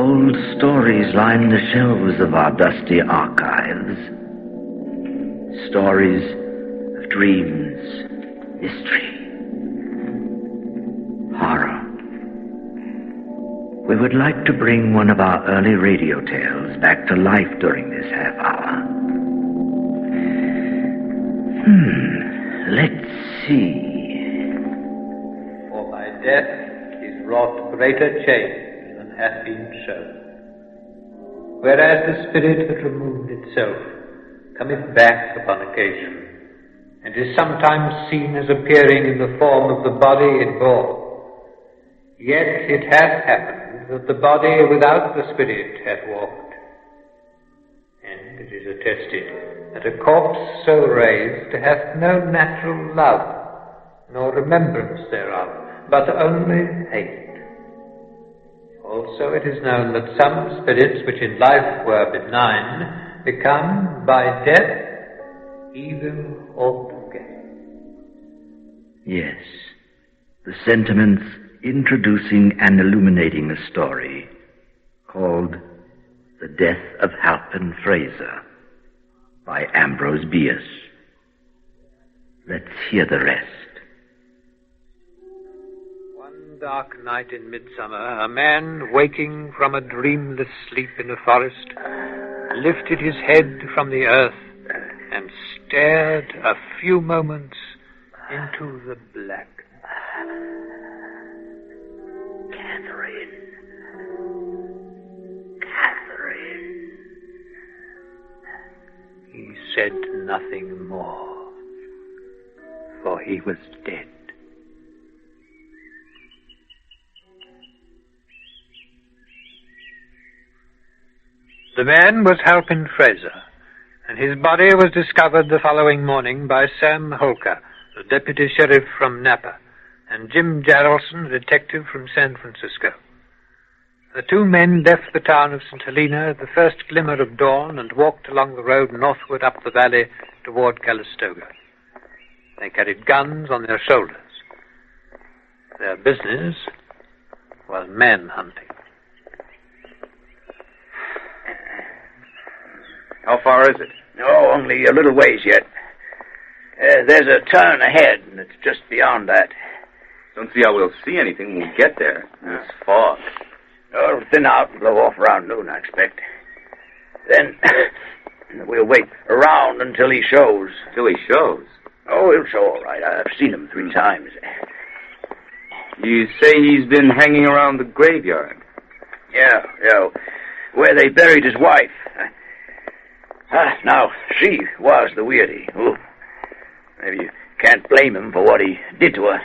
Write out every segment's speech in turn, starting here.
Old stories line the shelves of our dusty archives. Stories of dreams, mystery, horror. We would like to bring one of our early radio tales back to life during this half hour. Let's see. For by death is wrought greater change than hath been shown. Whereas the spirit that removed itself cometh back upon occasion, and is sometimes seen as appearing in the form of the body it bore. Yet it hath happened that the body without the spirit hath walked, and it is attested that a corpse so raised hath no natural love, nor remembrance thereof, but only hate. Also it is known that some spirits which in life were benign become by death evil altogether. Yes, the sentiments introducing and illuminating a story called The Death of Halpin Fraser by Ambrose Bierce. Let's hear the rest. One dark night in midsummer, a man waking from a dreamless sleep in the forest lifted his head from the earth and stared a few moments into the black. Catherine. He said nothing more, for he was dead. The man was Halpin Fraser, and his body was discovered the following morning by Sam Holker, the deputy sheriff from Napa, and Jim Jarrelson, the detective from San Francisco. The two men left the town of St. Helena at the first glimmer of dawn and walked along the road northward up the valley toward Calistoga. They carried guns on their shoulders. Their business was manhunting. How far is it? Oh, only a little ways yet. There's a turn ahead, and it's just beyond that. Don't see how we'll see anything when we get there. It's fog. Oh, it'll thin out and blow off around noon, I expect. Then we'll wait around until he shows. Till he shows? Oh, he'll show all right. I've seen him 3 times. You say he's been hanging around the graveyard? Yeah, where they buried his wife. Now, she was the weirdie. Ooh. Maybe you can't blame him for what he did to her.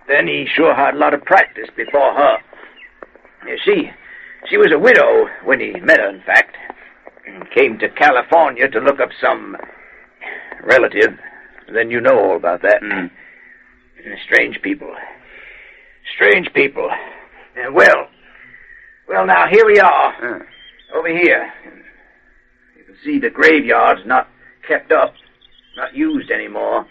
Then he sure had a lot of practice before her. She was a widow when he met her, in fact. Came to California to look up some relative. Then you know all about that. Strange people. Well, now, here we are. Over here. You can see the graveyard's not kept up. Not used anymore.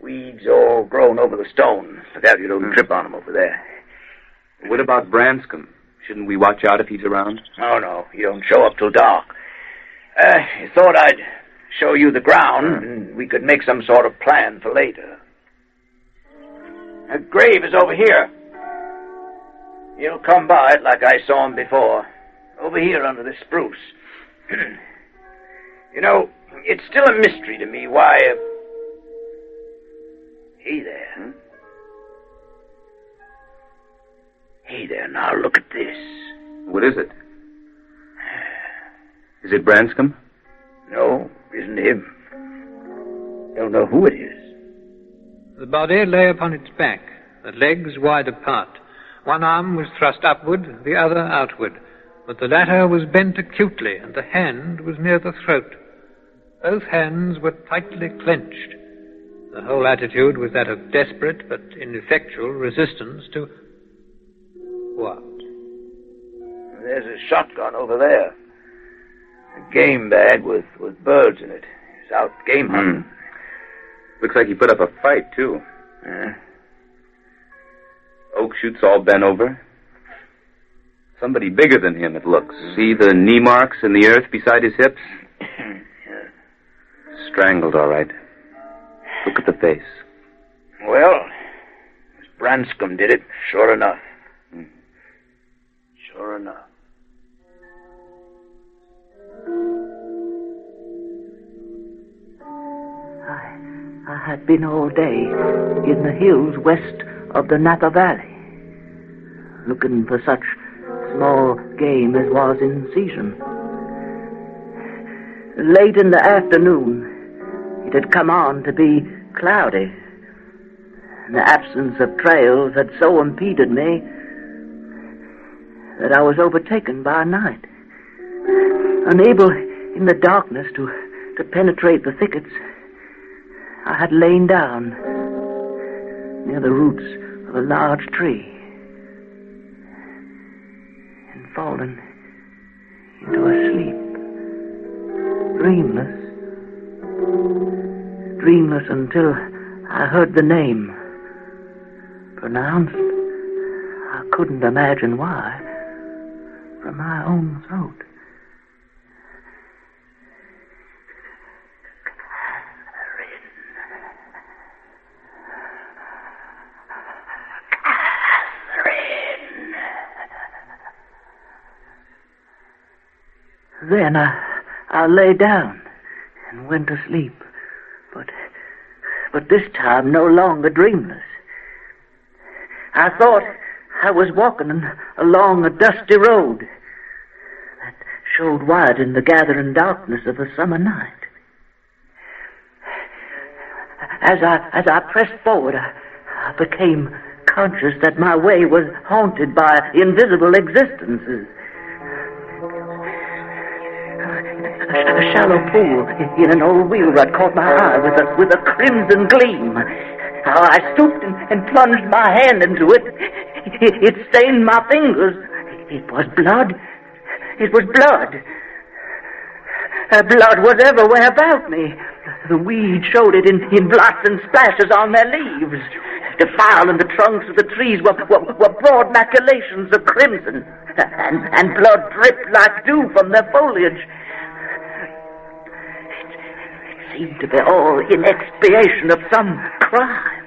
Weeds all grown over the stone. Look out you don't trip on them over there. What about Branscombe? Shouldn't we watch out if he's around? Oh, no. He don't show up till dark. I thought I'd show you the ground, and we could make some sort of plan for later. A grave is over here. You'll come by it like I saw him before. Over here under this spruce. You know, it's still a mystery to me why... Hey there. Hey there, now look at this. What is it? Is it Branscombe? No, isn't him. Don't know who it is. The body lay upon its back, the legs wide apart. One arm was thrust upward, the other outward, but the latter was bent acutely, and the hand was near the throat. Both hands were tightly clenched. The whole attitude was that of desperate but ineffectual resistance to... What? There's a shotgun over there. A game bag with birds in it. He's out game hunting. Looks like he put up a fight, too. Oak shoots all bent over. Somebody bigger than him, it looks. See the knee marks in the earth beside his hips? Strangled, all right. Look at the face. Well, Branscombe did it, sure enough. Sure enough. I had been all day in the hills west of the Napa Valley, looking for such small game as was in season. Late in the afternoon, it had come on to be cloudy, and the absence of trails had so impeded me that I was overtaken by night. Unable in the darkness to penetrate the thickets, I had lain down near the roots of a large tree and fallen into a sleep, dreamless until I heard the name pronounced, I couldn't imagine why, from my own throat. Then I lay down and went to sleep, but this time no longer dreamless. I thought I was walking along a dusty road that showed white in the gathering darkness of a summer night. As I pressed forward, I became conscious that my way was haunted by invisible existences. A shallow pool in an old wheel rut caught my eye with a crimson gleam. I stooped and plunged my hand into it. It stained my fingers. It was blood. It was blood. Blood was everywhere about me. The weeds showed it in blots and splashes on their leaves. Defiling the trunks of the trees were broad maculations of crimson, and blood dripped like dew from their foliage. Seemed to be all in expiation of some crime.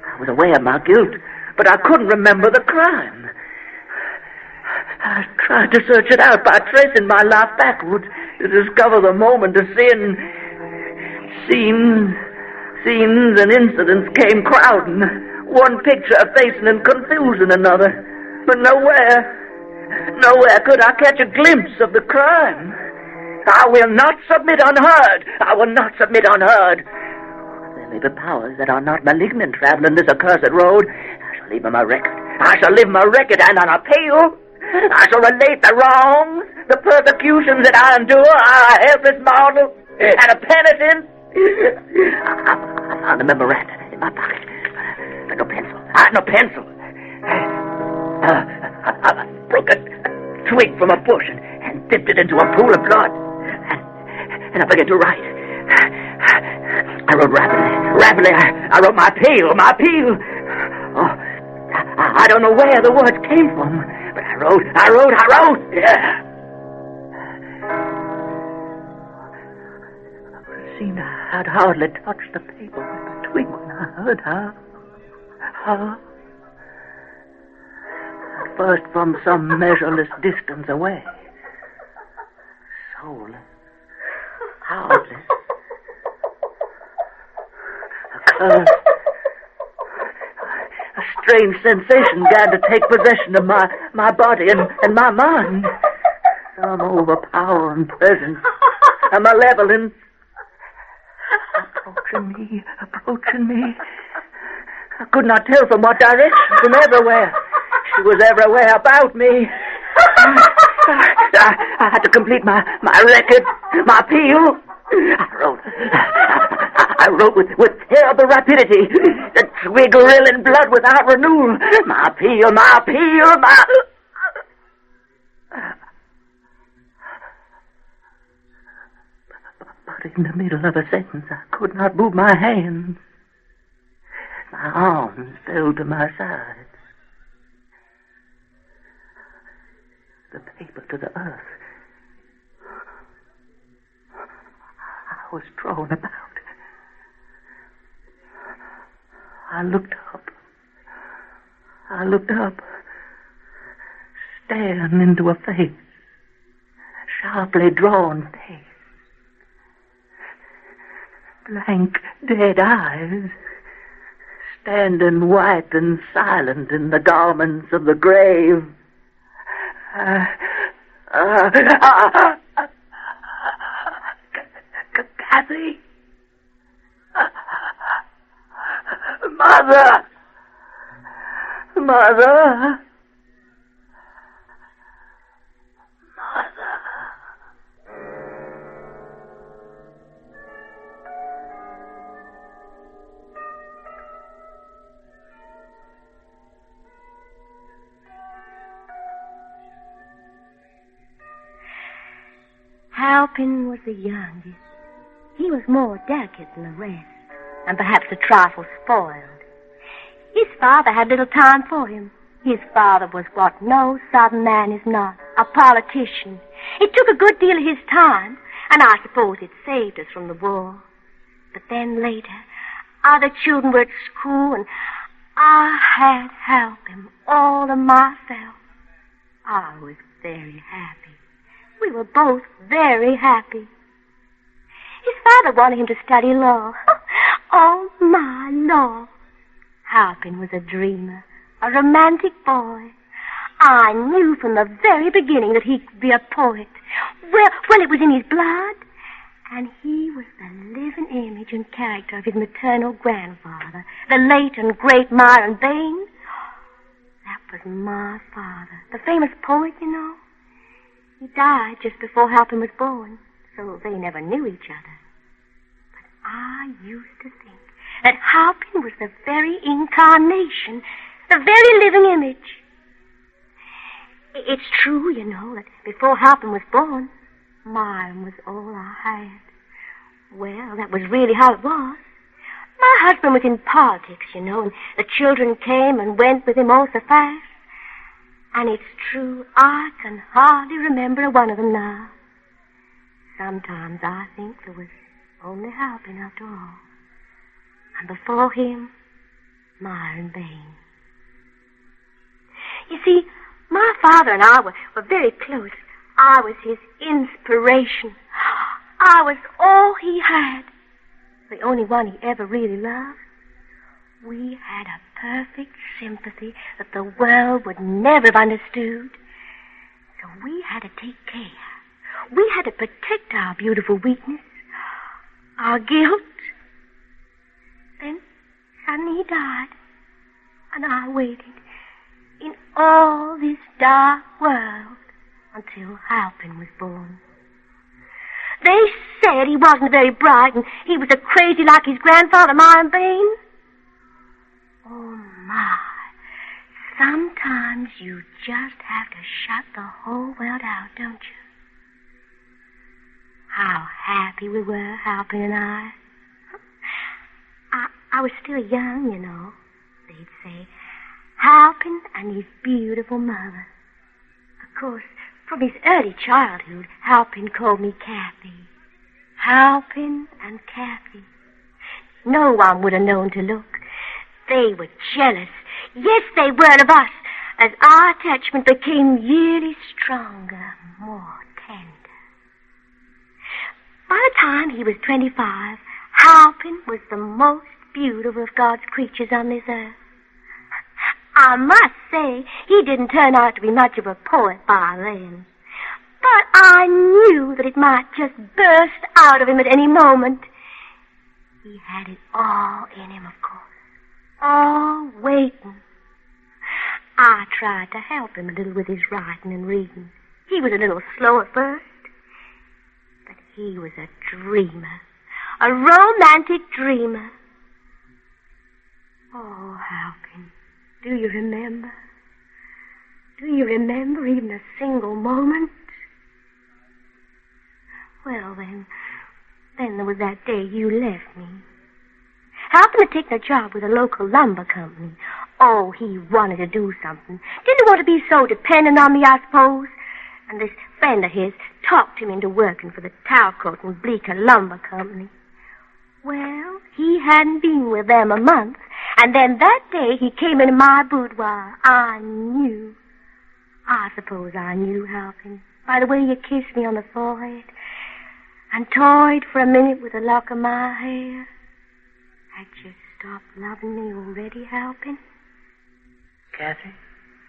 I was aware of my guilt, but I couldn't remember the crime. I tried to search it out by tracing my life backwards to discover the moment of sin. Scenes and incidents came crowding, one picture effacing and confusing another, but nowhere could I catch a glimpse of the crime. I will not submit unheard. I will not submit unheard. There may be powers that are not malignant traveling this accursed road. I shall leave my record. I shall leave my record, and on appeal, I shall relate the wrongs, the persecutions that I endure. I a helpless mortal and a penitent. I found a memorandum in my pocket, but no pencil. I had no pencil. I broke a twig from a bush and dipped it into a pool of blood. And I began to write. I wrote rapidly. I wrote my appeal. Oh, I don't know where the words came from, but I wrote. Yeah. It seemed I'd hardly touched the paper with the twig when I heard her. At first from some measureless distance away. Soulless. Hardly. A strange sensation began to take possession of my body and my mind. Some overpowering presence, a malevolence approaching me. I could not tell from what direction, from everywhere. She was everywhere about me. I had to complete my record, my appeal. I wrote with terrible rapidity, the twig rilling blood without renewal. My appeal. But in the middle of a sentence, I could not move my hands. My arms fell to my sides. the paper to the earth. I was drawn about. I looked up, staring into a face, sharply drawn face, blank, dead eyes, standing white and silent in the garments of the grave. Kathy? Mother! Mother! Halpin was the youngest. He was more delicate than the rest, and perhaps a trifle spoiled. His father had little time for him. His father was what no Southern man is not, a politician. It took a good deal of his time, and I suppose it saved us from the war. But then later, other children were at school, and I had Halpin all to myself. I was very happy. We were both very happy. His father wanted him to study law. Oh, my law. Halpin was a dreamer, a romantic boy. I knew from the very beginning that he could be a poet. Well, it was in his blood. And he was the living image and character of his maternal grandfather, the late and great Myron Bayne. That was my father, the famous poet, you know. He died just before Halpin was born, so they never knew each other. But I used to think that Halpin was the very incarnation, the very living image. It's true, you know, that before Halpin was born, Myron was all I had. Well, that was really how it was. My husband was in politics, you know, and the children came and went with him all so fast. And it's true, I can hardly remember one of them now. Sometimes I think there was only Halpin after all. And before him, Myron Bayne. You see, my father and I were very close. I was his inspiration. I was all he had. The only one he ever really loved. We had a perfect sympathy that the world would never have understood. So we had to take care. We had to protect our beautiful weakness, our guilt. Then suddenly he died, and I waited in all this dark world until Halpin was born. They said he wasn't very bright and he was a crazy like his grandfather, Myron Bayne. Oh, my. Sometimes you just have to shut the whole world out, don't you? How happy we were, Halpin and I. I was still young, you know, they'd say. Halpin and his beautiful mother. Of course, from his early childhood, Halpin called me Kathy. Halpin and Kathy. No one would have known to look. They were jealous. Yes, they were of us, as our attachment became yearly stronger, more tender. By the time he was 25, Halpin was the most beautiful of God's creatures on this earth. I must say, he didn't turn out to be much of a poet by then. But I knew that it might just burst out of him at any moment. He had it all in him, of course. All waiting. I tried to help him a little with his writing and reading. He was a little slow at first. But he was a dreamer. A romantic dreamer. Oh, Halpin, do you remember? Do you remember even a single moment? Well, then there was that day you left me. Halpin had taken a job with a local lumber company. Oh, he wanted to do something. Didn't want to be so dependent on me, I suppose. And this friend of his talked him into working for the Talcote and Bleecker Lumber Company. Well, he hadn't been with them a month, and then that day he came into my boudoir. I knew. I suppose I knew, Halpin, by the way you kissed me on the forehead and toyed for a minute with a lock of my hair. Had you stopped loving me already, Halpin? Kathy?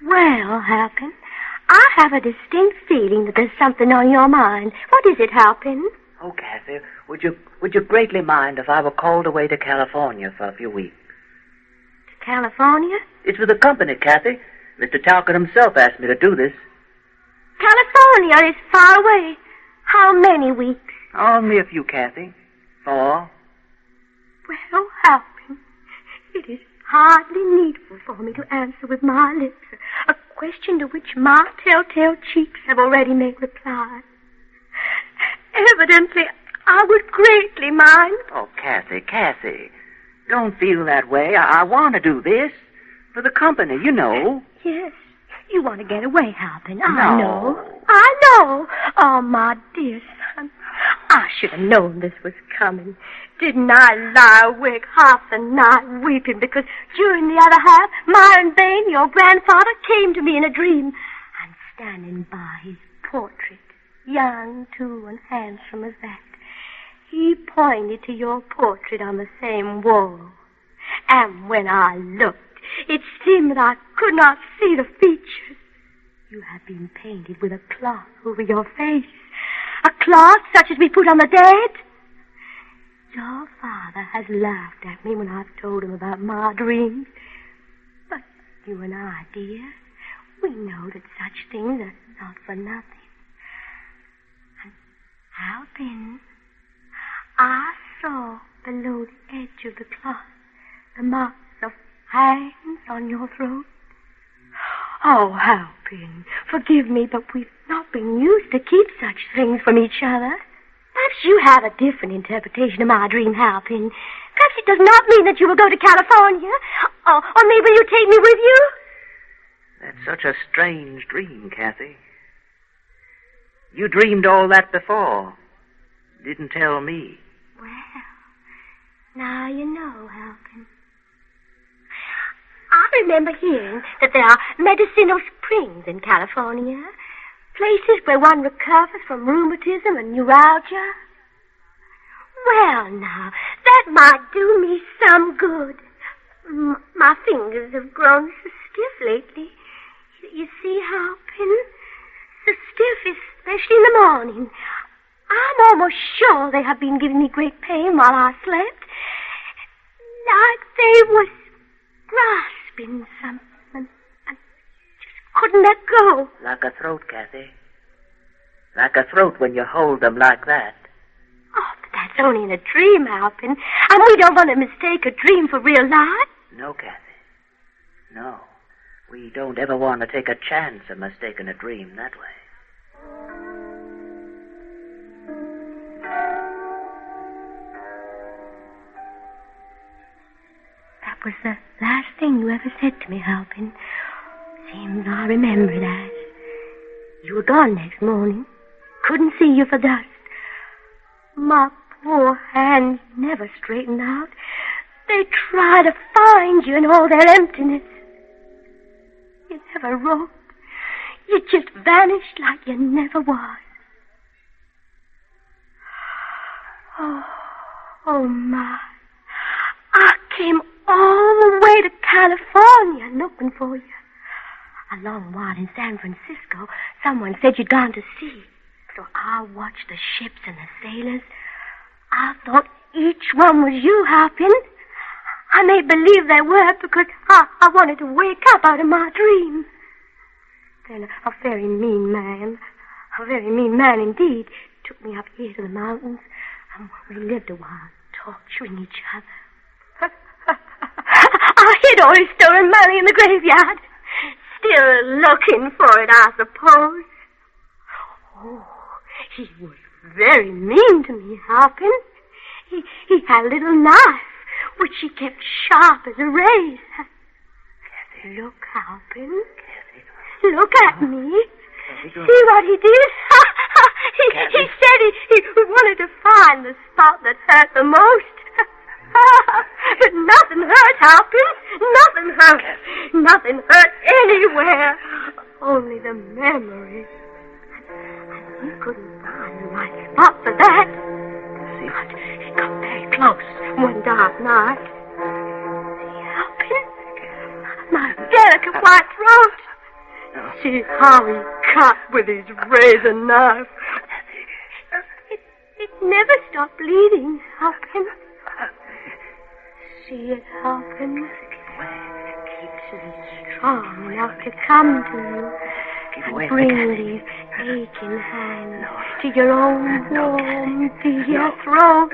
Well, Halpin, I have a distinct feeling that there's something on your mind. What is it, Halpin? Oh, Kathy, would you greatly mind if I were called away to California for a few weeks? To California? It's with the company, Kathy. Mr. Talcott himself asked me to do this. California is far away. How many weeks? Only a few, Kathy. 4. Well, Halpin, it is hardly needful for me to answer with my lips a question to which my telltale cheeks have already made reply. Evidently, I would greatly mind. Oh, Kathy, don't feel that way. I want to do this. For the company, you know. Yes, you want to get away, Halpin. No. I know. Oh, my dear son, I should have known this was coming. Didn't I lie awake half the night weeping because during the other half, Myron Bain, your grandfather, came to me in a dream. And standing by his portrait, young, too, and handsome as that, he pointed to your portrait on the same wall. And when I looked, it seemed that I could not see the features. You have been painted with a cloth over your face. A cloth such as we put on the dead. Your father has laughed at me when I've told him about my dreams. But you and I, dear, we know that such things are not for nothing. And Halpin, I saw below the edge of the cloth the marks of hands on your throat. Oh, Halpin, forgive me, but we've not been used to keep such things from each other. Perhaps you have a different interpretation of my dream, Halpin. Perhaps it does not mean that you will go to California. Or maybe you take me with you? That's such a strange dream, Kathy. You dreamed all that before. Didn't tell me. Well, now you know, Halpin. I remember hearing that there are medicinal springs in California. Places where one recovers from rheumatism and neuralgia. Well, now, that might do me some good. My fingers have grown so stiff lately. You see, Halpin? So stiff, especially in the morning. I'm almost sure they have been giving me great pain while I slept. Like they was grasping something. Couldn't let go. Like a throat, Kathy. Like a throat when you hold them like that. Oh, but that's only in a dream, Halpin. And we don't want to mistake a dream for real life. No, Kathy. No. We don't ever want to take a chance of mistaking a dream that way. That was the last thing you ever said to me, Halpin. Seems I remember it as. You were gone next morning. Couldn't see you for dust. My poor hands never straightened out. They try to find you in all their emptiness. You never wrote. You just vanished like you never was. Oh, my. I came all the way to California looking for you. A long while in San Francisco, someone said you'd gone to sea. So I watched the ships and the sailors. I thought each one was you, Halpin. I made believe they were because I wanted to wake up out of my dream. Then a very mean man indeed, took me up here to the mountains, and we lived a while torturing each other. I hid all his stolen money in the graveyard. Still looking for it, I suppose. Oh, he was very mean to me, Halpin. He had a little knife, which he kept sharp as a razor. Look, Halpin. Look at me. See what he did? he said he wanted to find the spot that hurt the most. Nothing hurt, Halpin. Nothing hurt. Nothing hurt anywhere. Only the memory. And he couldn't find the right spot for that. But he got very close one dark night. See, Halpin? My delicate white throat. See how he cut with his razor knife. It never stopped bleeding, Halpin. See it, Halpin. Keeps me strong enough to come to you and bring these aching hands to your own warm, dear throat.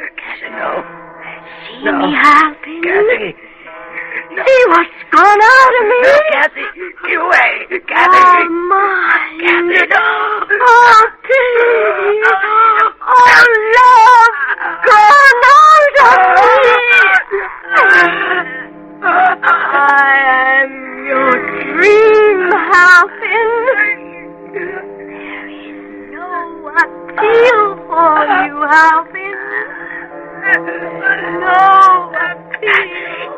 See me, Halpin. See what's gone out of me? Cassie, get away! Cassie! Oh, mine. Cassie, no! Oh, please. Oh, love gone out of me. I am your dream, Halpin. There is no appeal for you, Halpin. No appeal.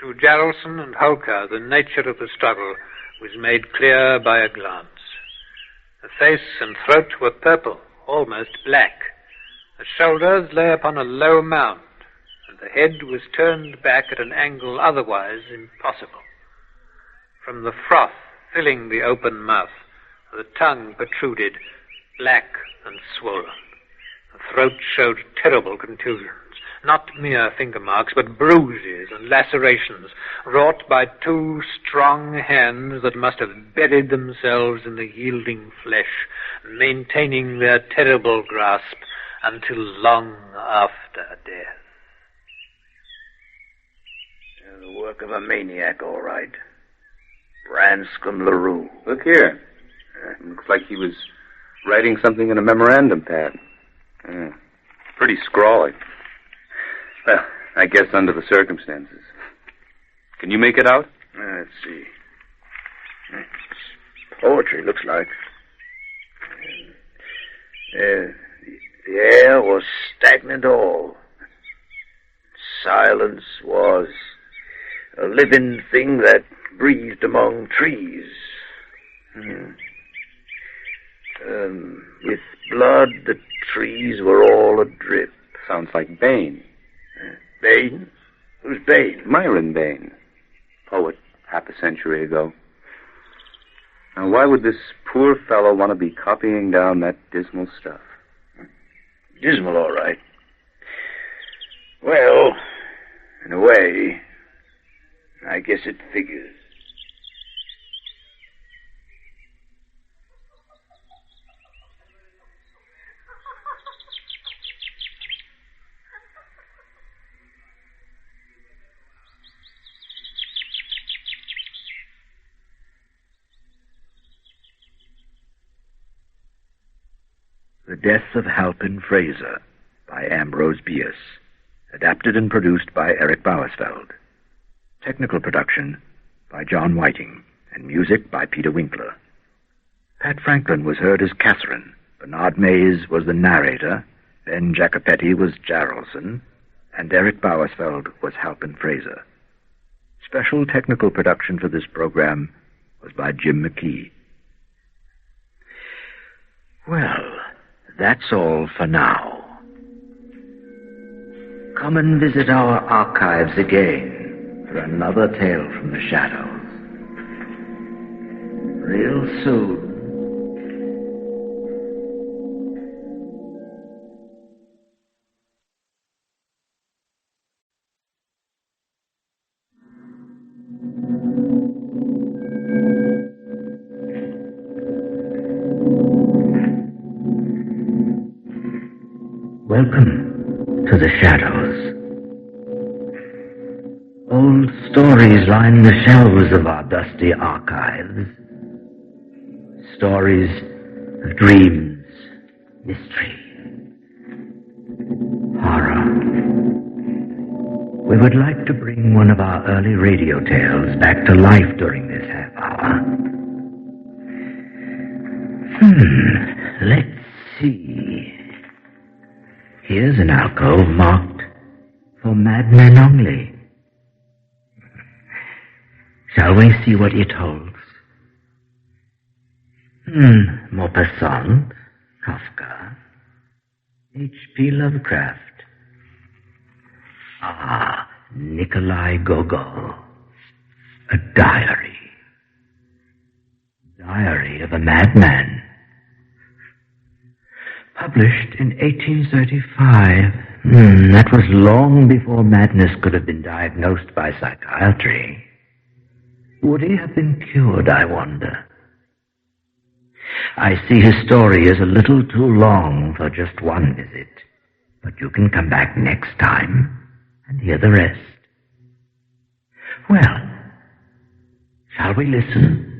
To Jarlson and Holker, the nature of the struggle was made clear by a glance. The face and throat were purple, almost black. The shoulders lay upon a low mound, and the head was turned back at an angle otherwise impossible. From the froth filling the open mouth, the tongue protruded, black and swollen. The throat showed terrible contusions. Not mere finger marks, but bruises and lacerations wrought by two strong hands that must have buried themselves in the yielding flesh, maintaining their terrible grasp until long after death. The work of a maniac, all right. Branscombe LaRue. Look here. Looks like he was writing something in a memorandum pad. Pretty scrawly. Well, I guess under the circumstances. Can you make it out? Let's see. It's poetry, looks like. The air was stagnant all. Silence was a living thing that breathed among trees. With blood, the trees were all adrip. Sounds like Bain. Bain? Who's Bain? Myron Bain. Poet half a century ago. Now, why would this poor fellow want to be copying down that dismal stuff? Dismal, all right. Well, in a way, I guess it figures. The Death of Halpin Fraser by Ambrose Bierce. Adapted and produced by Eric Bauersfeld. Technical production by John Whiting, and music by Peter Winkler. Pat Franklin was heard as Catherine. Bernard Mays was the narrator. Ben Jacopetti was Jarlson, and Eric Bauersfeld was Halpin Fraser. Special technical production for this program was by Jim Mckee. Well, that's all for now. Come and visit our archives again for another tale from the shadows. Real soon. Welcome to the shadows. Old stories line the shelves of our dusty archives. Stories of dreams Mystery. Horror. We would like to bring one of our early radio tales back to life during this half hour. Let's see. Here's an alcove marked for madmen only. Shall we see what it holds? Maupassant, Kafka, H.P. Lovecraft. Nikolai Gogol. A diary. Diary of a madman. Published in 1835. That was long before madness could have been diagnosed by psychiatry. Would he have been cured, I wonder? I see his story is a little too long for just one visit, but you can come back next time and hear the rest. Well, shall we listen?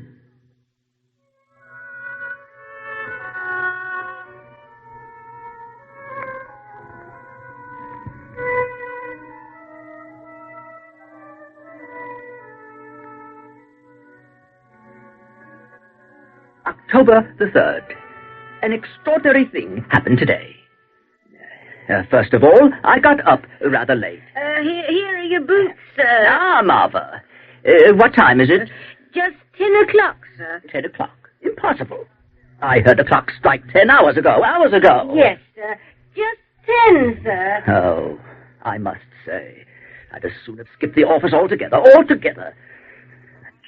October the 3rd. An extraordinary thing happened today. First of all, I got up rather late. Here are your boots, sir. Martha. What time is it? Just 10 o'clock, sir. 10 o'clock. Impossible. I heard the clock strike 10 hours ago. Yes, sir. Just 10, sir. Oh, I must say, I'd as soon have skipped the office altogether. The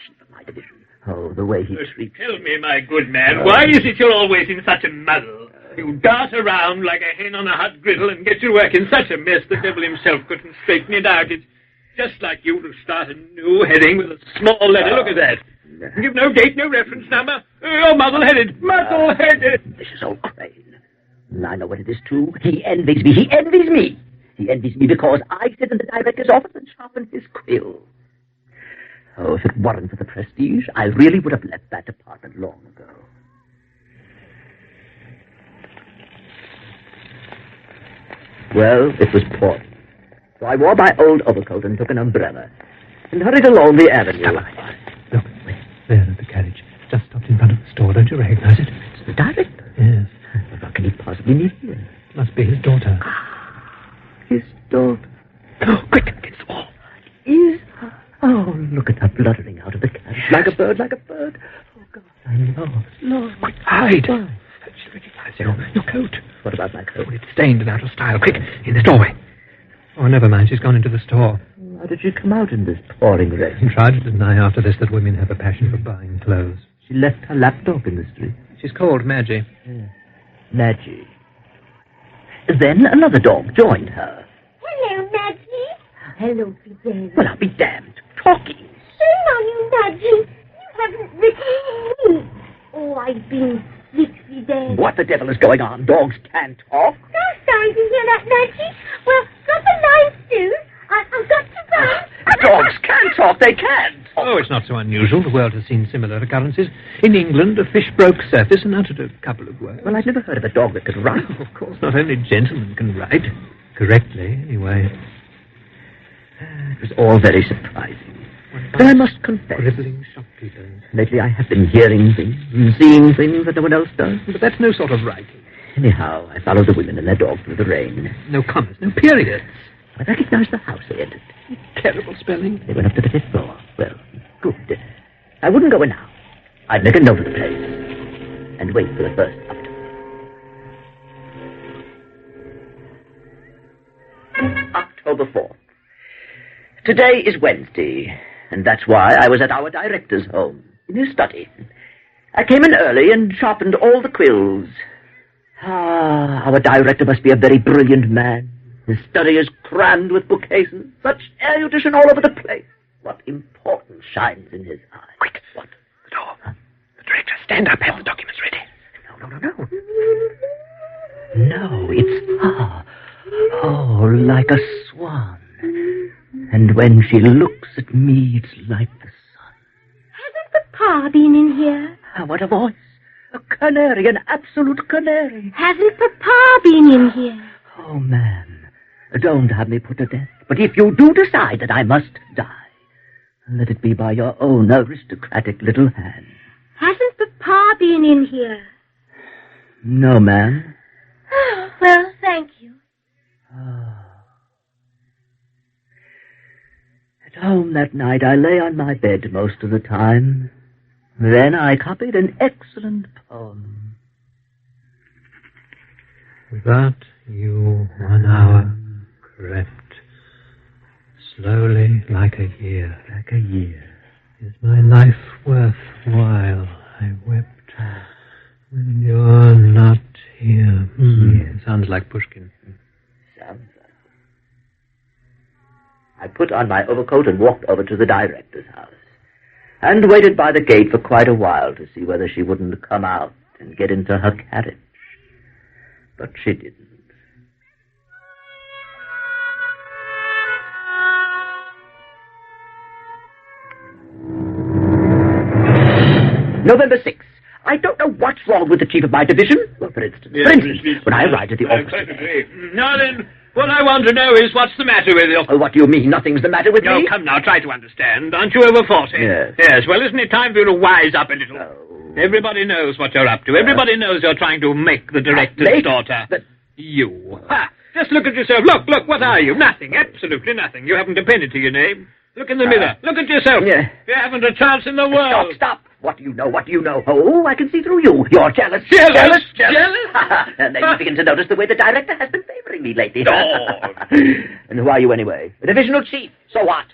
chief of my division. Oh, the way he treats... Tell me, my good man, why is it you're always in such a muddle? You dart around like a hen on a hot griddle and get your work in such a mess the devil himself couldn't straighten it out. It's just like you to start a new heading with a small letter. Look at that. Give no date, no reference number. Oh, muddle-headed. This is old Crane. I know what it is, too. He envies me. He envies me because I sit in the director's office and sharpen his quill. Oh, if it weren't for the prestige, I really would have left that department long ago. Well, it was pouring. So I wore my old overcoat and took an umbrella and hurried along the avenue. Look, there at the carriage. Just stopped in front of the store. Don't you recognize it? It's the director. Yes. But what can he possibly need here? Must be his daughter. His daughter. Oh, quick, against the wall. Is her. Oh, look at her fluttering out of the carriage. Like a bird. Oh, God, I'm lost. Quick, hide. She'll recognize you. Your coat. What about my coat? Oh, it's stained and out of style. Quick, in this doorway. Oh, never mind. She's gone into the store. How did she come out in this pouring rain? And tried to deny after this that women have a passion for buying clothes. She left her lapdog in the street. She's called Maggie. Yeah. Maggie. Then another dog joined her. Hello, Maggie. Hello, Fidel. Well, I'll be damned. Talking. Shame on you, Maggie. You haven't written me. Oh, I've been sick, Fidel. What the devil is going on? Dogs can't talk. So sorry to hear that, Maggie. Well, drop a line soon. I've got to run. Dogs can talk. They can't. Oh, it's not so unusual. The world has seen similar occurrences. In England, a fish broke surface and uttered a couple of words. Well, I've never heard of a dog that could write. Oh, of course, not only gentlemen can write. Correctly, anyway. It was all very surprising. But I must confess. Scribbling shopkeepers. Lately I have been hearing things and seeing things that no one else does. But that's no sort of writing. Anyhow, I followed the women and their dogs through the rain. No commas, no periods. I recognized the house they entered. Terrible spelling. They went up to the 5th floor. Well, good. I wouldn't go in now. I'd make a note of the place and wait for the first update. October 4th. Today is Wednesday, and that's why I was at our director's home, in his study. I came in early and sharpened all the quills. Our director must be a very brilliant man. His study is crammed with bookcases, such erudition all over the place. What importance shines in his eye. Quick, what? The door. The director, stand up, have the documents ready. No, it's like a swan. And when she looks at me, it's like the sun. Hasn't Papa been in here? What a voice. A canary, an absolute canary. Hasn't Papa been in here? Oh, man, don't have me put to death. But if you do decide that I must die, let it be by your own aristocratic little hand. Hasn't Papa been in here? No, ma'am. Oh, well, thank you. At home that night, I lay on my bed most of the time. Then I copied an excellent poem. Without you, 1 hour crept slowly like a year. Like a year. Is my life worthwhile? I wept when you're not here. Yes. Sounds like Pushkin. Sounds like. I put on my overcoat and walked over to the director's house, and waited by the gate for quite a while to see whether she wouldn't come out and get into her carriage. But she didn't. November 6th. I don't know what's wrong with the chief of my division. Well, for instance, when I arrived at the office today... Now then, what I want to know is what's the matter with you? Oh, what do you mean? Nothing's the matter with me? Oh, come now, try to understand. Aren't you over 40? Yes. Yes, well, isn't it time for you to wise up a little? No. Everybody knows what you're up to. Everybody knows you're trying to make the director's daughter. But... You. Ha! Just look at yourself. Look, what are you? Nothing, absolutely nothing. You haven't a penny to your name. Look in the mirror. Look at yourself. Yeah. You haven't a chance in the world. Stop. What do you know? Oh, I can see through you. You're jealous. Jealous? And then you begin to notice the way the director has been favoring me lately. Oh. And who are you anyway? A divisional chief. So what?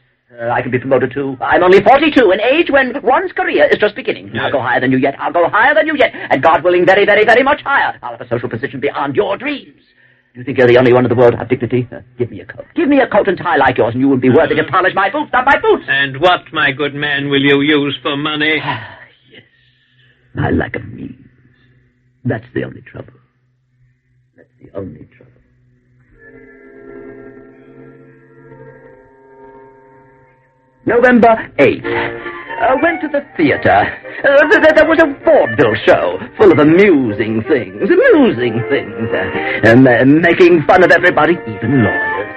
I can be promoted too. I'm only 42, an age when one's career is just beginning. Yes. I'll go higher than you yet. And God willing, very, very, very much higher. I'll have a social position beyond your dreams. Do you think you're the only one in the world to have dignity? Give me a coat. Give me a coat and tie like yours, and you will be worthy to polish my boots, not my boots. And what, my good man, will you use for money? Yes. I lack of means. That's the only trouble. November 8th. Went to the theater. There was a vaudeville show full of amusing things. Making fun of everybody, even lawyers.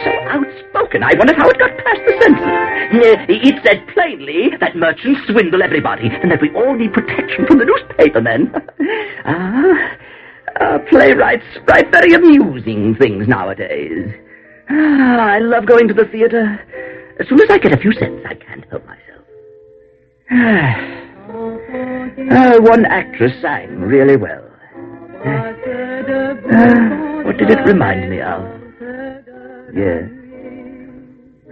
So outspoken, I wondered how it got past the censors. It said plainly that merchants swindle everybody, and that we all need protection from the newspapermen. Playwrights write very amusing things nowadays. I love going to the theater. As soon as I get a few cents, I can't help myself. One actress sang really well. What did it remind me of? Yes.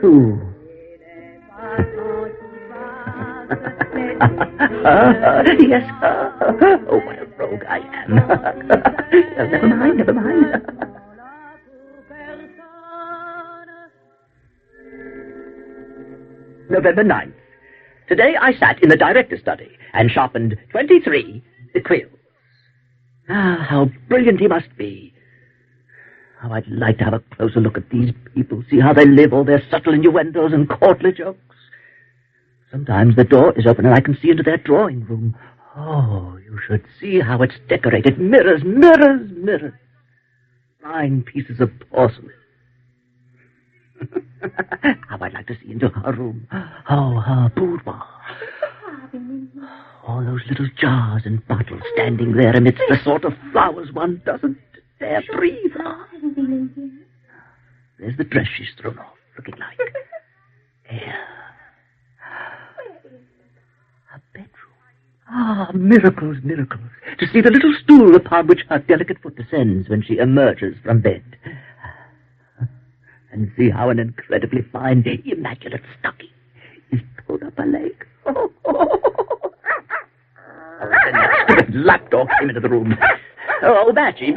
Who? Yes. Oh, what a rogue I am. Never mind. November 9th. Today I sat in the director's study and sharpened 23 quills. How brilliant he must be. How I'd like to have a closer look at these people, see how they live, all their subtle innuendos and courtly jokes. Sometimes the door is open and I can see into their drawing room. Oh, you should see how it's decorated. Mirrors. Fine pieces of porcelain. How I'd like to see into her room. Oh, her boudoir. All those little jars and bottles standing there amidst the sort of flowers one doesn't dare breathe on. There's the dress she's thrown off, looking like. Here. Her bedroom. Miracles. To see the little stool upon which her delicate foot descends when she emerges from bed. And see how an incredibly fine, immaculate stocking is pulled up her leg. Then that stupid lapdog came into the room. Oh, Maggie.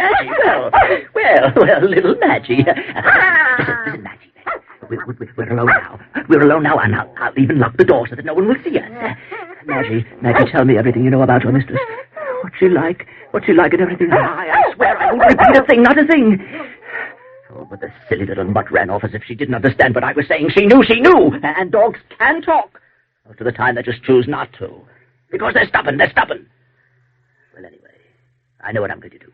Well, little Maggie. Listen, Maggie. We're alone now, and I'll even lock the door so that no one will see us. Maggie, tell me everything you know about your mistress. What's she like and everything. I swear I won't repeat a thing, not a thing. Oh, but the silly little mutt ran off as if she didn't understand what I was saying. She knew. And dogs can talk. Most of the time they just choose not to. Because they're stubborn. Well, anyway, I know what I'm going to do.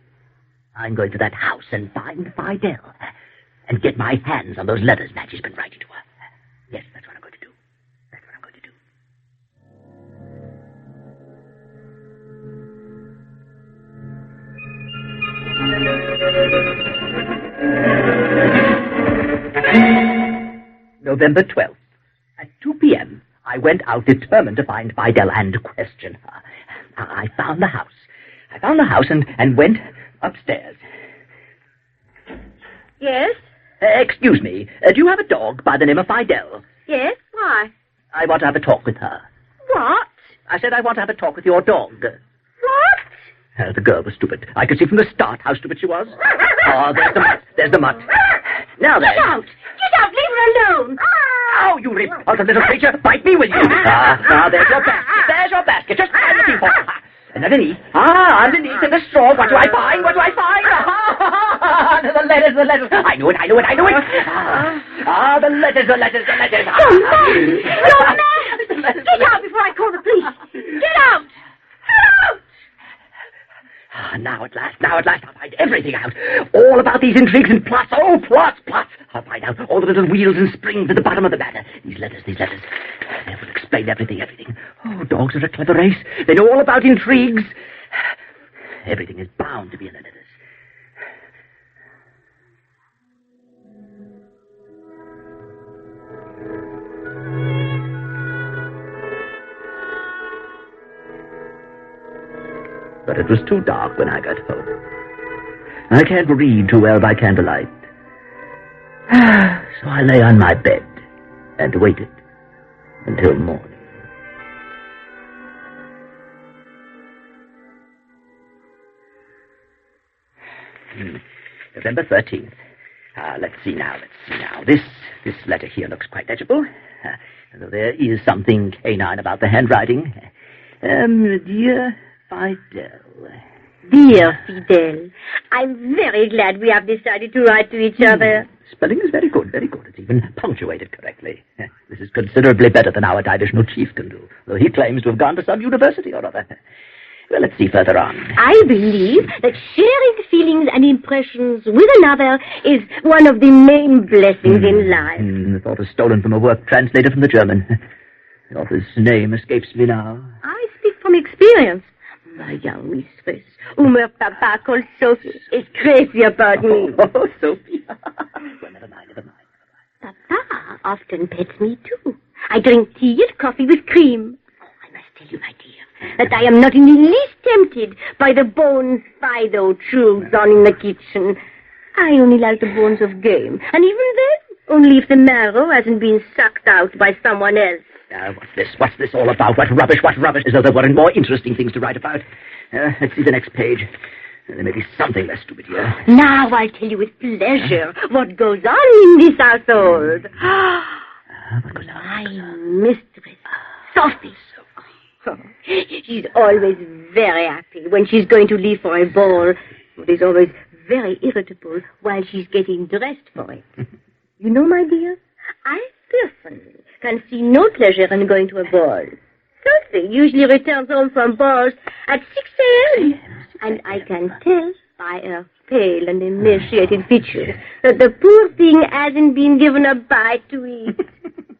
I'm going to that house and find Fidel and get my hands on those letters Maggie's been writing to her. Yes, that's what I'm going to do. That's what I'm going to do. November 12th. At 2 p.m., I went out determined to find Fidel and question her. I found the house. And went upstairs. Yes? Excuse me, do you have a dog by the name of Fidel? Yes? Why? I want to have a talk with her. What? I said I want to have a talk with your dog. What? The girl was stupid. I could see from the start how stupid she was. Oh, there's the mutt. Now then. Get out! Leave her alone! Oh, you repulsive little creature! Bite me, will you? There's your basket. There's your basket. Just what I'm looking for. And underneath in the straw, what do I find? The letters. I knew it. The letters. You're mad! Get out before I call the police! Get out! Now at last, I'll find everything out. All about these intrigues and plots. Oh, plots. I'll find out all the little wheels and springs at the bottom of the matter. These letters. They will explain everything. Oh, dogs are a clever race. They know all about intrigues. Everything is bound to be in the letters. But it was too dark when I got home. I can't read too well by candlelight. So I lay on my bed and waited until morning. November 13th. Let's see now. This letter here looks quite legible. Though there is something canine about the handwriting. Dear Fidel. Dear Fidel, I'm very glad we have decided to write to each other. Spelling is very good. It's even punctuated correctly. This is considerably better than our divisional chief can do, though he claims to have gone to some university or other. Well, let's see further on. I believe that sharing feelings and impressions with another is one of the main blessings in life. The thought is stolen from a work translated from the German. The author's name escapes me now. I speak from experience. My young mistress, whom her papa called Sophie, is crazy about me. Oh, Sophie. Well, never mind. Papa often pets me, too. I drink tea and coffee with cream. I must tell you, my dear, that I am not in the least tempted by the bones Fido chews on in the kitchen. I only like the bones of game, and even then, only if the marrow hasn't been sucked out by someone else. What's this all about? What rubbish? As though there weren't more interesting things to write about. Let's see the next page. There may be something less stupid here. Now I'll tell you with pleasure what goes on in this household. What goes on? My mistress, Sophie. She's always very happy when she's going to leave for a ball, but is always very irritable while she's getting dressed for it. You know, my dear, I personally can see no pleasure in going to a ball. Sophie usually returns home from balls at 6 a.m., and I can tell by her pale and emaciated features that the poor thing hasn't been given a bite to eat.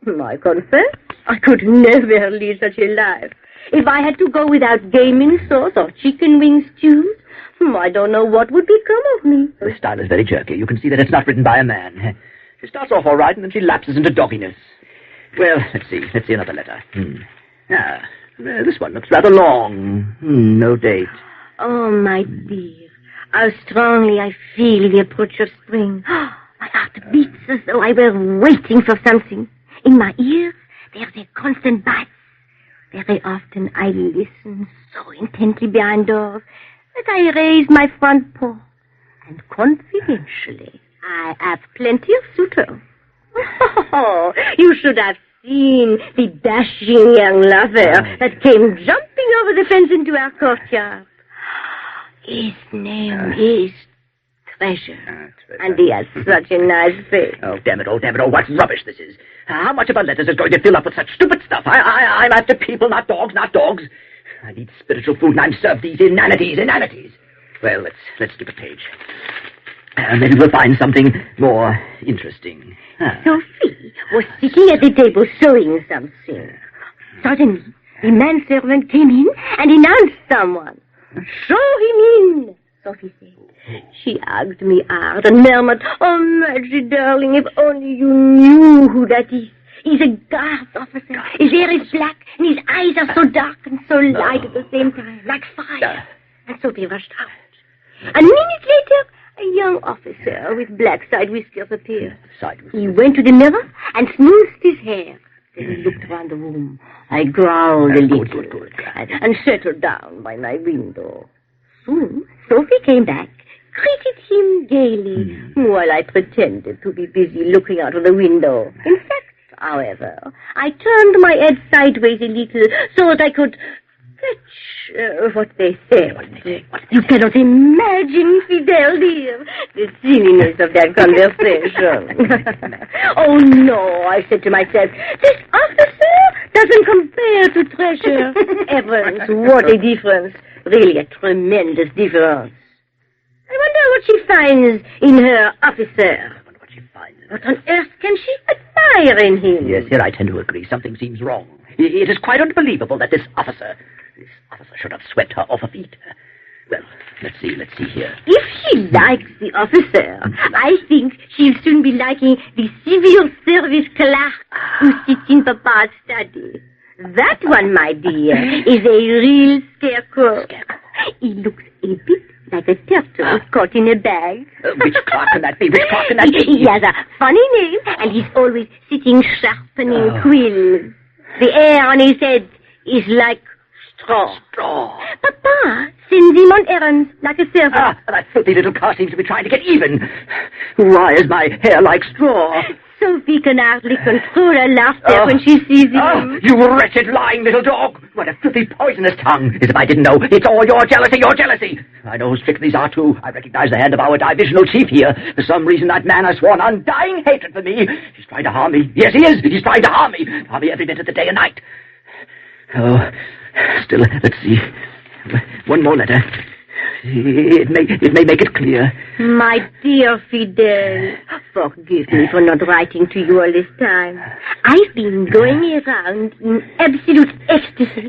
I confess, I could never lead such a life. If I had to go without game in sauce or chicken wing stews, I don't know what would become of me. The style is very jerky. You can see that it's not written by a man. She starts off all right, and then she lapses into dogginess. Well, let's see another letter. This one looks rather long. No date. Oh, my dear, how strongly I feel the approach of spring. My heart beats as though I were waiting for something. In my ears, there's a constant buzz. Very often I listen so intently behind doors that I raise my front paw. And confidentially, I have plenty of suitors. Oh, you should have seen the dashing young lover that came jumping over the fence into our courtyard. His name is Treasure, and he has such a nice face. Oh, damn it, what rubbish this is. How much of our letters is going to fill up with such stupid stuff? I'm after people, not dogs. I need spiritual food, and I'm served these inanities. Well, let's skip a page. Maybe we'll find something more interesting. Sophie was sitting at the table sewing something. Suddenly, the manservant came in and announced someone. Show him in, Sophie said. She hugged me hard and murmured, "Oh, Maggie, darling, if only you knew who that is. He's a guard officer. His hair is black, and his eyes are so dark and so light at the same time, like fire." And Sophie rushed out. A minute later, a young officer with black side whiskers appeared. He went to the mirror and smoothed his hair. Then he looked around the room. I growled a little and settled down by my window. Soon, Sophie came back, greeted him gaily, while I pretended to be busy looking out of the window. In fact, however, I turned my head sideways a little so that I could catch what they said. You cannot imagine, Fidel, dear, the silliness of that conversation. Oh, no, I said to myself, this officer doesn't compare to Treasure. Evans, what a difference. Really a tremendous difference. I wonder what she finds in her officer. What on earth can she admire in him? Yes, here I tend to agree. Something seems wrong. It is quite unbelievable that this officer should have swept her off her feet. Well, let's see here. If she likes the officer, I think she'll soon be liking the civil service clerk who sits in Papa's study. That one, my dear, is a real scarecrow. He looks a bit like a turtle caught in a bag. Which clerk can that be? He has a funny name, and he's always sitting sharpening quills. The hair on his head is like straw. Papa sends him on errands like a servant. That filthy little car seems to be trying to get even. Why is my hair like straw? Sophie can hardly control her laughter when she sees him. You wretched, lying little dog. What a filthy, poisonous tongue. As if I didn't know. It's all your jealousy. I know whose tricks these are, too. I recognize the hand of our divisional chief here. For some reason, that man has sworn undying hatred for me. He's trying to harm me. Yes, he is. He's trying to harm me. Harm me every minute of the day and night. Oh, still, let's see. One more letter. It may make it clear. My dear Fidel, forgive me for not writing to you all this time. I've been going around in absolute ecstasy.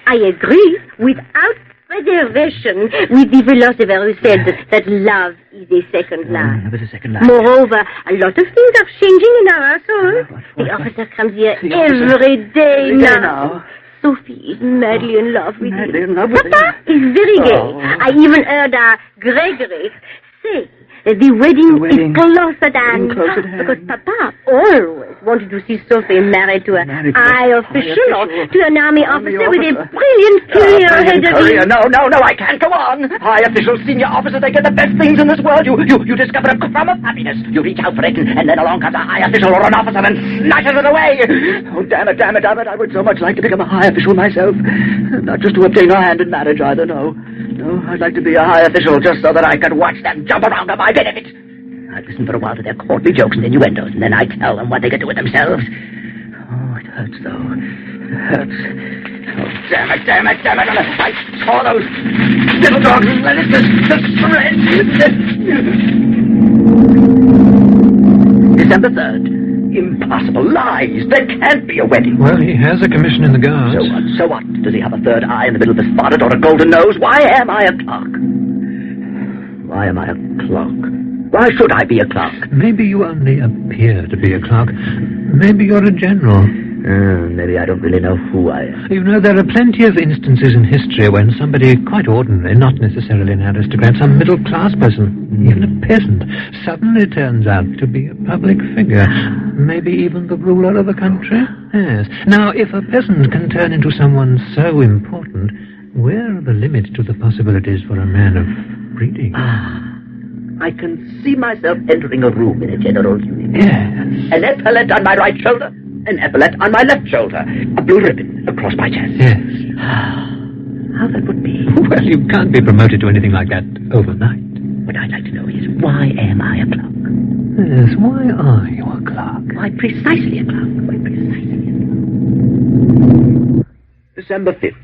I agree without reservation with the philosopher who said that love is a second life. Moreover, a lot of things are changing in our household. The officer comes here every day now. Sophie is madly in love with him. Papa is very gay. I even heard Gregory say that the wedding is close at hand. Because Papa always wanted to see Sophie married to an high official or to an army officer with a brilliant career ahead of him. No, I can't go on. High officials, senior officers, they get the best things in this world. You discover a crumb of happiness. You reach out for it, and then along comes a high official or an officer and snatches it away. Oh, damn it. I would so much like to become a high official myself. Not just to obtain a hand in marriage either, no. No, I'd like to be a high official just so that I could watch them jump around to my benefit. I'd listen for a while to their courtly jokes and innuendos, and then I'd tell them what they could do with themselves. Oh, it hurts, though. It hurts. Oh, damn it. I saw those little dogs let it spread. December 3rd. Impossible. Lies. There can't be a wedding. Well, he has a commission in the Guards. So what? Does he have a third eye in the middle of his forehead or a golden nose? Why am I a clock? Why should I be a clock? Maybe you only appear to be a clock. Maybe you're a general. Maybe I don't really know who I am. You know, there are plenty of instances in history when somebody quite ordinary, not necessarily an aristocrat, some middle-class person, even a peasant, suddenly turns out to be a public figure. Maybe even the ruler of a country. Yes. Now, if a peasant can turn into someone so important, where are the limits to the possibilities for a man of breeding? I can see myself entering a room in a general's uniform. Yes. An epaulette on my right shoulder, an epaulette on my left shoulder, a blue ribbon across my chest. Yes. How that would be. Well, you can't be promoted to anything like that overnight. What I'd like to know is, why am I a clock? Yes, why are you a clock? Why precisely a clock? December 5th.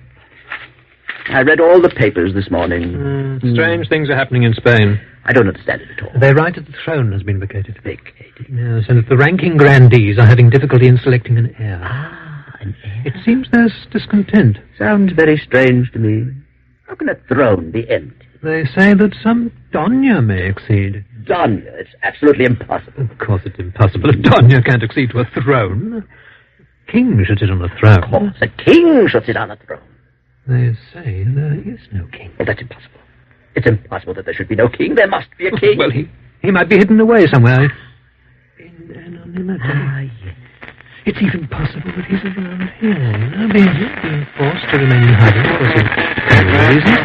I read all the papers this morning. Strange things are happening in Spain. I don't understand it at all. Their right at the throne has been vacated. Vacated? Yes, and the ranking grandees are having difficulty in selecting an heir. An heir? It seems there's discontent. Sounds very strange to me. How can a throne be empty? They say that some Donya may accede. Donya? It's absolutely impossible. Of course it's impossible. A Donya can't accede to a throne. A king should sit on a throne. Of course, a king should sit on a throne. They say there is no king. Well, that's impossible. It's impossible that there should be no king. There must be a king. Well, he might be hidden away somewhere. In anonymity. Yes. It's even possible that he's around here. Being forced to remain in hiding. What was it? Any reason?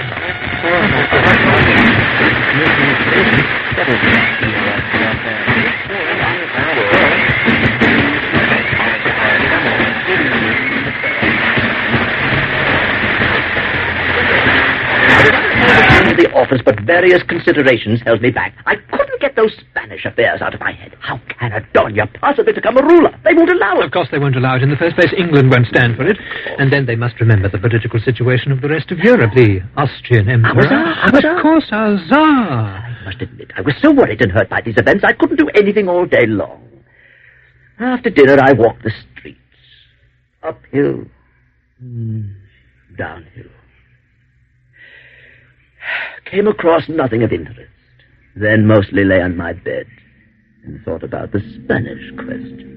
The office, but various considerations held me back. I couldn't get those Spanish affairs out of my head. How can a Donya possibly become a ruler? They won't allow it. Of course they won't allow it. In the first place, England won't stand for it. And then they must remember the political situation of the rest of Europe, the Austrian Emperor. Of course, our Tsar. I must admit, I was so worried and hurt by these events, I couldn't do anything all day long. After dinner, I walked the streets. Uphill, downhill. Came across nothing of interest. Then mostly lay on my bed and thought about the Spanish question.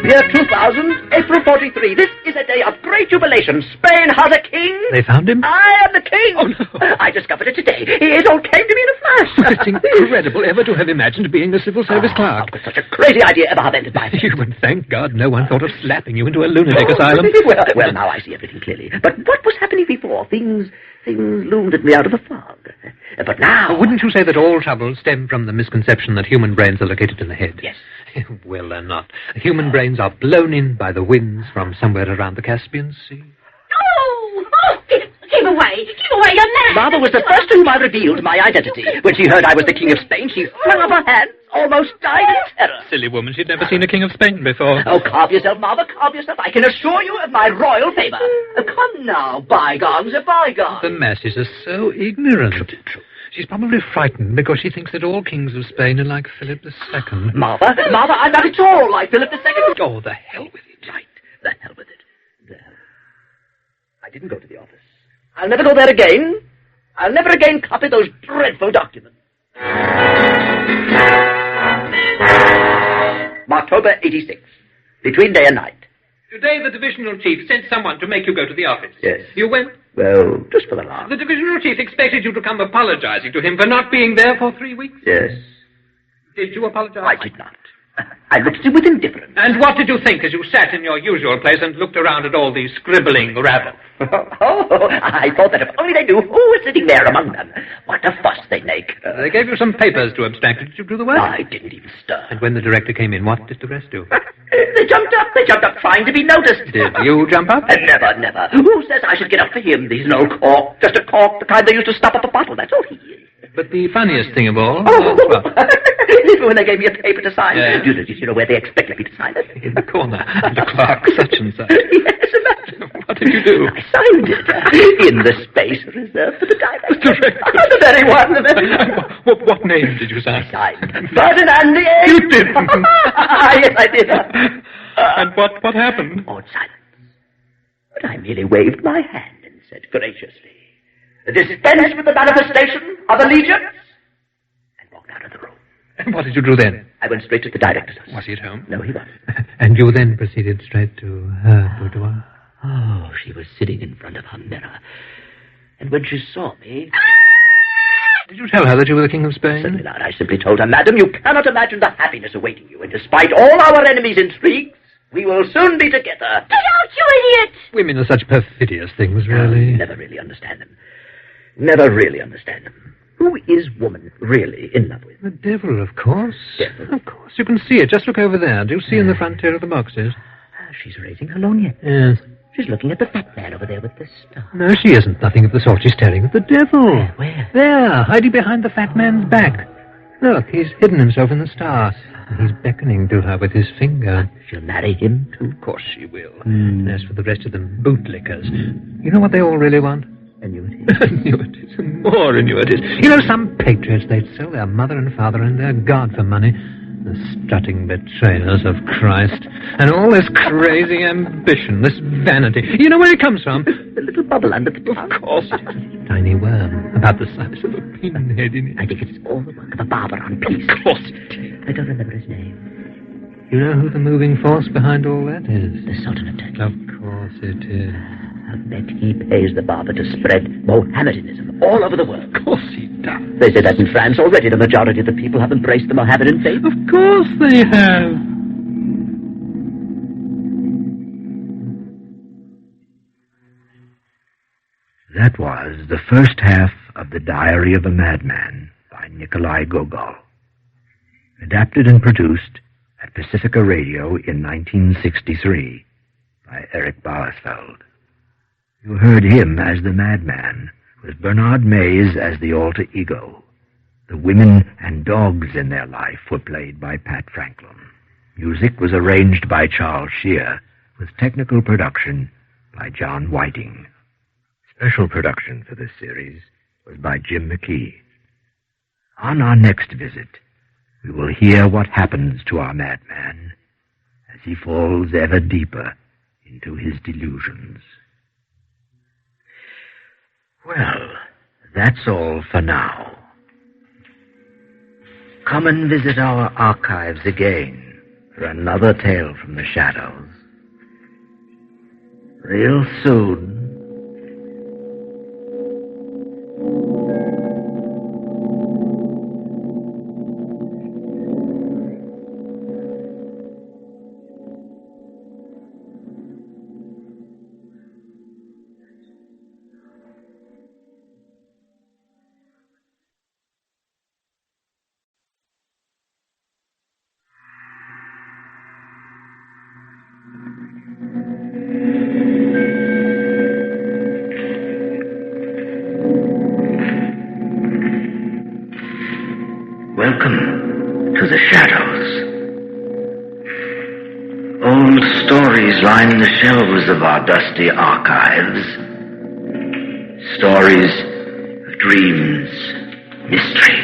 Year 2000, April 43. This is a day of great jubilation. Spain has a king. They found him? I am the king. Oh, no. I discovered it today. It all came to me in a flash. It's incredible ever to have imagined being a civil service clerk. How could such a crazy idea ever have entered my head? You would thank God no one thought of slapping you into a lunatic asylum. Well, now I see everything clearly. But what was happening before? Things loomed at me out of the fog. But now... Wouldn't you say that all troubles stem from the misconception that human brains are located in the head? Yes. Well, they're not. Human brains are blown in by the winds from somewhere around the Caspian Sea. Oh, keep away, you're mad. Mother was the first to whom I revealed my identity. When she heard I was the King of Spain, she flung up her hands, almost died in terror. Silly woman, she'd never seen a King of Spain before. Oh, calm yourself, Mother, calm yourself. I can assure you of my royal favor. Come now, bygones are bygones. The masses are so ignorant. True. She's probably frightened because she thinks that all kings of Spain are like Philip II. Mother, I'm not at all like Philip II. Oh, the hell with it. Right, the hell with it. I didn't go to the office. I'll never go there again. I'll never again copy those dreadful documents. October 86. Between day and night. Today the divisional chief sent someone to make you go to the office. Yes. You went? Well, just for the laugh. The divisional chief expected you to come apologizing to him for not being there for 3 weeks. Yes. Did you apologize? I did not. I looked at him with indifference. And what did you think as you sat in your usual place and looked around at all these scribbling rabble? Oh, I thought that if only they knew who was sitting there among them. What a fuss they make. They gave you some papers to abstract. Did you do the work? I didn't even stir. And when the director came in, what did the rest do? They jumped up trying to be noticed. Did you jump up? Never. Who says I should get up for him? He's an old cork. Just a cork, the kind they used to stop up a bottle. That's all he is. But the funniest thing of all... When they gave me a paper to sign. Yeah. Do you know where they expected me to sign it? In the corner, under clerk such and such. Yes, What did you do? I signed it. In the space reserved for the director. The director? The very one. What name did you sign? I signed Ferdinand the Eighth. You didn't? Yes, I did. And what happened? All silence. But I merely waved my hand and said graciously, "Dispense with the manifestation of allegiance," and walked out of the room. And what did you do then? I went straight to the director's house. Was he at home? No, he wasn't. And you then proceeded straight to her boudoir? Oh, she was sitting in front of her mirror. And when she saw me... Did you tell her that you were the King of Spain? Certainly not. I simply told her, "Madam, you cannot imagine the happiness awaiting you, and despite all our enemies' intrigues, we will soon be together." Get out, you idiot! Women are such perfidious things, really. Never really understand them. Never really understand them. Who is woman really in love with? The devil, of course. Devil? Of course. You can see it. Just look over there. Do you see in the front tier of the boxes? She's raising her lorgnette. Yes. She's looking at the fat man over there with the star. No, she isn't. Nothing of the sort. She's staring at the devil. Where? There, hiding behind the fat man's back. Look, he's hidden himself in the star. He's beckoning to her with his finger. She'll marry him, too? Of course she will. And as for the rest of them, bootlickers, you know what they all really want? Annuities. Annuities, and more annuities. You know, some patriots, they'd sell their mother and father and their God for money. The strutting betrayers of Christ. And all this crazy ambition, this vanity. You know where it comes from? The little bubble under the tongue. Of course. Tiny worm, about the size of a pinhead in it. I think it's all the work of a barber on police. Of course it is. I don't remember his name. You know who the moving force behind all that is? The Sultan of Turkey. Of course it is. I bet he pays the barber to spread Mohammedanism all over the world. Of course he does. They say that in France already the majority of the people have embraced the Mohammedan faith. Of course they have. That was the first half of The Diary of a Madman by Nikolai Gogol. Adapted and produced at Pacifica Radio in 1963 by Eric Bauersfeld. You heard him as the madman, with Bernard Mays as the alter ego. The women and dogs in their life were played by Pat Franklin. Music was arranged by Charles Shear, with technical production by John Whiting. Special production for this series was by Jim Mckee. On our next visit, we will hear what happens to our madman as he falls ever deeper into his delusions. Well, that's all for now. Come and visit our archives again for another tale from the shadows. Real soon. Welcome to the shadows. Old stories line the shelves of our dusty archives. Stories of dreams, mystery,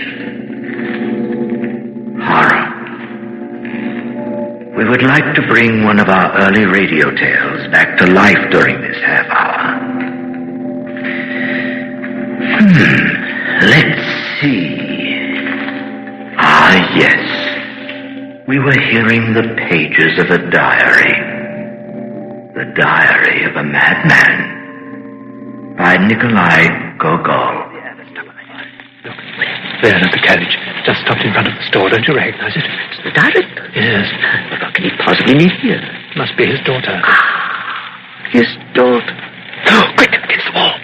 horror. We would like to bring one of our early radio tales back to life during this half hour. Let's see. Ah, yes. We were hearing the pages of a diary. The Diary of a Madman by Nikolai Gogol. Look, there at the carriage. Just stopped in front of the store. Don't you recognize it? It's the director. Yes. But what can he possibly mean here? Must be his daughter. His daughter. Oh, quick, against the wall.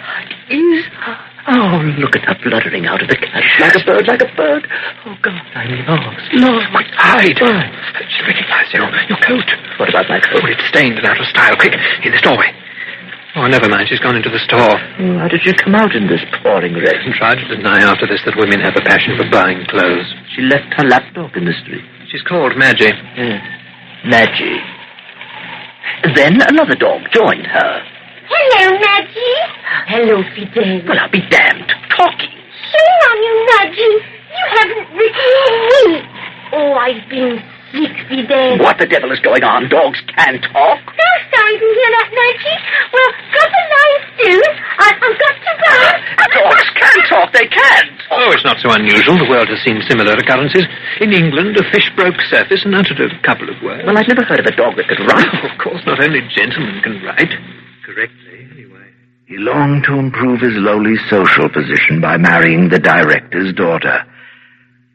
Is... Oh, look at her fluttering out of the carriage like a bird, like a bird. Oh, God, I'm lost. Quick, hide. She recognized your coat. What about my coat? Oh, it's stained and out of style. Quick, in this doorway. Oh, never mind. She's gone into the store. Oh, how did she come out in this pouring rain? Tried to deny after this that women have a passion for buying clothes. She left her lapdog in the street. She's called Madgie. Madgie. Then another dog joined her. Hello, Madgie. Hello, Fidel. Well, I'll be damned. Talking. Shame on you, Madgie. You haven't written me. Oh, I've been sick, Fidel. What the devil is going on? Dogs can talk. So sorry to hear that, Madgie. Well, got a life soon. I've got to go. Dogs can talk. They can't. Oh, it's not so unusual. The world has seen similar occurrences. In England, a fish broke surface and uttered a couple of words. Well, I've never heard of a dog that could write. Oh, of course, not only gentlemen can write. Correctly, anyway. He longed to improve his lowly social position by marrying the director's daughter.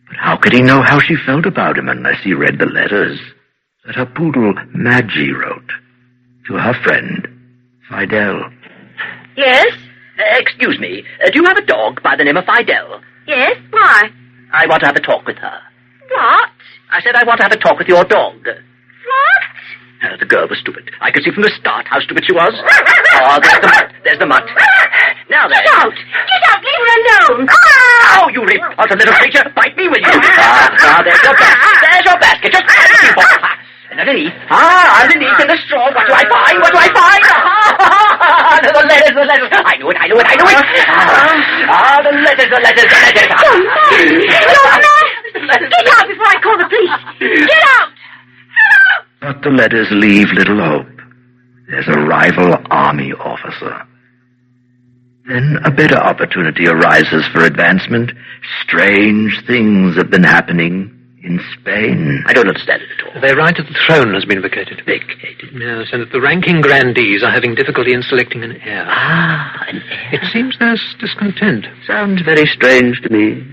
But how could he know how she felt about him unless he read the letters that her poodle Madgie wrote to her friend, Fidel? Yes? Excuse me. Do you have a dog by the name of Fidel? Yes, why? I want to have a talk with her. What? I said I want to have a talk with your dog. What? The girl was stupid. I could see from the start how stupid she was. Oh, there's the mutt. There's the mutt. Now, Now then. Get out! Get out! Leave her alone! Oh, you repulsive little creature! Bite me, will you? Now, there's your basket. There's your basket. Just find the people. And underneath. Underneath in the straw. What do I find? What do I find? The letters, the letters. I knew it. The letters. Don't mad! Get out before I call the police! Get out! But the letters leave little hope. There's a rival army officer. Then a better opportunity arises for advancement. Strange things have been happening in Spain. I don't understand it at all. They write that the throne has been vacated. Vacated? Yes, and that the ranking grandees are having difficulty in selecting an heir. An heir. It seems there's discontent. Sounds very strange to me.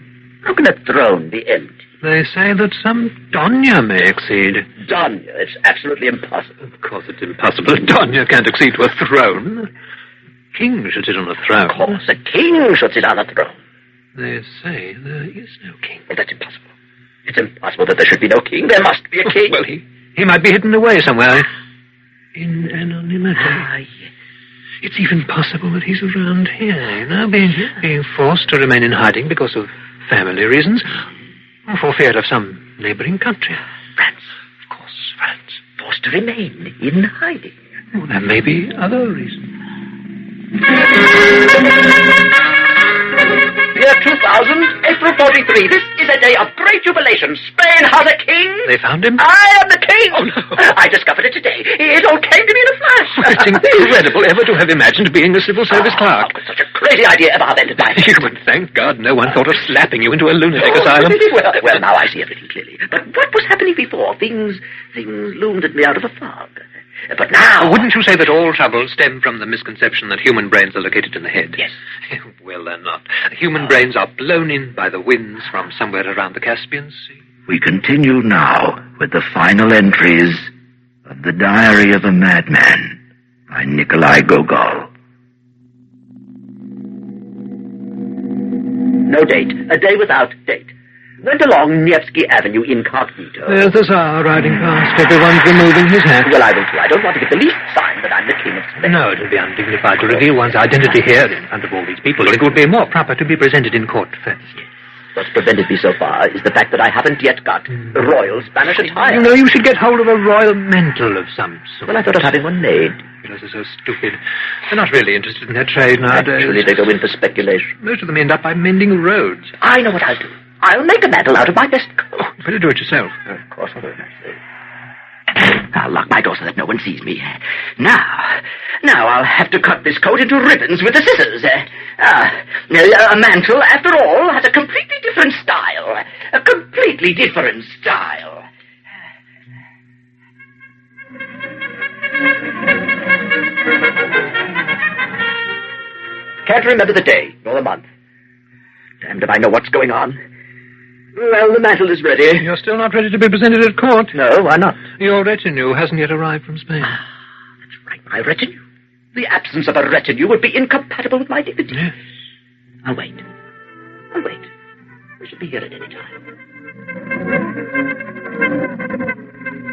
How can a throne be empty? They say that some Donya may accede. Donya? It's absolutely impossible. Of course it's impossible. A Donya can't accede to a throne. A king should sit on a throne. Of course, a king should sit on a throne. They say there is no king. Well, that's impossible. It's impossible that there should be no king. There must be a king. Well, he might be hidden away somewhere. In anonymity. Yes. It's even possible that he's around here, being forced to remain in hiding because of family reasons, or for fear of some neighboring country. France. Of course, France. Forced to remain in hiding. Well, there may be other reasons. Year 2000, April 43. This is a day of great jubilation. Spain has a king. They found him? I am the king. Oh, no. I discovered it today. It all came to me in a flash. It's incredible ever to have imagined being a civil service clerk. Such a crazy idea about that device. You would thank God no one thought of slapping you into a lunatic asylum. Well, now I see everything clearly. But what was happening before? Things loomed at me out of a fog. But now... Wouldn't you say that all troubles stem from the misconception that human brains are located in the head? Yes. Well, they're not. Human brains are blown in by the winds from somewhere around the Caspian Sea. We continue now with the final entries of The Diary of a Madman by Nikolai Gogol. No date. A day without date. Went along Nevsky Avenue incognito. There's the Tsar riding past. Everyone's removing his hat. Well, I will too. I don't want to give the least sign that I'm the king of Spain. No, it would be undignified to reveal one's identity here in front of all these people. It would be more proper to be presented in court first. What's prevented me so far is the fact that I haven't yet got a royal Spanish attire. You know, you should get hold of a royal mantle of some sort. Well, I thought of having one made. Those are so stupid. They're not really interested in their trade nowadays. Actually, they go in for speculation. Most of them end up by mending roads. I know what I'll do. I'll make a mantle out of my best coat. Oh, better do it yourself. Of course, I'll do it myself. I'll lock my door so that no one sees me. Now I'll have to cut this coat into ribbons with the scissors. A mantle, after all, has a completely different style. A completely different style. Can't remember the day, nor the month. Damned if I know what's going on. Well, the mantle is ready. You're still not ready to be presented at court? No, why not? Your retinue hasn't yet arrived from Spain. That's right, my retinue. The absence of a retinue would be incompatible with my dignity. Yes. I'll wait. We should be here at any time.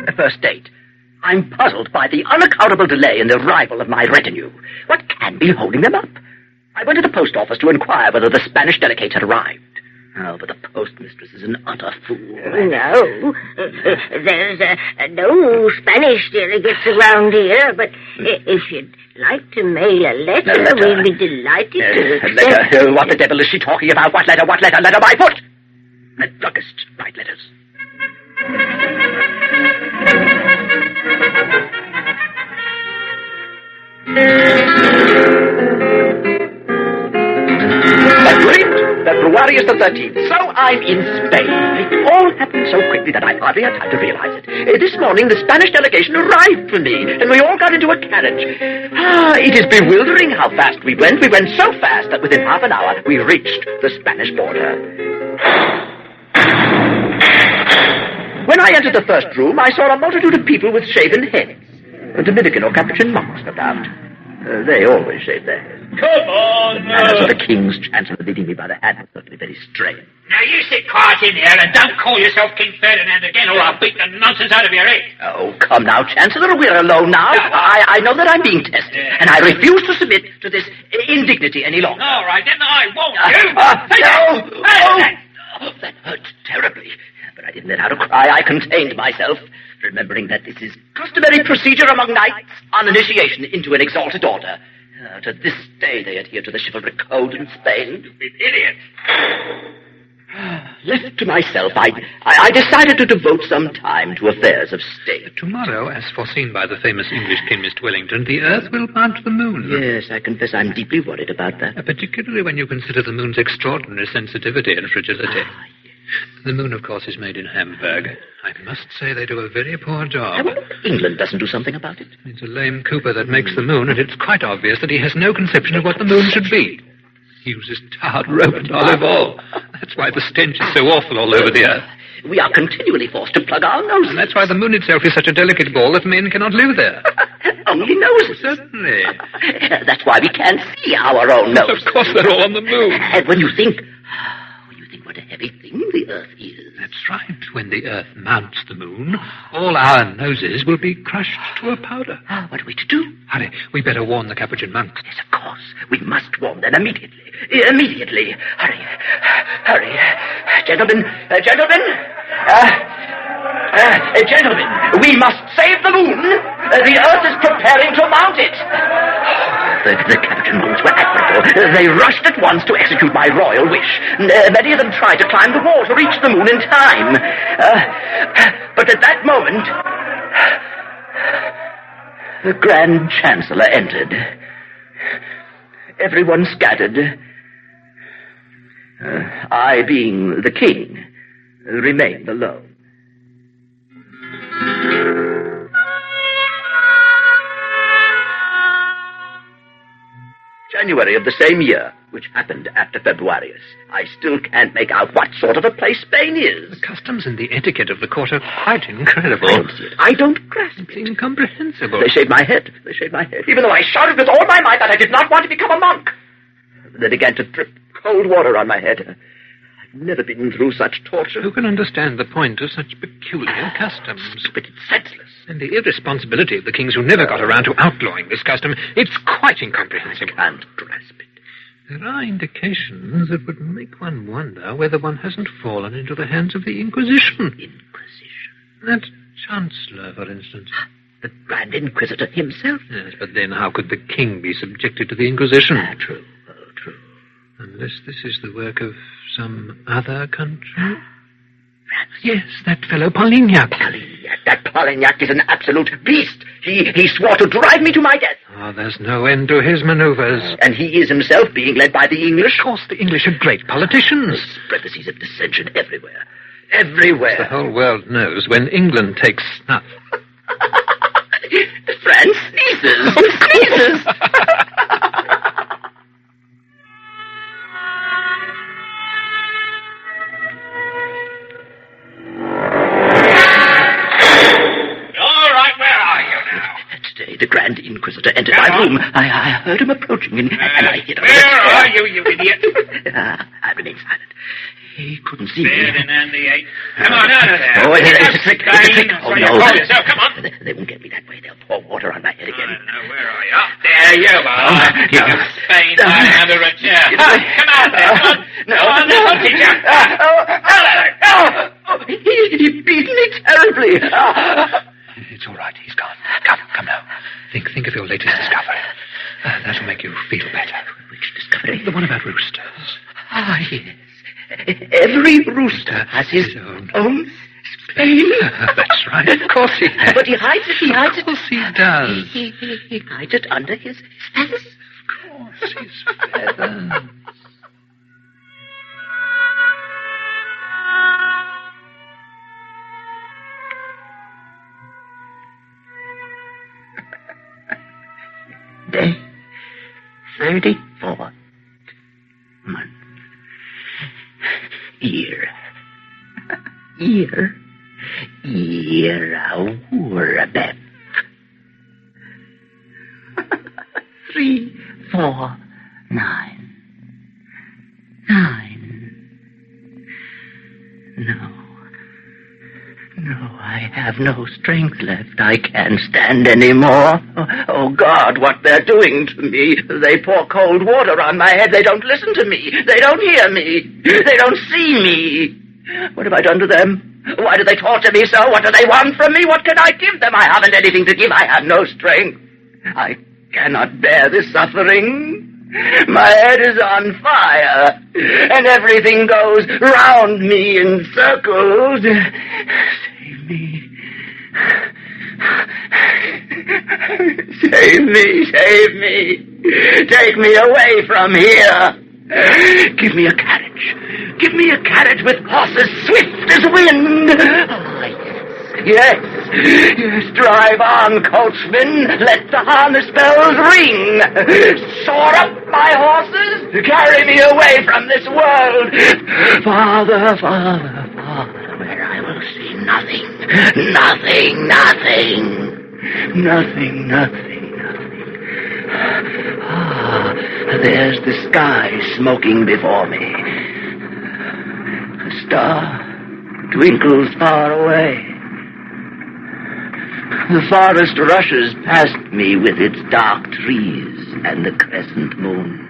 A first date. I'm puzzled by the unaccountable delay in the arrival of my retinue. What can be holding them up? I went to the post office to inquire whether the Spanish delegates had arrived. Oh, but the postmistress is an utter fool. No, there's no Spanish delegates around here, but if you'd like to mail a letter, we'd be delighted to accept. Letter? What the devil is she talking about? What letter? Letter by foot! The druggist write letters. February is the 13th, so I'm in Spain. It all happened so quickly that I hardly had time to realize it. This morning, the Spanish delegation arrived for me, and we all got into a carriage. It is bewildering how fast we went. We went so fast that within half an hour, we reached the Spanish border. When I entered the first room, I saw a multitude of people with shaven heads. Dominican or Capuchin monks, no doubt. They always shave their heads. Come on! And as for the king's chancellor leading me by the hand, that's certainly very strange. Now, you sit quiet in there and don't call yourself King Ferdinand again, or I'll beat the nonsense out of your head. Oh, come now, Chancellor, we're alone now. I know that I'm being tested, and I refuse to submit to this indignity any longer. All right, then I won't, That hurt terribly, but I didn't let out a cry. I contained myself, remembering that this is customary procedure among knights on initiation into an exalted order. To this day, they adhere to the chivalric code in Spain. You idiot. Left to myself, I decided to devote some time to affairs of state. Tomorrow, as foreseen by the famous English chemist Wellington, the Earth will mount the moon. Yes, I confess I'm deeply worried about that. Particularly when you consider the moon's extraordinary sensitivity and fragility. The moon, of course, is made in Hamburg. I must say they do a very poor job. I wonder if England doesn't do something about it. It's a lame Cooper that makes the moon, and it's quite obvious that he has no conception of what the moon should be. He uses tarred rope and olive oil. That's why the stench is so awful all over the earth. We are continually forced to plug our noses. And that's why the moon itself is such a delicate ball that men cannot live there. Only noses. Certainly. That's why we can't see our own noses. Of course, they're all on the moon. And when you think what a heavy thing the Earth is. That's right. When the Earth mounts the moon, all our noses will be crushed to a powder. What are we to do? Hurry, we better warn the Capuchin monks. Yes, of course. We must warn them immediately. Immediately. Hurry. Gentlemen, we must save the moon. The Earth is preparing to mount it. The Capuchin monks were admirable. They rushed at once to execute my royal wish. Many of them tried to climb the wall to reach the moon in time. But at that moment, the Grand Chancellor entered. Everyone scattered. I, being the king, remained alone. January of the same year, which happened after Februarius. I still can't make out what sort of a place Spain is. The customs and the etiquette of the court are quite incredible. I don't see it. I don't grasp it. It's incomprehensible. They shaved my head. Even though I shouted with all my might that I did not want to become a monk. They began to drip cold water on my head. I've never been through such torture. Who can understand the point of such peculiar customs? Stupid, it's senseless. And the irresponsibility of the kings who never got around to outlawing this custom, it's quite incomprehensible. I can't grasp it. There are indications that would make one wonder whether one hasn't fallen into the hands of the Inquisition. That Chancellor, for instance. The Grand Inquisitor himself? Yes, but then how could the king be subjected to the Inquisition? True. Unless this is the work of some other country? Yes, that fellow Polignac. That Polignac is an absolute beast. He swore to drive me to my death. Oh, there's no end to his maneuvers. And he is himself being led by the English. Of course, the English are great politicians. There's spread of dissension everywhere. Everywhere. The whole world knows when England takes snuff. France sneezes. The Grand Inquisitor entered my room. I heard him approaching, and I hid under the chair. Where are you idiot? I remained silent. He couldn't see me. Ferdinand the Eighth. Come on, out of there. Oh, it's a trick. Oh, no. Call yourself. Come on. They won't get me that way. They'll pour water on my head again. No, where are you? There you are. Spain hiding under a chair. Come out there. Come on, teacher. He beat me terribly. It's all right. He's gone. Come now. Think of your latest discovery. That'll make you feel better. Which discovery? The one about roosters. Yes. Every rooster has his own Spain. That's right. Of course he has. But he hides it. Of course he does. He hides it under his feathers. Of course, his feathers. Day 34th month. Year Beth. 3, 4, 9. I have no strength left. I can't stand any more. Oh, God, what they're doing to me. They pour cold water on my head. They don't listen to me. They don't hear me. They don't see me. What have I done to them? Why do they torture me so? What do they want from me? What can I give them? I haven't anything to give. I have no strength. I cannot bear this suffering. My head is on fire, and everything goes round me in circles. Save me. Save me, save me. Take me away from here. Give me a carriage. Give me a carriage with horses swift as wind. Yes, drive on, coachman. Let the harness bells ring. Soar up, my horses. Carry me away from this world. Farther, farther, farther, where I will see nothing. Nothing, nothing. Nothing, nothing, nothing. Ah, there's the sky smoking before me. A star twinkles far away. The forest rushes past me with its dark trees and the crescent moon.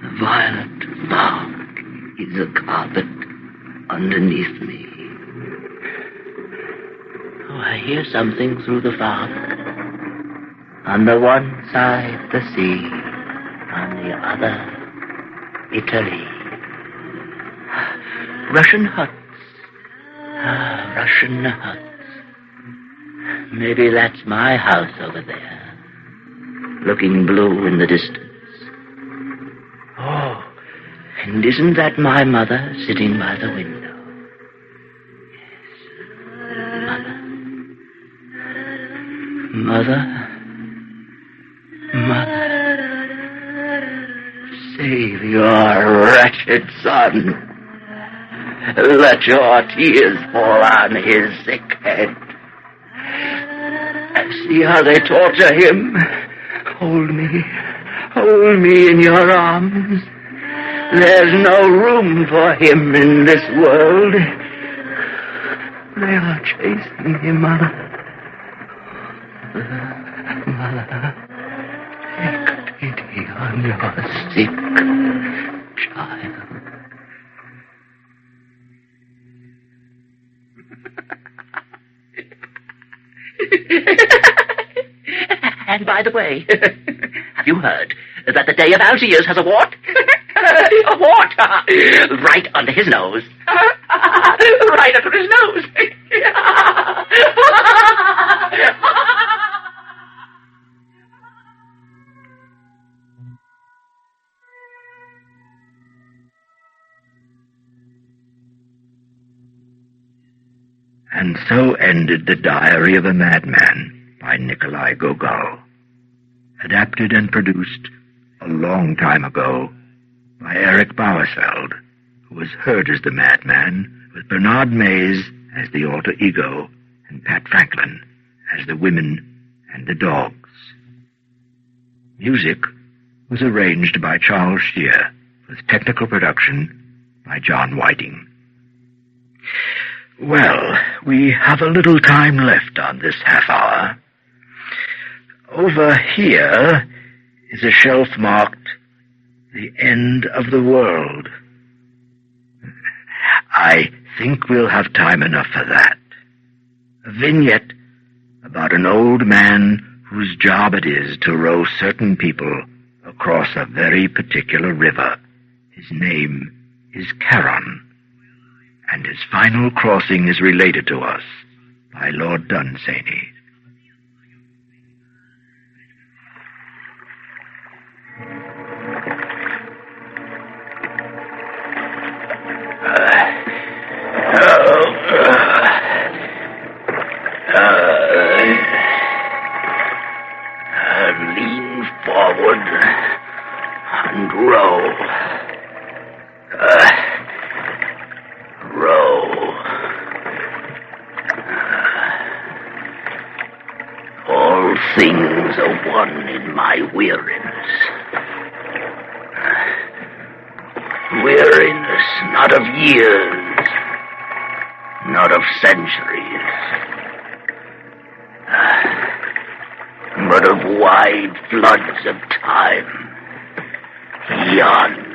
The violet bark is a carpet underneath me. Oh, I hear something through the fog. On the one side, the sea. On the other, Italy. Russian huts. Ah, Russian huts. Maybe that's my house over there, looking blue in the distance. Oh, and isn't that my mother sitting by the window? Yes, Mother. Mother. Save your wretched son. Let your tears fall on his sick head. See how they torture him. Hold me in your arms. There's no room for him in this world. They are chasing him, Mother. Mother, take pity on your sick child. And by the way, have you heard that the Day of Algiers has a wart? A wart! Right under his nose. Right under his nose. And so ended The Diary of a Madman by Nikolai Gogol, adapted and produced a long time ago by Eric Bauersfeld, who was heard as the Madman, with Bernard Mays as the alter ego and Pat Franklin as the women and the dogs. Music was arranged by Charles Shear, with technical production by John Whiting. Well, we have a little time left on this half hour. Over here is a shelf marked The End of the World. I think we'll have time enough for that. A vignette about an old man whose job it is to row certain people across a very particular river. His name is Charon, and his final crossing is related to us by Lord Dunsany. Lean forward and row. All things are one in my weariness. Weariness not of years, not of centuries, but of wide floods of time, eons.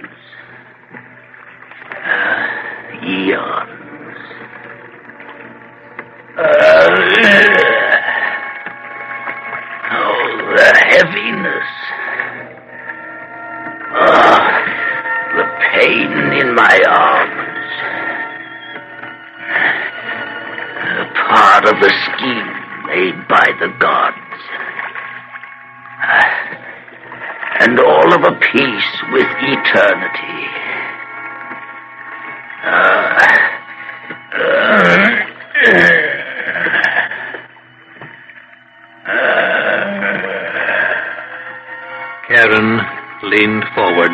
Oh, the heaviness. The pain in my arms. Part of the scheme made by the gods. And all of a piece with eternity. Karen leaned forward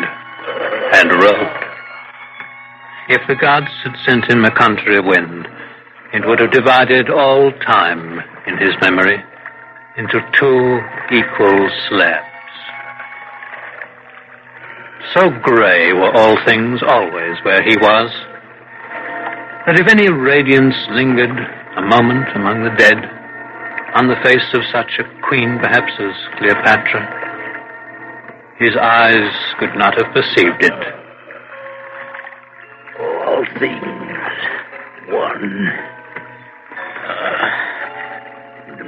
and wrote. If the gods had sent him a contrary wind, it would have divided all time in his memory into two equal slabs. So grey were all things always where he was, that if any radiance lingered a moment among the dead, on the face of such a queen perhaps as Cleopatra, his eyes could not have perceived it. All things one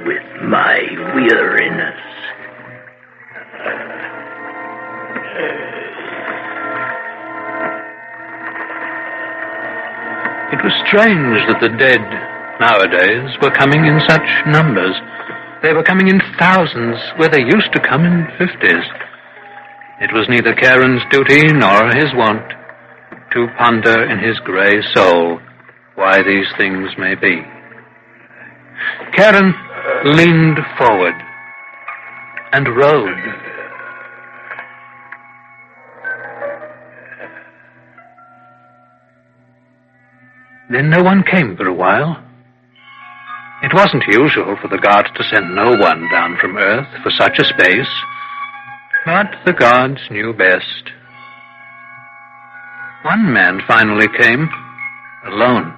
with my weariness. It was strange that the dead nowadays were coming in such numbers. They were coming in thousands where they used to come in 50s. It was neither Karen's duty nor his wont to ponder in his grey soul why these things may be. Karen leaned forward and rode. Then no one came for a while. It wasn't usual for the gods to send no one down from Earth for such a space, but the gods knew best. One man finally came, alone.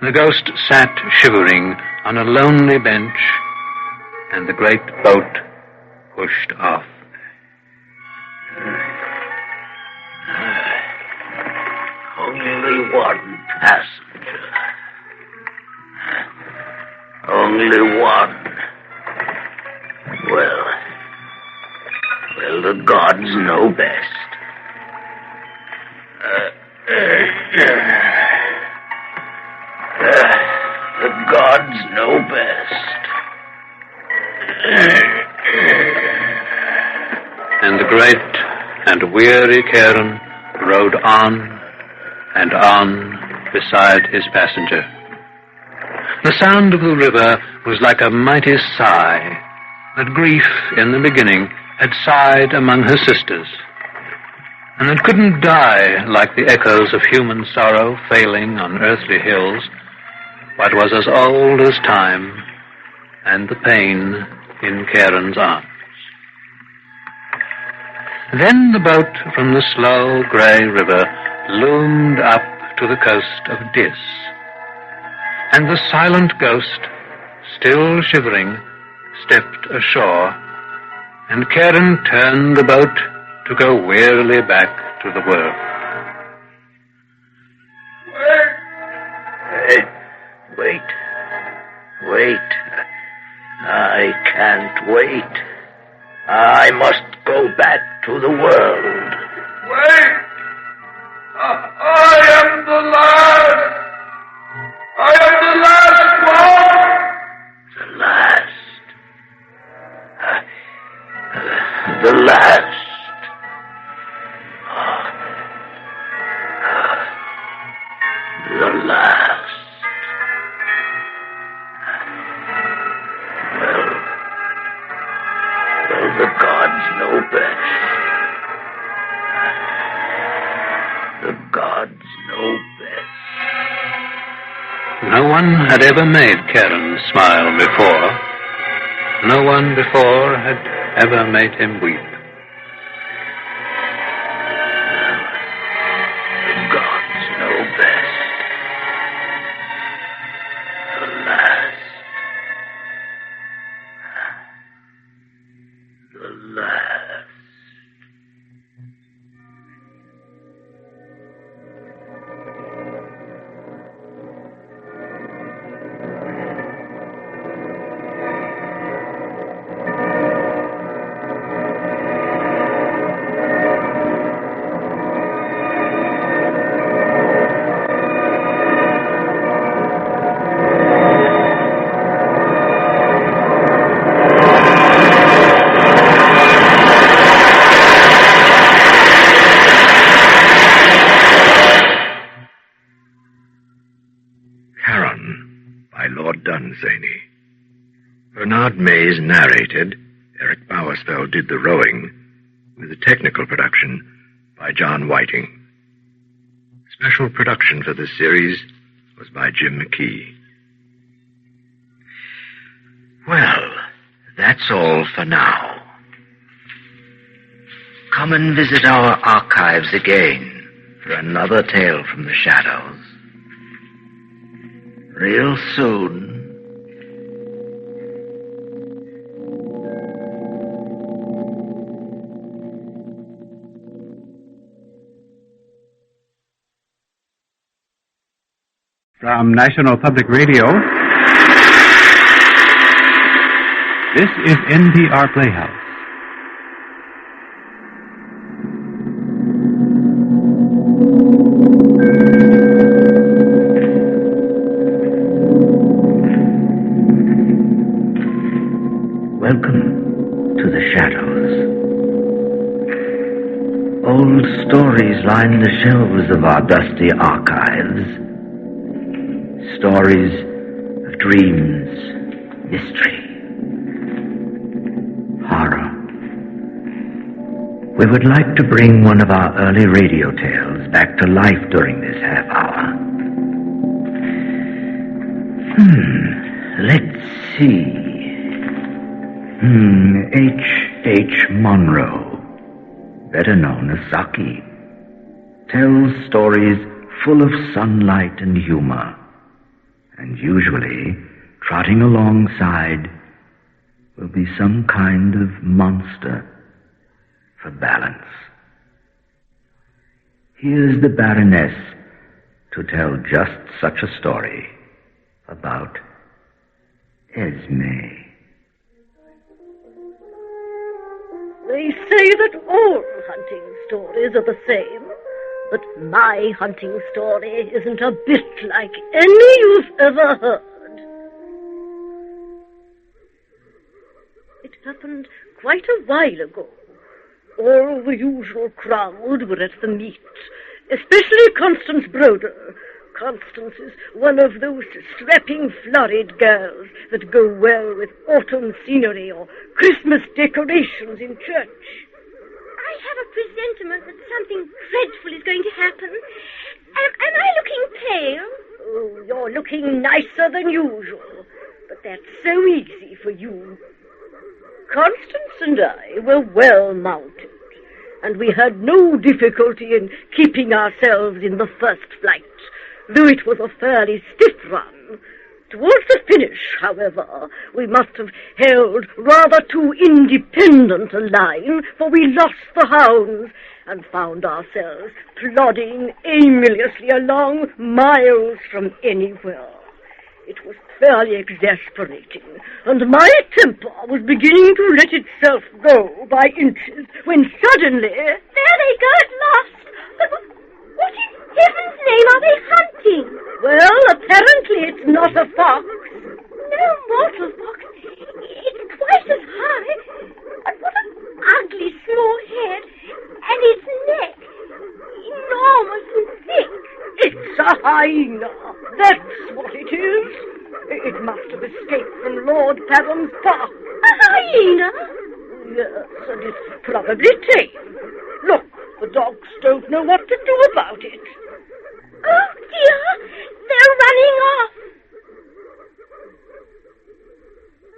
The ghost sat shivering on a lonely bench, and the great boat pushed off. Only one passenger. Only one. Well, the gods know best. The gods know best. And the great and weary Karen rode on and on beside his passenger. The sound of the river was like a mighty sigh that grief in the beginning had sighed among her sisters, and that couldn't die like the echoes of human sorrow failing on earthly hills, but was as old as time and the pain in Karen's arms. Then the boat from the slow grey river loomed up to the coast of Dis, and the silent ghost, still shivering, stepped ashore, and Karen turned the boat to go wearily back to the world. Wait. I can't wait. I must go back to the world. Wait! I am the last! I am the last one! The last. The last. The last. Well, the gods know best. The gods know best. No one had ever made Karen smile before. No one before had ever made him weep. The gods know best. last. Bernard Mays narrated, Eric Bowersfeld did the rowing, with a technical production by John Whiting. Special production for this series was by Jim Mckee. Well, that's all for now. Come and visit our archives again for another tale from the shadows. Real soon. From National Public Radio, this is NPR Playhouse. Welcome to the shadows. Old stories line the shelves of our dusty archives. Stories of dreams, mystery, horror. We would like to bring one of our early radio tales back to life during this half hour. Let's see. H. Monroe, better known as Saki, tells stories full of sunlight and humor. And usually, trotting alongside will be some kind of monster for balance. Here's the Baroness to tell just such a story about Esme. They say that all hunting stories are the same. But my hunting story isn't a bit like any you've ever heard. It happened quite a while ago. All the usual crowd were at the meet, especially Constance Broder. Constance is one of those strapping, florid girls that go well with autumn scenery or Christmas decorations in church. I have a presentiment that something dreadful is going to happen. Am I looking pale? Oh, you're looking nicer than usual. But that's so easy for you. Constance and I were well mounted, and we had no difficulty in keeping ourselves in the first flight, though it was a fairly stiff run. Towards the finish, however, we must have held rather too independent a line, for we lost the hounds and found ourselves plodding aimlessly along miles from anywhere. It was fairly exasperating, and my temper was beginning to let itself go by inches, when suddenly... There they go at last! But what in heaven's name are they hunting? Well, apparently it's not a fox. No mortal fox. It's twice as high. And what an ugly small head. And its neck. Enormous and thick. It's a hyena. That's what it is. It must have escaped from Lord Fathom's park. A hyena? Yes, and it's probably tame. Look, the dogs don't know what to do about it. Oh, dear! They're running off!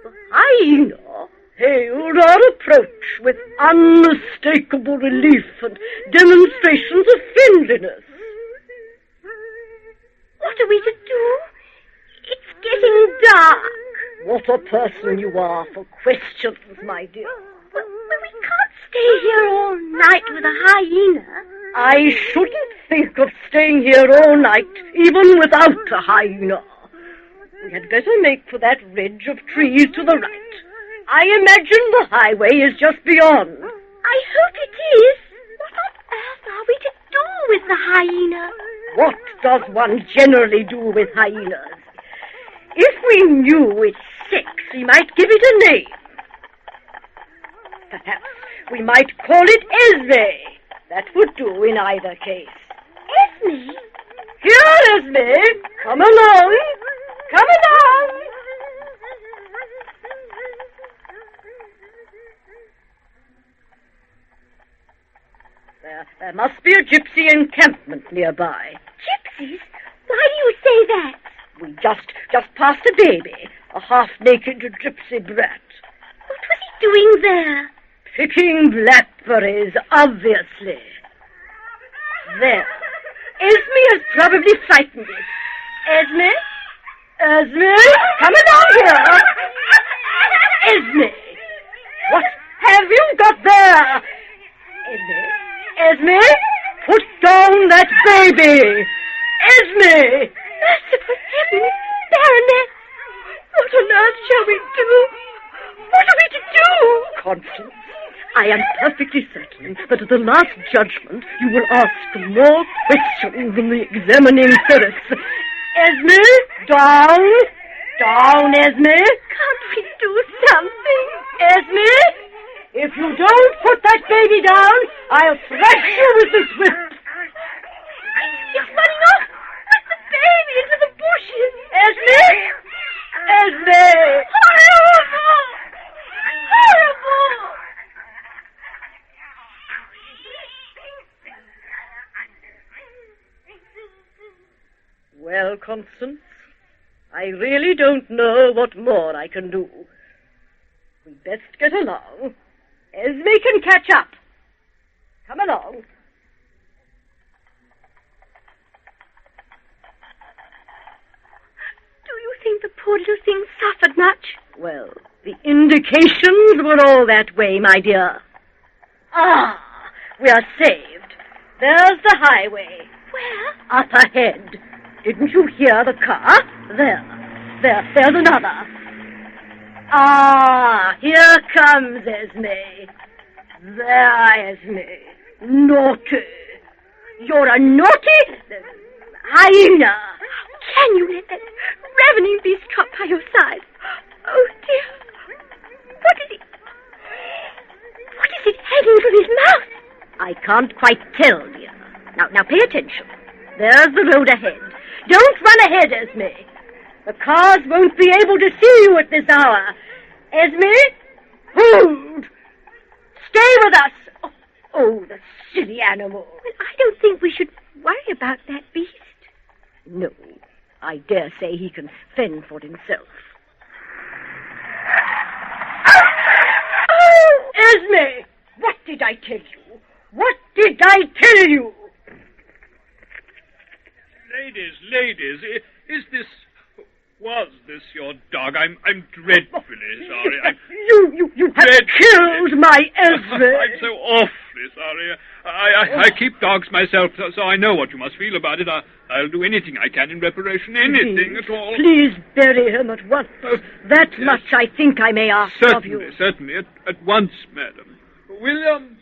The hyena hailed our approach with unmistakable relief and demonstrations of friendliness. What are we to do? It's getting dark. What a person you are for questions, my dear. But we stay here all night with a hyena? I shouldn't think of staying here all night, even without a hyena. We had better make for that ridge of trees to the right. I imagine the highway is just beyond. I hope it is. What on earth are we to do with the hyena? What does one generally do with hyenas? If we knew its sex, we might give it a name. Perhaps we might call it Esme. That would do in either case. Esme? Here, Esme. Come along. Come along. There must be a gypsy encampment nearby. Gypsies? Why do you say that? We just passed a baby, a half-naked gypsy brat. What was he doing there? Picking blackberries, obviously. There. Esme has probably frightened it. Esme? Esme? Come along here. Esme! What have you got there? Esme? Esme? Put down that baby! Esme! Merciful heaven! Baronet! What on earth shall we do? What are we to do? Constance, I am perfectly certain that at the last judgment you will ask more questions than the examining ferrets. Esme, down! Down, Esme! Can't we do something? Esme, if you don't put that baby down, I'll thrash you with this whip. He's running off with the baby into the bushes. Esme! Esme! Horrible! Horrible! Well, Constance, I really don't know what more I can do. We'd best get along. Esme can catch up. Come along. Do you think the poor little thing suffered much? Well, the indications were all that way, my dear. Ah, we are saved. There's the highway. Where? Up ahead. Didn't you hear the car? There's another. Ah, here comes Esme. There, Esme. Naughty. You're a naughty hyena. How can you let that ravening beast trot by your side? Oh, dear. What is it hanging from his mouth? I can't quite tell, dear. Now pay attention. There's the road ahead. Don't run ahead, Esme. The cars won't be able to see you at this hour. Esme, hold. Stay with us. Oh, the silly animal. Well, I don't think we should worry about that beast. No, I dare say he can fend for himself. Oh, Esme! What did I tell you? What did I tell you? Ladies, was this your dog? I'm dreadfully sorry. You have killed my Esme. I'm so awfully sorry. I keep dogs myself, so I know what you must feel about it. I'll do anything I can in reparation, anything at all. Please bury him at once. That yes. Much I think I may ask of you. Certainly, at once, madam. William,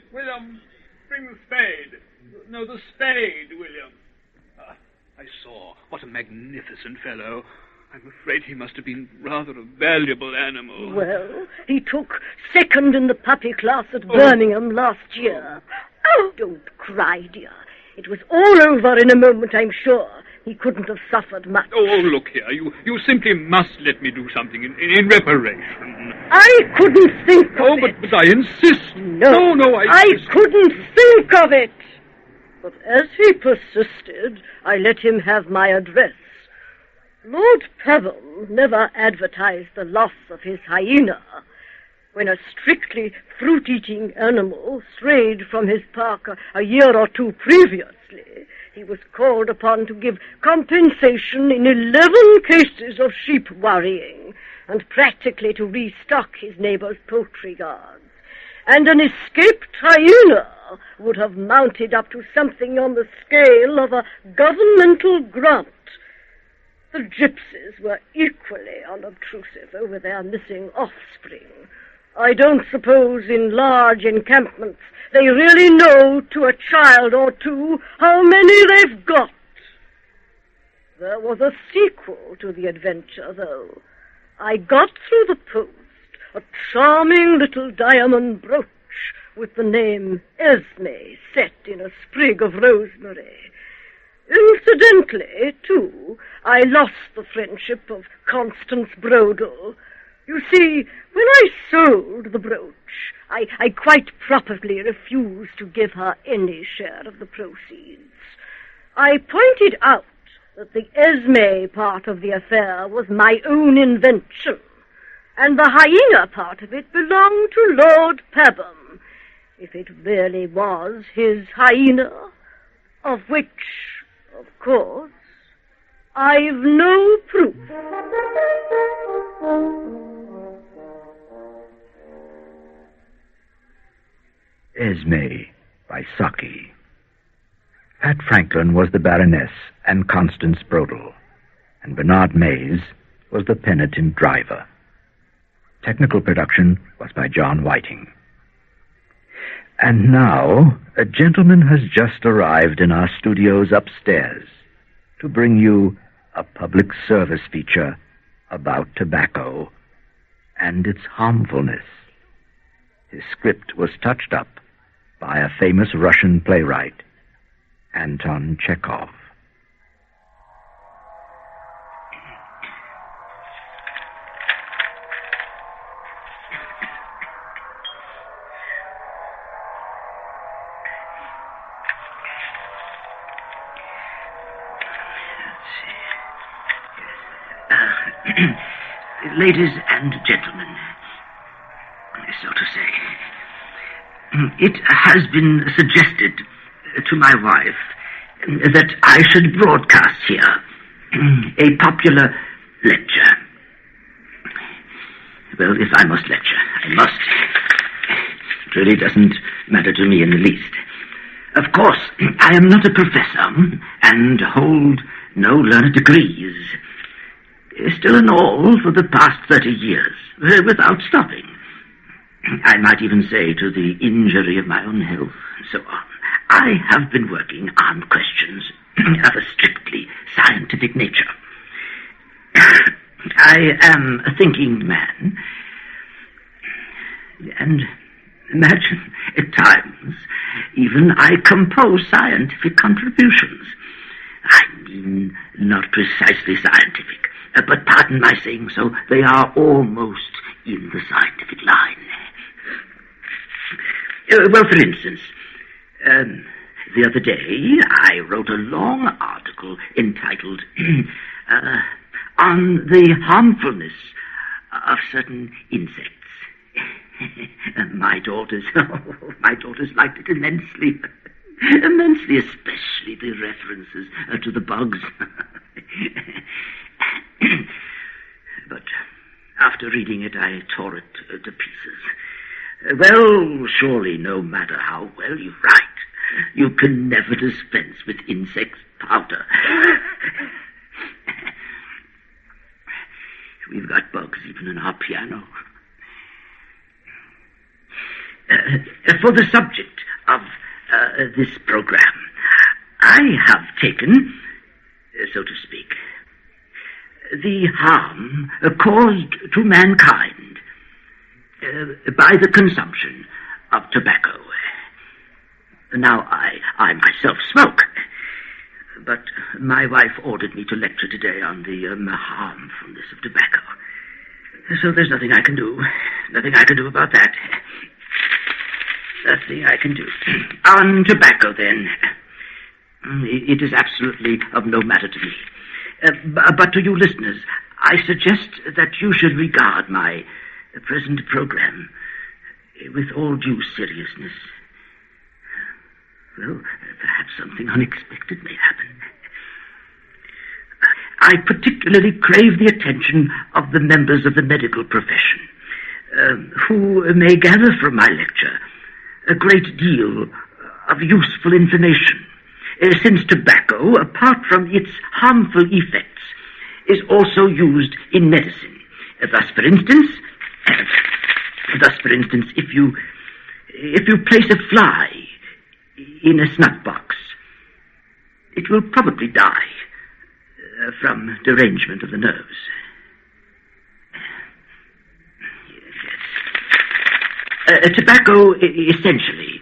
bring the spade. No, the spade, William. I saw. What a magnificent fellow. I'm afraid he must have been rather a valuable animal. Well, he took second in the puppy class at Birmingham last year. Oh, don't cry, dear. It was all over in a moment, I'm sure. He couldn't have suffered much. Oh, look here. You simply must let me do something in reparation. I couldn't think of it. But I insist. No, I couldn't think of it. But as he persisted, I let him have my address. Lord Pevham never advertised the loss of his hyena. When a strictly fruit-eating animal strayed from his park a year or two previously, he was called upon to give compensation in 11 cases of sheep worrying, and practically to restock his neighbor's poultry yards. and an escaped hyena would have mounted up to something on the scale of a governmental grant. The gypsies were equally unobtrusive over their missing offspring. I don't suppose in large encampments they really know to a child or two how many they've got. There was a sequel to the adventure, though. I got through the post a charming little diamond brooch with the name Esme set in a sprig of rosemary. Incidentally, too, I lost the friendship of Constance Brodel. You see, when I sold the brooch, I quite properly refused to give her any share of the proceeds. I pointed out that the Esme part of the affair was my own invention, and the hyena part of it belonged to Lord Pabham, if it really was his hyena, of which, of course, I've no proof. Esme by Saki. Pat Franklin was the Baroness and Constance Brodel, and Bernard Mays was the penitent driver. Technical production was by John Whiting. And now, a gentleman has just arrived in our studios upstairs to bring you a public service feature about tobacco and its harmfulness. His script was touched up by a famous Russian playwright, Anton Chekhov. Ladies and gentlemen, so to say, it has been suggested to my wife that I should broadcast here a popular lecture. Well, if I must lecture, I must. It really doesn't matter to me in the least. Of course, I am not a professor and hold no learned degrees. Still in all, for the past 30 years, without stopping. I might even say to the injury of my own health, and so on. I have been working on questions of a strictly scientific nature. I am a thinking man, and imagine, at times, even I compose scientific contributions. I mean, not precisely scientific. But pardon my saying so, they are almost in the scientific line. Well, for instance, the other day I wrote a long article entitled On the Harmfulness of Certain Insects. My daughters liked it immensely, especially the references to the bugs. But after reading it, I tore it to pieces. Well, surely no matter how well you write, you can never dispense with insect powder. We've got bugs even in our piano. For the subject of this program, I have taken, so to speak, the harm caused to mankind by the consumption of tobacco. Now, I myself smoke, but my wife ordered me to lecture today on the harmfulness of tobacco. So there's nothing I can do. Nothing I can do about that. Nothing I can do. On tobacco, then. It is absolutely of no matter to me. But to you listeners, I suggest that you should regard my present program with all due seriousness. Well, perhaps something unexpected may happen. I particularly crave the attention of the members of the medical profession. who may gather from my lecture a great deal of useful information, since tobacco, apart from its harmful effects, is also used in medicine. Thus, for instance, if you place a fly in a snuff box, it will probably die from derangement of the nerves. Tobacco, essentially,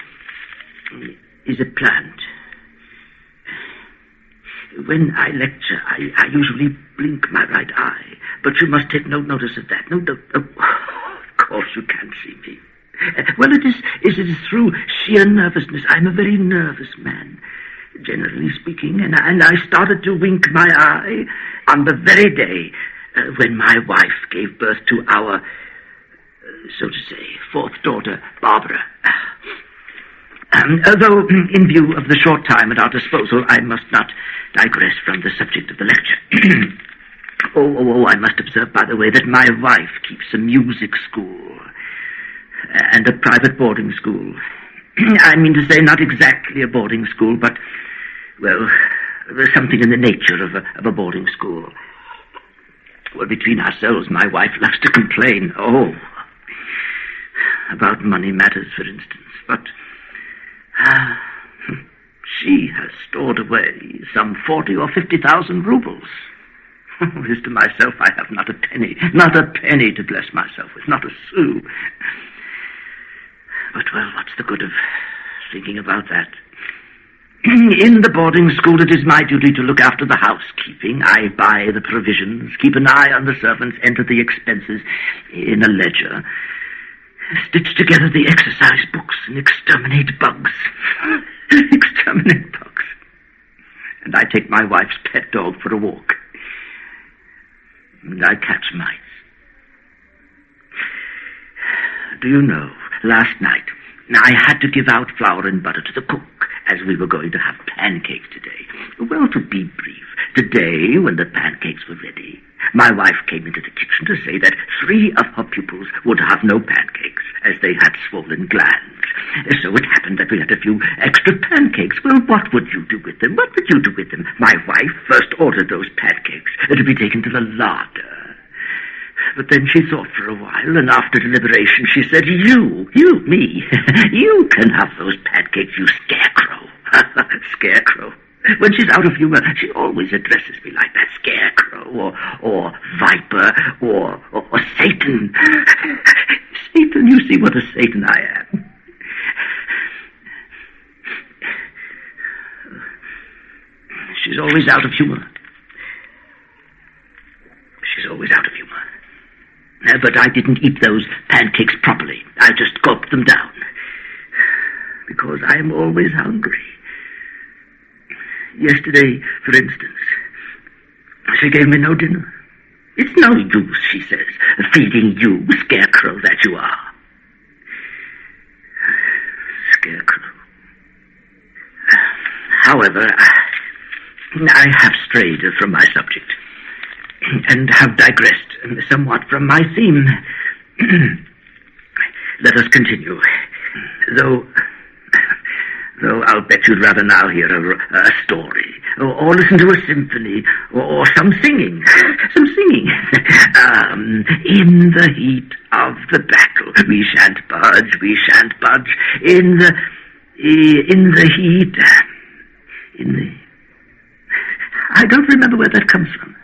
is a plant. When I lecture, I usually blink my right eye, but you must take no notice of that. No, of course you can't see me. Well, it is through sheer nervousness. I'm a very nervous man, generally speaking, and I started to wink my eye on the very day when my wife gave birth to our, so to say, fourth daughter, Barbara. Although, in view of the short time at our disposal, I must not digress from the subject of the lecture. I must observe, by the way, that my wife keeps a music school and a private boarding school. I mean to say, not exactly a boarding school, but, well, something in the nature of a boarding school. Well, between ourselves, my wife loves to complain. About money matters, for instance, but she has stored away some 40 or 50,000 rubles. As to myself, I have not a penny to bless myself with, not a sou. But, well, what's the good of thinking about that? In the boarding school, it is my duty to look after the housekeeping. I buy the provisions, keep an eye on the servants, enter the expenses in a ledger, stitch together the exercise books, and exterminate bugs. Exterminate bugs. And I take my wife's pet dog for a walk. And I catch mice. Do you know, last night, I had to give out flour and butter to the cook, as we were going to have pancakes today. Well, to be brief, today, when the pancakes were ready, my wife came into the kitchen to say that 3 of her pupils would have no pancakes, as they had swollen glands. So it happened that we had a few extra pancakes. Well, what would you do with them? What would you do with them? My wife first ordered those pancakes to be taken to the larder. But then she thought for a while, and after deliberation she said, me, you can have those pancakes, you scarecrow. Scarecrow. When she's out of humor, she always addresses me like that, scarecrow, or viper, or Satan. Satan, you see what a Satan I am. She's always out of humor. She's always out of humor. But I didn't eat those pancakes properly. I just gulped them down. Because I am always hungry. Yesterday, for instance, she gave me no dinner. It's no use, she says, feeding you, scarecrow that you are. Scarecrow. However, I have strayed from my subject, and have digressed somewhat from my theme. Let us continue. Though I'll bet you'd rather now hear a story, or listen to a symphony, or some singing. Some singing. In the heat of the battle, we shan't budge, in the heat, I don't remember where that comes from.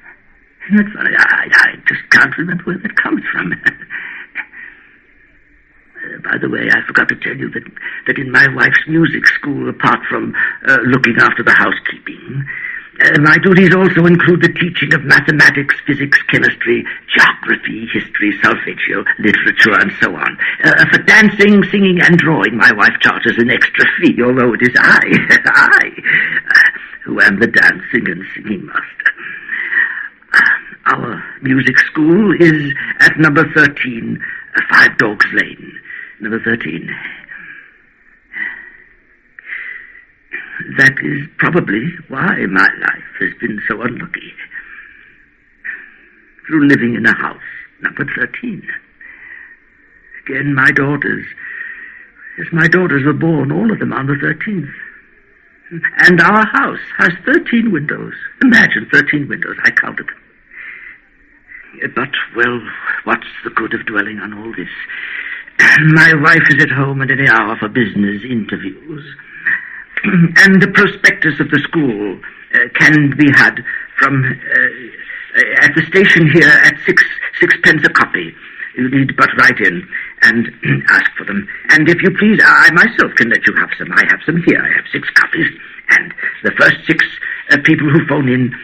That's funny. I just can't remember where that comes from. By the way, I forgot to tell you that in my wife's music school, apart from looking after the housekeeping, my duties also include the teaching of mathematics, physics, chemistry, geography, history, solfeggio, literature, and so on. For dancing, singing, and drawing, my wife charges an extra fee, although it is I who am the dancing and singing master. Our music school is at number 13, 5 Dogs Lane. Number 13. That is probably why my life has been so unlucky. Through living in a house, number 13. Again, my daughters. Yes, my daughters were born, all of them, on the 13th. And our house has 13 windows. Imagine 13 windows. I counted them. But, well, what's the good of dwelling on all this? My wife is at home at any hour for business interviews. And the prospectus of the school can be had from at the station here at sixpence a copy. You need but write in and ask for them. And if you please, I myself can let you have some. I have some here. I have 6 copies. And the first 6 people who phone in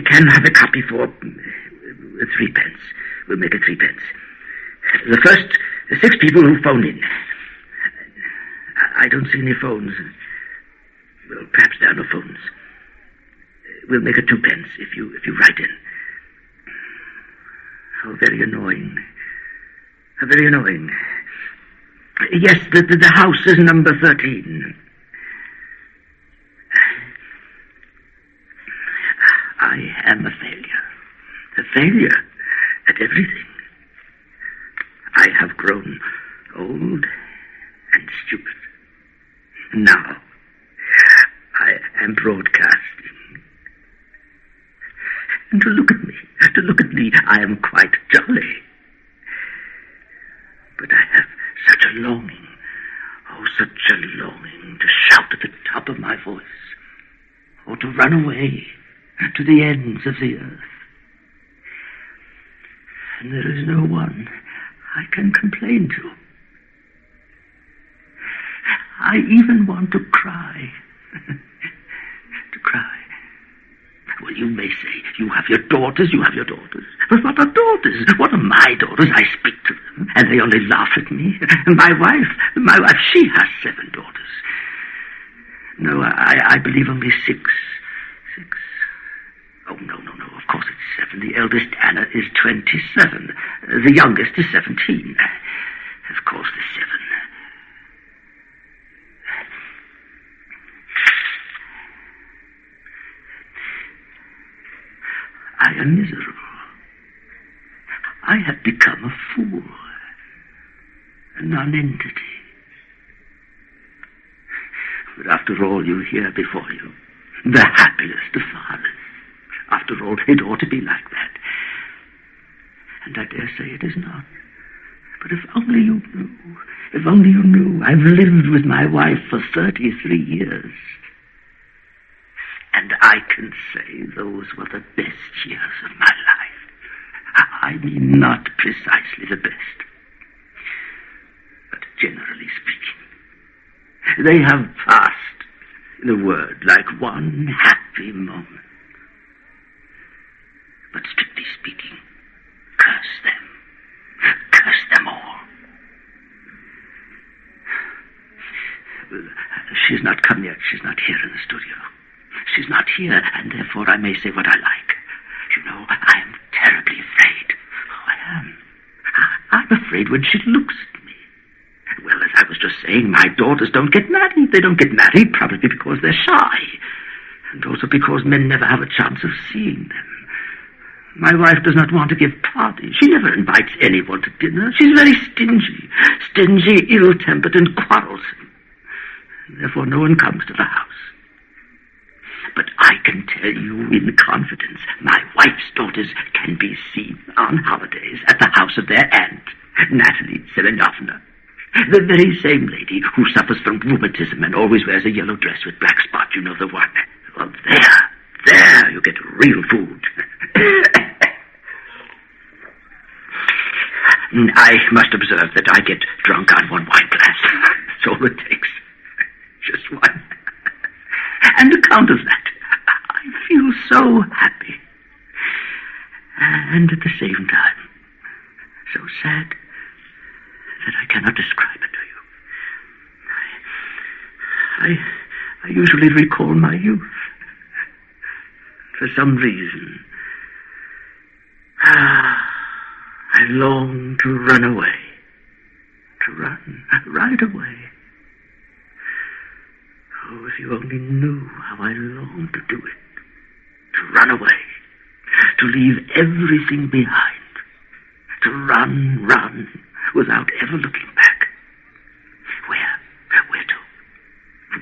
can have a copy for 3 pence. We'll make it 3 pence. The first 6 people who phone in. I don't see any phones. Well, perhaps there are no phones. We'll make it 2 pence if you write in. Oh, very annoying. Very annoying. Yes, the house is number 13. I am a failure. A failure at everything. I have grown old and stupid. Now, I am broadcasting. And to look at me, I am quite jolly. But I have such a longing, such a longing to shout at the top of my voice, or to run away to the ends of the earth. And there is no one I can complain to. I even want to cry. To cry. Well, you may say, you have your daughters. But what are daughters? What are my daughters? I speak to them, and they only laugh at me. My wife, she has 7 daughters. No, I believe only 6. 6. Oh, no, of course it's 7. The eldest, Anna, is 27. The youngest is 17. Of course, there's 7. I am miserable. I have become a fool, a nonentity. But after all, you hear before you, the happiest of fathers. After all, it ought to be like that. And I dare say it is not. But if only you knew, I've lived with my wife for 33 years. And I can say those were the best years of my life. I mean, not precisely the best, but generally speaking. They have passed, in a word, like one happy moment. But strictly speaking, curse them all. She's not come yet. She's not here in the studio. She's not here, and therefore I may say what I like. You know, I am terribly afraid. Oh, I am. I'm afraid when she looks at me. Well, as I was just saying, my daughters don't get married. They don't get married probably because they're shy, and also because men never have a chance of seeing them. My wife does not want to give parties. She never invites anyone to dinner. She's very stingy, ill-tempered, and quarrelsome. Therefore, no one comes to the house. But I can tell you in confidence, my wife's daughters can be seen on holidays at the house of their aunt, Natalie Semenovna. The very same lady who suffers from rheumatism and always wears a yellow dress with black spot. You know the one. Well, there you get real food. I must observe that I get drunk on 1 wine glass. That's all it takes. Just one. And account of that, I feel so happy. And at the same time, so sad that I cannot describe it to you. I usually recall my youth. For some reason, I long to run away. To run right away. Oh, if you only knew how I long to do it. To run away. To leave everything behind. To run, without ever looking back. Where to?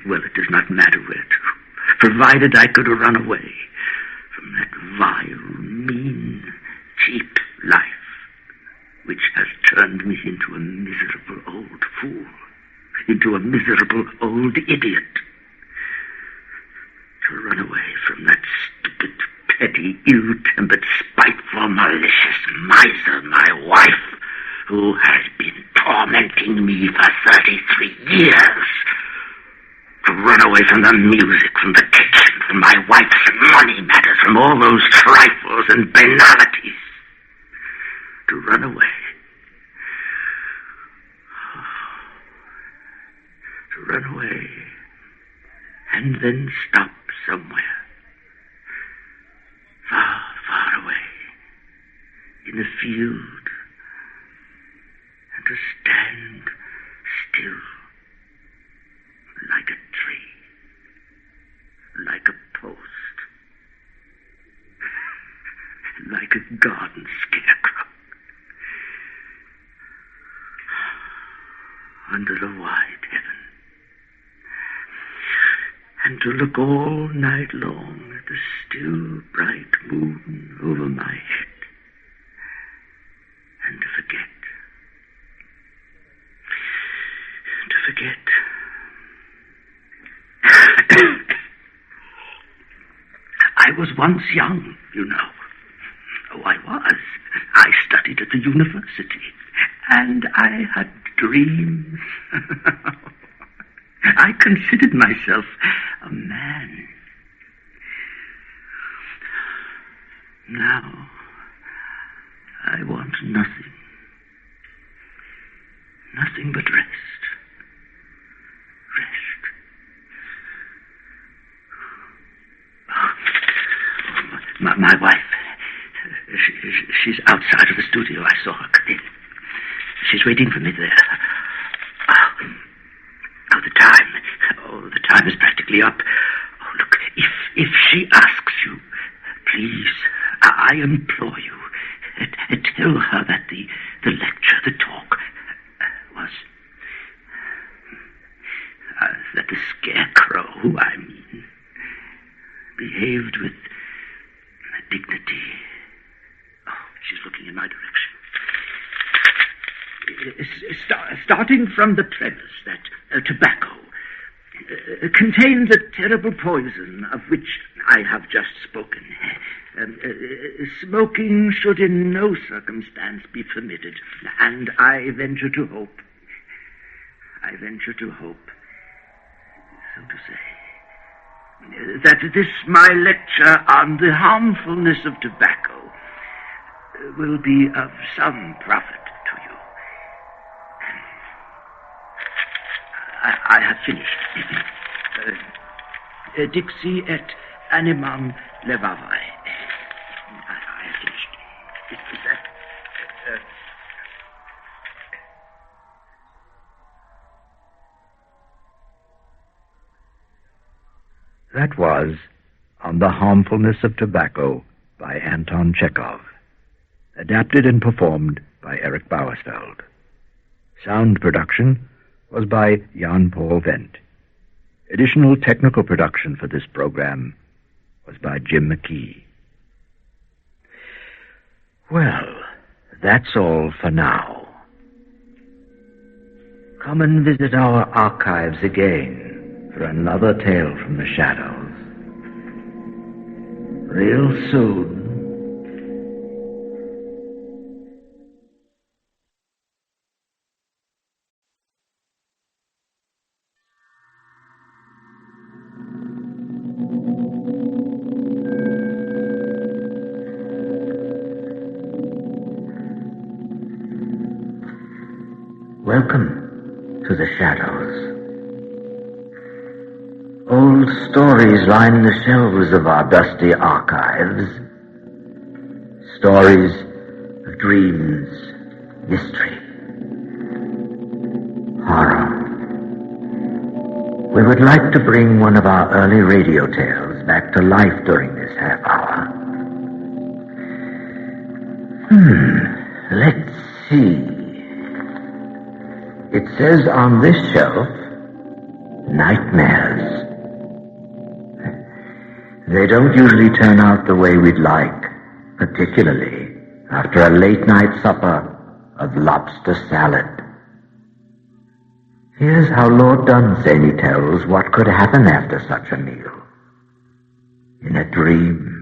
Well, it does not matter where to, provided I could run away from that vile, mean, cheap life, which has turned me into a miserable old fool, into a miserable old idiot. To run away from that stupid, petty, ill-tempered, spiteful, malicious miser, my wife, who has been tormenting me for 33 years. To run away from the music, from the kitchen, from my wife's money matters, from all those trifles and banalities. To run away. To run away. And then stop somewhere. Far, far away. In a field. And to stand still. Like a tree. Like a post. Like a garden scarecrow. Under a wide heaven. And to look all night long at the still bright moon over my head. And to forget. To forget. I was once young, you know. Oh, I was. I studied at the university. And I had dreams. I considered myself a man. Now, I want nothing. Nothing but rest. My wife, she's outside of the studio. I saw her come in. She's waiting for me there. The time is practically up. Oh, look, if she asks you, please, I implore you, tell her that the lecture, the talk, was... that the scarecrow, I mean, behaved with dignity. Oh, she's looking in my direction. Starting from the premise that tobacco contains a terrible poison of which I have just spoken. Smoking should in no circumstance be permitted, and I venture to hope, so to say, that this my lecture on the harmfulness of tobacco will be of some profit to you. I have finished. Dixie et animam levavi. I have finished. Is that... That was On the Harmfulness of Tobacco by Anton Chekhov, adapted and performed by Eric Bauersfeld. Sound production was by Jan Paul Wendt. Additional technical production for this program was by Jim Mckee. Well, that's all for now. Come and visit our archives again for another tale from the shadows. Real soon. Welcome to the shadows. Old stories line the shelves of our dusty archives. Stories of dreams, mystery, horror. We would like to bring one of our early radio tales back to life during this half hour. Let's see. It says on this shelf, nightmares. They don't usually turn out the way we'd like, particularly after a late-night supper of lobster salad. Here's how Lord Dunsany tells what could happen after such a meal. In a dream.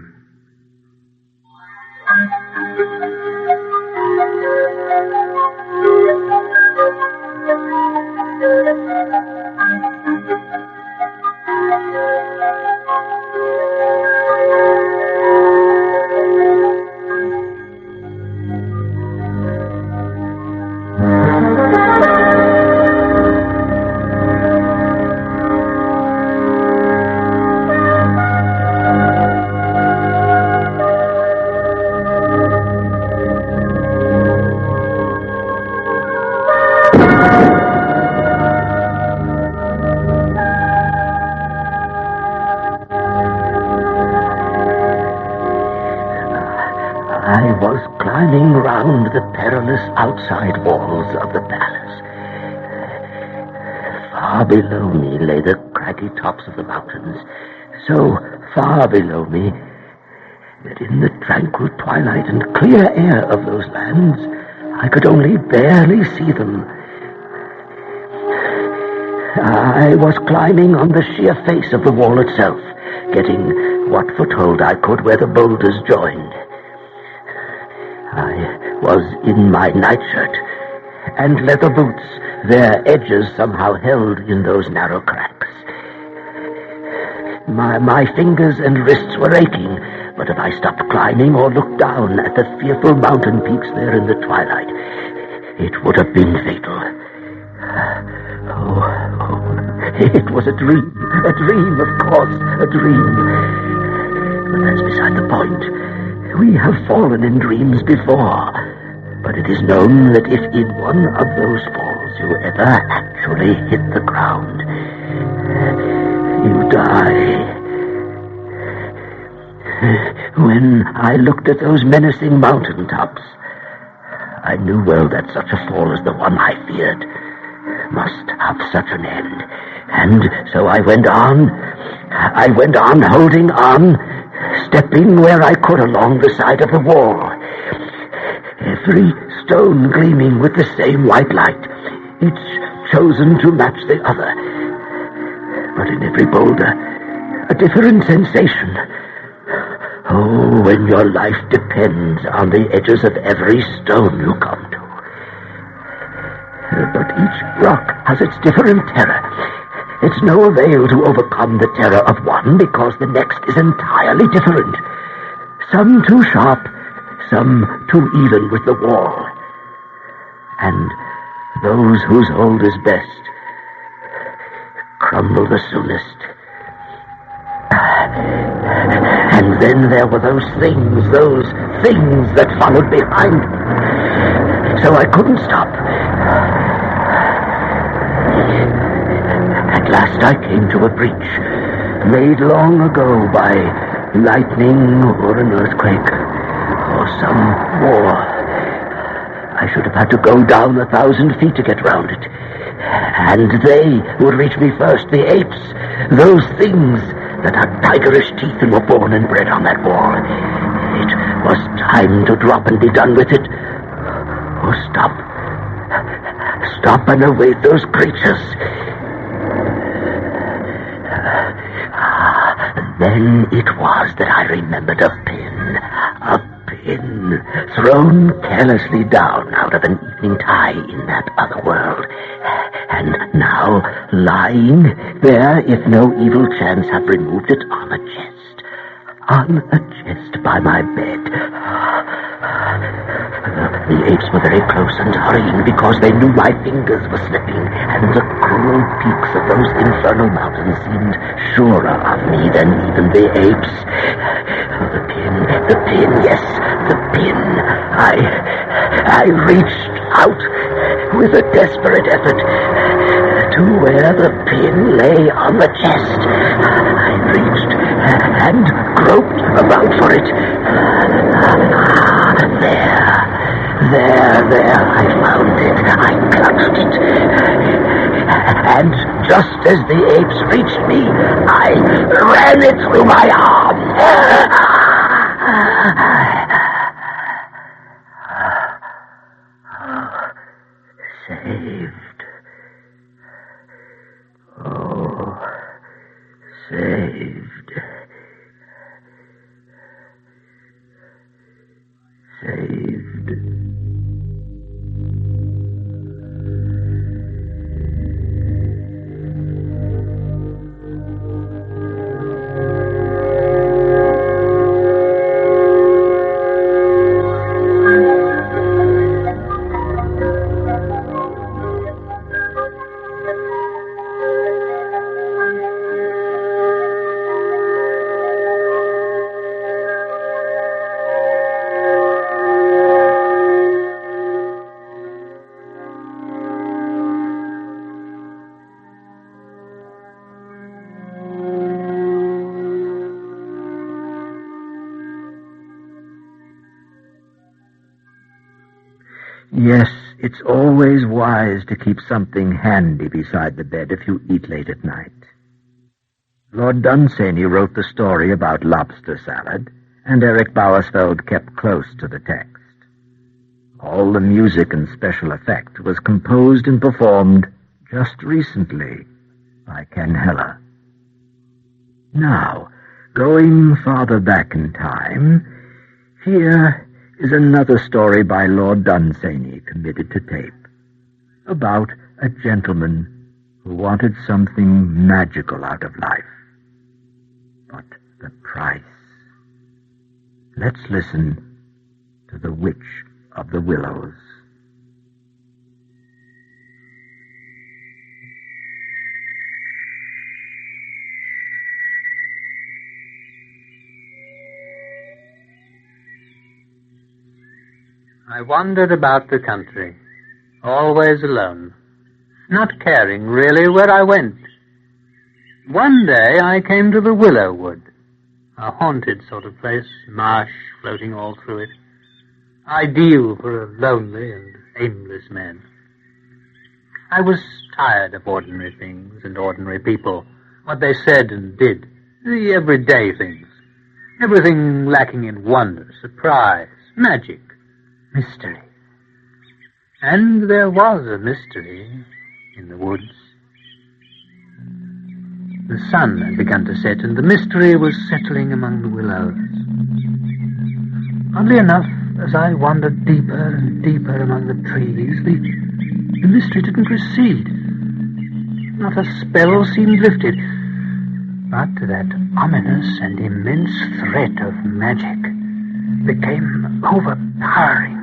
The perilous outside walls of the palace. Far below me lay the craggy tops of the mountains, so far below me that in the tranquil twilight and clear air of those lands I could only barely see them. I was climbing on the sheer face of the wall itself, getting what foothold I could where the boulders joined. I was in my nightshirt and leather boots, their edges somehow held in those narrow cracks. My fingers and wrists were aching, but if I stopped climbing or looked down at the fearful mountain peaks there in the twilight, it would have been fatal. It was a dream, of course, a dream. But that's beside the point. We have fallen in dreams before, but it is known that if in one of those falls you ever actually hit the ground, you die. When I looked at those menacing mountain tops, I knew well that such a fall as the one I feared must have such an end. And so I went on, holding on, stepping where I could along the side of the wall. Every stone gleaming with the same white light, each chosen to match the other. But in every boulder, a different sensation. Oh, when your life depends on the edges of every stone you come to. But each rock has its different terror. It's no avail to overcome the terror of one, because the next is entirely different. Some too sharp, some too even with the wall. And those whose hold is best crumble the soonest. And then there were those things that followed behind. So I couldn't stop. At last I came to a breach, made long ago by lightning or an earthquake or some war. I should have had to go down 1,000 feet to get round it. And they would reach me first, the apes, those things that had tigerish teeth and were born and bred on that wall. It was time to drop and be done with it. Or stop and await those creatures. Then it was that I remembered a pin thrown carelessly down out of an evening tie in that other world. And now lying there, if no evil chance had removed it, on a chest by my bed. The apes were very close and hurrying because they knew my fingers were slipping, and the cruel peaks of those infernal mountains seemed surer of me than even the apes. The pin, yes, the pin. I reached out with a desperate effort to where the pin lay on the chest. I reached and groped about for it. There, I found it. I clutched it. And just as the apes reached me, I ran it through my arm. Saved. Oh, saved. Saved. Yes, it's always wise to keep something handy beside the bed if you eat late at night. Lord Dunsany wrote the story about lobster salad, and Eric Bowersfeld kept close to the text. All the music and special effect was composed and performed just recently by Ken Heller. Now, going farther back in time, here is another story by Lord Dunsany committed to tape, about a gentleman who wanted something magical out of life. But the price. Let's listen to The Witch of the Willows. I wandered about the country, always alone, not caring really where I went. One day I came to the Willow Wood, a haunted sort of place, marsh floating all through it, ideal for a lonely and aimless man. I was tired of ordinary things and ordinary people, what they said and did, the everyday things, everything lacking in wonder, surprise, magic, mystery. And there was a mystery in the woods. The sun had begun to set, and the mystery was settling among the willows. Oddly enough, as I wandered deeper and deeper among the trees, the mystery didn't recede. Not a spell seemed lifted, but that ominous and immense threat of magic became overpowering.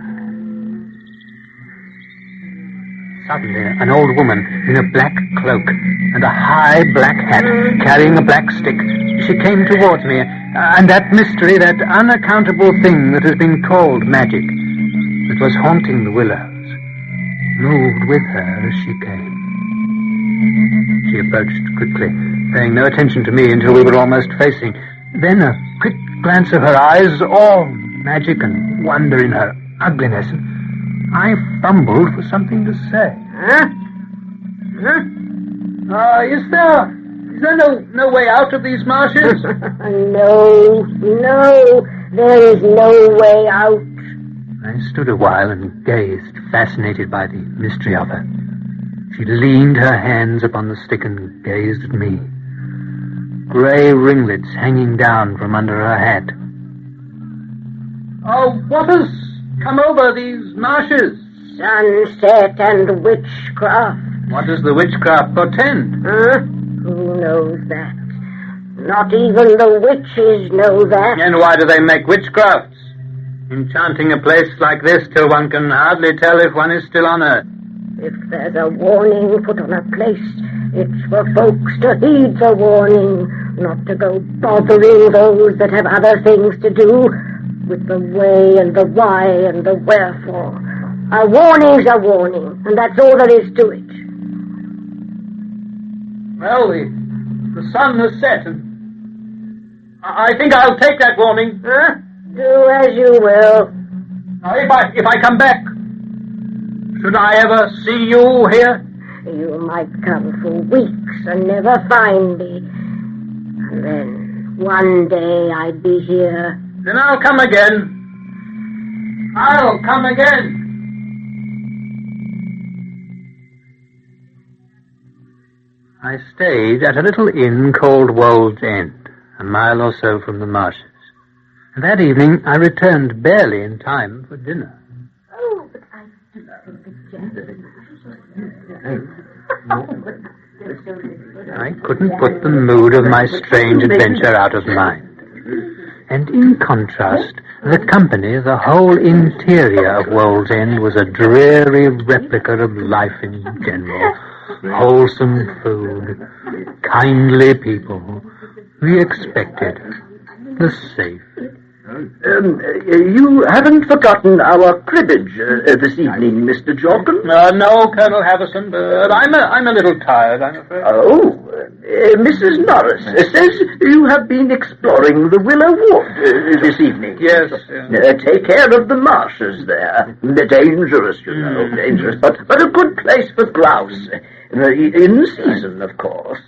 Suddenly, an old woman in a black cloak and a high black hat, carrying a black stick, she came towards me, and that mystery, that unaccountable thing that has been called magic, that was haunting the willows, moved with her as she came. She approached quickly, paying no attention to me until we were almost facing. Then a quick glance of her eyes, all magic and wonder in her ugliness, and I fumbled for something to say. Is there no way out of these marshes? No, there is no way out. I stood a while and gazed, fascinated by the mystery of her. She leaned her hands upon the stick and gazed at me. Grey ringlets hanging down from under her hat. Oh, what has come over these marshes? Sunset and witchcraft. What does the witchcraft portend? Who knows that? Not even the witches know that. And why do they make witchcrafts? Enchanting a place like this till one can hardly tell if one is still on earth. If there's a warning put on a place, it's for folks to heed the warning, not to go bothering those that have other things to do with the way and the why and the wherefore. A warning's a warning, and that's all there is to it. Well, the sun has set, and I think I'll take that warning. Do as you will. If I come back, should I ever see you here? You might come for weeks and never find me. And then one day I'd be here. Then I'll come again. I'll come again. I stayed at a little inn called Wold's End, a mile or so from the marshes. And that evening I returned barely in time for dinner. Oh, but I I couldn't put the mood of my strange adventure out of mind. And in contrast, the company, the whole interior of Wold's End was a dreary replica of life in general. Wholesome food, kindly people, the expected, the safe. You haven't forgotten our cribbage this evening, Mr. Jordan? No, Colonel Havison, but I'm a little tired, I'm afraid. Oh, Mrs. Norris says you have been exploring the Willow Wood this evening. Yes. Take care of the marshes there. They're dangerous, you know, dangerous, but a good place for grouse. In season, of course.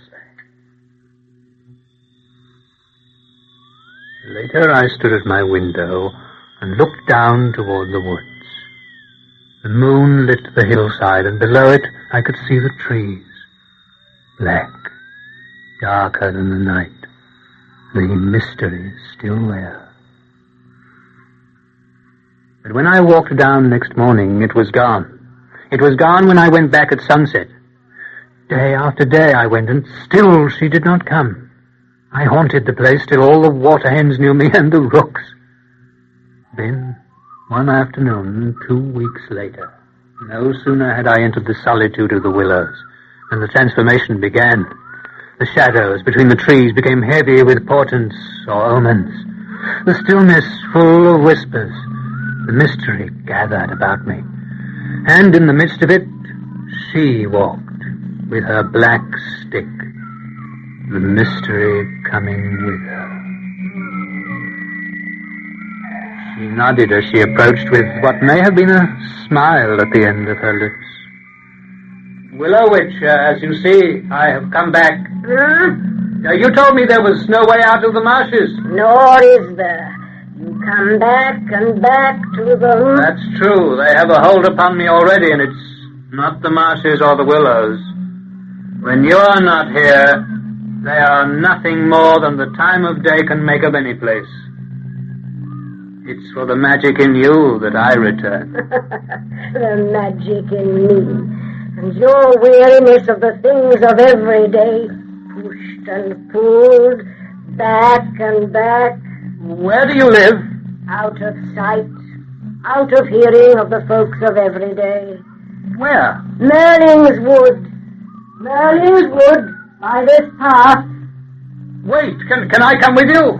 Later I stood at my window and looked down toward the woods. The moon lit the hillside, and below it I could see the trees. Black, darker than the night. The mystery is still there. But when I walked down next morning, it was gone. It was gone when I went back at sunset. Day after day I went, and still she did not come. I haunted the place till all the water hens knew me and the rooks. Then, one afternoon, 2 weeks later, no sooner had I entered the solitude of the willows than the transformation began. The shadows between the trees became heavy with portents or omens. The stillness full of whispers. The mystery gathered about me. And in the midst of it, she walked with her black stick. The mystery coming with her. She nodded as she approached with what may have been a smile at the end of her lips. Willow Witch, as you see, I have come back. You told me there was no way out of the marshes. Nor is there. You come back and back to them. That's true. They have a hold upon me already, and it's not the marshes or the willows. When you're not here, they are nothing more than the time of day can make of any place. It's for the magic in you that I return. The magic in me. And your weariness of the things of every day, pushed and pulled, back and back. Where do you live? Out of sight, out of hearing of the folks of every day. Where? Merlin's Wood. Merlin's Wood, by this path. Wait, can I come with you?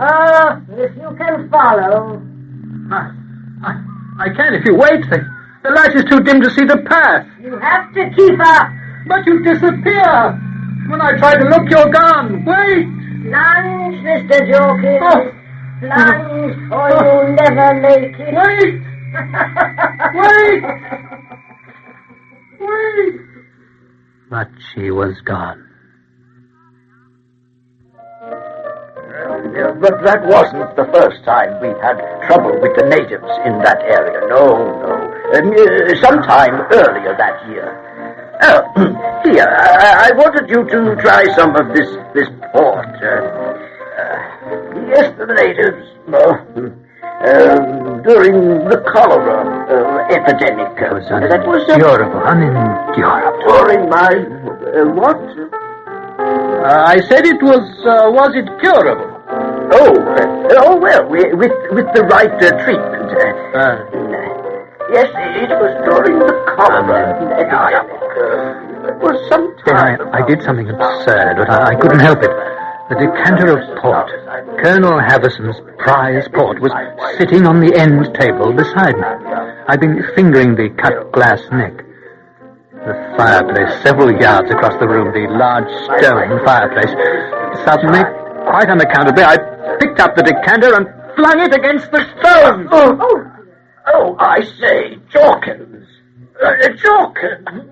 If you can follow. I can't if you wait. The light is too dim to see the path. You have to keep up. But you disappear. When I try to look, you're gone. Wait. Plunge, Mr. Jorkins. Plunge, or you'll never make it. Wait. Wait. Wait. But she was gone. But that wasn't the first time we had trouble with the natives in that area. No. Sometime earlier that year. Here, I wanted you to try some of this port. Yes, the natives, during the cholera epidemic. That was unendurable, unendurable. During my, what? I said it was it curable? Oh well, with the right treatment. Yes, it was during the cholera epidemic. It was some time. I did something absurd, but I couldn't help it. The decanter of port, Colonel Havison's prize port, was sitting on the end table beside me. I'd been fingering the cut glass neck. The fireplace, several yards across the room, the large stone fireplace. Suddenly, quite unaccountably, I picked up the decanter and flung it against the stone. Oh, I say, Jorkins. Jorkins.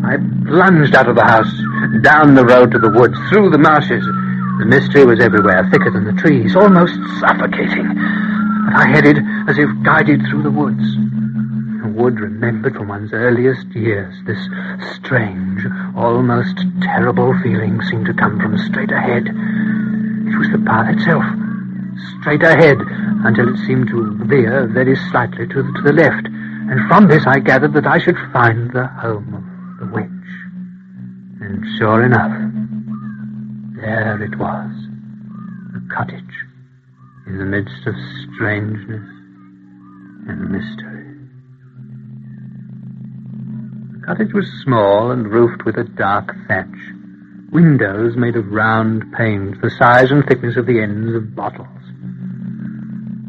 I plunged out of the house, down the road to the woods, through the marshes. The mystery was everywhere, thicker than the trees, almost suffocating. But I headed as if guided through the woods. A wood remembered from one's earliest years. This strange, almost terrible feeling seemed to come from straight ahead. It was the path itself, straight ahead, until it seemed to veer very slightly to the left. And from this I gathered that I should find the home of the witch. And sure enough, there it was, a cottage in the midst of strangeness and mystery. The cottage was small and roofed with a dark thatch, windows made of round panes, the size and thickness of the ends of bottles.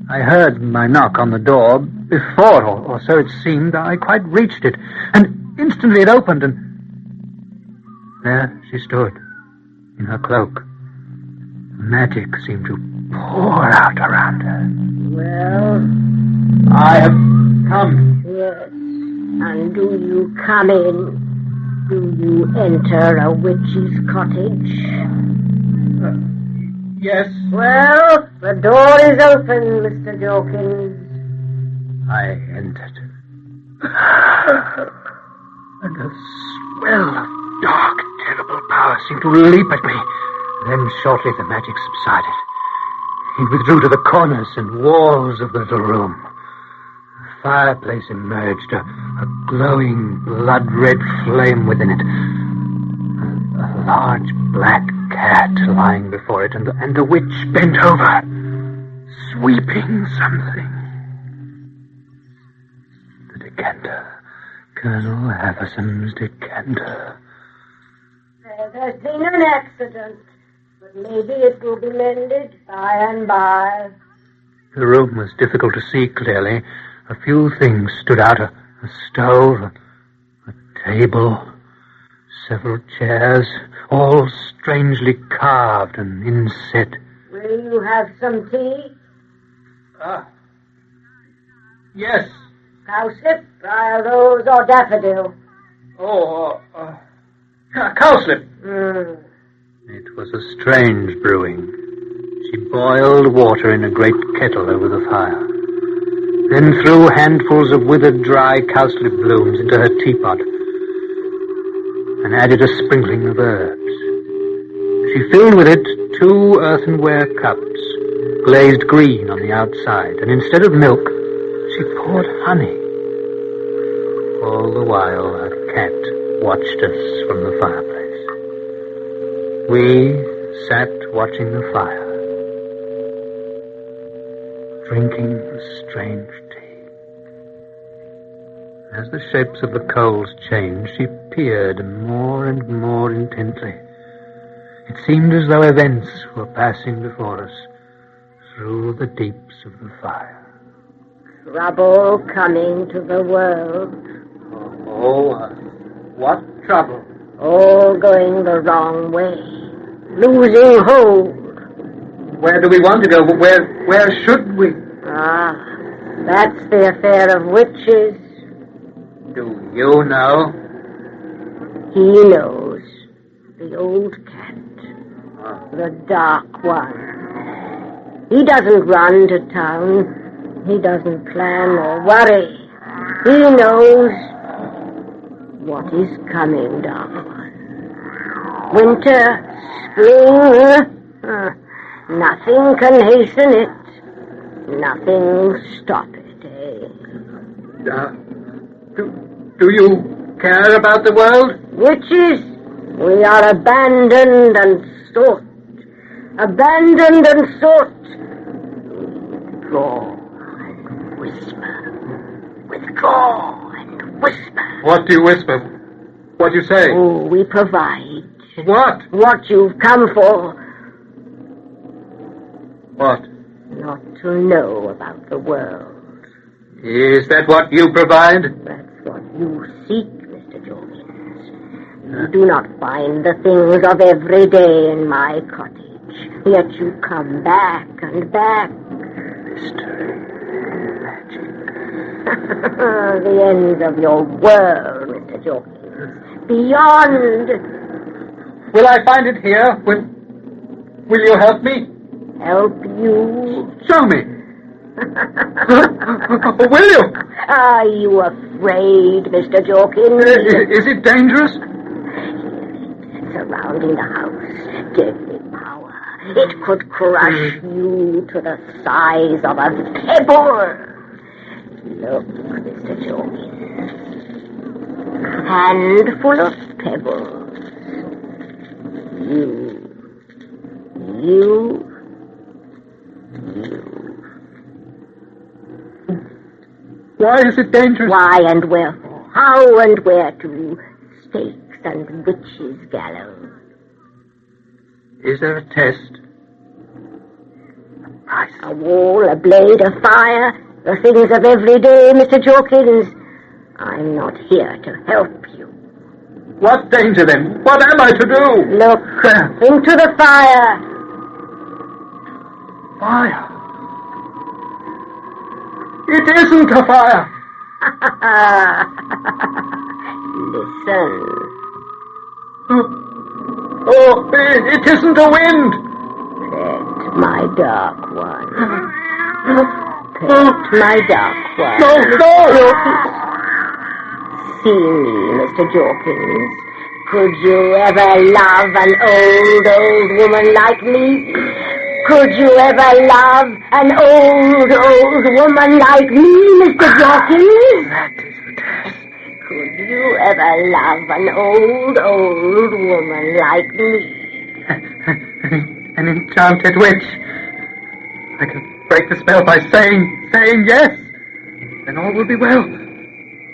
I heard my knock on the door before, or so it seemed. I quite reached it, and instantly it opened, and there she stood, in her cloak. Magic seemed to pour out around her. Well? I have come. Yes. And do you come in? Do you enter a witch's cottage? Yes. Well, the door is open, Mr. Jorkins. I entered. And a swell of dark, terrible power seemed to leap at me. Then shortly the magic subsided. It withdrew to the corners and walls of the little room. A fireplace emerged, a glowing, blood-red flame within it. A large black cat lying before it, and the witch bent over, sweeping something. The decanter. Colonel Haverson's decanter. There's been an accident, but maybe it will be mended by and by. The room was difficult to see clearly. A few things stood out, a stove, a table, several chairs, all strangely carved and inset. Will you have some tea? Yes. Cowslip, briar rose, or daffodil? Cowslip. It was a strange brewing. She boiled water in a great kettle over the fire, then threw handfuls of withered dry cowslip blooms into her teapot and added a sprinkling of herbs. She filled with it 2 earthenware cups, glazed green on the outside, and instead of milk, she poured honey. All the while, her cat watched us from the fireplace. We sat watching the fire, drinking the strange tea. As the shapes of the coals changed, she peered more and more intently. It seemed as though events were passing before us through the deeps of the fire. Trouble coming to the world. What trouble? All going the wrong way. Losing hold. Where do we want to go? Where should we? That's the affair of witches. Do you know? He knows. The old cat. The dark one. He doesn't run to town. He doesn't plan or worry. He knows what is coming, dark one. Winter, spring, nothing can hasten it. Nothing stop it, eh? Do you care about the world? Witches, we are abandoned and sought. Abandoned and sought. Withdraw and whisper. Withdraw and whisper. What do you whisper? What do you say? Oh, we provide. What? What you've come for. What? Not to know about the world. Is that what you provide? That's what you seek, Mr. Jorkins. You do not find the things of every day in my cottage. Yet you come back and back. Mystery. The ends of your world, Mr. Jorkins. Beyond. Will I find it here? Will you help me? Help you? Show me. Will you? Are you afraid, Mr. Jorkins? Is it dangerous? Surrounding the house, deadly power. It could crush you to the size of a pebble. Look, Mr. Jorkins. Handful of pebbles. You. Why is it dangerous? Why and wherefore? How and where to? Stakes and witches' gallows. Is there a test? A wall, a blade, a fire, the things of every day, Mr. Jorkins. I'm not here to help you. What danger, then? What am I to do? Look into the fire. Fire? It isn't a fire. Listen. Oh, it isn't a wind. Pet my dark one. Pet my dark one. No. See me, Mr. Jorkins. Could you ever love an old woman like me? Could you ever love an old woman like me, Mr. Jorkins? That is the test. Could you ever love an old woman like me? An enchanted witch. I can break the spell by saying yes. Then all will be well.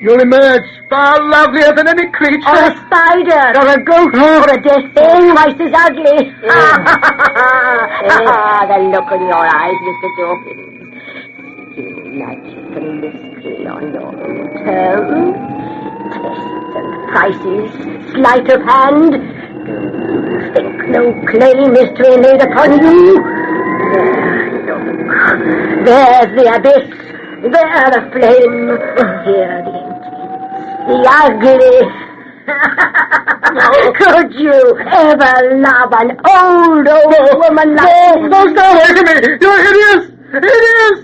You'll emerge far lovelier than any creature. Or a spider, or a ghost, or a death thing twice as ugly. The look in your eyes, Mr. Jorkins. You magic and mystery on your own terms. Tests and prices, sleight of hand. Do you think no claim is to be made upon you? There, look. There's the abyss. There the flame. Here the the ugly. Could you ever love an old woman like me? No, stay away from me! You're hideous! Hideous!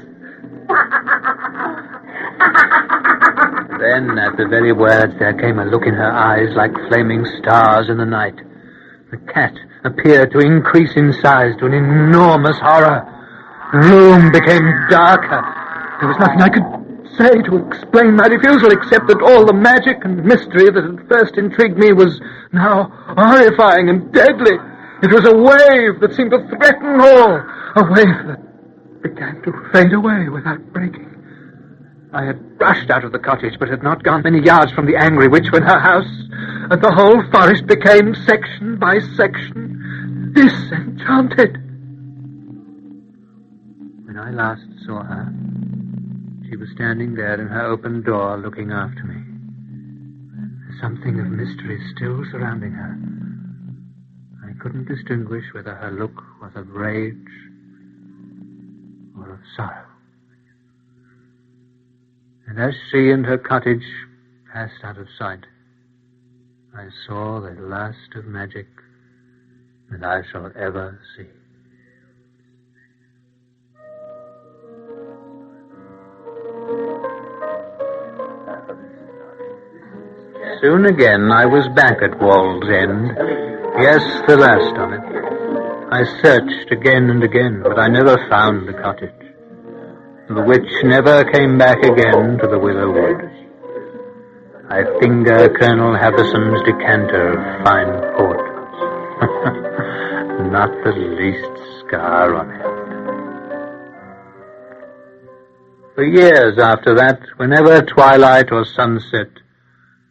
Then, at the very words, there came a look in her eyes like flaming stars in the night. The cat appeared to increase in size to an enormous horror. The room became darker. There was nothing I could say to explain my refusal, except that all the magic and mystery that had first intrigued me was now horrifying and deadly. It was a wave that seemed to threaten all, a wave that began to fade away without breaking. I had rushed out of the cottage, but had not gone many yards from the angry witch when her house and the whole forest became, section by section, disenchanted. When I last saw her, she was standing there in her open door looking after me. Something of mystery still surrounding her. I couldn't distinguish whether her look was of rage or of sorrow. And as she and her cottage passed out of sight, I saw the last of magic that I shall ever see. Soon again I was back at Wall's End. Yes, the last of it. I searched again and again, but I never found the cottage. The witch never came back again to the Willow Wood. I finger Colonel Haverson's decanter of fine port. Not the least scar on it. For years after that, whenever twilight or sunset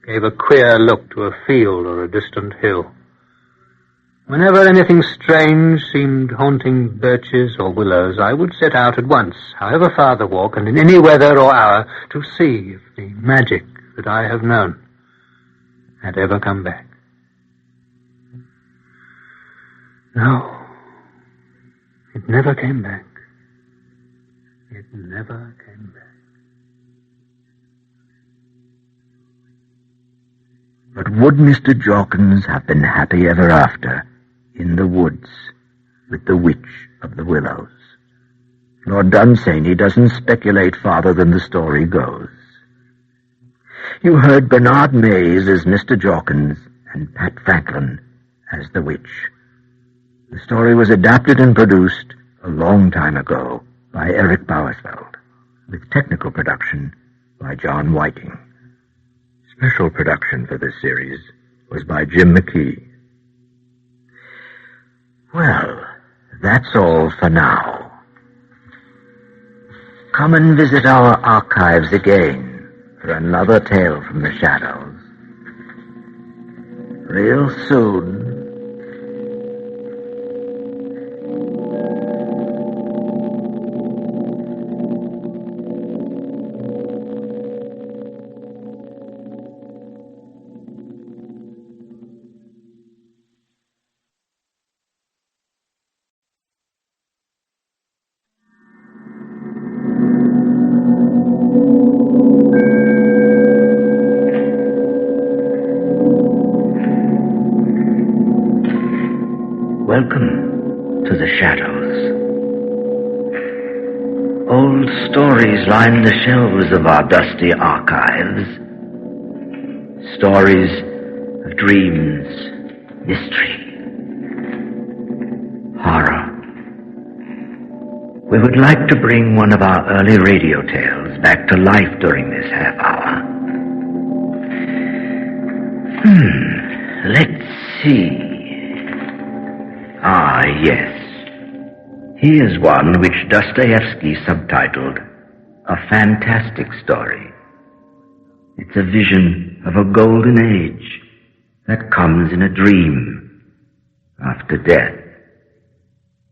gave a queer look to a field or a distant hill, whenever anything strange seemed haunting birches or willows, I would set out at once, however far the walk, and in any weather or hour, to see if the magic that I have known had ever come back. No, it never came back. It never came back. would Mr. Jorkins have been happy ever after in the woods with the Witch of the Willows? Lord Dunsany doesn't speculate farther than the story goes. You heard Bernard Mays as Mr. Jorkins and Pat Franklin as the witch. The story was adapted and produced a long time ago by Eric Bowersfeld, with technical production by John Whiting. Special production for this series was by Jim Mckee. Well, that's all for now. Come and visit our archives again for another tale from the shadows. Real soon. Welcome to the shadows. Old stories line the shelves of our dusty archives. Stories of dreams, mystery, horror. We would like to bring one of our early radio tales back to life during this half hour. Let's see. Ah, yes. Here's one which Dostoyevsky subtitled A Fantastic Story. It's a vision of a golden age that comes in a dream after death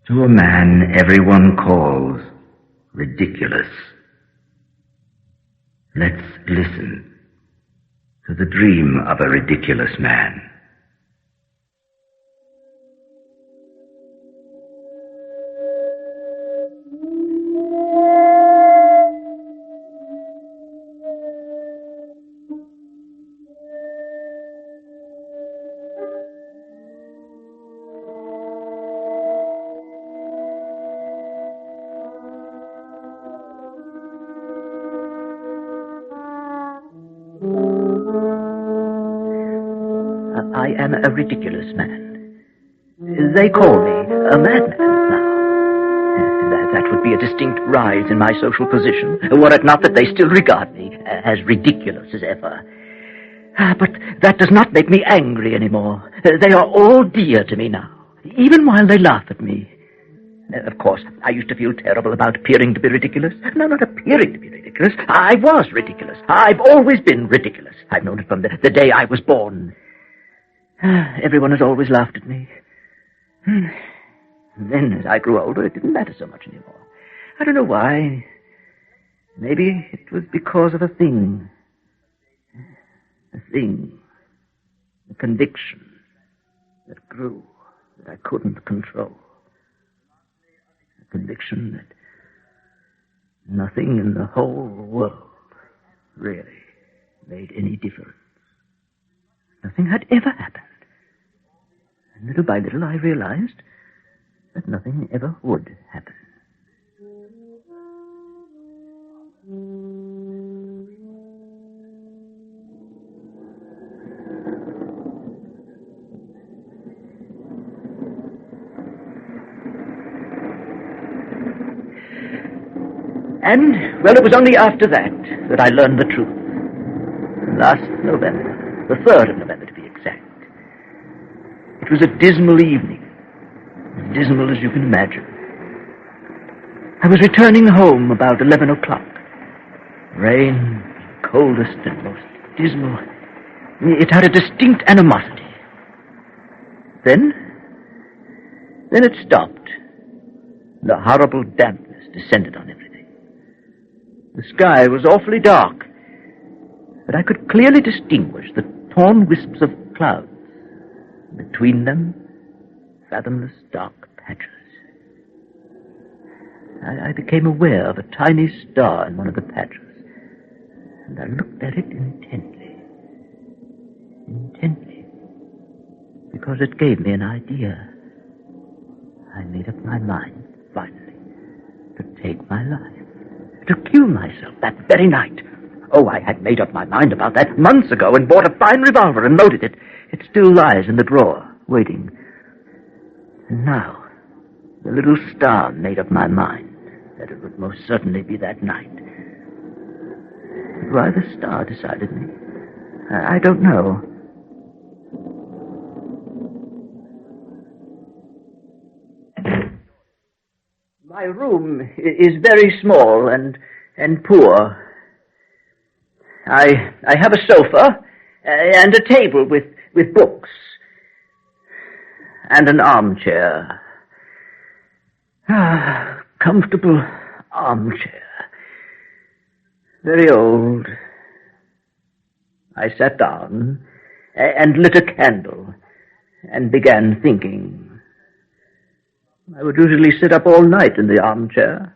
to a man everyone calls ridiculous. Let's listen to the dream of a ridiculous man. I am a ridiculous man. They call me a madman now. That would be a distinct rise in my social position, were it not that they still regard me as ridiculous as ever. But that does not make me angry anymore. They are all dear to me now, even while they laugh at me. Of course, I used to feel terrible about appearing to be ridiculous. No, not appearing to be ridiculous. I was ridiculous. I've always been ridiculous. I've known it from the day I was born. Everyone has always laughed at me. Then, as I grew older, it didn't matter so much anymore. I don't know why. Maybe it was because of a thing. A thing. A conviction that grew, that I couldn't control. A conviction that nothing in the whole world really made any difference. Nothing had ever happened. And little by little I realized that nothing ever would happen. And, well, it was only after that I learned the truth. Last November, the 3rd of November to be exact. It was a dismal evening, as dismal as you can imagine. I was returning home about 11 o'clock. Rain, coldest and most dismal. It had a distinct animosity. Then it stopped. The horrible dampness descended on everything. The sky was awfully dark, but I could clearly distinguish the torn wisps of clouds. Between them, fathomless dark patches. I became aware of a tiny star in one of the patches, and I looked at it intently. intently, because it gave me an idea. I made up my mind, finally, to take my life, to kill myself that very night. Oh, I had made up my mind about that months ago and bought a fine revolver and loaded it. It still lies in the drawer, waiting. And now, the little star made up my mind that it would most certainly be that night. But why the star decided me, I don't know. My room is very small and poor. I have a sofa and a table with books and an armchair. Comfortable armchair. Very old. I sat down and lit a candle and began thinking. I would usually sit up all night in the armchair,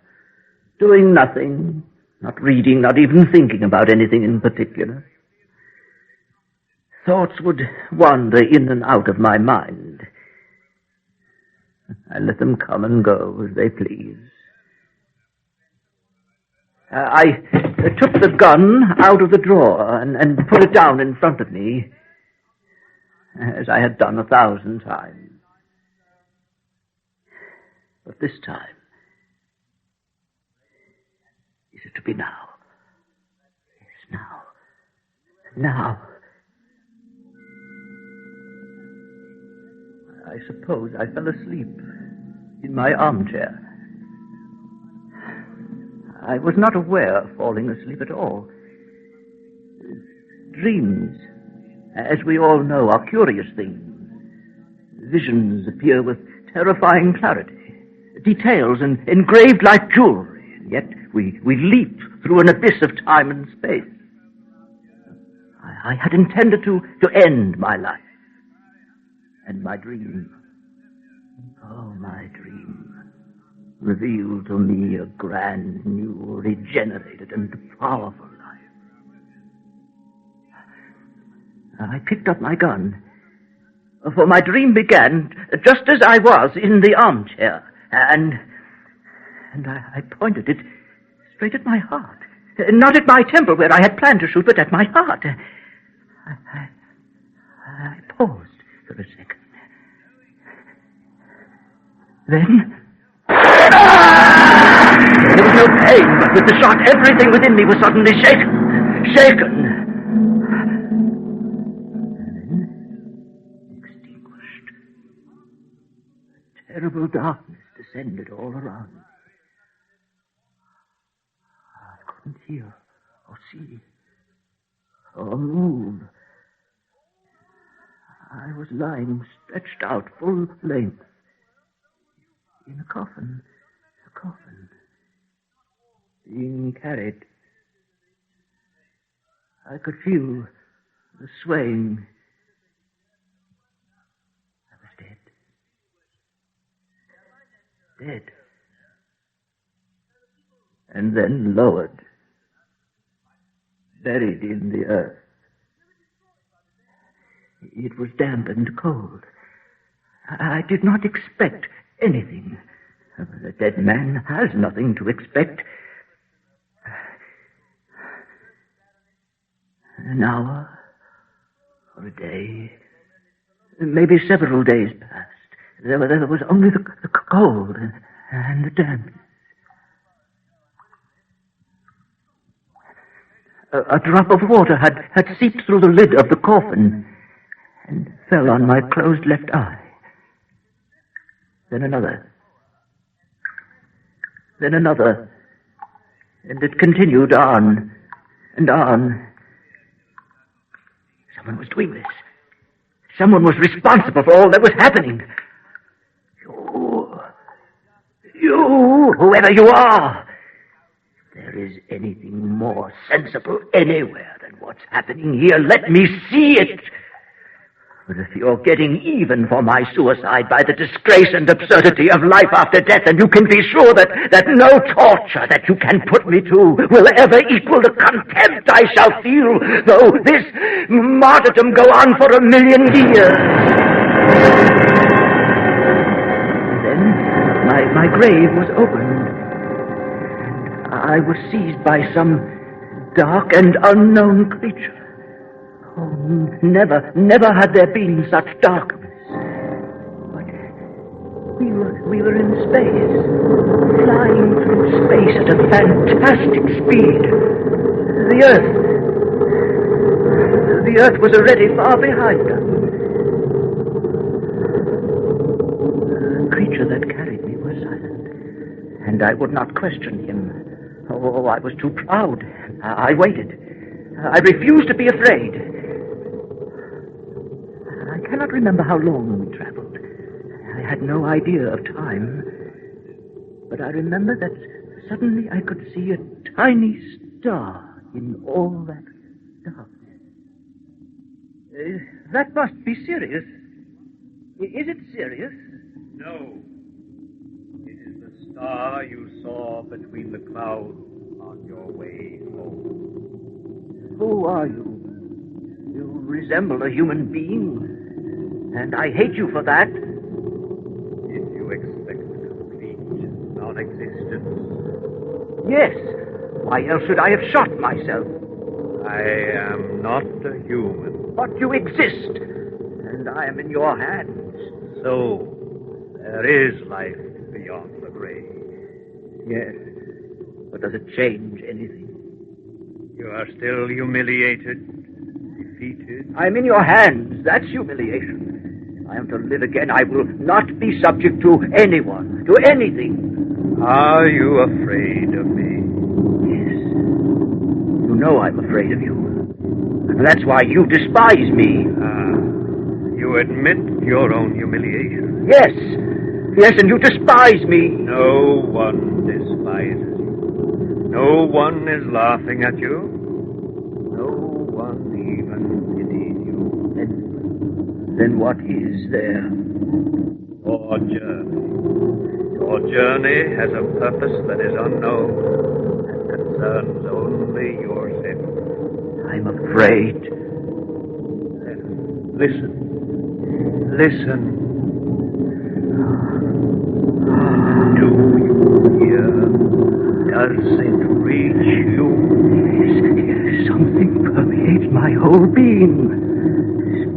doing nothing, not reading, not even thinking about anything in particular. Thoughts would wander in and out of my mind. I let them come and go as they please. I took the gun out of the drawer and put it down in front of me, as I had done 1,000 times. But this time, is it to be now? Yes, now. Now. I suppose I fell asleep in my armchair. I was not aware of falling asleep at all. Dreams, as we all know, are curious things. Visions appear with terrifying clarity. Details engraved like jewelry, and yet we leap through an abyss of time and space. I had intended to end my life. And my dream, oh, my dream, revealed to me a grand, new, regenerated, and powerful life. I picked up my gun, for my dream began just as I was in the armchair, and I pointed it straight at my heart. Not at my temple, where I had planned to shoot, but at my heart. I paused for a second. Then, there was no pain, but with the shot, everything within me was suddenly shaken. And then, extinguished. A terrible darkness descended all around me. I couldn't hear or see or move. I was lying stretched out full length in a coffin, being carried. I could feel the swaying. I was dead. And then lowered, buried in the earth. It was damp and cold. I did not expect anything. A dead man has nothing to expect. An hour or a day, maybe several days passed. There was only the cold and the dampness. A drop of water had seeped through the lid of the coffin and fell on my closed left eye. Then another, and it continued on and on. Someone was doing this. Someone was responsible for all that was happening. You, whoever you are. If there is anything more sensible anywhere than what's happening here, let me see it. But if you're getting even for my suicide by the disgrace and absurdity of life after death, then you can be sure that no torture that you can put me to will ever equal the contempt I shall feel, though this martyrdom go on for 1,000,000 years. Then my grave was opened. I was seized by some dark and unknown creature. Oh, never had there been such darkness. But we were in space, flying through space at a fantastic speed. The Earth was already far behind us. The creature that carried me was silent, and I would not question him. Oh, I was too proud. I waited. I refused to be afraid. I cannot remember how long we traveled. I had no idea of time. But I remember that suddenly I could see a tiny star in all that darkness. That must be serious. Is it serious? No. It is the star you saw between the clouds on your way home. Who are you? You resemble a human being. And I hate you for that. Did you expect complete non-existence? Yes. Why else should I have shot myself? I am not a human. But you exist. And I am in your hands. So, there is life beyond the grave. Yes. But does it change anything? You are still humiliated, defeated. I am in your hands. That's humiliation. If I am to live again, I will not be subject to anyone, to anything. Are you afraid of me? Yes. You know I'm afraid of you. And that's why you despise me. You admit your own humiliation? Yes. Yes, and you despise me. No one despises you. No one is laughing at you. No one even pities you. Then what is there? Your journey. Your journey has a purpose that is unknown and concerns only yourself. I'm afraid. Then listen. Listen. Do you hear? Does it reach you? Yes, something permeates my whole being,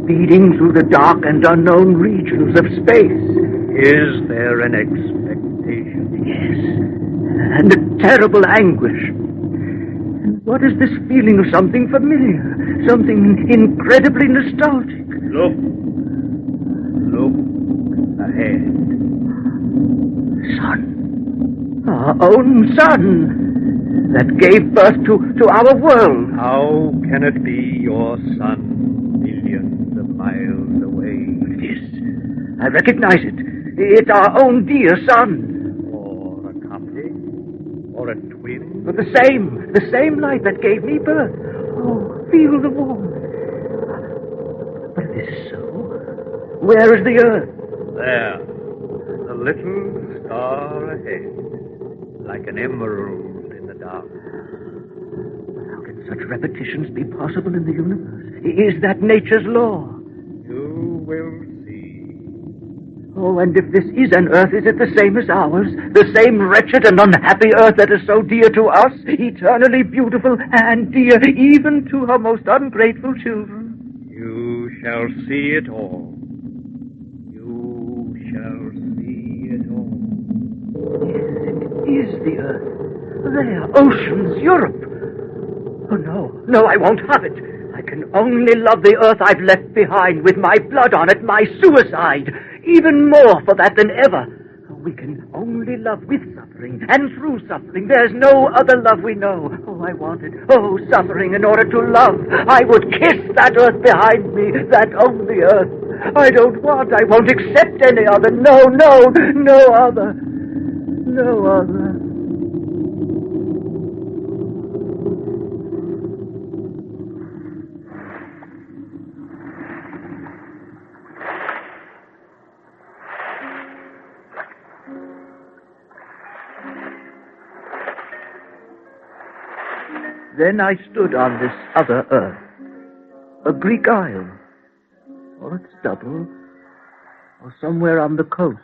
speeding through the dark and unknown regions of space. Is there an expectation? Yes, and a terrible anguish. And what is this feeling of something familiar, something incredibly nostalgic? Look ahead. Sun. Our own sun that gave birth to our world. How can it be your sun millions of miles away? Yes, I recognize it. It's our own dear sun. Or a copy? Or a twin? But the same light that gave me birth. Oh, feel the warmth. But it is so. Where is the earth? There. The little star ahead. Like an emerald in the dark. How can such repetitions be possible in the universe? Is that nature's law? You will see. Oh, and if this is an earth, is it the same as ours? The same wretched and unhappy earth that is so dear to us? Eternally beautiful and dear even to her most ungrateful children? You shall see it all. You shall see it all. Yes, it is the earth. There, oceans, Europe. Oh, no, I won't have it. I can only love the earth I've left behind with my blood on it, my suicide. Even more for that than ever. We can only love with suffering and through suffering. There's no other love we know. Oh, I want it. Oh, suffering in order to love. I would kiss that earth behind me, that only earth. I won't accept any other. No other. No other. Then I stood on this other earth, a Greek isle, or its double, or somewhere on the coast.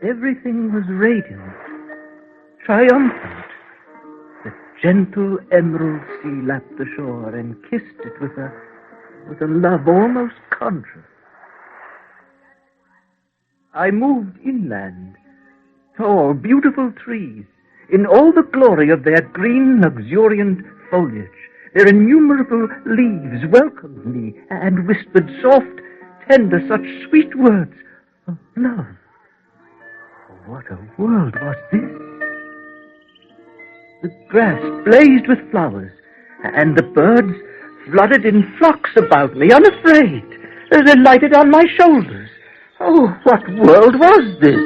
Everything was radiant, triumphant. The gentle emerald sea lapped the shore and kissed it with a love almost conscious. I moved inland. Tall, beautiful trees, in all the glory of their green, luxuriant foliage. Their innumerable leaves welcomed me and whispered soft, tender, such sweet words of love. What a world was this! The grass blazed with flowers, and the birds flooded in flocks about me, unafraid. They lighted on my shoulders. Oh, what world was this?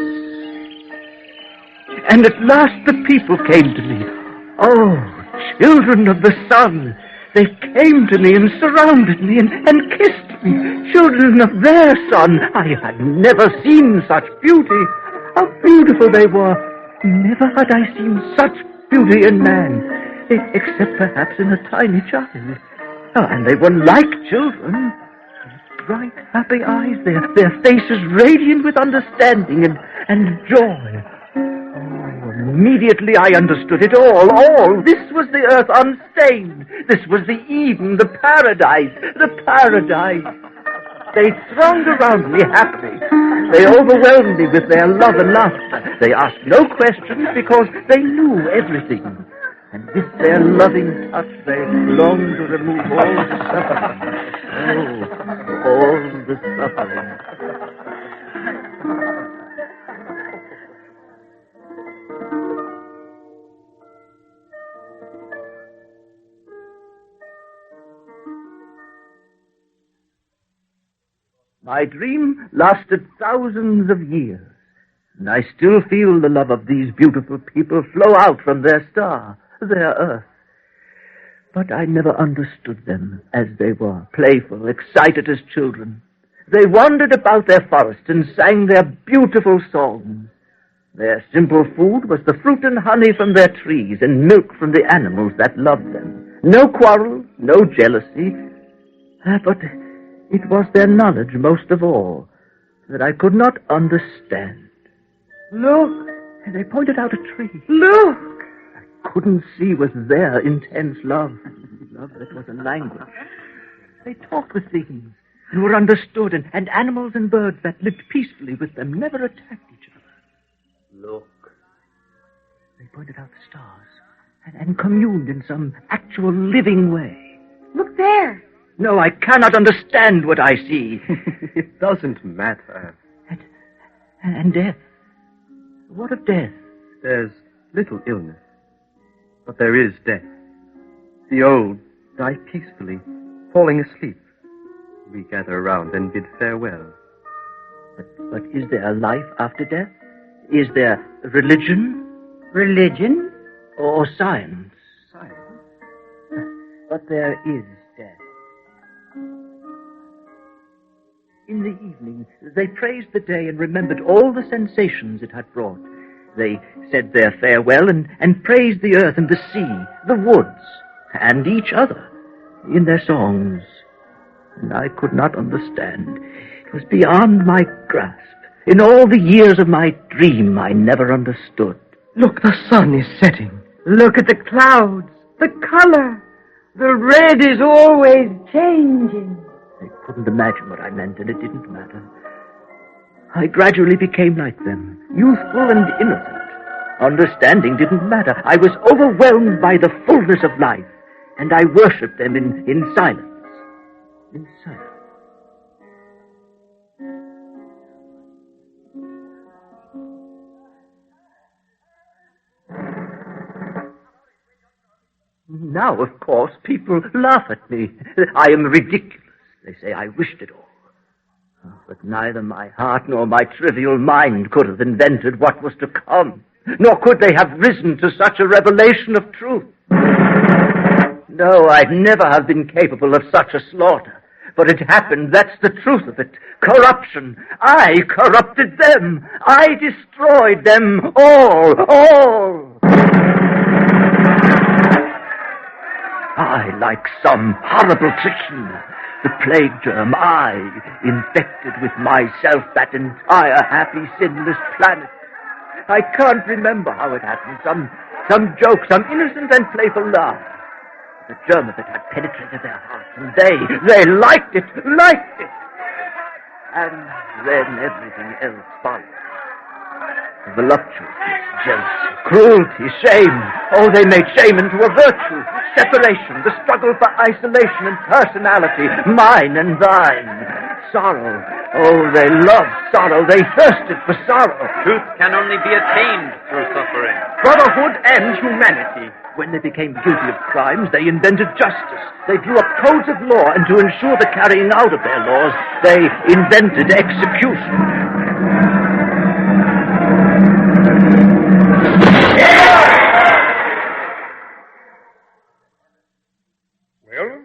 And at last the people came to me. Oh, children of the sun. They came to me and surrounded me and kissed me. Children of their sun. I had never seen such beauty. How beautiful they were. Never had I seen such beauty in man, except perhaps in a tiny child. Oh, and they were like children. Bright, happy eyes, their faces radiant with understanding and joy. Oh, immediately I understood it all. This was the earth unstained. This was the Eden, the paradise. They thronged around me happily. They overwhelmed me with their love and laughter. They asked no questions because they knew everything. And with their loving touch, they longed to remove all the suffering. Oh, all the suffering. My dream lasted thousands of years, and I still feel the love of these beautiful people flow out from their star, their earth. But I never understood them as they were, playful, excited as children. They wandered about their forest and sang their beautiful songs. Their simple food was the fruit and honey from their trees and milk from the animals that loved them. No quarrel, no jealousy, but it was their knowledge, most of all, that I could not understand. Look! And they pointed out a tree. Look! I couldn't see was their intense love. Love that was a language. They talked with things and were understood, and animals and birds that lived peacefully with them never attacked each other. Look! They pointed out the stars and communed in some actual living way. Look there! No, I cannot understand what I see. It doesn't matter. And death? What of death? There's little illness, but there is death. The old die peacefully, falling asleep. We gather around and bid farewell. But is there a life after death? Is there religion? Religion? Or science? Science. But there is death. In the evening, they praised the day and remembered all the sensations it had brought. They said their farewell and praised the earth and the sea, the woods, and each other in their songs. And I could not understand. It was beyond my grasp. In all the years of my dream, I never understood. Look, the sun is setting. Look at the clouds, the color. The red is always changing. They couldn't imagine what I meant, and it didn't matter. I gradually became like them, youthful and innocent. Understanding didn't matter. I was overwhelmed by the fullness of life, and I worshipped them in silence. In silence. Now, of course, people laugh at me. I am ridiculous. They say I wished it all. But neither my heart nor my trivial mind could have invented what was to come, nor could they have risen to such a revelation of truth. No, I'd never have been capable of such a slaughter. But it happened, that's the truth of it. Corruption. I corrupted them. I destroyed them all. I, like some horrible trichine, the plague germ, I, infected with myself that entire happy, sinless planet. I can't remember how it happened. Some joke, some innocent and playful laugh. The germ of it had penetrated their hearts, and they liked it. And then everything else followed. Voluptuousness, jealousy, cruelty, shame. Oh, they made shame into a virtue. Separation, the struggle for isolation and personality, mine and thine. Sorrow. Oh, they loved sorrow. They thirsted for sorrow. Truth can only be attained through suffering. Brotherhood and humanity. When they became guilty of crimes, they invented justice. They drew up codes of law, and to ensure the carrying out of their laws, they invented execution. Well,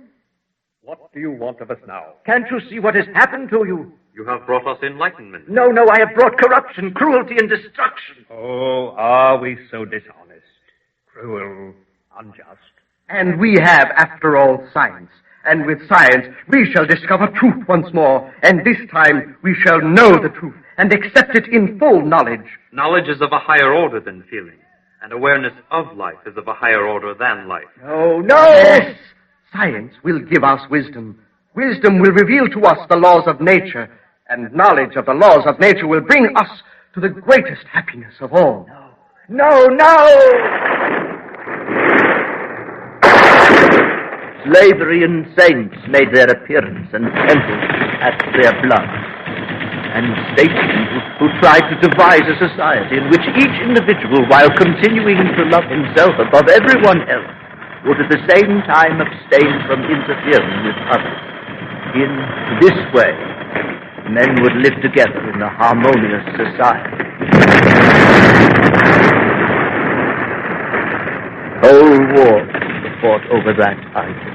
what do you want of us now? Can't you see what has happened to you? You have brought us enlightenment. No, I have brought corruption, cruelty, and destruction. Oh, are we so dishonest, cruel, unjust? And we have, after all, science. And with science, we shall discover truth once more. And this time, we shall know the truth and accept it in full knowledge. Knowledge is of a higher order than feeling. And awareness of life is of a higher order than life. No! Yes! Science will give us wisdom. Wisdom will reveal to us the laws of nature. And knowledge of the laws of nature will bring us to the greatest happiness of all. No! Slavery and saints made their appearance, and temples had their blood. And statesmen who tried to devise a society in which each individual, while continuing to love himself above everyone else, would at the same time abstain from interfering with others. In this way, men would live together in a harmonious society. Whole wars were fought over that idea.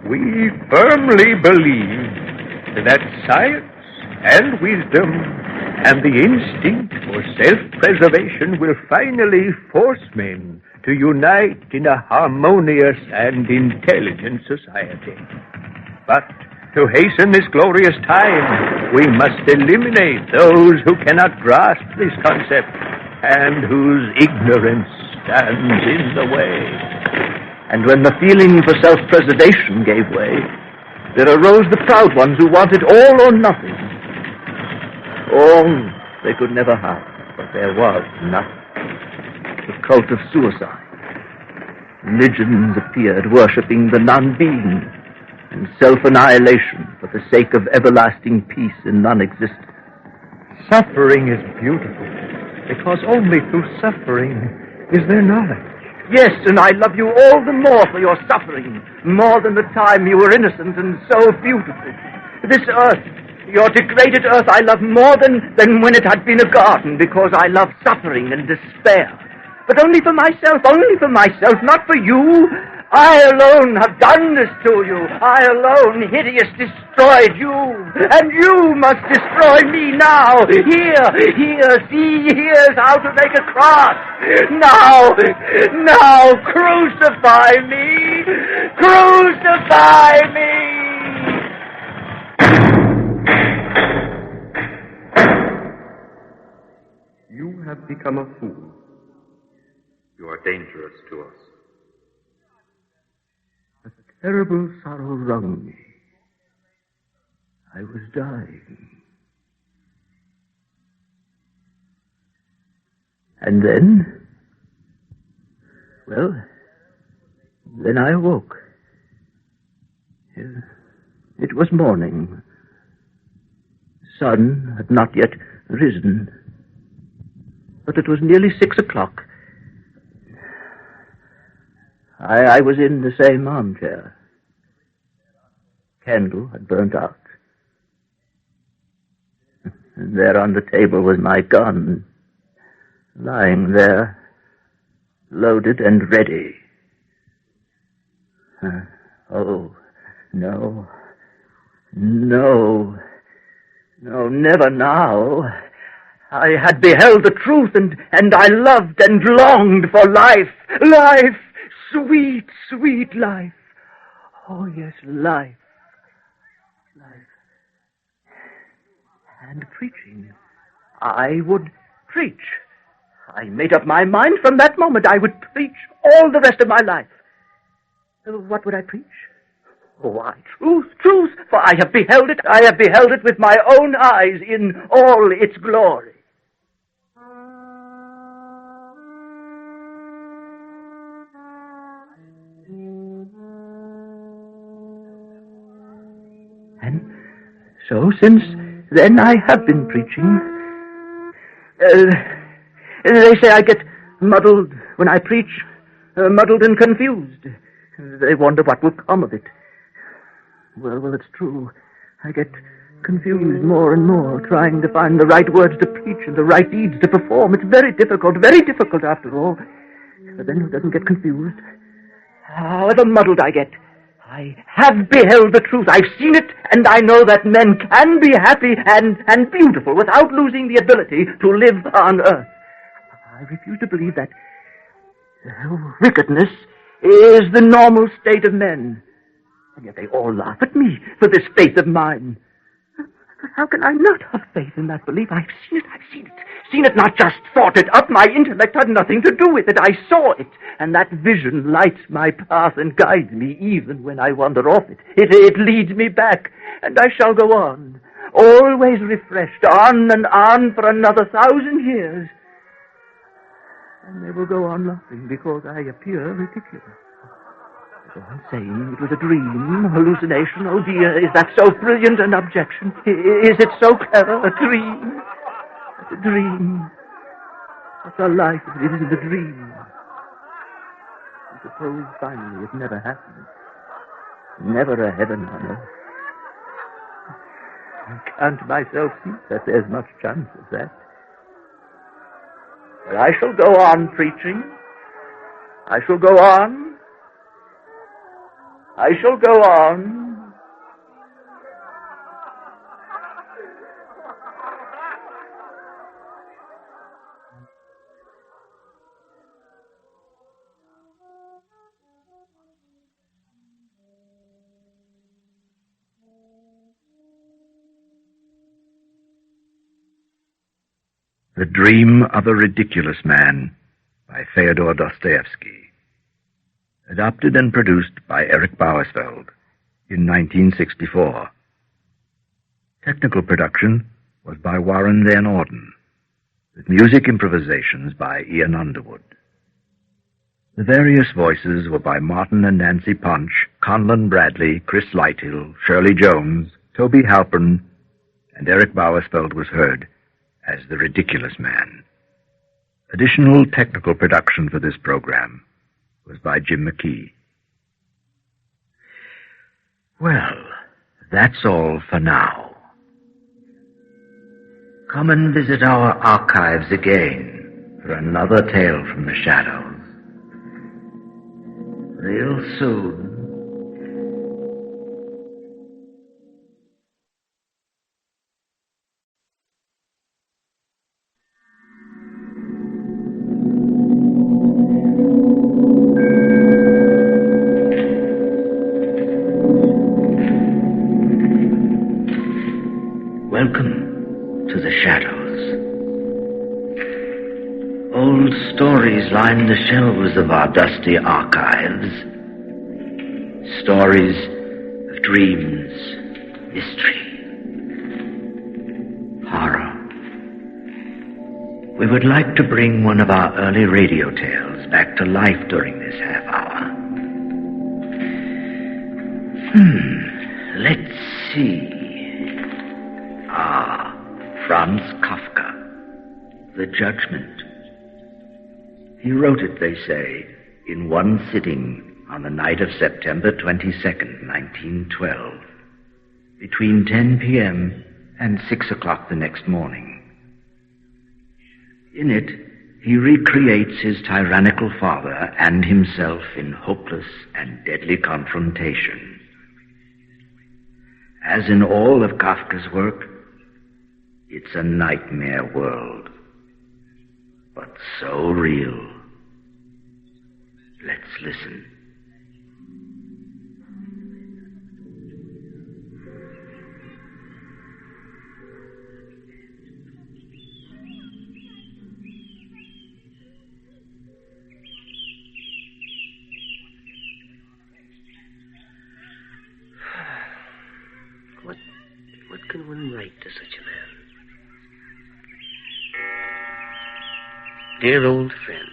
We firmly believe that science and wisdom and the instinct for self-preservation will finally force men to unite in a harmonious and intelligent society. But to hasten this glorious time, we must eliminate those who cannot grasp this concept and whose ignorance stands in the way. And when the feeling for self-preservation gave way, there arose the proud ones who wanted all or nothing. All they could never have, but there was nothing. The cult of suicide. Religions appeared worshipping the non-being and self-annihilation for the sake of everlasting peace in non-existence. Suffering is beautiful, because only through suffering is there knowledge. Yes, and I love you all the more for your suffering, more than the time you were innocent and so beautiful. This earth, your degraded earth, I love more than when it had been a garden, because I love suffering and despair. But only for myself, not for you. I alone have done this to you. I alone, hideous, destroyed you. And you must destroy me now. Here, see, here's how to make a cross. Now, crucify me. Crucify me. You have become a fool. You are dangerous to us. Terrible sorrow wrung me. I was dying. And then I awoke. It was morning. The sun had not yet risen, but it was nearly 6 o'clock. I was in the same armchair. Candle had burnt out. And there on the table was my gun, lying there, loaded and ready. Oh, no, never now. I had beheld the truth, and I loved and longed for life. Life! Sweet, sweet life. Oh, yes, life. And preaching. I would preach. I made up my mind from that moment I would preach all the rest of my life. What would I preach? Why, truth, for I have beheld it with my own eyes in all its glory. And so since then I have been preaching. They say I get muddled when I preach, muddled and confused. They wonder what will come of it. Well, it's true. I get confused more and more, trying to find the right words to preach and the right deeds to perform. It's very difficult after all. But then who doesn't get confused? However muddled I get, I have beheld the truth. I've seen it, and I know that men can be happy and beautiful without losing the ability to live on earth. I refuse to believe that wickedness is the normal state of men. And yet they all laugh at me for this faith of mine. How can I not have faith in that belief? I've seen it. Seen it, not just thought it up. My intellect had nothing to do with it. I saw it. And that vision lights my path and guides me even when I wander off it. It leads me back. And I shall go on, always refreshed, on and on for another 1,000 years. And they will go on laughing because I appear ridiculous. I'm saying it was a dream, hallucination. Oh dear, is that so brilliant an objection? Is it so clever, a dream? A dream. What's our life if it isn't a dream? I suppose finally it never happened. Never a heaven on earth. I can't myself see that there's much chance of that. But I shall go on preaching. I shall go on. The Dream of a Ridiculous Man by Fyodor Dostoyevsky. Adapted and produced by Eric Bauersfeld in 1964. Technical production was by Warren Van Orden, with music improvisations by Ian Underwood. The various voices were by Martin and Nancy Punch, Conlon Bradley, Chris Lighthill, Shirley Jones, Toby Halpin, and Eric Bauersfeld was heard as the Ridiculous Man. Additional technical production for this program was by Jim Mckee. Well, that's all for now. Come and visit our archives again for another tale from the shadows. Real soon. Welcome to the shadows. Old stories line the shelves of our dusty archives. Stories of dreams, mystery, horror. We would like to bring one of our early radio tales back to life during this half hour. Let's see. Franz Kafka, The Judgement. He wrote it, they say, in one sitting on the night of September 22nd, 1912, between 10 p.m. and 6 o'clock the next morning. In it, he recreates his tyrannical father and himself in hopeless and deadly confrontation. As in all of Kafka's work, it's a nightmare world, but so real. Let's listen. Dear old friend,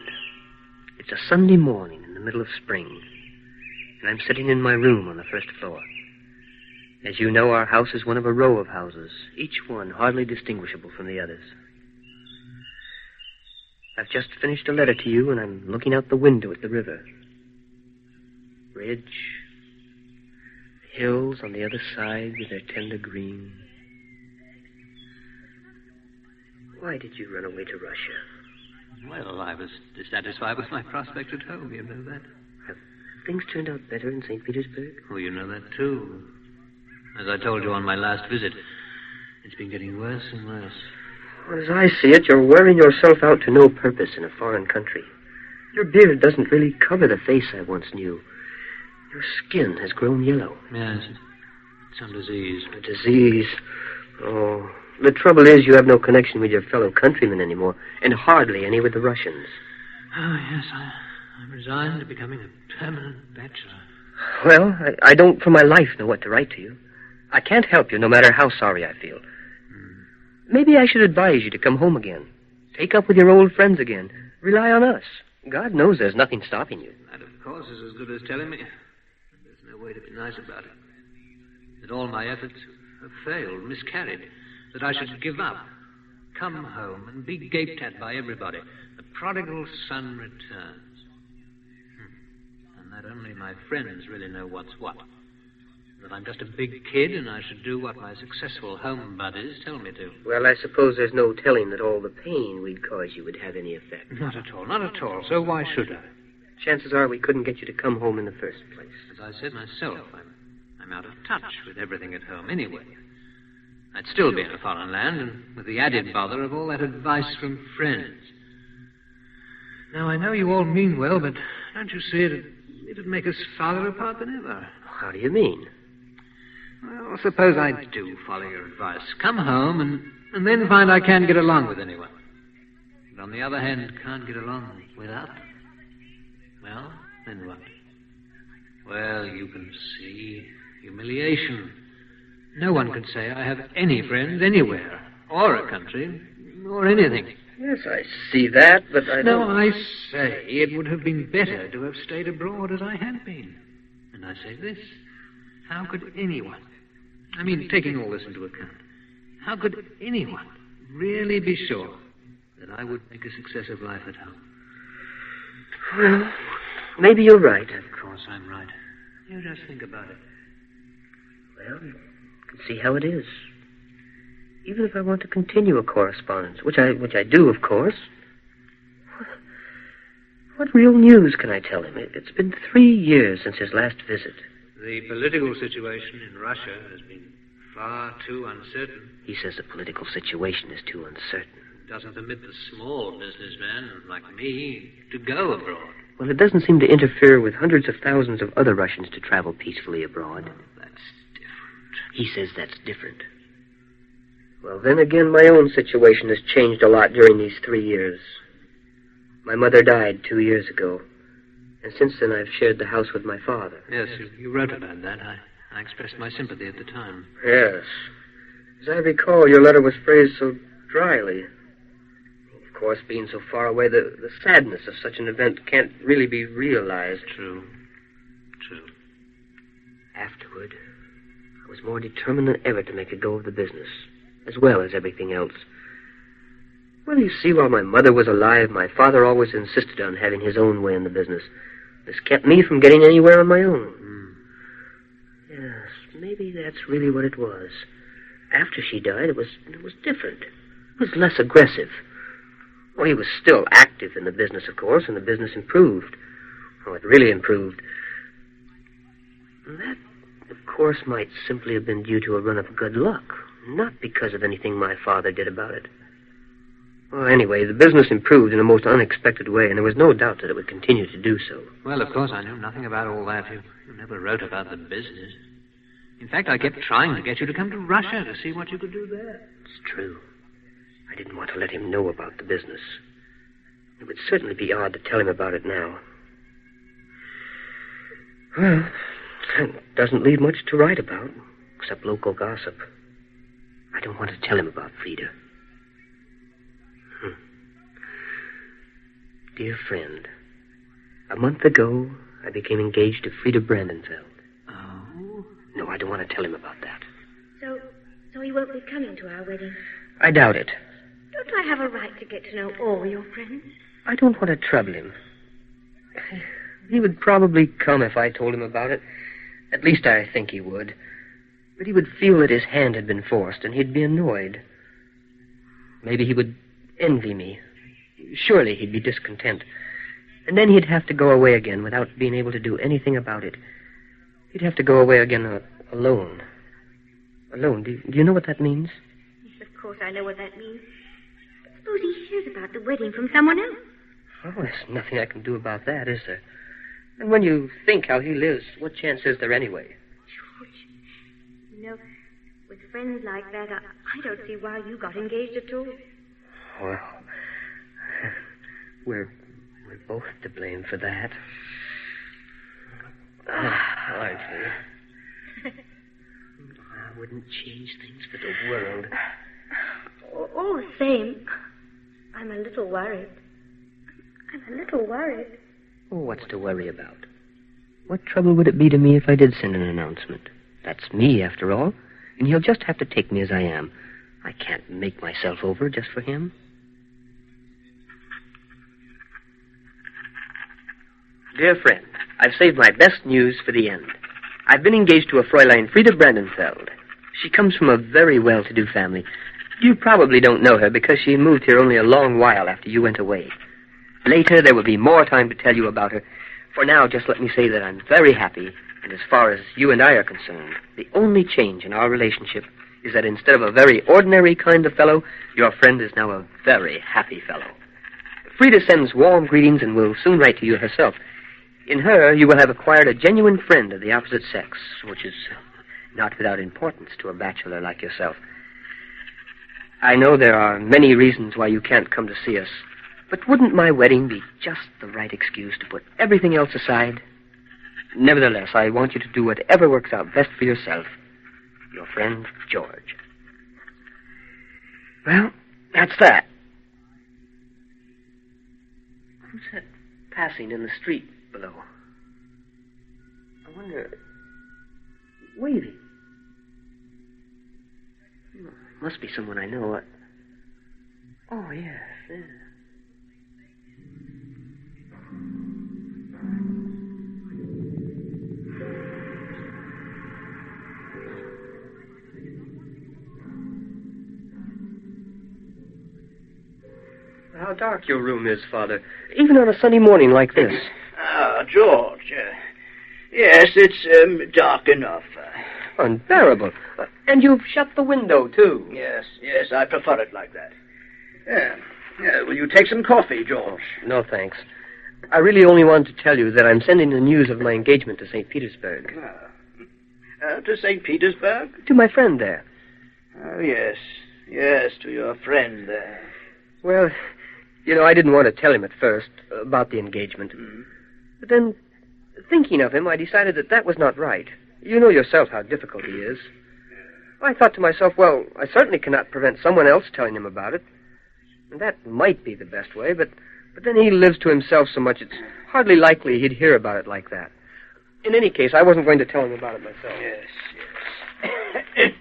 it's a Sunday morning in the middle of spring, and I'm sitting in my room on the first floor. As you know, our house is one of a row of houses, each one hardly distinguishable from the others. I've just finished a letter to you, and I'm looking out the window at the river. Ridge, hills on the other side with their tender green. Why did you run away to Russia? Well, I was dissatisfied with my prospects at home, you know that. Have things turned out better in St. Petersburg? Oh, you know that, too. As I told you on my last visit, it's been getting worse and worse. Well, as I see it, you're wearing yourself out to no purpose in a foreign country. Your beard doesn't really cover the face I once knew. Your skin has grown yellow. Yes, some disease. A disease? Oh, the trouble is you have no connection with your fellow countrymen anymore, and hardly any with the Russians. Oh, yes, I'm resigned to becoming a permanent bachelor. Well, I don't for my life know what to write to you. I can't help you no matter how sorry I feel. Maybe I should advise you to come home again. Take up with your old friends again. Rely on us. God knows there's nothing stopping you. That, of course, is as good as telling me. There's no way to be nice about it. That all my efforts have failed, miscarried. That I should give up, come home, and be gaped at by everybody. The prodigal son returns. And that only my friends really know what's what. That I'm just a big kid, and I should do what my successful home buddies tell me to. Well, I suppose there's no telling that all the pain we'd cause you would have any effect. Not at all, not at all. So why should I? Chances are we couldn't get you to come home in the first place. As I said myself, I'm out of touch with everything at home anyway. I'd still be in a foreign land, and with the added bother of all that advice from friends. Now, I know you all mean well, but don't you see it'd make us farther apart than ever? How do you mean? Well, suppose I do follow your advice. Come home and then find I can't get along with anyone. But on the other hand, can't get along without. Well, then what? Well, you can see humiliation. No one can say I have any friends anywhere, or a country, or anything. Yes, I see that, but I don't... No, I say it would have been better to have stayed abroad as I had been. And I say this, how could anyone, I mean, taking all this into account, how could anyone really be sure that I would make a success of life at home? Well, maybe you're right. Of course I'm right. You just think about it. Well, you can see how it is. Even if I want to continue a correspondence, which I do, of course. What real news can I tell him? It's been 3 years since his last visit. The political situation in Russia has been far too uncertain. He says the political situation is too uncertain. It doesn't permit the small businessman like me to go abroad. Well, it doesn't seem to interfere with hundreds of thousands of other Russians to travel peacefully abroad. That's different. He says that's different. Well, then again, my own situation has changed a lot during these 3 years. My mother died 2 years ago, and since then I've shared the house with my father. Yes, you wrote about that. I expressed my sympathy at the time. Yes. As I recall, your letter was phrased so dryly. Of course, being so far away, the sadness of such an event can't really be realized. True. Afterward, I was more determined than ever to make a go of the business, as well as everything else. Well, you see, while my mother was alive, my father always insisted on having his own way in the business. This kept me from getting anywhere on my own. Yes, maybe that's really what it was. After she died, it was different. It was less aggressive. Well, he was still active in the business, of course, and the business improved. Oh, it really improved. And that, of course, might simply have been due to a run of good luck, not because of anything my father did about it. Well, anyway, the business improved in a most unexpected way, and there was no doubt that it would continue to do so. Well, of course, I knew nothing about all that. You never wrote about the business. In fact, I kept trying to get you to come to Russia to see what you could do there. It's true. I didn't want to let him know about the business. It would certainly be odd to tell him about it now. Well, it doesn't leave much to write about, except local gossip. I don't want to tell him about Frida. Dear friend, a month ago, I became engaged to Frida Brandenfeld. Oh? No, I don't want to tell him about that. So he won't be coming to our wedding? I doubt it. Don't I have a right to get to know all your friends? I don't want to trouble him. He would probably come if I told him about it. At least I think he would. But he would feel that his hand had been forced, and he'd be annoyed. Maybe he would envy me. Surely he'd be discontent. And then he'd have to go away again without being able to do anything about it. He'd have to go away again alone. Alone. Do you know what that means? Yes, of course I know what that means. But suppose he hears about the wedding from someone else. Oh, there's nothing I can do about that, is there? And when you think how he lives, what chance is there anyway? George, you know, with friends like that, I don't see why you got engaged at all. Well, we're both to blame for that. Aren't we? I wouldn't change things for the world. All the same, I'm a little worried. Oh, what's to worry about? What trouble would it be to me if I did send an announcement? That's me, after all, and he'll just have to take me as I am. I can't make myself over just for him. Dear friend, I've saved my best news for the end. I've been engaged to a Fräulein Frida Brandenfeld. She comes from a very well-to-do family. You probably don't know her because she moved here only a long while after you went away. Later, there will be more time to tell you about her. For now, just let me say that I'm very happy, and as far as you and I are concerned, the only change in our relationship is that instead of a very ordinary kind of fellow, your friend is now a very happy fellow. Frida sends warm greetings and will soon write to you herself. In her, you will have acquired a genuine friend of the opposite sex, which is not without importance to a bachelor like yourself. I know there are many reasons why you can't come to see us, but wouldn't my wedding be just the right excuse to put everything else aside? Nevertheless, I want you to do whatever works out best for yourself. Your friend, George. Well, that's that. Who's that passing in the street below? I wonder... Waving. Must be someone I know. Oh, yes, yeah. How dark your room is, Father, even on a sunny morning like this. George. Yes, it's dark enough. Unbearable. And you've shut the window, too. Yes, I prefer it like that. Will you take some coffee, George? No, thanks. I really only wanted to tell you that I'm sending the news of my engagement to St. Petersburg. To St. Petersburg? To my friend there. Oh, yes, to your friend there. Well, you know, I didn't want to tell him at first about the engagement. But then, thinking of him, I decided that was not right. You know yourself how difficult he is. I thought to myself, well, I certainly cannot prevent someone else telling him about it. And that might be the best way, but then he lives to himself so much it's hardly likely he'd hear about it like that. In any case, I wasn't going to tell him about it myself. Yes.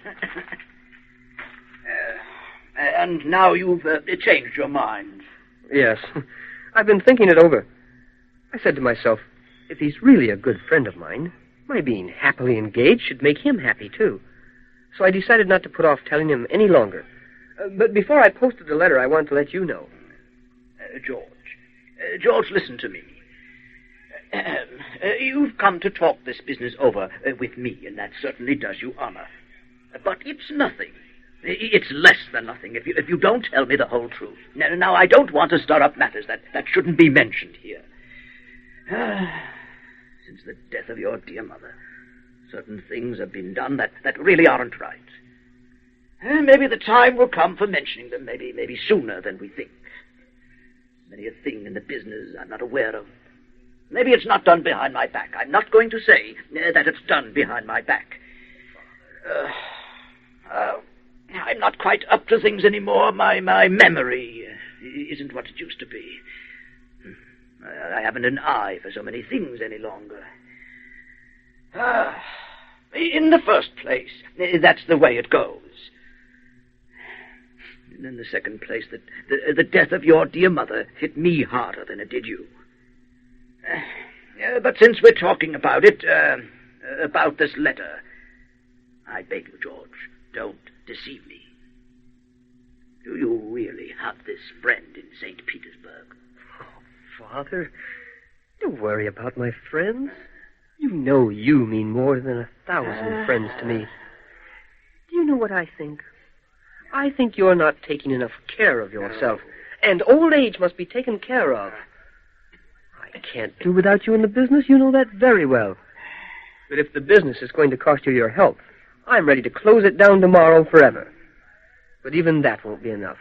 And now you've changed your mind. Yes. I've been thinking it over. I said to myself, if he's really a good friend of mine, my being happily engaged should make him happy, too. So I decided not to put off telling him any longer. But before I posted the letter, I wanted to let you know. George, listen to me. You've come to talk this business over with me, and that certainly does you honor. But it's nothing. It's less than nothing if you don't tell me the whole truth. Now, I don't want to stir up matters that shouldn't be mentioned here. Since the death of your dear mother, certain things have been done that really aren't right. Maybe the time will come for mentioning them, maybe sooner than we think. Many a thing in the business I'm not aware of. Maybe it's not done behind my back. I'm not going to say that it's done behind my back. I'm not quite up to things anymore. My memory isn't what it used to be. I haven't an eye for so many things any longer. In the first place, that's the way it goes. And in the second place, the death of your dear mother hit me harder than it did you. But since we're talking about it, about this letter, I beg you, George, don't deceive me. Do you really have this friend in St. Petersburg? Oh, Father, don't worry about my friends. You know you mean more than 1,000 friends to me. Do you know what I think? I think you're not taking enough care of yourself, and old age must be taken care of. I can't do without you in the business, you know that very well. But if the business is going to cost you your health, I'm ready to close it down tomorrow forever. But even that won't be enough.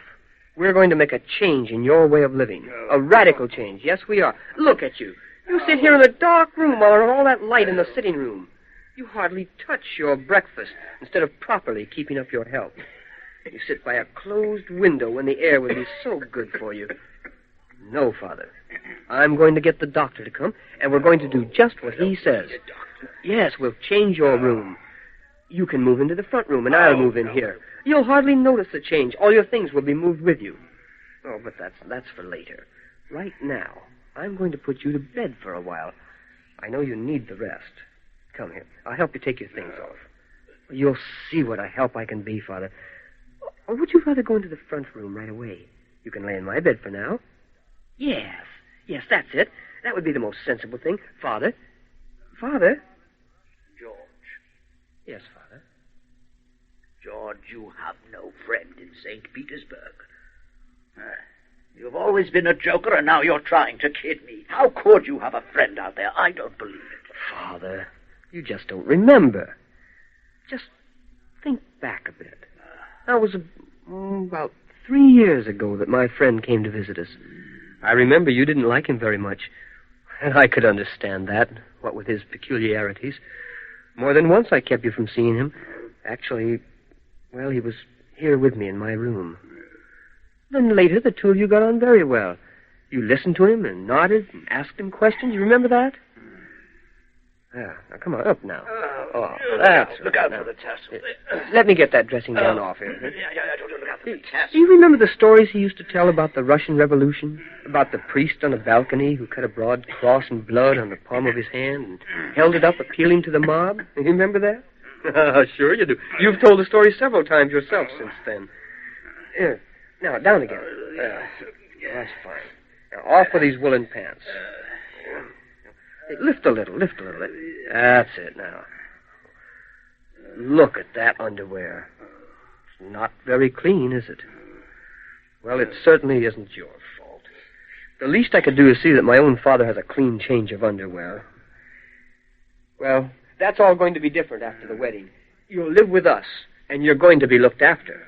We're going to make a change in your way of living. A radical change. Yes, we are. Look at you. You sit here in a dark room under all that light in the sitting room. You hardly touch your breakfast instead of properly keeping up your health. You sit by a closed window when the air would be so good for you. No, Father. I'm going to get the doctor to come, and we're going to do just what he says. Yes, we'll change your room. You can move into the front room, and I'll move in here. You'll hardly notice the change. All your things will be moved with you. Oh, but that's for later. Right now, I'm going to put you to bed for a while. I know you need the rest. Come here. I'll help you take your things off. You'll see what a help I can be, Father. Or would you rather go into the front room right away? You can lay in my bed for now. Yes, that's it. That would be the most sensible thing. Father? Father? George. Yes, Father. George, you have no friend in St. Petersburg. You've always been a joker, and now you're trying to kid me. How could you have a friend out there? I don't believe it. Father, you just don't remember. Just think back a bit. That was about 3 years ago that my friend came to visit us. I remember you didn't like him very much. And I could understand that, what with his peculiarities. More than once I kept you from seeing him. Actually, well, he was here with me in my room. Then later, the two of you got on very well. You listened to him and nodded and asked him questions. You remember that? Yeah. Now, come on, up now. Look out for the tassel. Let me get that dressing gown off here. Yeah, I told you to look out for the tassel. Do you remember the stories he used to tell about the Russian Revolution? About the priest on a balcony who cut a broad cross in blood on the palm of his hand and held it up appealing to the mob? You remember that? Sure you do. You've told the story several times yourself since then. Here. Now, down again. That's fine. Now, off with these woolen pants. Hey, lift a little. That's it now. Look at that underwear. It's not very clean, is it? Well, it certainly isn't your fault. The least I could do is see that my own father has a clean change of underwear. Well, that's all going to be different after the wedding. You'll live with us, and you're going to be looked after.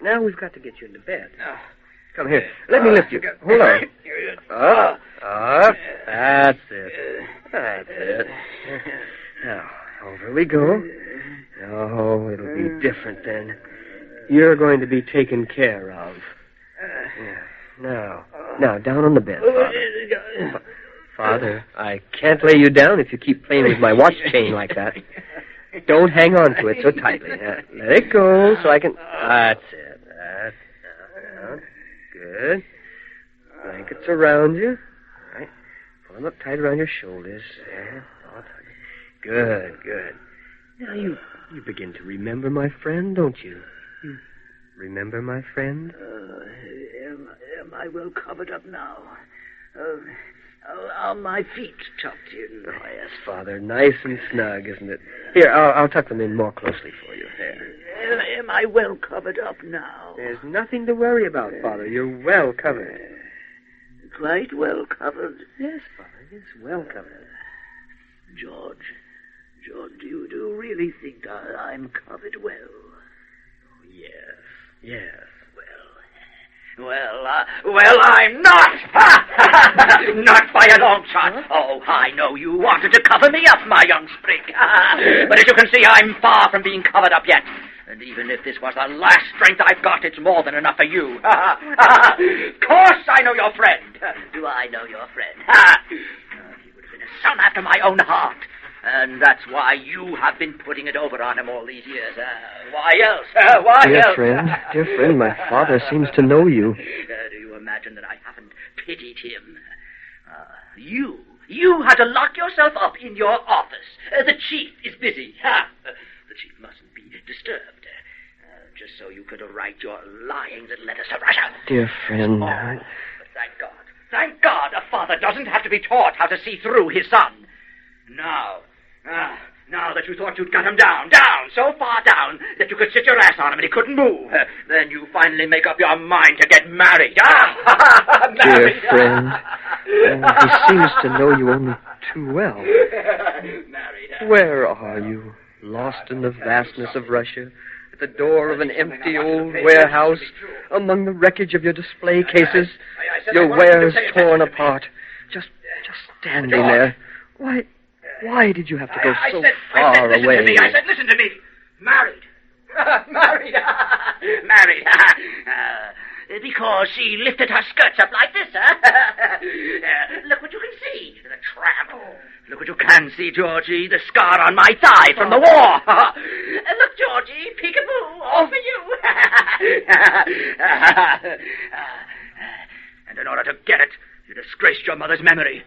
Now we've got to get you into bed. Come here. Let me lift you. Hold on. Up. That's it. Now, over we go. Oh, it'll be different then. You're going to be taken care of. Now, down on the bed, Father. Father, I can't lay you down if you keep playing with my watch chain like that. Don't hang on to it so tightly. Let it go so I can... That's it. Down. Good. Blankets around you. All right. Pull them up tight around your shoulders. All tight. Good. Now you begin to remember my friend, don't you? You remember my friend? Am I well covered up now? Are my feet tucked in? Oh, yes, Father. Nice and snug, isn't it? Here, I'll tuck them in more closely for you. There. Am I well covered up now? There's nothing to worry about, Father. You're well covered. Quite well covered? Yes, Father. Yes, well covered. George, do you really think I'm covered well? Oh, yes. Well, I'm not! Not by a long shot. Oh, I know you wanted to cover me up, my young sprig. But as you can see, I'm far from being covered up yet. And even if this was the last strength I've got, it's more than enough for you. Of course I know your friend. Do I know your friend? He would have been a son after my own heart. And that's why you have been putting it over on him all these years. Why else? Why else? Dear friend, my father seems to know you. Do you imagine that I haven't pitied him? You had to lock yourself up in your office. The chief is busy. The chief mustn't be disturbed. Just so you could write your lying little letters to Russia. Dear friend. Oh, but thank God a father doesn't have to be taught how to see through his son. Now that you thought you'd got him down, so far down that you could sit your ass on him and he couldn't move, then you finally make up your mind to get married. Dear friend, he seems to know you only too well. Where are you? Lost in the vastness of Russia, at the door of an empty old warehouse, among the wreckage of your display cases, your wares torn apart, just standing there. Why did you have to go so far away? I said, listen to me. Married. Because she lifted her skirts up like this, Look what you can see. The tramp. Look what you can see, Georgie. The scar on my thigh from the war. Look, Georgie. Peekaboo. All for you. And in order to get it, you disgraced your mother's memory.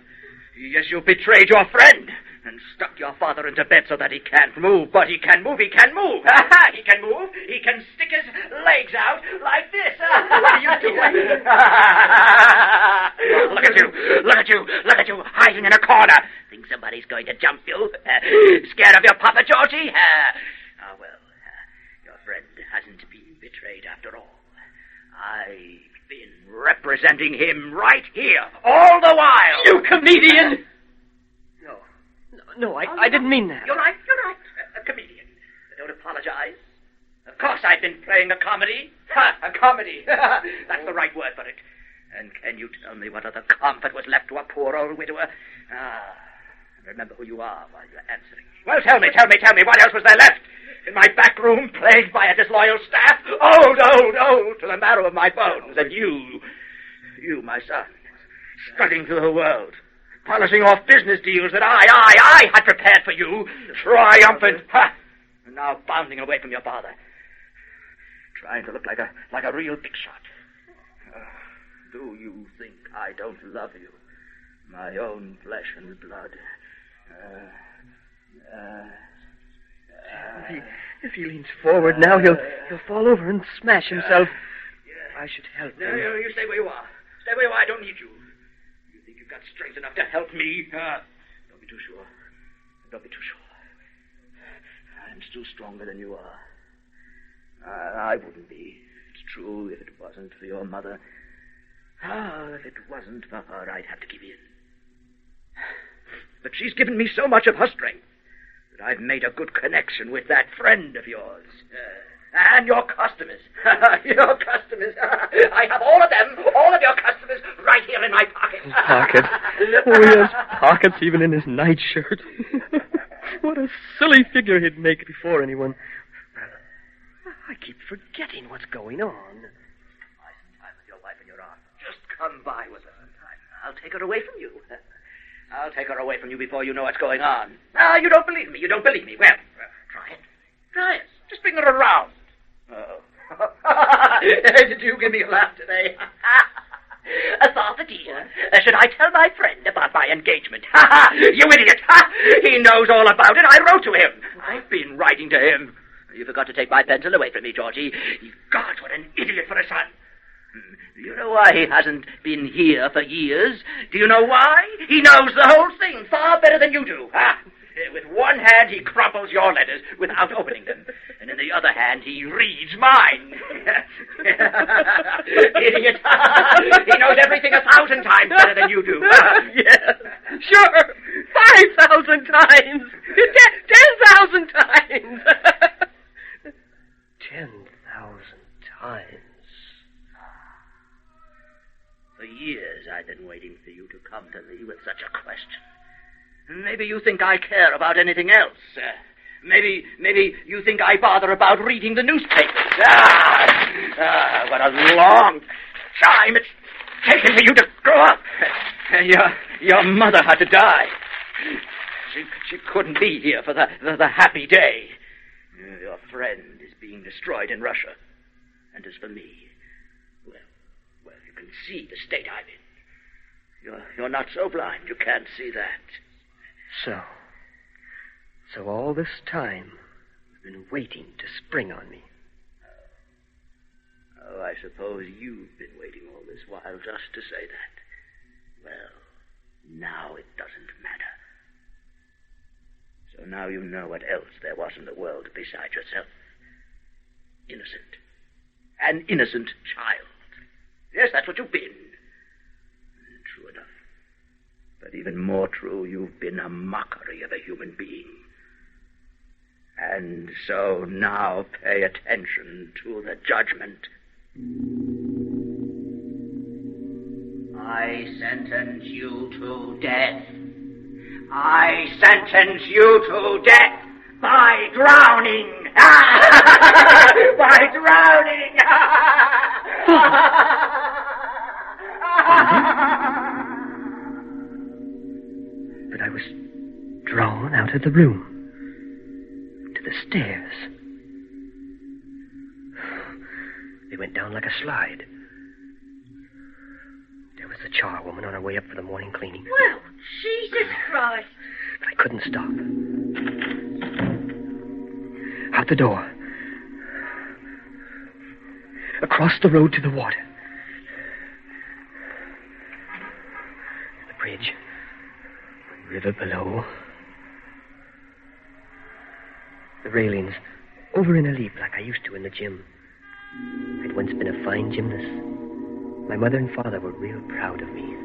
Yes, you betrayed your friend and stuck your father into bed so that he can't move. But he can move. He can move. He can move. He can stick his legs out like this. What are you doing? Look at you, hiding in a corner. Think somebody's going to jump you? Scared of your papa, Georgie? Well, your friend hasn't been betrayed after all. I've been representing him right here, all the while. You comedian! No, I didn't mean that. You're right. A comedian. But don't apologize. Of course I've been playing a comedy. A comedy. That's the right word for it. And can you tell me what other comfort was left to a poor old widower? Remember who you are while you're answering. Well, tell me, what else was there left? In my back room, plagued by a disloyal staff, old, to the marrow of my bones. And you, my son, strutting through the world, polishing off business deals that I had prepared for you, triumphant, and now bounding away from your father, trying to look like a real big shot. Do you think I don't love you, my own flesh and blood? If he leans forward now, he'll fall over and smash himself. I should help him. No, you stay where you are. I don't need you. You think you've got strength enough to help me? Don't be too sure. I'm still stronger than you are. I wouldn't be. It's true, if it wasn't for your mother. If it wasn't for her, I'd have to give in. But she's given me so much of her strength that I've made a good connection with that friend of yours. And your customers. Your customers. I have all of them, all of your customers, right here in my pocket. His pocket? Oh, he has pockets even in his nightshirt. What a silly figure he'd make before anyone. I keep forgetting what's going on. Buy some time with your wife and your aunt. Just come by with her sometime. I'll take her away from you. I'll take her away from you before you know what's going on. You don't believe me. Well, try it. Just bring her around. Oh. Did you give me a laugh today? Father dear, should I tell my friend about my engagement? You idiot! He knows all about it. I wrote to him. I've been writing to him. You forgot to take my pencil away from me, Georgie. God, what an idiot for a son. Do you know why he hasn't been here for years? Do you know why? He knows the whole thing far better than you do. With one hand, he crumples your letters without opening them. And in the other hand, he reads mine. Idiot. He knows everything 1,000 times better than you do. Yes. Sure. 5,000 times. 10,000 times. 10,000 times. For years, I've been waiting for you to come to me with such a question. Maybe you think I care about anything else. Maybe you think I bother about reading the newspapers. What a long time it's taken for you to grow up. Your mother had to die. She couldn't be here for the happy day. Your friend is being destroyed in Russia. And as for me, well, you can see the state I'm in. You're not so blind you can't see that. So all this time, you've been waiting to spring on me. Oh, I suppose you've been waiting all this while just to say that. Well, now it doesn't matter. So now you know what else there was in the world beside yourself. Innocent. An innocent child. Yes, that's what you've been. True enough. But even more true, you've been a mockery of a human being. And so now pay attention to the judgment. I sentence you to death. I sentence you to death by drowning. By drowning. But I was drawn out of the room to the stairs. They went down like a slide. There was the charwoman on her way up for the morning cleaning. Well, Jesus Christ. But I couldn't stop. Out the door. Across the road to the water. The bridge. River below. The railings. Over in a leap like I used to in the gym. I'd once been a fine gymnast. My mother and father were real proud of me.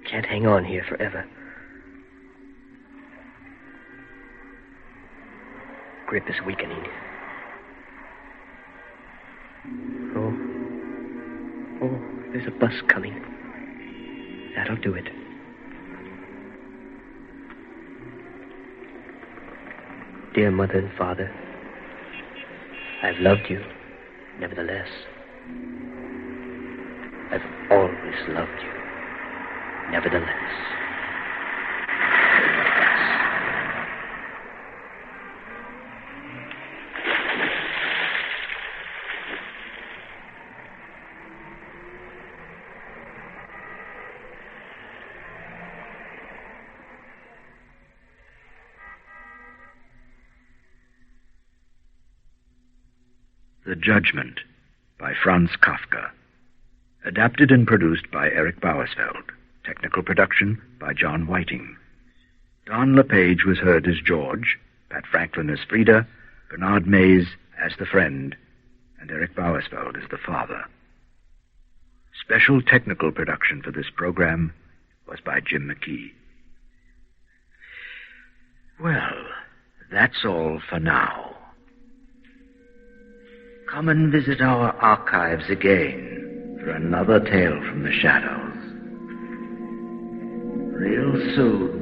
Can't hang on here forever. Grip is weakening. Oh, there's a bus coming. That'll do it. Dear Mother and Father, I've loved you, nevertheless. I've always loved you, nevertheless. The Judgement by Franz Kafka. Adapted and produced by Eric Bauersfeld. Technical production by John Whiting. Don LePage was heard as George, Pat Franklin as Frida, Bernard Mays as the friend, and Eric Bauersfeld as the father. Special technical production for this program was by Jim Mckee. Well, that's all for now. Come and visit our archives again for another tale from the shadows. Real soon.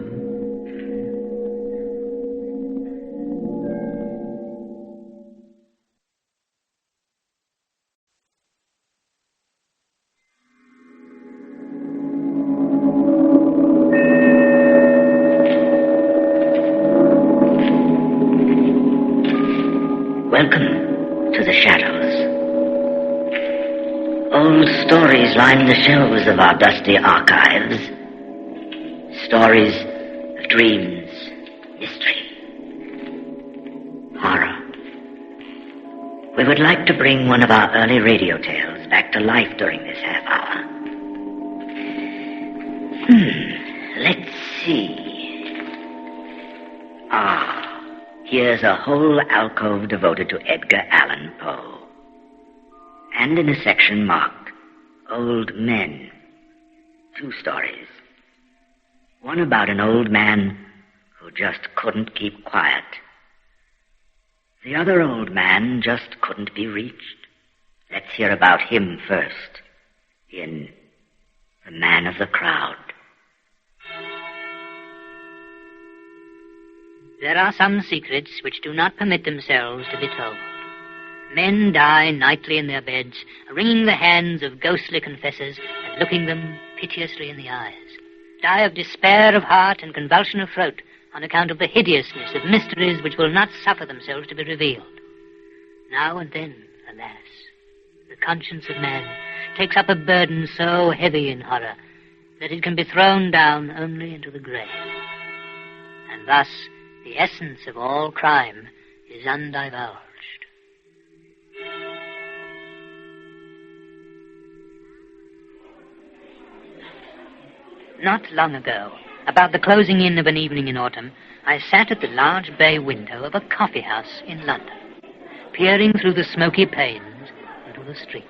Stories line the shelves of our dusty archives. Stories of dreams, mystery, horror. We would like to bring one of our early radio tales back to life during this half hour. Let's see. Here's a whole alcove devoted to Edgar Allan Poe. And in a section marked Old Men. 2 stories. One about an old man who just couldn't keep quiet. The other old man just couldn't be reached. Let's hear about him first in The Man of the Crowd There are some secrets which do not permit themselves to be told. Men die nightly in their beds, wringing the hands of ghostly confessors and looking them piteously in the eyes. Die of despair of heart and convulsion of throat on account of the hideousness of mysteries which will not suffer themselves to be revealed. Now and then, alas, the conscience of man takes up a burden so heavy in horror that it can be thrown down only into the grave. And thus, the essence of all crime is undivulged. Not long ago, about the closing in of an evening in autumn, I sat at the large bay window of a coffee house in London, peering through the smoky panes into the street,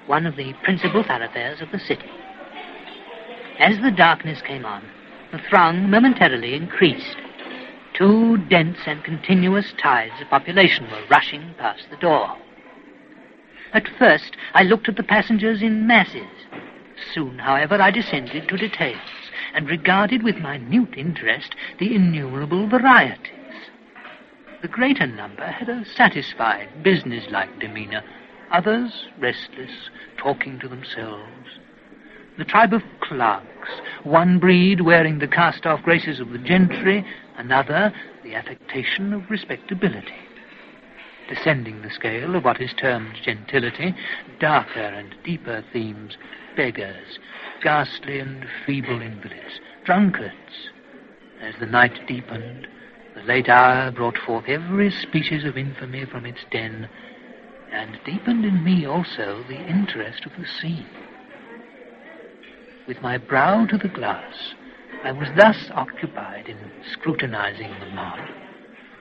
one of the principal thoroughfares of the city. As the darkness came on, the throng momentarily increased. Two dense and continuous tides of population were rushing past the door. At first, I looked at the passengers in masses. Soon, however, I descended to details and regarded with minute interest the innumerable varieties. The greater number had a satisfied, business-like demeanor, others restless, talking to themselves. The tribe of clerks, one breed wearing the cast-off graces of the gentry, another the affectation of respectability. Descending the scale of what is termed gentility, darker and deeper themes, beggars, ghastly and feeble invalids, drunkards. As the night deepened, the late hour brought forth every species of infamy from its den, and deepened in me also the interest of the scene. With my brow to the glass, I was thus occupied in scrutinizing the mob,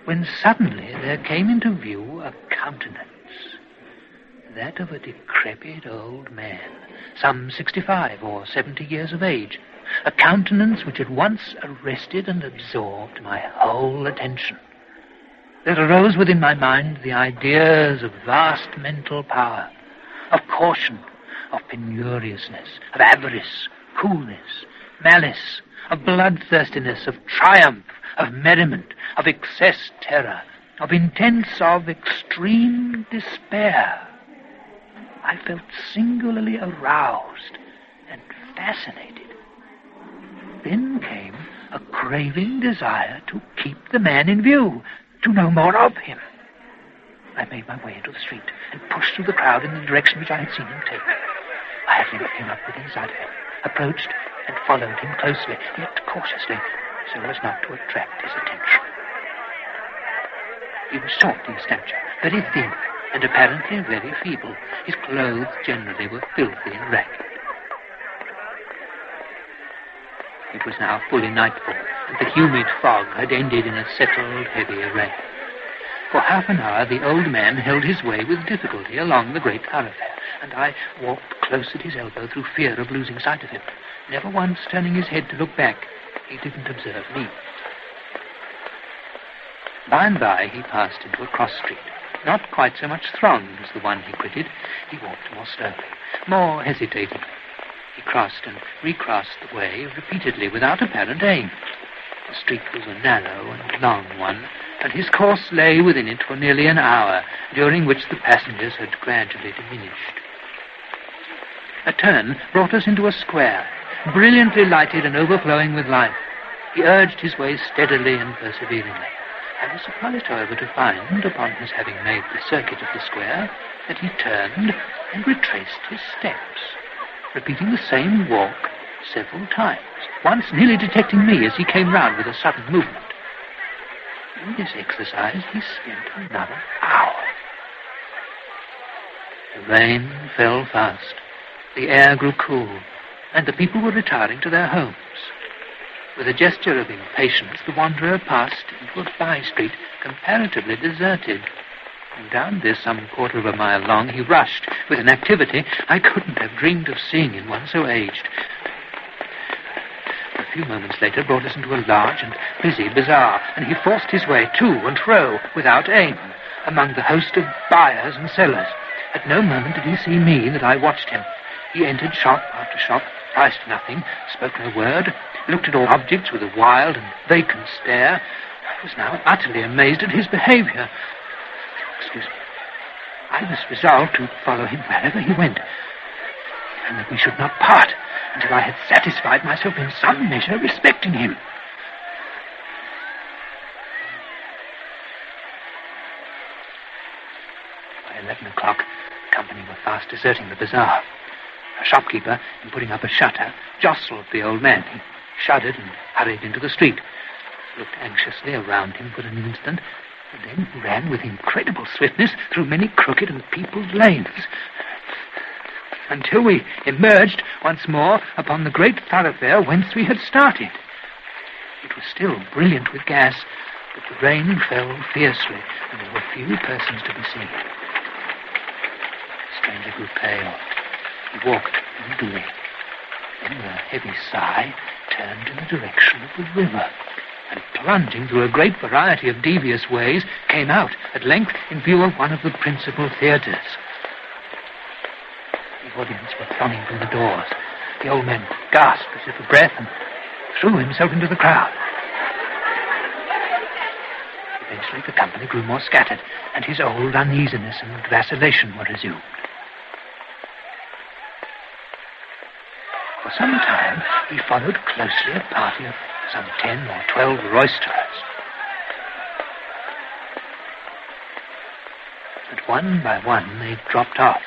when suddenly there came into view a countenance, that of a decrepit old man, some 65 or 70 years of age, a countenance which at once arrested and absorbed my whole attention. There arose within my mind the ideas of vast mental power, of caution, of penuriousness, of avarice, coolness, malice, of bloodthirstiness, of triumph, of merriment, of excess terror, of intense, of extreme despair. I felt singularly aroused and fascinated. Then came a craving desire to keep the man in view, to know more of him. I made my way into the street and pushed through the crowd in the direction which I had seen him take. I at length came up within sight of him, approached and followed him closely, yet cautiously, so as not to attract his attention. He was short in stature, very thin, and apparently very feeble. His clothes generally were filthy and ragged. It was now fully nightfall, and the humid fog had ended in a settled, heavy rain. For half an hour the old man held his way with difficulty along the great thoroughfare, and I walked close at his elbow through fear of losing sight of him, never once turning his head to look back. He didn't observe me. By and by he passed into a cross street, not quite so much thronged as the one he quitted. He walked more slowly, more hesitatingly. He crossed and recrossed the way repeatedly without apparent aim. The street was a narrow and long one, and his course lay within it for nearly an hour, during which the passengers had gradually diminished. A turn brought us into a square, brilliantly lighted and overflowing with life. He urged his way steadily and perseveringly. I was surprised, however, to find, upon his having made the circuit of the square, that he turned and retraced his steps, repeating the same walk several times, once nearly detecting me as he came round with a sudden movement. In this exercise he spent another hour. The rain fell fast, the air grew cool, and the people were retiring to their homes. With a gesture of impatience, the wanderer passed into a by-street comparatively deserted. And down this, some quarter of a mile long, he rushed with an activity I couldn't have dreamed of seeing in one so aged. A few moments later brought us into a large and busy bazaar, and he forced his way to and fro without aim among the host of buyers and sellers. At no moment did he see me that I watched him. He entered shop after shop, priced nothing, spoke no word, looked at all objects with a wild and vacant stare, I was now utterly amazed at his behavior. Excuse me. I was resolved to follow him wherever he went, and that we should not part until I had satisfied myself in some measure respecting him. By 11 o'clock, the company were fast deserting the bazaar. A shopkeeper, in putting up a shutter, jostled the old man. He shuddered and hurried into the street, looked anxiously around him for an instant, and then ran with incredible swiftness through many crooked and peopled lanes, until we emerged once more upon the great thoroughfare whence we had started. It was still brilliant with gas, but the rain fell fiercely, and there were few persons to be seen. The stranger grew pale. He walked moodily. Then, with a heavy sigh, turned in the direction of the river, and plunging through a great variety of devious ways, came out, at length, in view of one of the principal theatres. The audience were thronging through the doors. The old man gasped as if for breath and threw himself into the crowd. Eventually the company grew more scattered, and his old uneasiness and vacillation were resumed. For some time he followed closely a party of some 10 or 12 roisterers. But one by one they dropped off.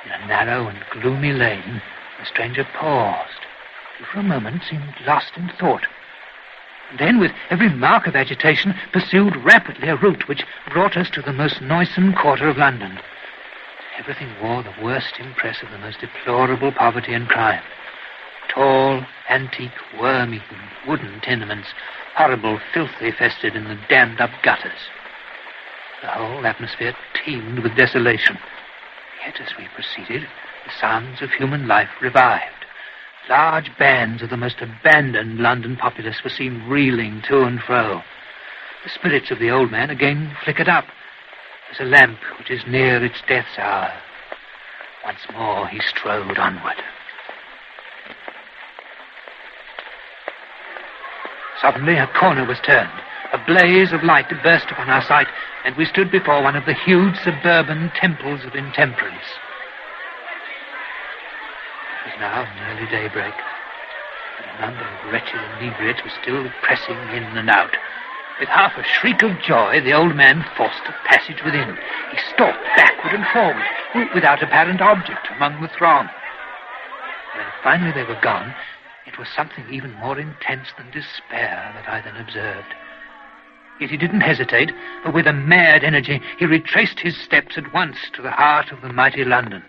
In a narrow and gloomy lane, the stranger paused, and for a moment seemed lost in thought. And then, with every mark of agitation, pursued rapidly a route which brought us to the most noisome quarter of London. Everything wore the worst impress of the most deplorable poverty and crime. Tall, antique, worm-eaten, wooden tenements, horrible filth infested in the dammed-up gutters. The whole atmosphere teemed with desolation. Yet as we proceeded, the sounds of human life revived. Large bands of the most abandoned London populace were seen reeling to and fro. The spirits of the old man again flickered up, as a lamp which is near its death's hour. Once more he strode onward. Suddenly a corner was turned. A blaze of light burst upon our sight, and we stood before one of the huge suburban temples of intemperance. It was now nearly daybreak, but a number of wretched inebriates were still pressing in and out. With half a shriek of joy, the old man forced a passage within. He stalked backward and forward, without apparent object, among the throng. When finally they were gone, it was something even more intense than despair that I then observed. Yet he didn't hesitate, for with a mad energy he retraced his steps at once to the heart of the mighty London.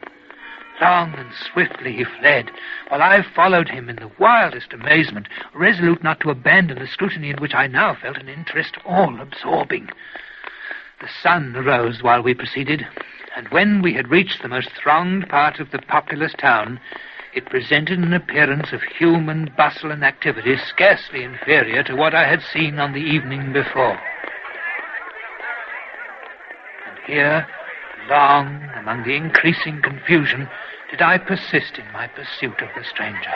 Long and swiftly he fled, while I followed him in the wildest amazement, resolute not to abandon the scrutiny in which I now felt an interest all-absorbing. The sun arose while we proceeded, and when we had reached the most thronged part of the populous town, it presented an appearance of human bustle and activity scarcely inferior to what I had seen on the evening before. And here, long among the increasing confusion, did I persist in my pursuit of the stranger.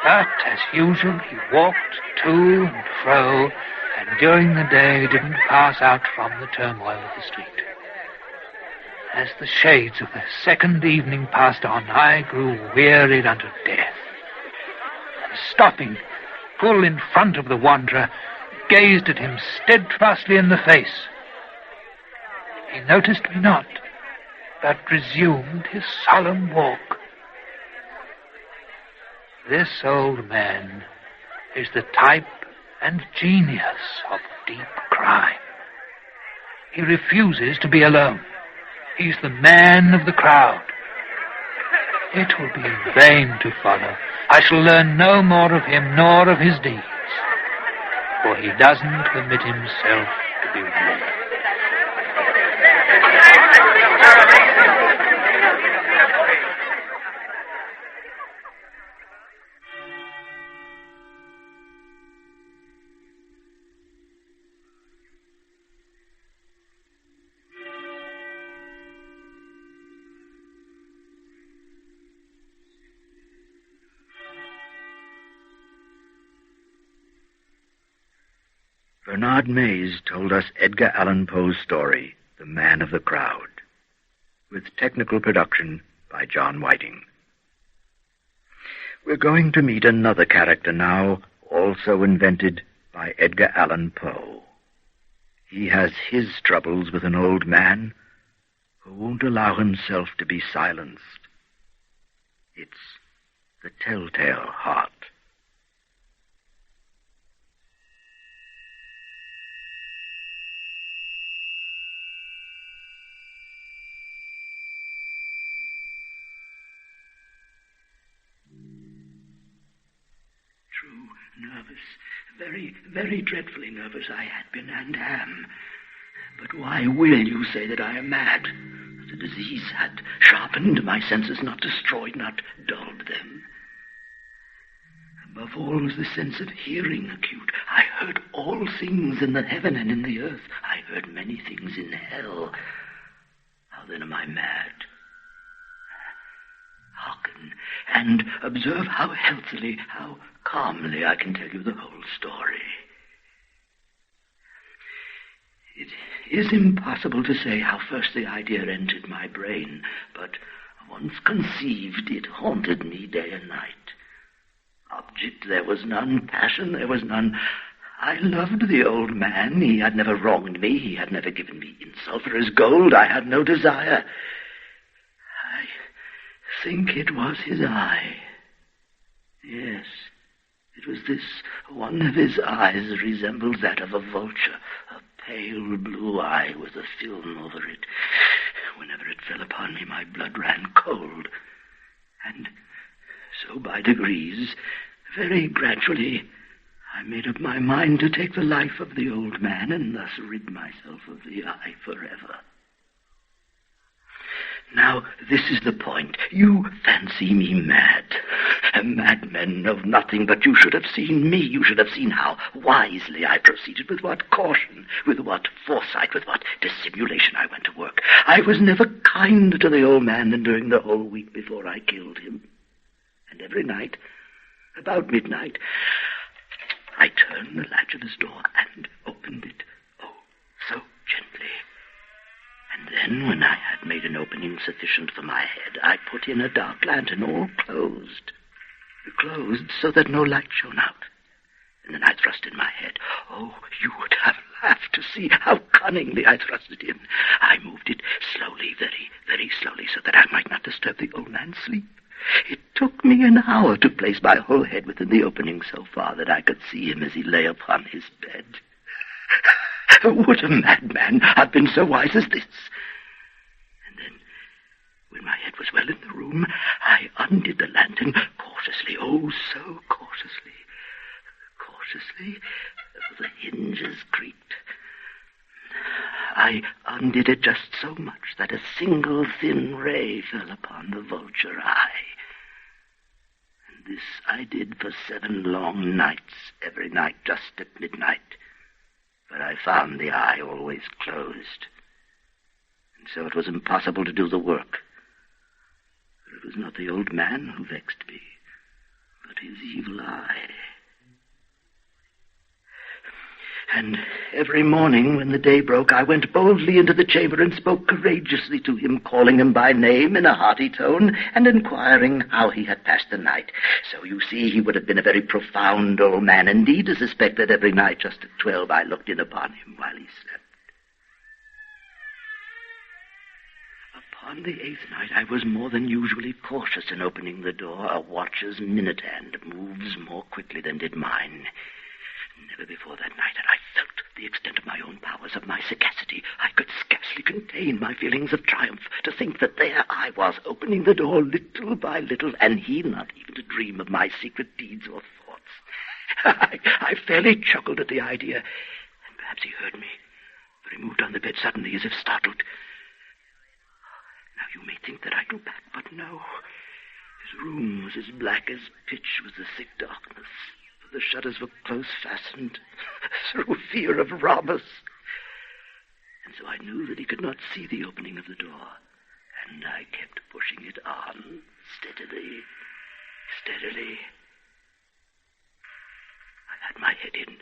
But, as usual, he walked to and fro, and during the day didn't pass out from the turmoil of the street. As the shades of the second evening passed on, I grew wearied unto death. And stopping full in front of the wanderer, gazed at him steadfastly in the face. He noticed me not, but resumed his solemn walk. This old man is the type and genius of deep crime. He refuses to be alone. He's the man of the crowd. It will be in vain to follow. I shall learn no more of him nor of his deeds, for he doesn't permit himself to be warned. Bernard Mays told us Edgar Allan Poe's story, The Man of the Crowd, with technical production by John Whiting. We're going to meet another character now, also invented by Edgar Allan Poe. He has his troubles with an old man who won't allow himself to be silenced. It's the Telltale Heart. Very, very dreadfully nervous I had been and am. But why will you say that I am mad? The disease had sharpened my senses, not destroyed, not dulled them. Above all was the sense of hearing acute. I heard all things in the heaven and in the earth. I heard many things in hell. How then am I mad? Hearken, and observe how healthily, how calmly I can tell you the whole story. It is impossible to say how first the idea entered my brain, but once conceived, it haunted me day and night. Object there was none, passion there was none. I loved the old man. He had never wronged me. He had never given me insult for his gold. I had no desire. I think it was his eye. Yes, it was this one of his eyes resembled that of a vulture, a pale blue eye with a film over it. Whenever it fell upon me, my blood ran cold. And so by degrees, very gradually, I made up my mind to take the life of the old man and thus rid myself of the eye forever. Now, this is the point. You fancy me mad. A madman of nothing, but you should have seen me. You should have seen how wisely I proceeded, with what caution, with what foresight, with what dissimulation I went to work. I was never kinder to the old man than during the whole week before I killed him. And every night, about midnight, I turned the latch of his door and opened it, oh, so gently. And then, when I had made an opening sufficient for my head, I put in a dark lantern, all closed. Closed so that no light shone out. And then I thrust in my head. Oh, you would have laughed to see how cunningly I thrust it in. I moved it slowly, very, very slowly, so that I might not disturb the old man's sleep. It took me an hour to place my whole head within the opening so far that I could see him as he lay upon his bed. Would a madman have been so wise as this? And then, when my head was well in the room, I undid the lantern cautiously, oh, so cautiously. Cautiously, the hinges creaked. I undid it just so much that a single thin ray fell upon the vulture eye. And this I did for 7 long nights, every night just at midnight. But I found the eye always closed. And so it was impossible to do the work. But it was not the old man who vexed me, but his evil eye. And every morning when the day broke, I went boldly into the chamber and spoke courageously to him, calling him by name in a hearty tone and inquiring how he had passed the night. So you see, he would have been a very profound old man indeed to suspect that every night just at 12 I looked in upon him while he slept. Upon the 8th night, I was more than usually cautious in opening the door. A watcher's minute hand moves more quickly than did mine. Never before that night had I felt the extent of my own powers, of my sagacity. I could scarcely contain my feelings of triumph to think that there I was, opening the door little by little, and he not even to dream of my secret deeds or thoughts. I fairly chuckled at the idea, and perhaps he heard me, for he moved on the bed suddenly as if startled. Now you may think that I drew back, but no. His room was as black as pitch with the thick darkness. The shutters were close fastened through fear of robbers. And so I knew that he could not see the opening of the door. And I kept pushing it on, steadily, steadily. I had my head in,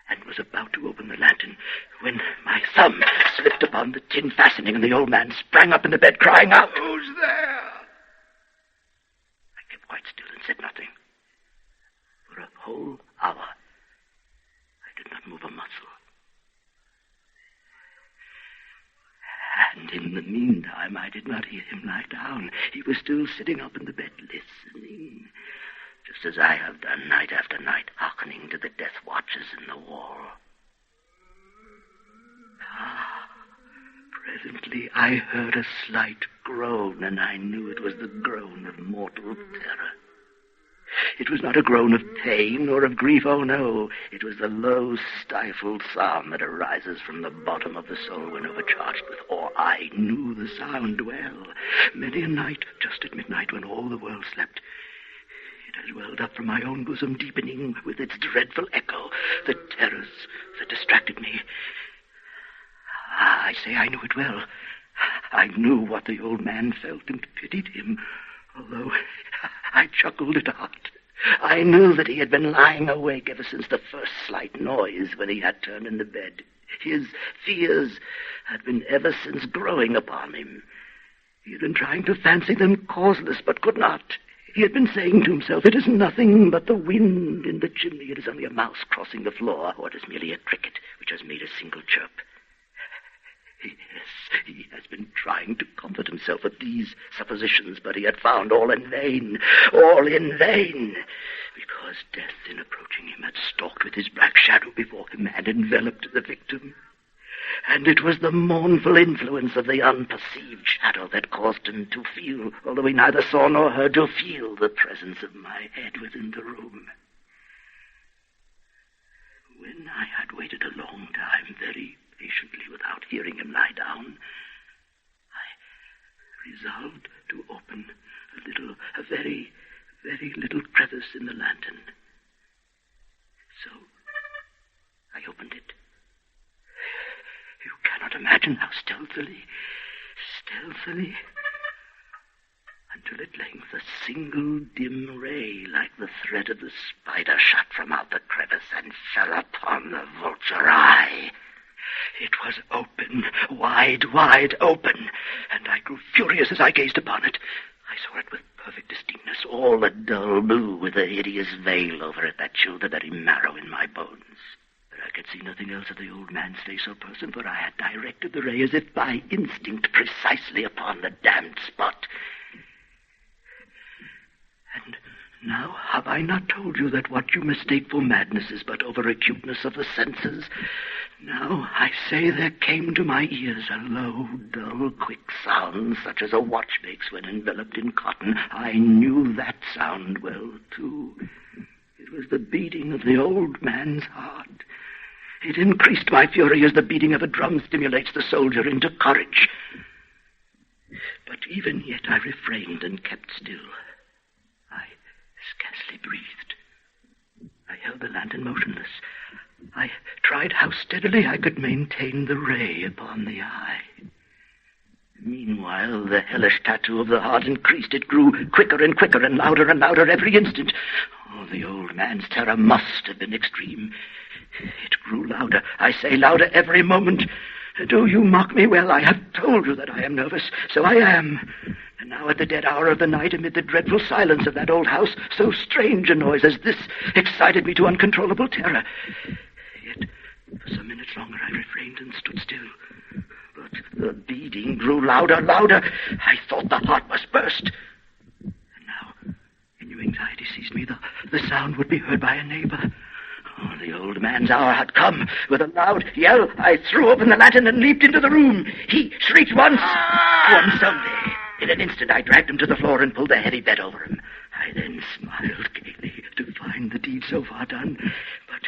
and was about to open the lantern when my thumb slipped upon the tin fastening, and the old man sprang up in the bed, crying out, "Who's there?" I kept quite still and said nothing. For a whole hour, I did not move a muscle. And in the meantime, I did not hear him lie down. He was still sitting up in the bed, listening, just as I have done night after night, hearkening to the death watches in the wall. Presently, I heard a slight groan, and I knew it was the groan of mortal terror. It was not a groan of pain or of grief, oh no. It was the low, stifled sound that arises from the bottom of the soul when overcharged with awe. I knew the sound well. Many a night, just at midnight, when all the world slept, it had welled up from my own bosom, deepening with its dreadful echo the terrors that distracted me. I say I knew it well. I knew what the old man felt and pitied him, although I chuckled at heart. I knew that he had been lying awake ever since the first slight noise when he had turned in the bed. His fears had been ever since growing upon him. He had been trying to fancy them causeless, but could not. He had been saying to himself, "It is nothing but the wind in the chimney. It is only a mouse crossing the floor, or it is merely a cricket which has made a single chirp." Yes, he has been trying to comfort himself with these suppositions, but he had found all in vain, because death, in approaching him, had stalked with his black shadow before him and enveloped the victim. And it was the mournful influence of the unperceived shadow that caused him to feel, although he neither saw nor heard, to feel the presence of my head within the room. When I had waited a long time, very patiently, without hearing him lie down, I resolved to open a very, very little crevice in the lantern. So I opened it. You cannot imagine how stealthily, until at length a single dim ray, like the thread of the spider, shot from out the crevice and fell upon the vulture eye. It was open, wide open, and I grew furious as I gazed upon it. I saw it with perfect distinctness, all a dull blue with a hideous veil over it that chilled the very marrow in my bones. But I could see nothing else of the old man's face or person, for I had directed the ray as if by instinct precisely upon the damned spot. And now have I not told you that what you mistake for madness is but over-acuteness of the senses? Now I say there came to my ears a low, dull, quick sound, such as a watch makes when enveloped in cotton. I knew that sound well, too. It was the beating of the old man's heart. It increased my fury as the beating of a drum stimulates the soldier into courage. But even yet I refrained and kept still. I scarcely breathed. I held the lantern motionless. I tried how steadily I could maintain the ray upon the eye. Meanwhile, the hellish tattoo of the heart increased. It grew quicker and quicker and louder every instant. Oh, the old man's terror must have been extreme. It grew louder, I say louder every moment. Do you mock me? Well, I have told you that I am nervous. So I am. And now at the dead hour of the night, amid the dreadful silence of that old house, so strange a noise as this excited me to uncontrollable terror. Yet, for some minutes longer, I refrained and stood still. But the beating grew louder. I thought the heart must burst. And now, a new anxiety seized me. The sound would be heard by a neighbor. Oh, the old man's hour had come. With a loud yell, I threw open the lantern and leaped into the room. He shrieked once only. In an instant, I dragged him to the floor and pulled the heavy bed over him. I then smiled gaily to find the deed so far done. But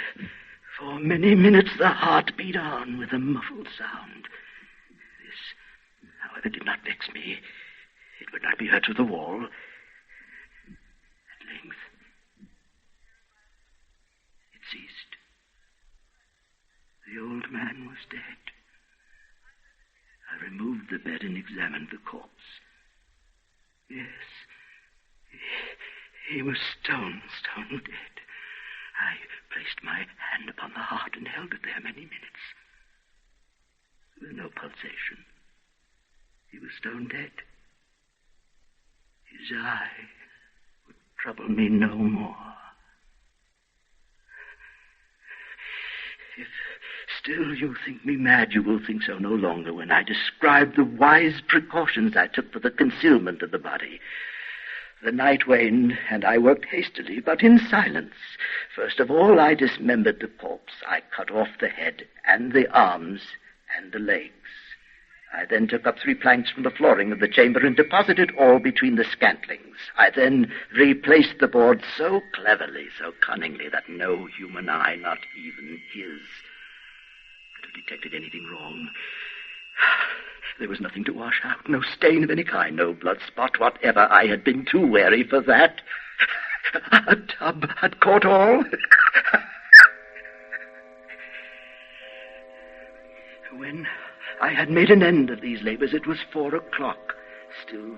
for many minutes, the heart beat on with a muffled sound. This, however, did not vex me. It would not be heard through the wall. At length, it ceased. The old man was dead. I removed the bed and examined the corpse. Yes, he was stone dead. I placed my hand upon the heart and held it there many minutes. There was no pulsation. He was stone dead. His eye would trouble me no more. If still you think me mad, you will think so no longer when I describe the wise precautions I took for the concealment of the body. The night waned, and I worked hastily, but in silence. First of all, I dismembered the corpse. I cut off the head and the arms and the legs. I then took up 3 planks from the flooring of the chamber and deposited all between the scantlings. I then replaced the board so cleverly, so cunningly, that no human eye, not even his, could have detected anything wrong. There was nothing to wash out, no stain of any kind, no blood spot whatever. I had been too wary for that. A tub had caught all. When I had made an end of these labors, it was 4 o'clock, still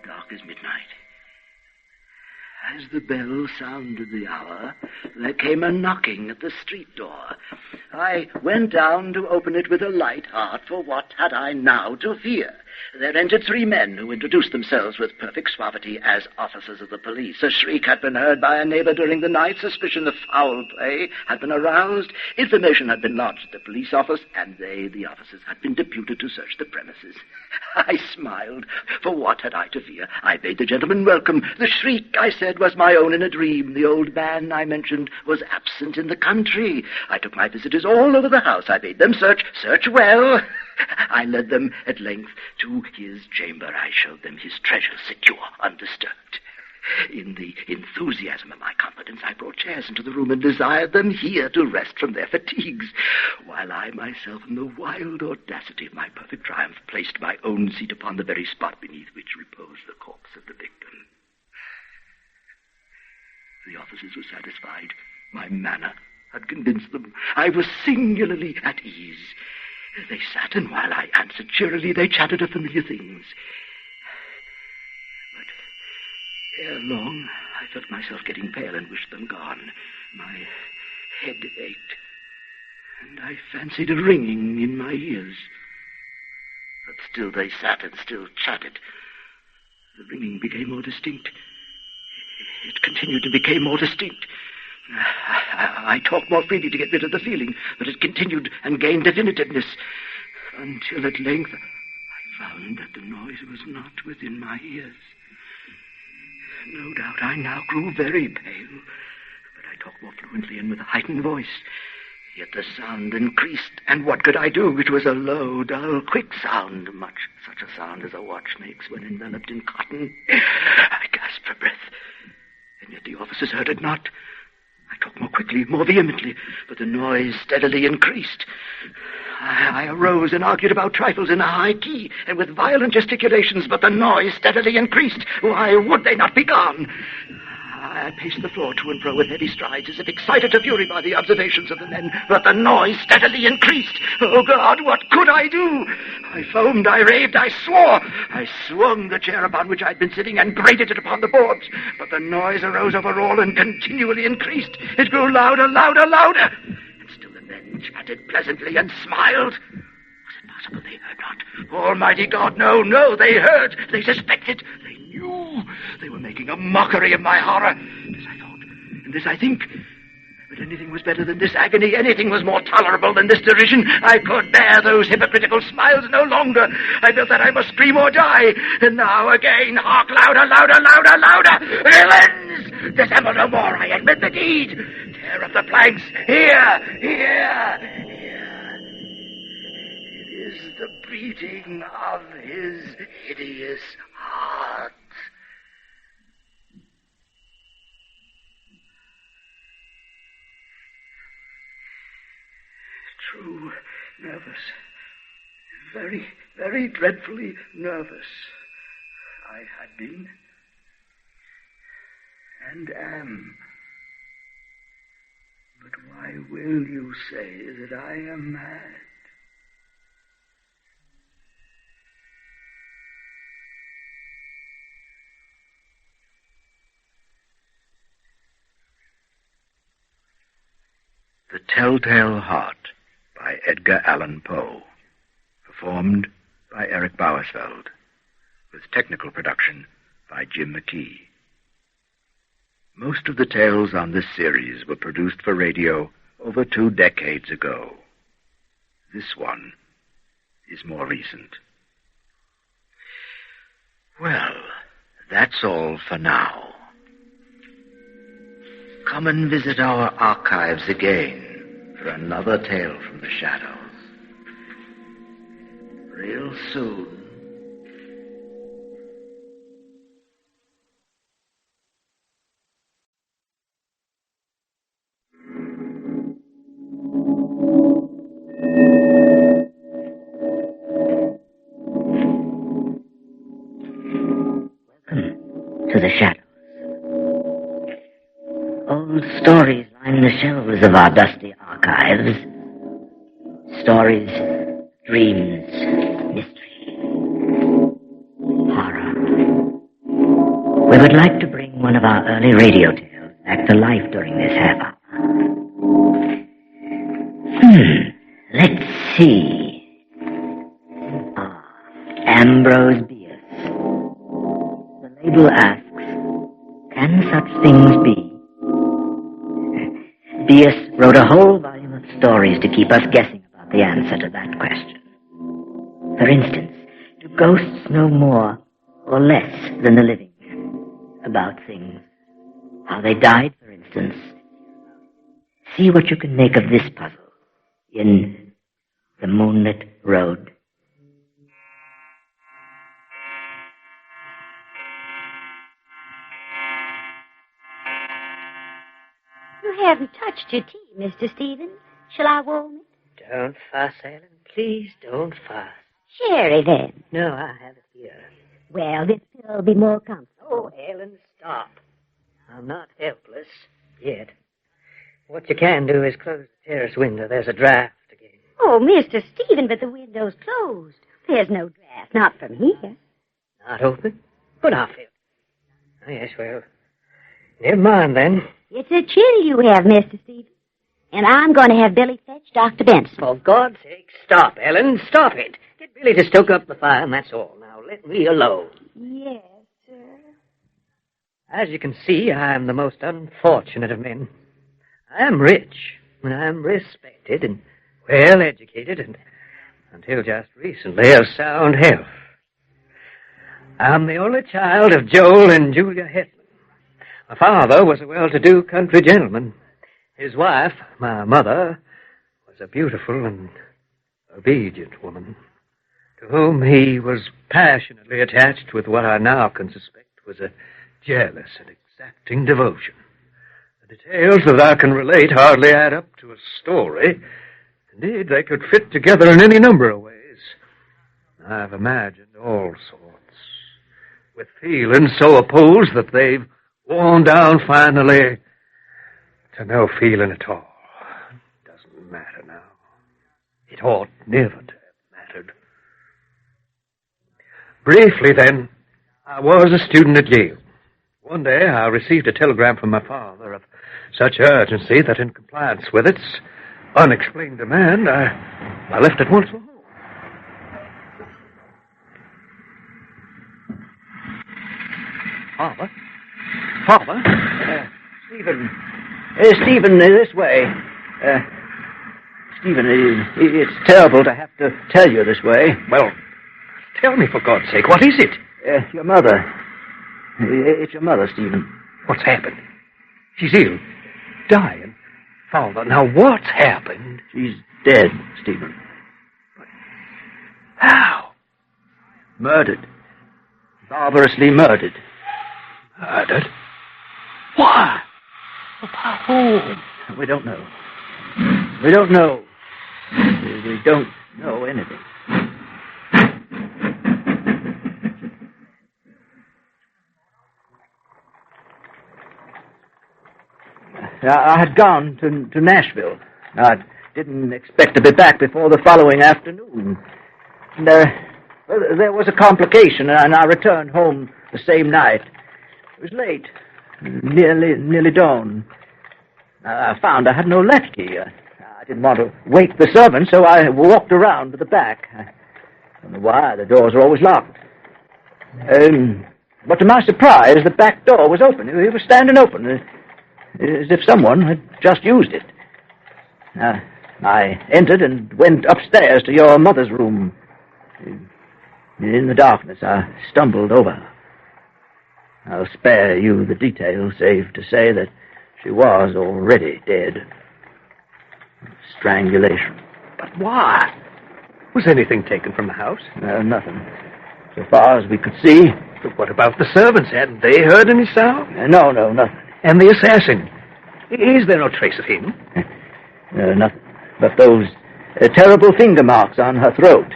dark as midnight. As the bell sounded the hour, there came a knocking at the street door. I went down to open it with a light heart, for what had I now to fear? There entered 3 men who introduced themselves with perfect suavity as officers of the police. A shriek had been heard by a neighbor during the night. Suspicion of foul play had been aroused. Information had been lodged at the police office, and they, the officers, had been deputed to search the premises. I smiled, for what had I to fear? I bade the gentlemen welcome. The shriek, I said, was my own in a dream. The old man I mentioned was absent in the country. I took my visitors all over the house. I bade them search well. I led them at length to his chamber. I showed them his treasure, secure, undisturbed. In the enthusiasm of my confidence, I brought chairs into the room and desired them here to rest from their fatigues, while I myself, in the wild audacity of my perfect triumph, placed my own seat upon the very spot beneath which reposed the corpse of the victim. The officers were satisfied. My manner had convinced them. I was singularly at ease. They sat, and while I answered cheerily, they chatted of familiar things. But ere long, I felt myself getting pale and wished them gone. My head ached, and I fancied a ringing in my ears. But still they sat and still chatted. The ringing became more distinct. It continued and became more distinct. I talked more freely to get rid of the feeling, but it continued and gained definitiveness, until at length I found that the noise was not within my ears. No doubt I now grew very pale, but I talked more fluently and with a heightened voice. Yet the sound increased, and what could I do? It was a low, dull, quick sound, much such a sound as a watch makes when enveloped in cotton. I gasped for breath, and yet the officers heard it not. I talked more quickly, more vehemently, but the noise steadily increased. I arose and argued about trifles in a high key and with violent gesticulations, but the noise steadily increased. Why would they not be gone? I paced the floor to and fro with heavy strides, as if excited to fury by the observations of the men, but the noise steadily increased. Oh, God, what could I do? I foamed, I raved, I swore. I swung the chair upon which I'd been sitting and grated it upon the boards, but the noise arose over all and continually increased. It grew louder, louder, louder. And still the men chatted pleasantly and smiled. Was it possible they heard not? Almighty God, no, no, they heard, they suspected, they knew. They were making a mockery of my horror. This I thought, and this I think. But anything was better than this agony. Anything was more tolerable than this derision. I could bear those hypocritical smiles no longer. I felt that I must scream or die. And now again, hark, louder, louder, louder, louder. Villains! Dissemble no more. I admit the deed. Tear up the planks. Here, here, here. It is the beating of his hideous heart. True, nervous. Very, very dreadfully nervous. I had been. And am. But why will you say that I am mad? The Telltale Heart by Edgar Allan Poe. Performed by Eric Bauersfeld. With technical production by Jim Mckee. Most of the tales on this series were produced for radio over 2 decades ago. This one is more recent. Well, that's all for now. Come and visit our archives again for another tale from the shadows. Real soon. To the shadows. Old stories line the shelves of our dusty archives. Stories, dreams, mystery, horror. We would like to bring one of our early radio tales back to life during this half hour. Let's see. Ambrose Bierce. The label asks, can such things be? Bierce wrote a whole volume of stories to keep us guessing about the answer to that question. For instance, do ghosts know more or less than the living about things? How they died, for instance. See what you can make of this puzzle in The Moonlit Road. You haven't touched your tea, Mr. Stevens. Shall I warm it? Don't fuss, Ellen. Please don't fuss. Sherry, then. No, I have it here. Well, this will be more comfortable. Oh, Ellen, stop. I'm not helpless yet. What you can do is close the terrace window. There's a draft again. Oh, Mr. Stevens, but the window's closed. There's no draft, not from here. Not open? But I feel. Oh, yes, well, never mind then. It's a chill you have, Mr. Stevens. And I'm going to have Billy fetch Dr. Benson. For God's sake, stop, Ellen. Stop it. Get Billy to stoke up the fire, and that's all. Now, let me alone. Yes, sir. As you can see, I am the most unfortunate of men. I am rich, and I am respected and well-educated, and until just recently, of sound health. I'm the only child of Joel and Julia Hetman. My father was a well-to-do country gentleman. His wife, my mother, was a beautiful and obedient woman, to whom he was passionately attached with what I now can suspect was a jealous and exacting devotion. The details that I can relate hardly add up to a story. Indeed, they could fit together in any number of ways. I've imagined all sorts, with feelings so opposed that they've worn down finally to no feeling at all. Doesn't matter now. It ought never to have mattered. Briefly, then, I was a student at Yale. One day I received a telegram from my father of such urgency that in compliance with its unexplained demand, I left at once for home. Father? Stephen. Stephen, this way. Stephen, it's terrible to have to tell you this way. Well, tell me, for God's sake, what is it? Your mother. It's your mother, Stephen. What's happened? She's ill. Dying. Father, now what's happened? She's dead, Stephen. But how? Murdered. Barbarously murdered. Murdered? Why? By whom? We don't know. We don't know. We don't know anything. I had gone to Nashville. I didn't expect to be back before the following afternoon. There was a complication, and I returned home the same night. It was late, nearly dawn. I found I had no latchkey. didn't want to wake the servants, so I walked around to the back. I don't know why. The doors are always locked. But to my surprise, the back door was open. It was standing open, as if someone had just used it. I entered and went upstairs to your mother's room. In the darkness, I stumbled over her. I'll spare you the details, save to say that she was already dead. Strangulation. But why? Was anything taken from the house? Nothing. So far as we could see. But what about the servants? Hadn't they heard any sound? No, nothing. And the assassin? Is there no trace of him? Nothing. But those terrible finger marks on her throat.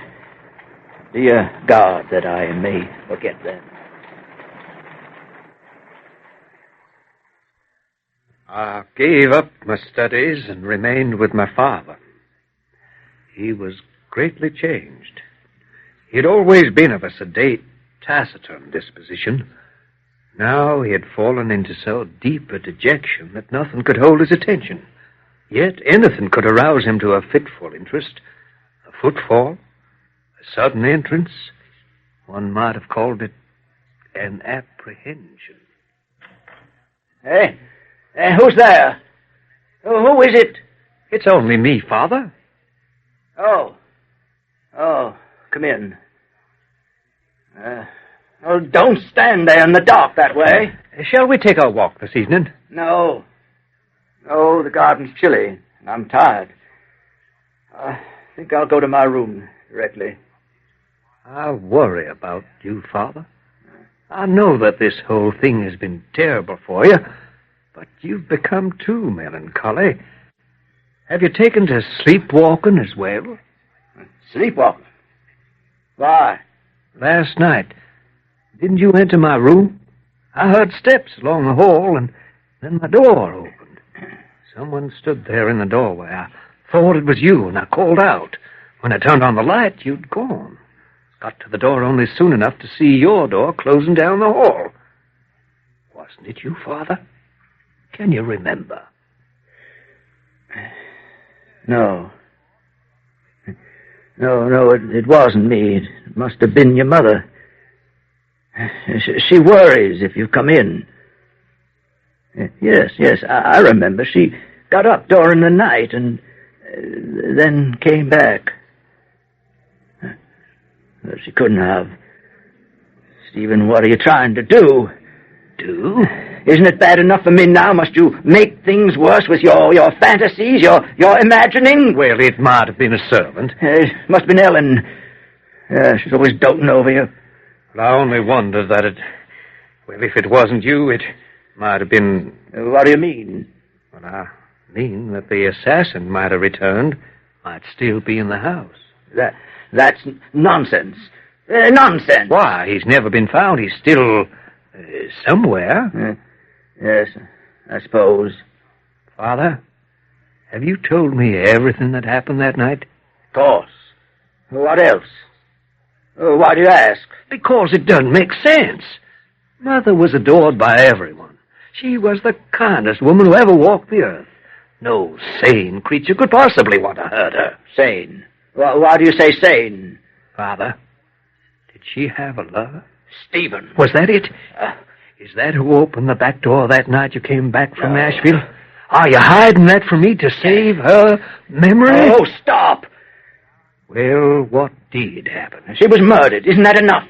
Dear God, that I may forget them. I gave up my studies and remained with my father. He was greatly changed. He had always been of a sedate, taciturn disposition. Now he had fallen into so deep a dejection that nothing could hold his attention. Yet anything could arouse him to a fitful interest. A footfall, a sudden entrance. One might have called it an apprehension. Hey, who's there? Who is it? It's only me, Father. Oh, come in. Don't stand there in the dark that way. Shall we take our walk this evening? No, the garden's chilly, and I'm tired. I think I'll go to my room directly. I worry about you, Father. I know that this whole thing has been terrible for you, but you've become too melancholy. Have you taken to sleepwalking as well? Sleepwalking? Why? Last night, didn't you enter my room? I heard steps along the hall, and then my door opened. Someone stood there in the doorway. I thought it was you, and I called out. When I turned on the light, you'd gone. Got to the door only soon enough to see your door closing down the hall. Wasn't it you, Father? Can you remember? No, it wasn't me. It must have been your mother. She worries if you come in. Yes, I remember. She got up during the night and then came back. She couldn't have. Stephen, what are you trying to do? Do? Isn't it bad enough for me now? Must you make things worse with your fantasies, your imagining? Well, it might have been a servant. It must have been Ellen. She's always doting over you. Well, I only wonder that if it wasn't you, it might have been... What do you mean? Well, I mean that the assassin might have returned, might still be in the house. That's nonsense. Nonsense. Why? He's never been found. He's still somewhere. Yes, I suppose. Father, have you told me everything that happened that night? Of course. What else? Why do you ask? Because it doesn't make sense. Mother was adored by everyone. She was the kindest woman who ever walked the earth. No sane creature could possibly want to hurt her. Sane? Why do you say sane? Father, did she have a lover? Stephen. Was that it? Is that who opened the back door that night you came back from Nashville? Are you hiding that from me to save her memory? Oh, stop! Well, what did happen? She was murdered. Isn't that enough?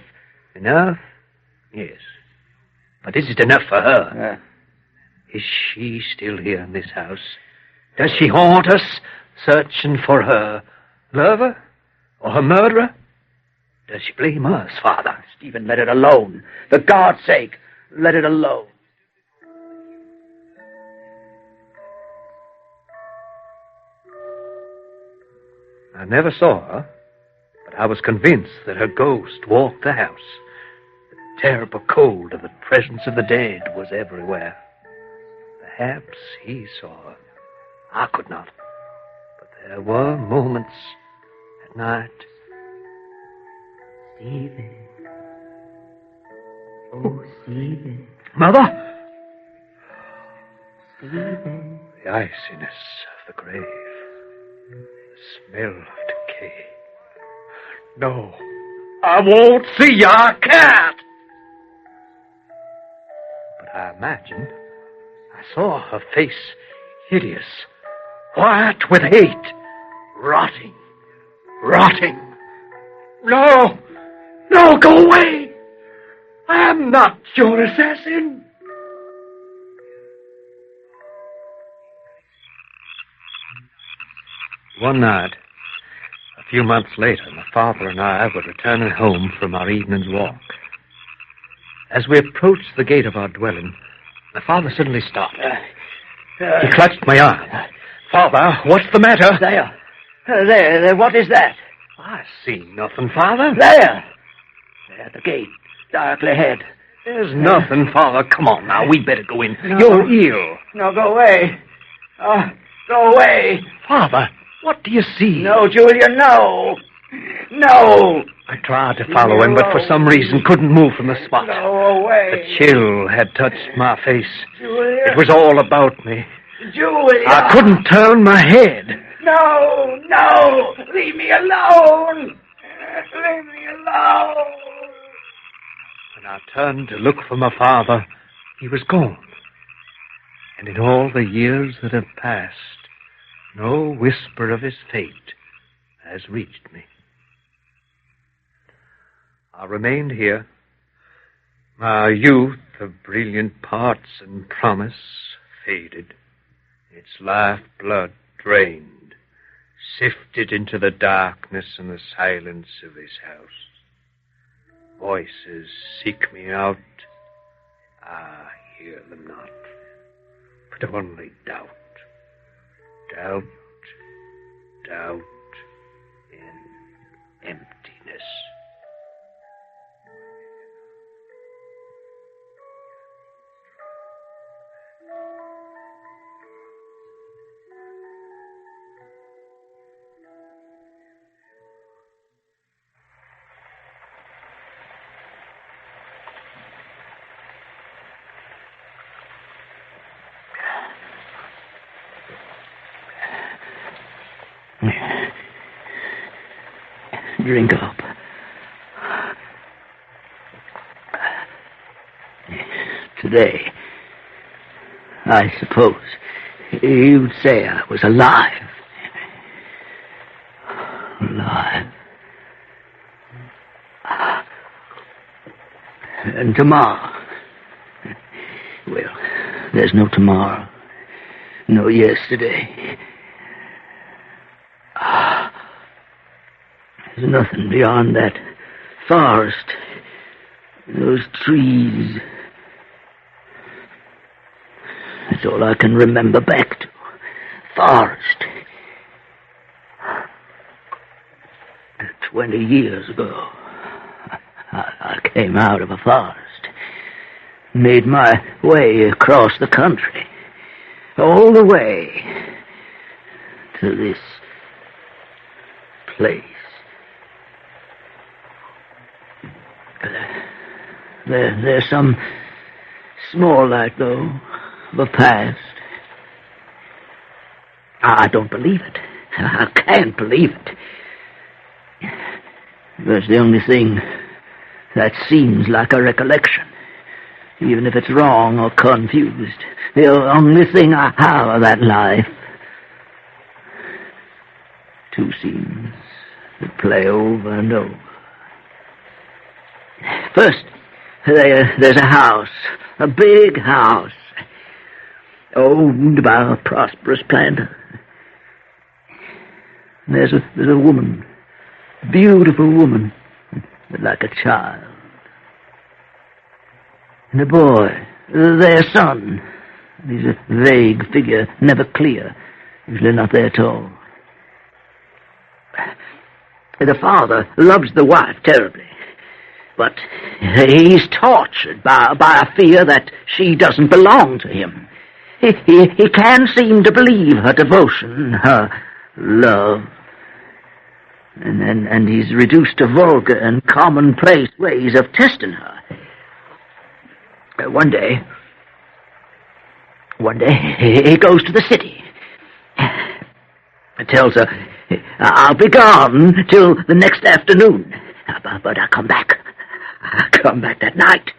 Enough? Yes. But is it enough for her? Is she still here in this house? Does she haunt us, searching for her lover or her murderer? Does she blame us, Father? Stephen, let it alone. For God's sake, let it alone. I never saw her, but I was convinced that her ghost walked the house. The terrible cold of the presence of the dead was everywhere. Perhaps he saw her. I could not. But there were moments at night. Stephen. Oh, Stephen. Mother! Stephen. The iciness of the grave. Smell of decay. No, I won't see you. I can't. But I imagined I saw her face, hideous, white with hate, rotting. No, go away. I'm not your assassin. One night, a few months later, my father and I were returning home from our evening's walk. As we approached the gate of our dwelling, my father suddenly stopped. He clutched my arm. Father, what's the matter? There, what is that? I see nothing, Father. There, the gate, darkly ahead. There's nothing, Father. Come on now, we'd better go in. No. You're ill. No, go away. Go away. Father, what do you see? No, Julian, no. No. I tried to follow him, but for some reason couldn't move from the spot. Go away. The chill had touched my face. Julian. It was all about me. Julian. I couldn't turn my head. No. Leave me alone. Leave me alone. When I turned to look for my father, he was gone. And in all the years that have passed, no whisper of his fate has reached me. I remained here. My youth of brilliant parts and promise faded, its life-blood drained, sifted into the darkness and the silence of his house. Voices seek me out. I hear them not, but only doubt. Doubt in emptiness. Drink up. Today, I suppose you'd say I was alive. Alive. And tomorrow, well, there's no tomorrow, no yesterday. There's nothing beyond that forest, those trees. That's all I can remember back to. Forest. 20 years ago, I came out of a forest, made my way across the country, all the way to this place. There's some small light, though, of a past. I don't believe it. I can't believe it. That's the only thing that seems like a recollection, even if it's wrong or confused. The only thing I have of that life. Two scenes that play over and over. First, there's a house, a big house, owned by a prosperous planter. There's a woman, a beautiful woman, like a child. And a boy, their son. He's a vague figure, never clear, usually not there at all. The father loves the wife terribly, but he's tortured by a fear that she doesn't belong to him. He can't seem to believe her devotion, her love. And he's reduced to vulgar and commonplace ways of testing her. One day, he goes to the city. tells her, I'll be gone till the next afternoon. But I'll come back. I'll come back that night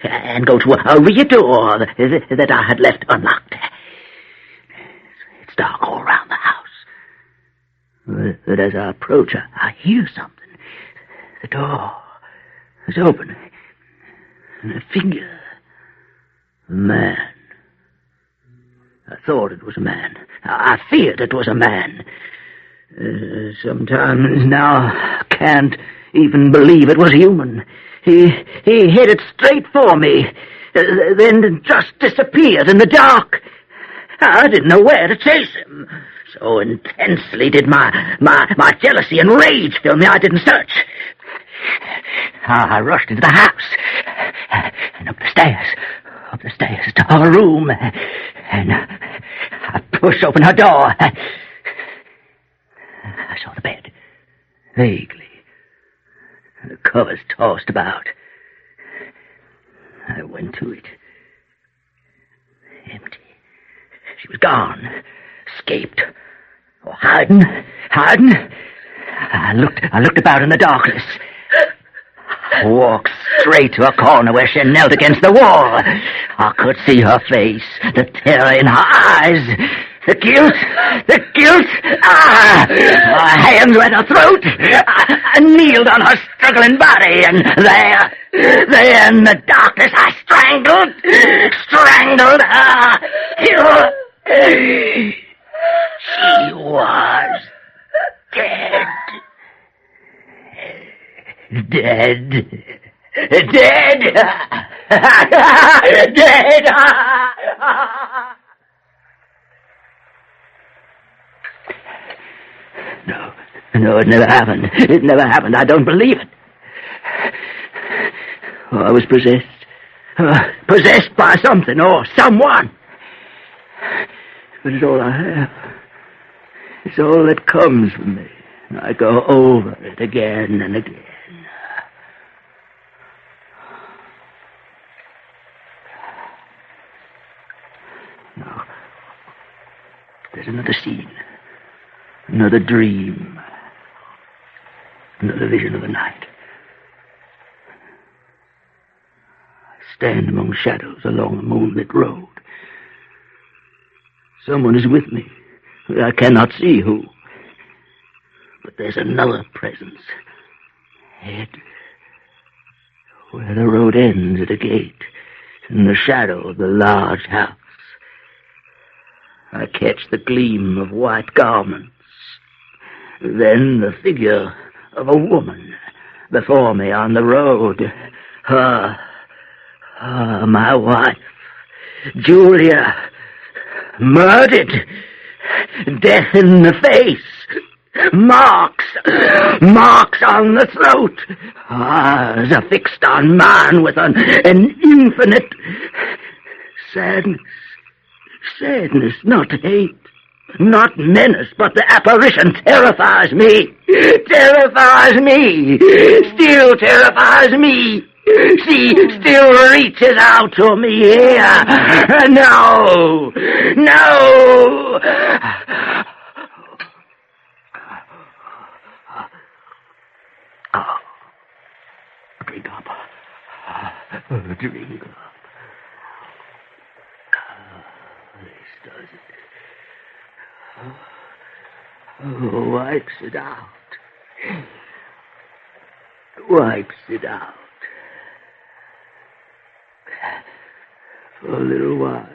and go to a rear door that I had left unlocked. It's dark all around the house. But as I approach, I hear something. The door is open. And a figure. A man. I thought it was a man. I feared it was a man. Sometimes now I can't even believe it was human. He headed straight for me, then just disappeared in the dark. I didn't know where to chase him. So intensely did my jealousy and rage fill me, I didn't search. I rushed into the house and up the stairs to her room, and I pushed open her door. I saw the bed, vaguely. The covers tossed about. I went to it. Empty. She was gone. Escaped. Or hiding. I looked about in the darkness. I walked straight to a corner where she knelt against the wall. I could see her face, the terror in her eyes. The guilt! My hands were at her throat. I kneeled on her struggling body, and there in the darkness, I strangled her. She was dead. No, it never happened. It never happened. I don't believe it. Oh, I was possessed. Possessed by something or someone. But it's all I have. It's all that comes from me. I go over it again and again. No. There's another scene. Another dream. Another vision of the night. I stand among shadows along a moonlit road. Someone is with me. I cannot see who. But there's another presence. Ahead. Where the road ends at a gate. In the shadow of the large house. I catch the gleam of white garments. Then the figure of a woman before me on the road. My wife, Julia, murdered, death in the face, marks on the throat, eyes are fixed on mine with an infinite sadness, not hate. Not menace, but the apparition terrifies me. Still terrifies me. She still reaches out to me here. No. Oh, drink up. Drink up. This does it. Wipes it out. For a little while.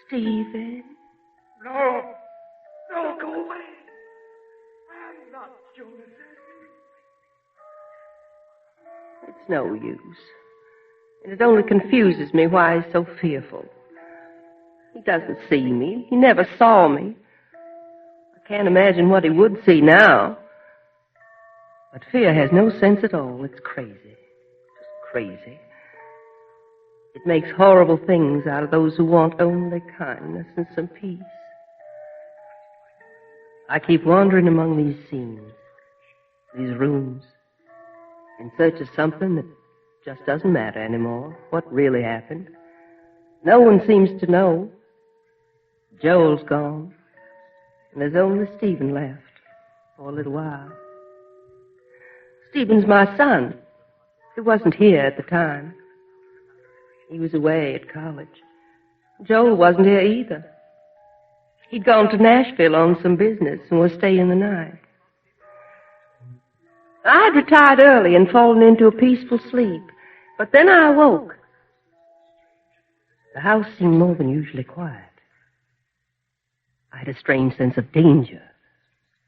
Stephen. No, go away. I'm not Jonas. It's no use. And it only confuses me why he's so fearful. He doesn't see me. He never saw me. I can't imagine what he would see now. But fear has no sense at all. It's crazy. Just crazy. It makes horrible things out of those who want only kindness and some peace. I keep wandering among these scenes, these rooms, in search of something that just doesn't matter anymore, what really happened. No one seems to know. Joel's gone, and there's only Stephen left for a little while. Stephen's my son. He wasn't here at the time. He was away at college. Joel wasn't here either. He'd gone to Nashville on some business and was staying the night. I'd retired early and fallen into a peaceful sleep, but then I awoke. The house seemed more than usually quiet. I had a strange sense of danger,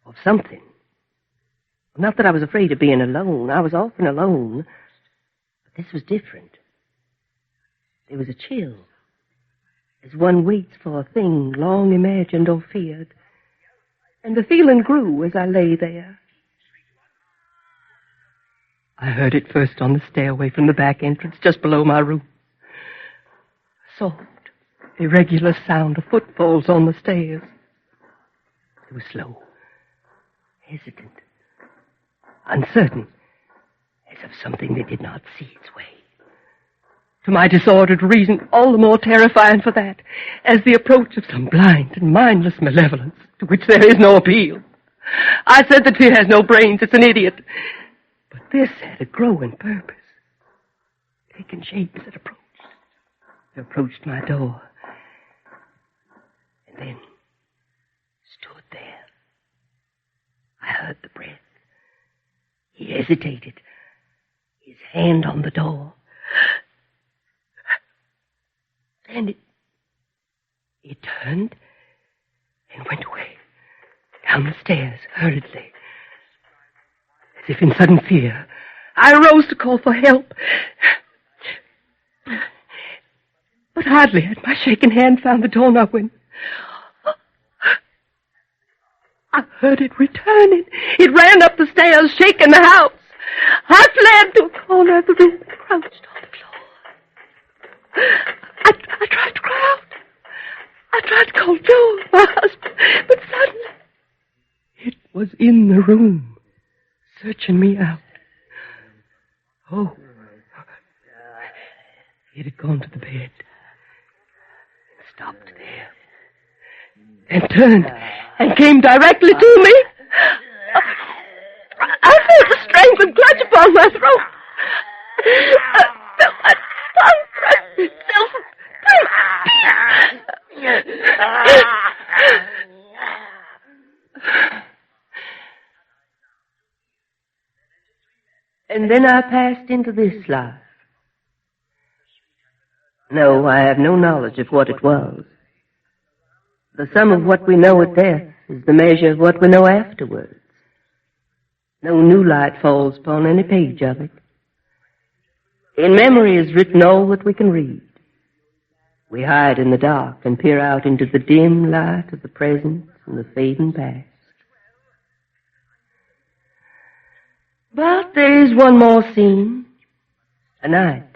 of something. Not that I was afraid of being alone. I was often alone, but this was different. There was a chill, as one waits for a thing long imagined or feared, and the feeling grew as I lay there. I heard it first on the stairway from the back entrance, just below my room. Soft, irregular sound of footfalls on the stairs. It was slow, hesitant, uncertain, as of something that did not see its way. To my disordered reason, all the more terrifying for that, as the approach of some blind and mindless malevolence to which there is no appeal. I said that fear has no brains, it's an idiot. But this had a growing purpose, taking shapes that approached. It approached my door, and then stood there. I heard the breath. He hesitated, his hand on the door. Then it turned and went away, down the stairs, hurriedly. As if in sudden fear, I arose to call for help. But hardly had my shaking hand found the doorknob when I heard it returning. It ran up the stairs, shaking the house. I fled to a corner of the room, crouched on the floor. I tried to cry out. I tried to call Joel, my husband, but suddenly it was in the room, searching me out. Oh, it had gone to the bed, stopped there, and turned and came directly to me. I felt a strangle clutch upon my throat. I felt my tongue press itself. And then I passed into this life. No, I have no knowledge of what it was. The sum of what we know at death is the measure of what we know afterwards. No new light falls upon any page of it. In memory is written all that we can read. We hide in the dark and peer out into the dim light of the present and the fading past. But there is one more scene. A night.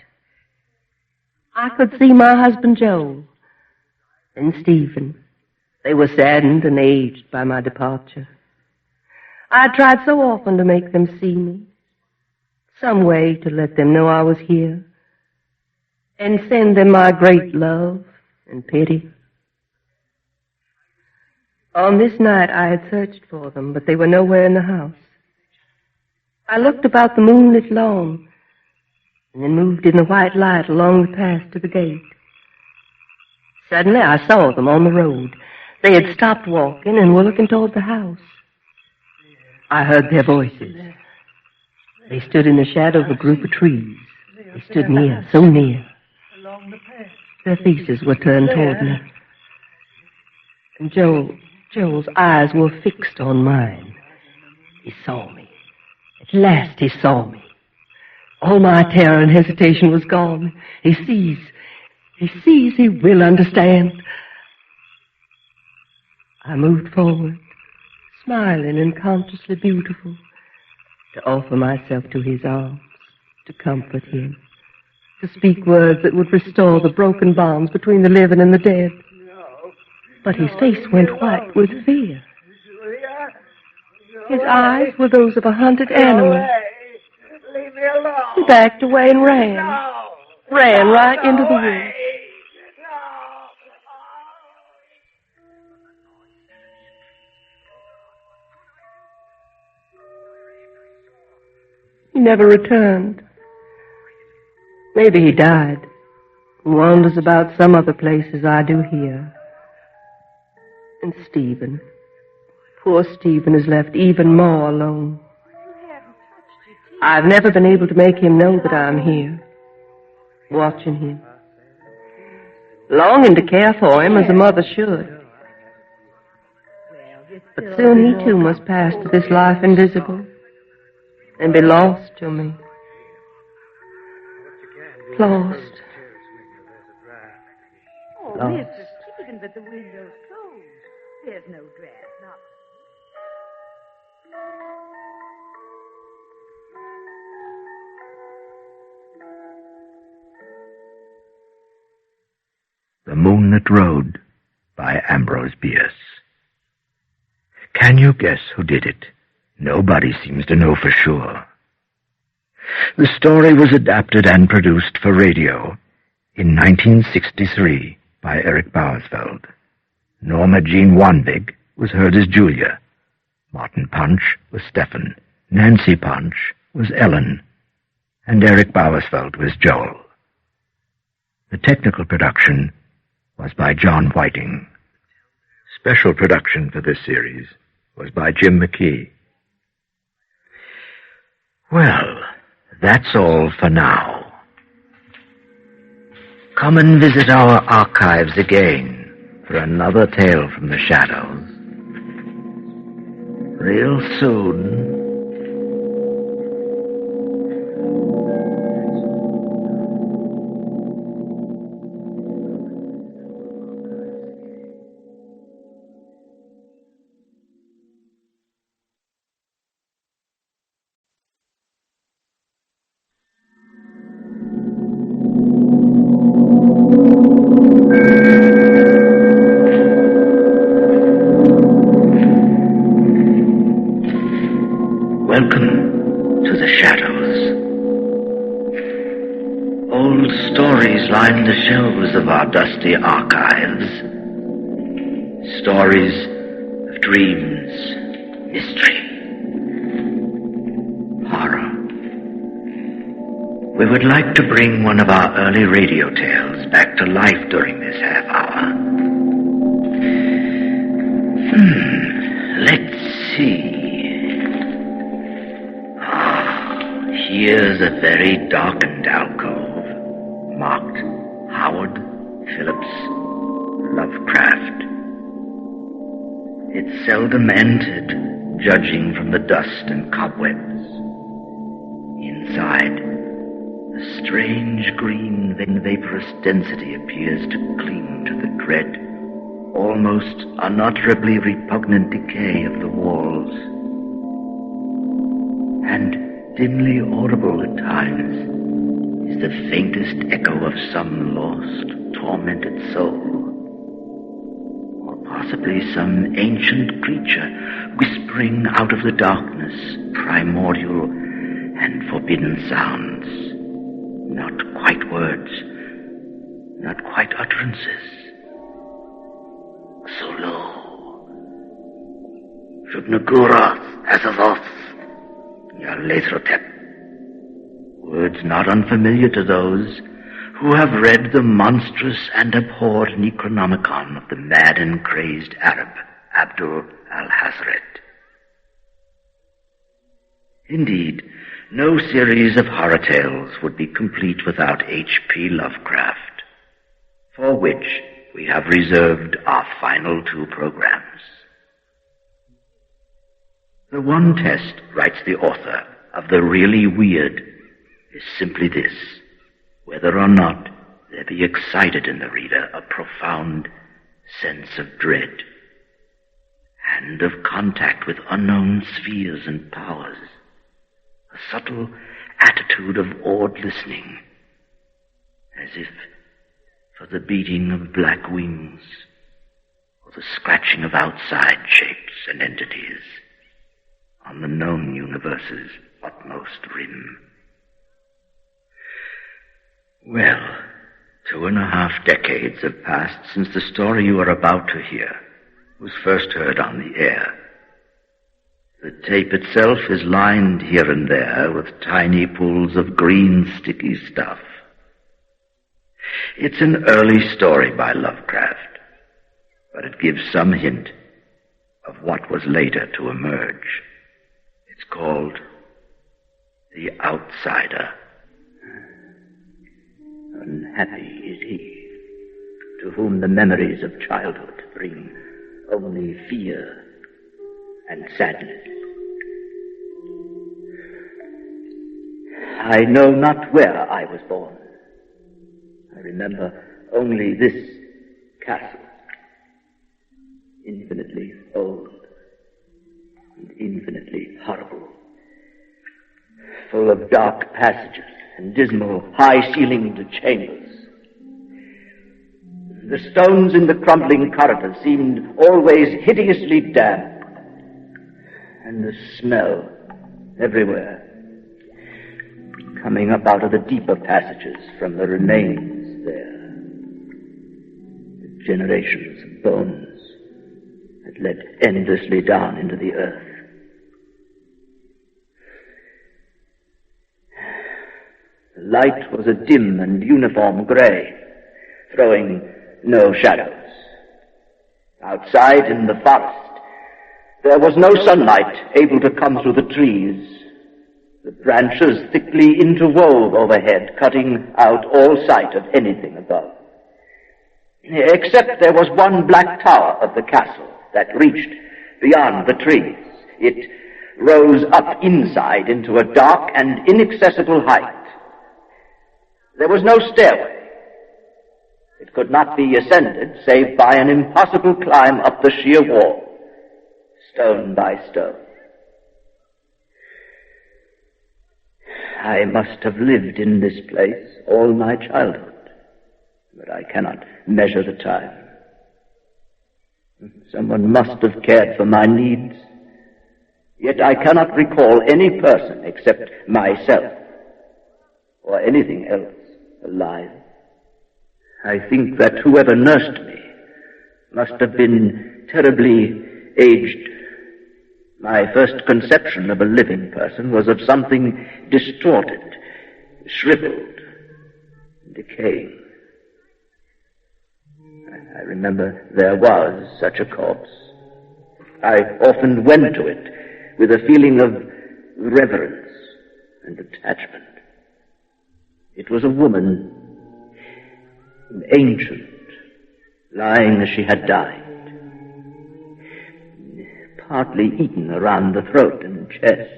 I could see my husband Joel and Stephen. They were saddened and aged by my departure. I tried so often to make them see me, some way to let them know I was here, and send them my great love and pity. On this night I had searched for them, but they were nowhere in the house. I looked about the moonlit lawn, and then moved in the white light along the path to the gate. Suddenly I saw them on the road. They had stopped walking and were looking toward the house. I heard their voices. They stood in the shadow of a group of trees. They stood near, so near. Their faces were turned toward me. And Joel's eyes were fixed on mine. He saw me. At last he saw me. All my terror and hesitation was gone. He sees, he will understand. I moved forward, smiling and consciously beautiful, to offer myself to his arms, to comfort him. to speak words that would restore the broken bonds between the living and the dead. But his face went white with fear. His eyes were those of a hunted animal. Leave me alone. He backed away and ran. Ran right into the woods. He never returned. Maybe he died. He wanders about some other place as I do here. And Stephen. Poor Stephen is left even more alone. I've never been able to make him know that I'm here, watching him, longing to care for him as a mother should. But soon he too must pass to this life invisible and be lost to me. Lost. Lost. Even but the window's closed. There's no draft. Not... The Moonlit Road by Ambrose Bierce. Can you guess who did it? Nobody seems to know for sure. The story was adapted and produced for radio in 1963 by Eric Bauersfeld. Norma Jean Wanvig was heard as Julia. Martin Punch was Stephen. Nancy Punch was Ellen. And Eric Bauersfeld was Joel. The technical production was by John Whiting. Special production for this series was by Jim Mckee. Well, that's all for now. Come and visit our archives again for another tale from the shadows. Real soon. Line the shelves of our dusty archives. Stories of dreams, mystery, horror. We would like to bring one of our early radio tales back to life during this half hour. Let's see. Here's a very darkened alcove, marked Howard Phillips Lovecraft. It's seldom entered, judging from the dust and cobwebs. Inside, a strange green vaporous density appears to cling to the dread, almost unutterably repugnant decay of the walls. And dimly audible at times is the faintest echo of some lost, tormented soul. Or possibly some ancient creature whispering out of the darkness primordial and forbidden sounds. Not quite words, not quite utterances. Solo. Shubnagura Azazoth Yaletrotep. Words not unfamiliar to those who have read the monstrous and abhorred Necronomicon of the mad and crazed Arab Abdul al-Hazret. Indeed, no series of horror tales would be complete without H.P. Lovecraft, for which we have reserved our final 2 programs. The one test, writes the author, of the really weird is simply this: whether or not there be excited in the reader a profound sense of dread and of contact with unknown spheres and powers, a subtle attitude of awed listening, as if for the beating of black wings or the scratching of outside shapes and entities on the known universe's utmost rim. Well, 2.5 decades have passed since the story you are about to hear was first heard on the air. The tape itself is lined here and there with tiny pools of green sticky stuff. It's an early story by Lovecraft, but it gives some hint of what was later to emerge. It's called The Outsider. Unhappy is he, to whom the memories of childhood bring only fear and sadness. I know not where I was born. I remember only this castle, infinitely old and infinitely horrible, full of dark passages and dismal, high-ceilinged chambers. The stones in the crumbling corridors seemed always hideously damp, and the smell everywhere, coming up out of the deeper passages from the remains there. The generations of bones that led endlessly down into the earth. The light was a dim and uniform gray, throwing no shadows. Outside in the forest, there was no sunlight able to come through the trees. The branches thickly interwove overhead, cutting out all sight of anything above. Except there was one black tower of the castle that reached beyond the trees. It rose up inside into a dark and inaccessible height. There was no stairway. It could not be ascended save by an impossible climb up the sheer wall, stone by stone. I must have lived in this place all my childhood, but I cannot measure the time. Someone must have cared for my needs, yet I cannot recall any person except myself, or anything else alive. I think that whoever nursed me must have been terribly aged. My first conception of a living person was of something distorted, shriveled, decaying. I remember there was such a corpse. I often went to it with a feeling of reverence and attachment. It was a woman, ancient, lying as she had died, partly eaten around the throat and chest,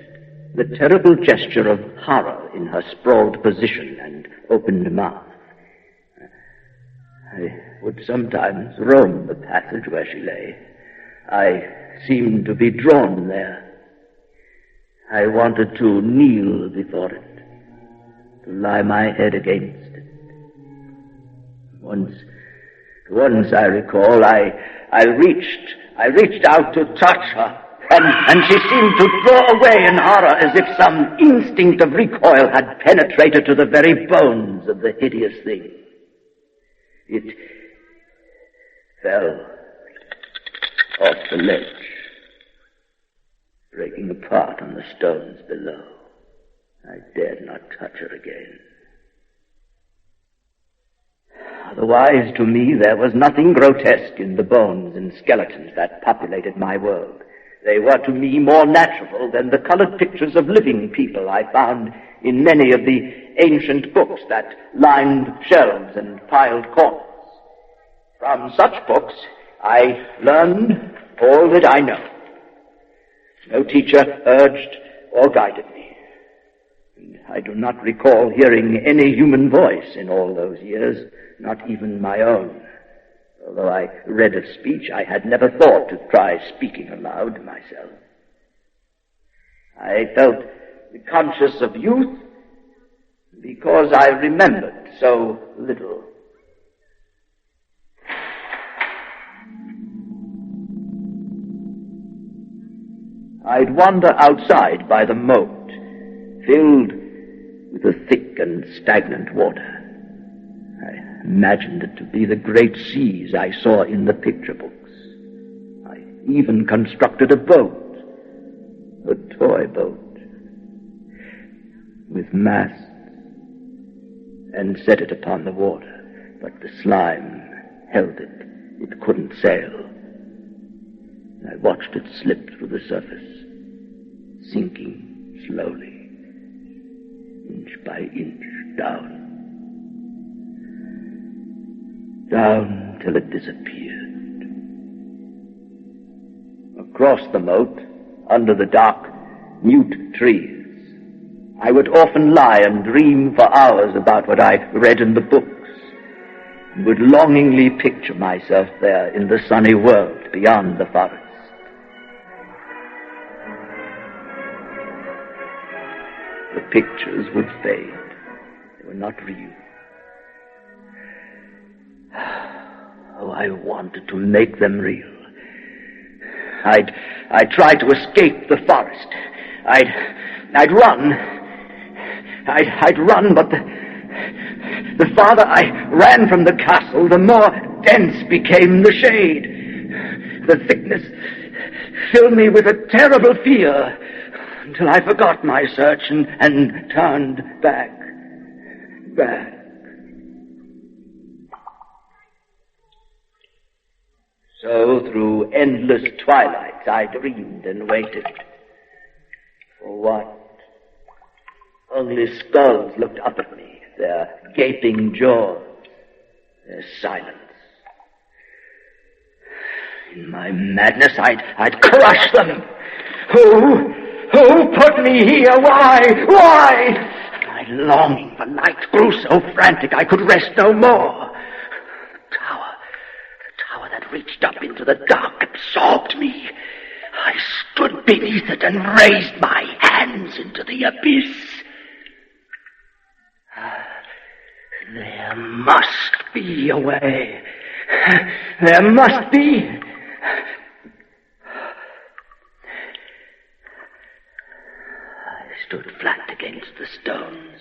the terrible gesture of horror in her sprawled position and opened mouth. I would sometimes roam the passage where she lay. I seemed to be drawn there. I wanted to kneel before it, to lie my head against it. Once I recall, I reached out to touch her, and she seemed to draw away in horror as if some instinct of recoil had penetrated to the very bones of the hideous thing. It fell off the ledge, breaking apart on the stones below. I dared not touch her again. Otherwise, to me, there was nothing grotesque in the bones and skeletons that populated my world. They were to me more natural than the colored pictures of living people I found in many of the ancient books that lined shelves and piled corners. From such books, I learned all that I know. No teacher urged or guided me. And I do not recall hearing any human voice in all those years, not even my own. Although I read of speech, I had never thought to try speaking aloud myself. I felt conscious of youth, because I remembered so little. I'd wander outside by the moat, filled with the thick and stagnant water. I imagined it to be the great seas I saw in the picture books. I even constructed a boat, a toy boat, with masts, and set it upon the water, but the slime held it. It couldn't sail. I watched it slip through the surface, sinking slowly, inch by inch down till it disappeared. Across the moat, under the dark, mute trees, I would often lie and dream for hours about what I'd read in the books, and would longingly picture myself there in the sunny world beyond the forest. The pictures would fade. They were not real. Oh, I wanted to make them real. I'd try to escape the forest. I'd run. I'd run, but the farther I ran from the castle, the more dense became the shade. The thickness filled me with a terrible fear, until I forgot my search and turned back. So through endless twilights I dreamed and waited. For what? Only skulls looked up at me, their gaping jaws, their silence. In my madness I'd crush them. Who put me here? Why? My longing for light grew so frantic I could rest no more. The tower that reached up into the dark absorbed me. I stood beneath it and raised my hands into the abyss. There must be a way. There must be. I stood flat against the stones,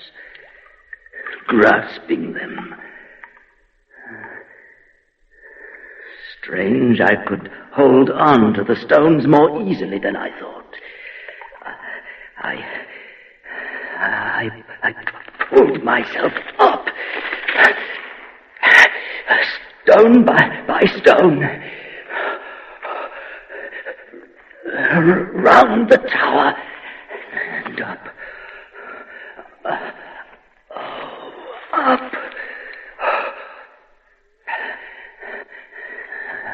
grasping them. Strange, I could hold on to the stones more easily than I thought. I pulled myself up, stone by stone, round the tower and up. Up.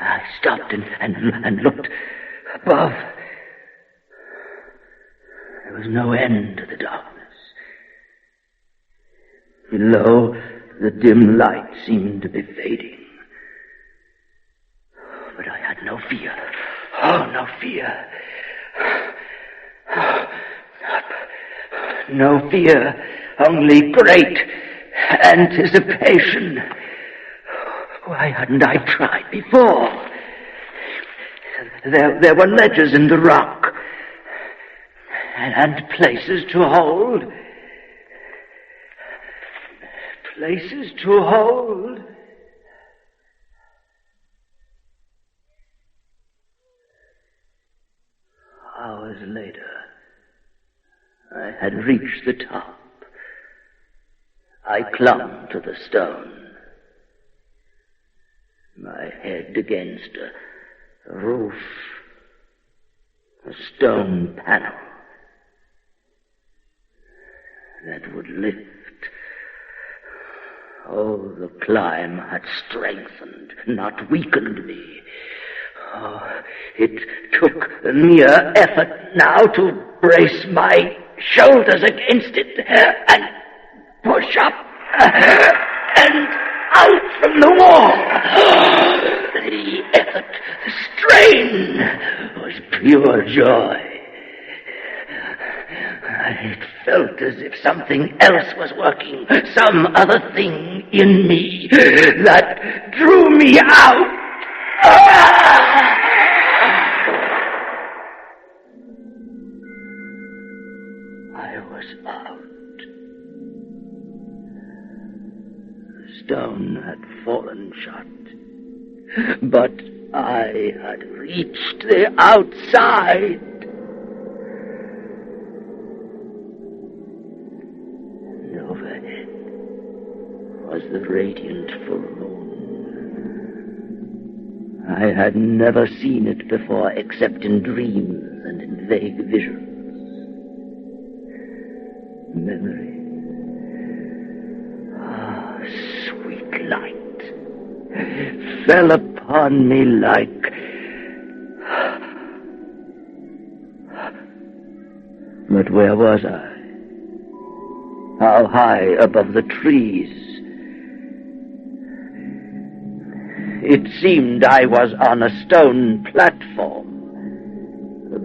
I stopped and looked above. There was no end to the darkness. Below, the dim light seemed to be fading. But I had no fear. Oh, no fear. No fear, only great anticipation. Why hadn't I tried before? There were ledges in the rock, and places to hold. Places to hold. Hours later, I had reached the top. I clung to the stone, my head against a roof, a stone panel that would lift. Oh, the climb had strengthened, not weakened me. Oh, it took a mere effort now to brace my shoulders against it and push up and out from the wall. The effort, the strain was pure joy. It felt as if something else was working, some other thing in me that drew me out. I was out. The stone had fallen shut, but I had reached the outside. And overhead was the radiant full moon. I had never seen it before except in dreams and in vague visions. Memory. Sweet light fell upon me like... But where was I? How high above the trees? It seemed I was on a stone platform,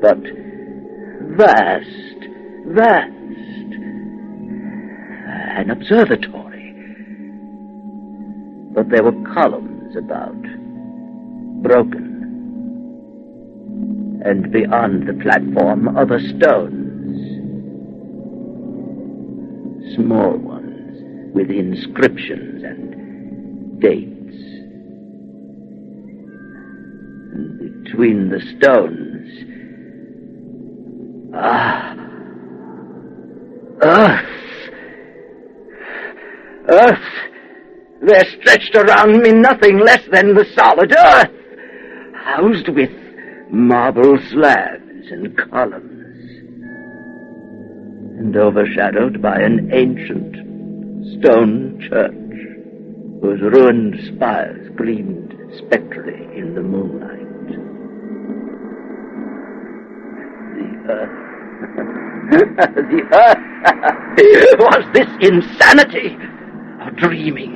but vast, an observatory. But there were columns about, broken. And beyond the platform, other stones. Small ones, with inscriptions and dates. And between the stones, Earth! There stretched around me nothing less than the solid earth, housed with marble slabs and columns, and overshadowed by an ancient stone church whose ruined spires gleamed spectrally in the moonlight. The earth! Was this insanity? Or dreaming?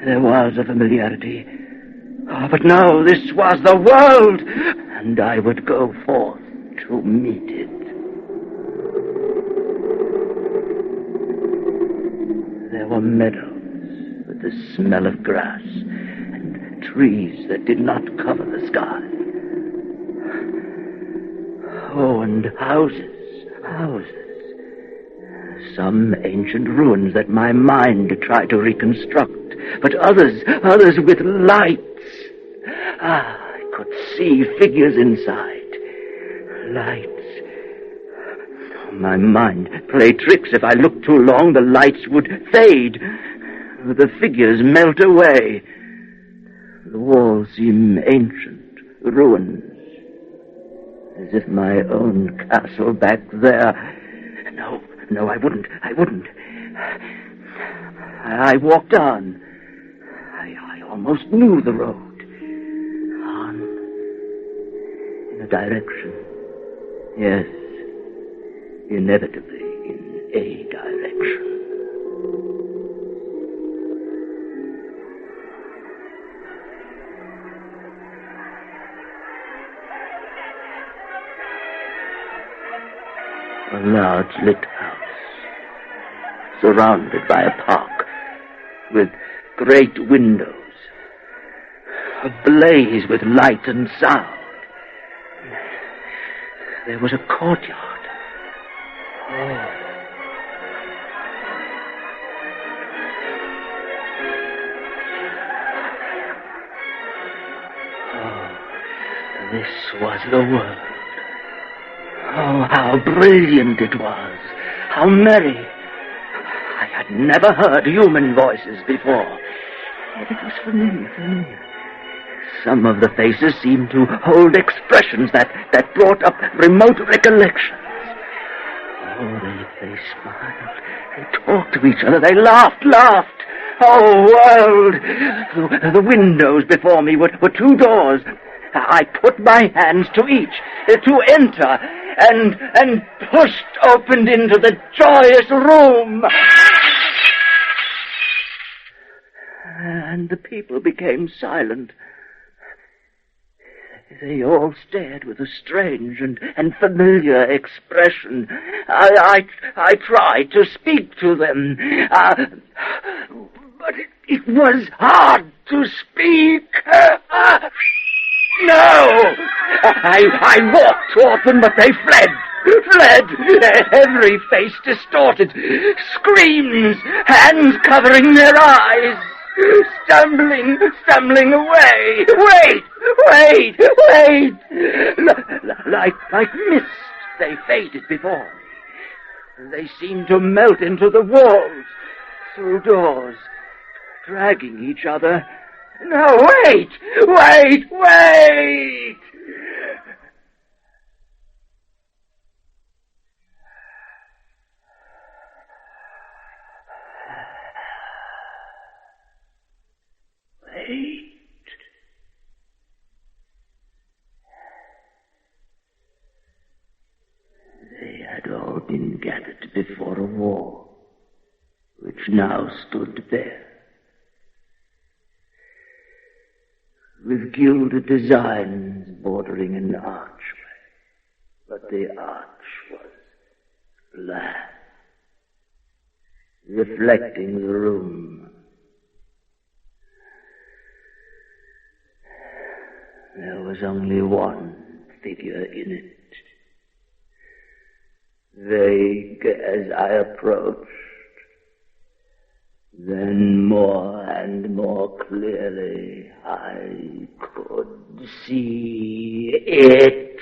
There was a familiarity. But no, this was the world, and I would go forth to meet it. There were meadows with the smell of grass, and trees that did not cover the sky. Oh, and houses. Some ancient ruins that my mind tried to reconstruct, but others with lights. I could see figures inside. Lights. My mind played tricks. If I looked too long, the lights would fade. The figures melt away. The walls seem ancient, ruins. As if my own castle back there... No, I wouldn't. I walked on. I almost knew the road. On. In a direction. Yes. Inevitably in a direction. A large lit house, surrounded by a park, with great windows, ablaze with light and sound. There was a courtyard. This was the world. Oh, how brilliant it was. How merry. I had never heard human voices before. Yet it was familiar. Some of the faces seemed to hold expressions that brought up remote recollections. Oh, they smiled. They talked to each other. They laughed. Oh, world! The windows before me were two doors. I put my hands to each to enter, and pushed open into the joyous room. And the people became silent. They all stared with a strange and familiar expression. I tried to speak to them, but it was hard to speak. No! I walked toward them, but they fled, every face distorted, screams, hands covering their eyes. Stumbling away. Wait! Like mist, they faded before me. They seemed to melt into the walls, through doors, dragging each other. No, wait! They had all been gathered before a wall, which now stood there, with gilded designs bordering an archway, but the arch was black, reflecting the room. There was only one figure in it. Vague as I approached, then more and more clearly I could see it.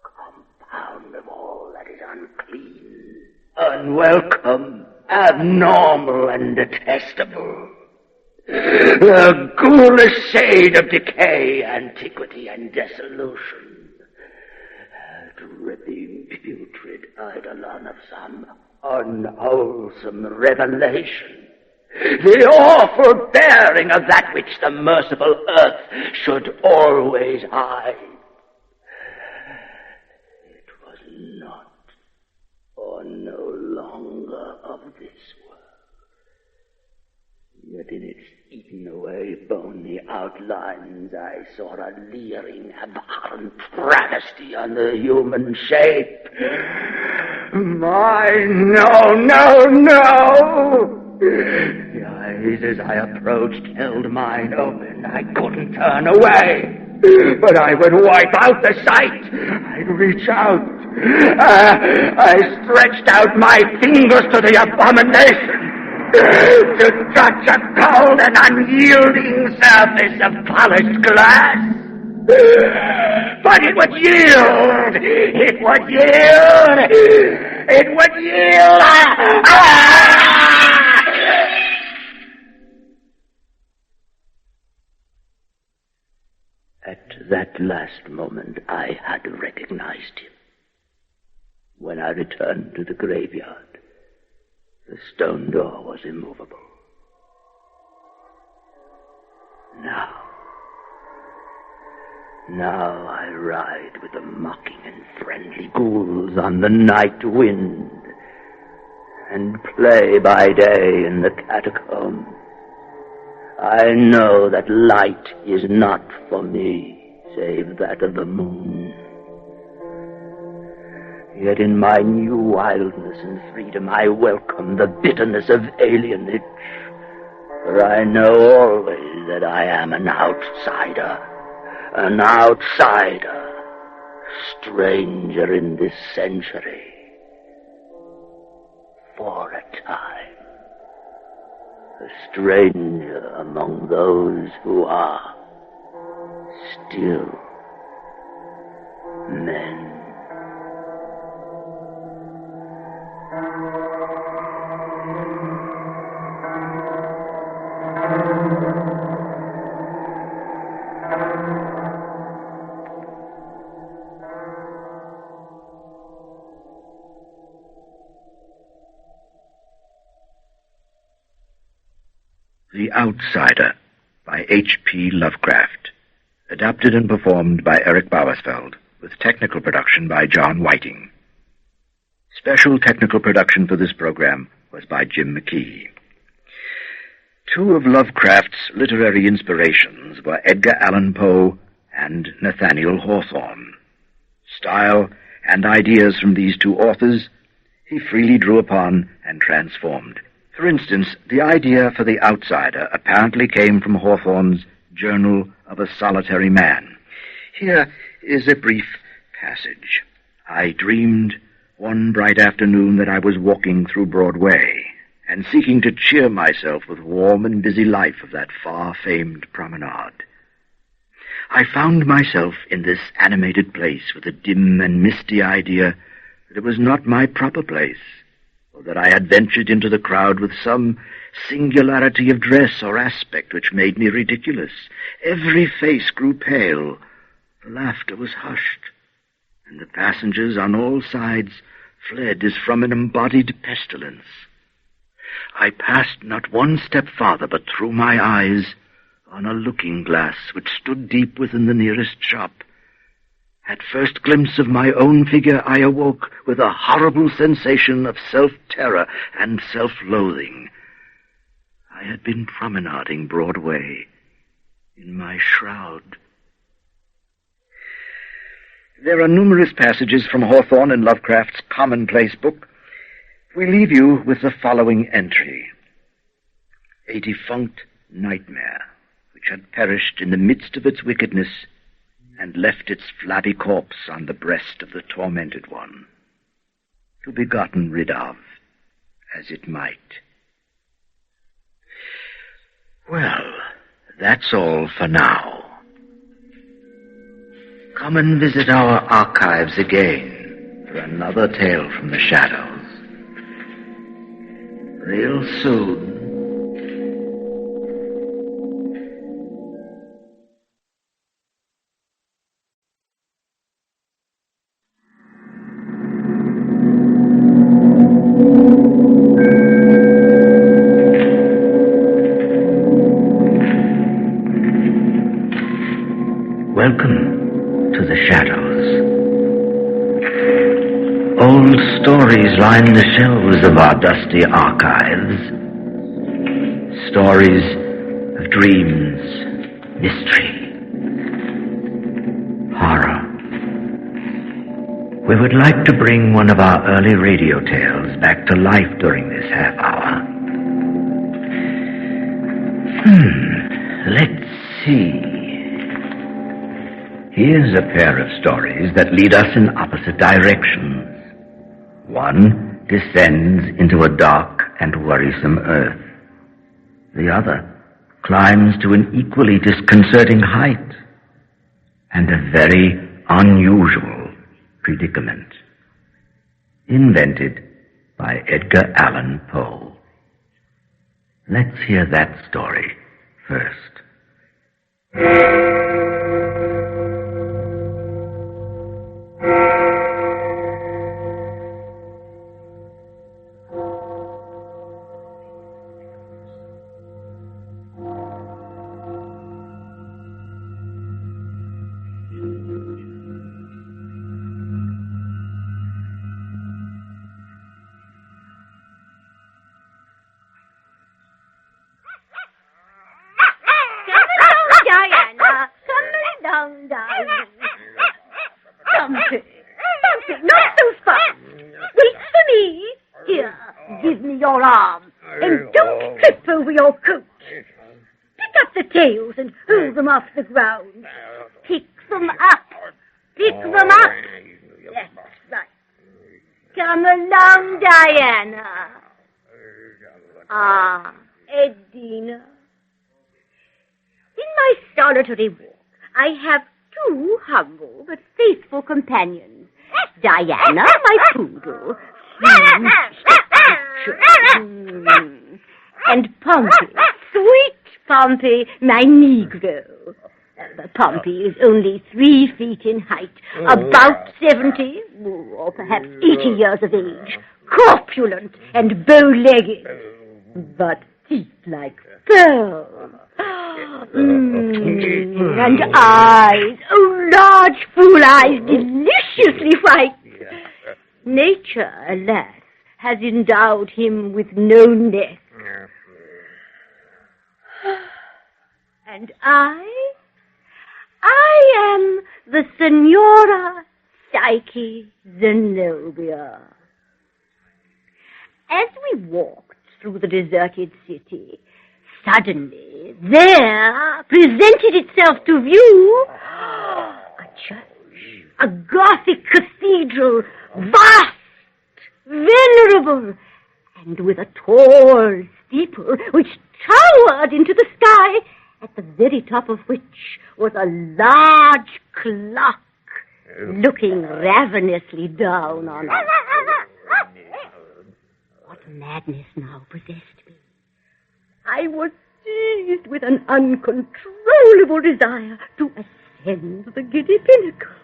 Compound of all that is unclean, unwelcome, abnormal, and detestable. The ghoulish shade of decay, antiquity, and dissolution. Dripping, putrid eidolon of some unwholesome revelation. The awful bearing of that which the merciful earth should always hide. It was not, or no longer, of this world. Yet in its eaten away bony outlines I saw a leering, abhorrent travesty on the human shape. Mine, no! The eyes, as I approached, held mine open. I couldn't turn away, but I would wipe out the sight. I'd reach out. I stretched out my fingers to the abomination, to touch a cold and unyielding surface of polished glass. But it would yield! At that last moment, I had recognized him. When I returned to the graveyard, the stone door was immovable. Now I ride with the mocking and friendly ghouls on the night wind, and play by day in the catacombs. I know that light is not for me, save that of the moon. Yet in my new wildness and freedom I welcome the bitterness of alienage, for I know always that I am an outsider, stranger in this century, for a time, a stranger among those who are still men. The Outsider by H.P. Lovecraft. Adapted and performed by Eric Bauersfeld, with technical production by John Whiting. Special technical production for this program was by Jim Mckee. Two of Lovecraft's literary inspirations were Edgar Allan Poe and Nathaniel Hawthorne. Style and ideas from these two authors he freely drew upon and transformed. For instance, the idea for The Outsider apparently came from Hawthorne's Journal of a Solitary Man. Here is a brief passage. I dreamed one bright afternoon that I was walking through Broadway and seeking to cheer myself with warm and busy life of that far-famed promenade. I found myself in this animated place with a dim and misty idea that it was not my proper place, or that I had ventured into the crowd with some singularity of dress or aspect which made me ridiculous. Every face grew pale, the laughter was hushed, and the passengers on all sides fled as from an embodied pestilence. I passed not one step farther, but threw my eyes on a looking-glass which stood deep within the nearest shop. At first glimpse of my own figure, I awoke with a horrible sensation of self-terror and self-loathing. I had been promenading Broadway in my shroud. There are numerous passages from Hawthorne and Lovecraft's commonplace book. We leave you with the following entry. A defunct nightmare, which had perished in the midst of its wickedness and left its flabby corpse on the breast of the tormented one, to be gotten rid of as it might. Well, that's all for now. Come and visit our archives again for another tale from the shadows. Real soon. Welcome to the shadows. Old stories line the shelves of our dusty archives. Stories of dreams, mystery, horror. We would like to bring one of our early radio tales back to life during this half hour. Let's see. Here's a pair of stories that lead us in opposite directions. One descends into a dark and worrisome earth. The other climbs to an equally disconcerting height and a very unusual predicament. Invented by Edgar Allan Poe. Let's hear that story first. Off the ground. Pick them up. Pick them up. That's right. Come along, Diana. Ah, Edina. In my solitary walk, I have two humble but faithful companions. Diana, my poodle. And Pompey, sweet Pompey, my Negro. Pompey is only 3 feet in height, about 70, or perhaps 80 years of age, corpulent and bow-legged, but teeth like pearls. And eyes, large full eyes, deliciously white. Nature, alas, has endowed him with no neck. And I am the Senora Psyche Zenobia. As we walked through the deserted city, suddenly there presented itself to view a church, a Gothic cathedral, vast, venerable, and with a tall steeple which towered into the sky, at the very top of which was a large clock looking ravenously down on us. What madness now possessed me? I was seized with an uncontrollable desire to ascend the giddy pinnacle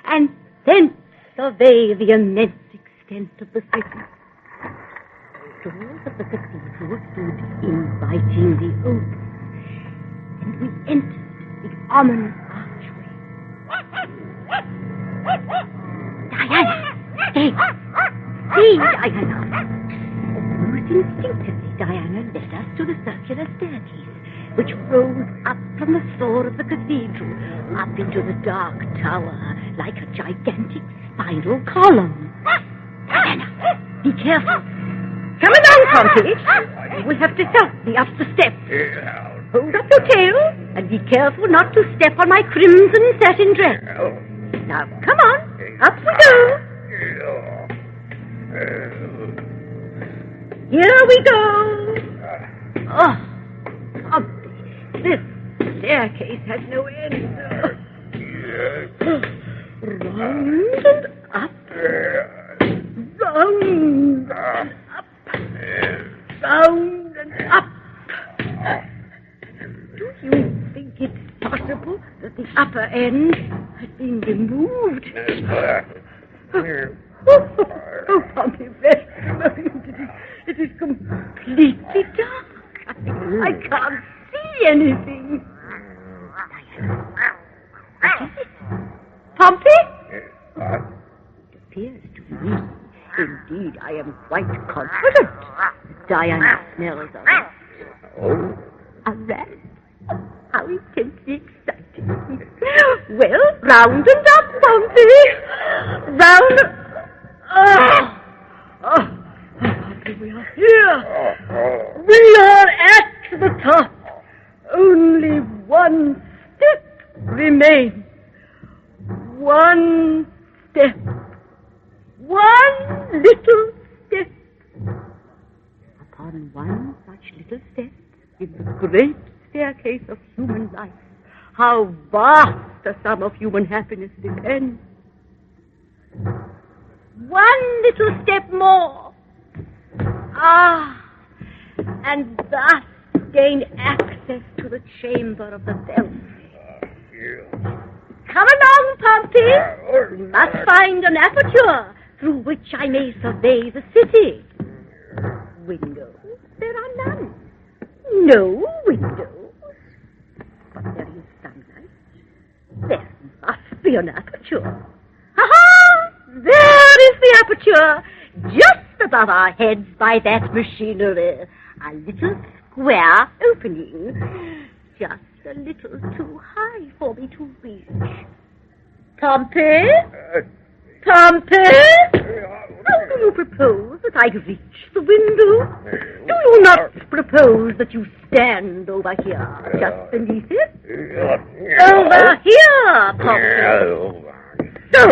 and thence survey the immense extent of the city. The doors of the cathedral stood invitingly open, and we entered the ominous archway. Diana! Stay! Stay, Diana! Almost instinctively, Diana led us to the circular staircase, which rose up from the floor of the cathedral, up into the dark tower, like a gigantic spiral column. Diana, be careful. Come along, Pompey. You will have to help me up the steps. Hold up your tail, and be careful not to step on my crimson satin dress. Now, come on. Up we go. Here we go. Oh, Pompey, this staircase has no end. Round and up. Round and up. Round and up. Do you think it's possible that the upper end has been removed? Oh, Pompey, it is completely dark. I can't see anything. What is it? Pompey? It appears to me, indeed, I am quite confident that Diana smells a rat. A rat? How intensely exciting. Well, round and up, Pompey. Round. Pompey, we are here. We are at the top. Only one step remains. One step. One little step. Upon one such little step in the great staircase of human life, how vast a sum of human happiness depends. One little step more. And thus gain access to the chamber of the belfry. Come along, Pompey. We must find an aperture through which I may survey the city. Windows? There are none. No windows. But there is sunlight. There must be an aperture. Ha-ha! There is the aperture, just above our heads by that machinery. A little square opening, just a little too high for me to reach. Pompey? Pompey? How do you propose that I reach the window? Do you not propose that you stand over here, just beneath it? Over here, Pompey. So.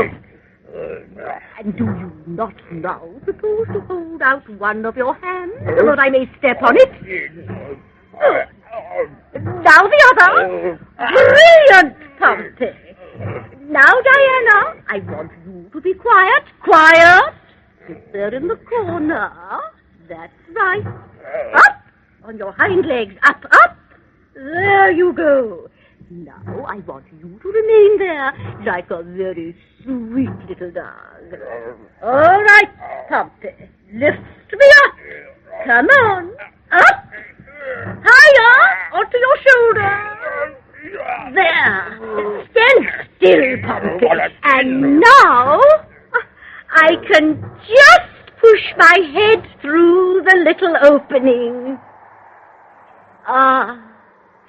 And do you not now propose to hold out one of your hands so that I may step on it? Now the other. Brilliant, Pompey. Now, Diana, I want you to be quiet. Quiet. Sit there in the corner. That's right. Up on your hind legs. Up, up. There you go. Now I want you to remain there like a very sweet little dog. All right, Pompey. Lift me up. Come on. Up. Higher onto your shoulder. There. Stand still, Pompey. And now I can just push my head through the little opening.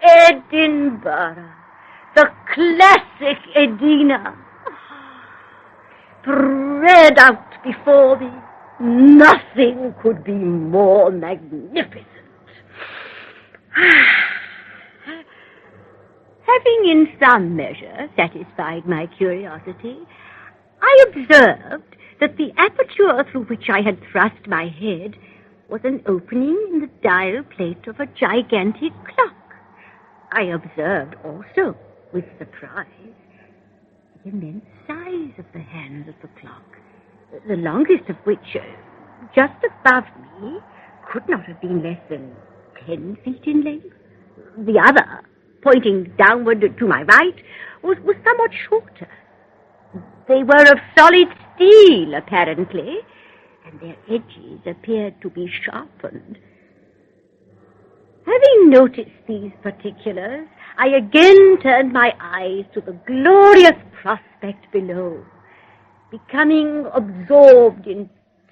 Edinburgh, the classic Edina, spread out before me. Nothing could be more magnificent. Having in some measure satisfied my curiosity, I observed that the aperture through which I had thrust my head was an opening in the dial plate of a gigantic clock. I observed also, with surprise, the immense size of the hands of the clock, the longest of which, just above me, could not have been less than 10 feet in length. The other, pointing downward to my right, was somewhat shorter. They were of solid steel, apparently, and their edges appeared to be sharpened. Having noticed these particulars, I again turned my eyes to the glorious prospect below, becoming absorbed in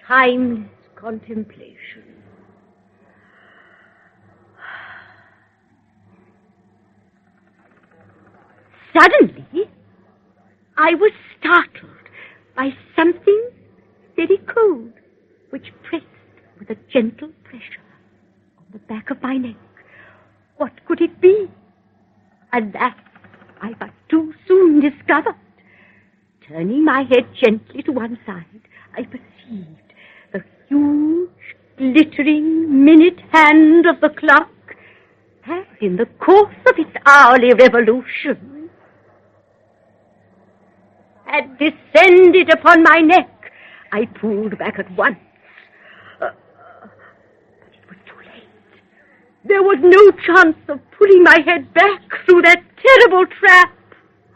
timeless contemplation. Suddenly, I was startled by something very cold, which pressed with a gentle pressure on the back of my neck. What could it be? And that I but too soon discovered. Turning my head gently to one side, I perceived the huge, glittering minute hand of the clock, as in the course of its hourly revolution, had descended upon my neck. I pulled back at once. But it was too late. There was no chance of pulling my head back through that terrible trap.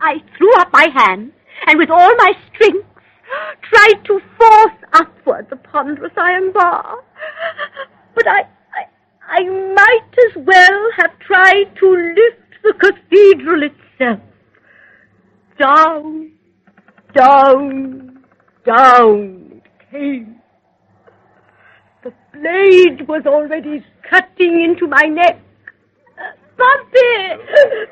I threw up my hands, and with all my strength, tried to force upward the ponderous iron bar. But I might as well have tried to lift the cathedral itself. Down, down, down it came. The blade was already cutting into my neck. Bumpy!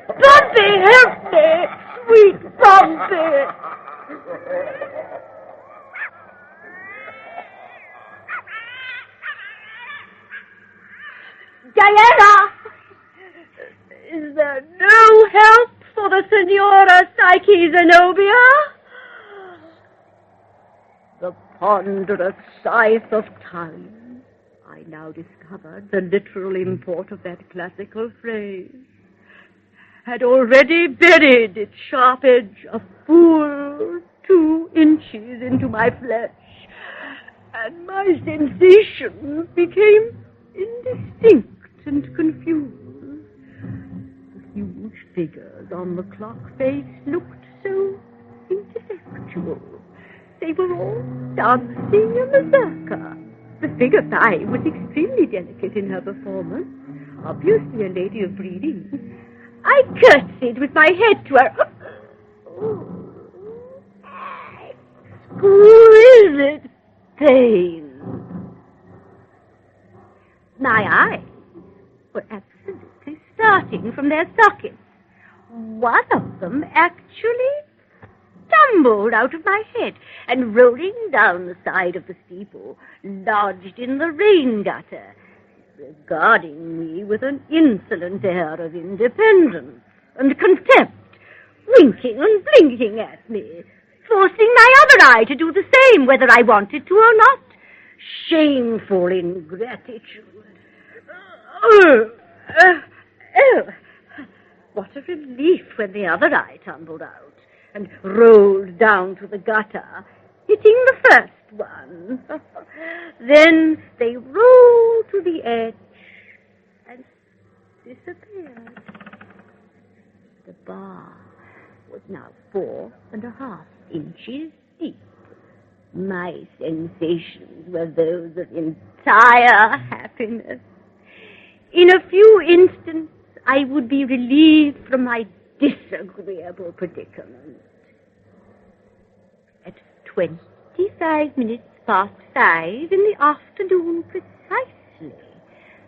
Bumpy, help me! Sweet Bumpy! Diana! Is there no help for the Senora Psyche Zenobia? The ponderous scythe of time. I now discovered the literal import of that classical phrase. Had already buried its sharp edge a full 2 inches into my flesh, and my sensations became indistinct and confused. The huge figures on the clock face looked so ineffectual. They were all dancing a mazurka. The figure 5 was extremely delicate in her performance, obviously a lady of breeding. I curtsied with my head to her. Exquisite pain. My eyes were absolutely starting from their sockets. One of them actually tumbled out of my head and, rolling down the side of the steeple, lodged in the rain gutter, regarding me with an insolent air of independence and contempt, winking and blinking at me, forcing my other eye to do the same, whether I wanted to or not. Shameful ingratitude. What a relief when the other eye tumbled out and rolled down to the gutter, hitting the first one. Then they rolled to the edge and disappeared. The bar was now 4.5 inches deep. My sensations were those of entire happiness. In a few instants, I would be relieved from my disagreeable predicament. At 25 minutes past 5 in the afternoon precisely,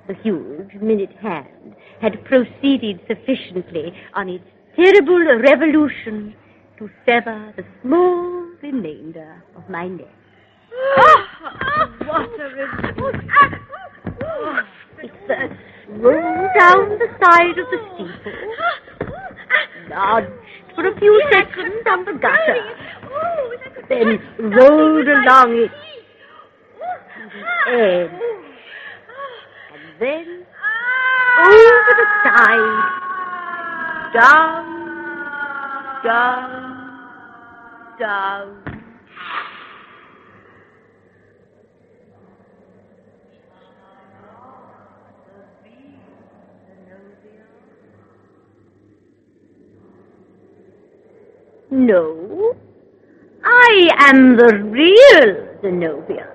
the huge minute hand had proceeded sufficiently on its terrible revolution to sever the small remainder of my neck. What a relief. It first rolled down the side of the steeple, lodged for a few seconds on the gutter, then rolled along it to the edge, and then over the side, down, down. No, I am the real Zenobia.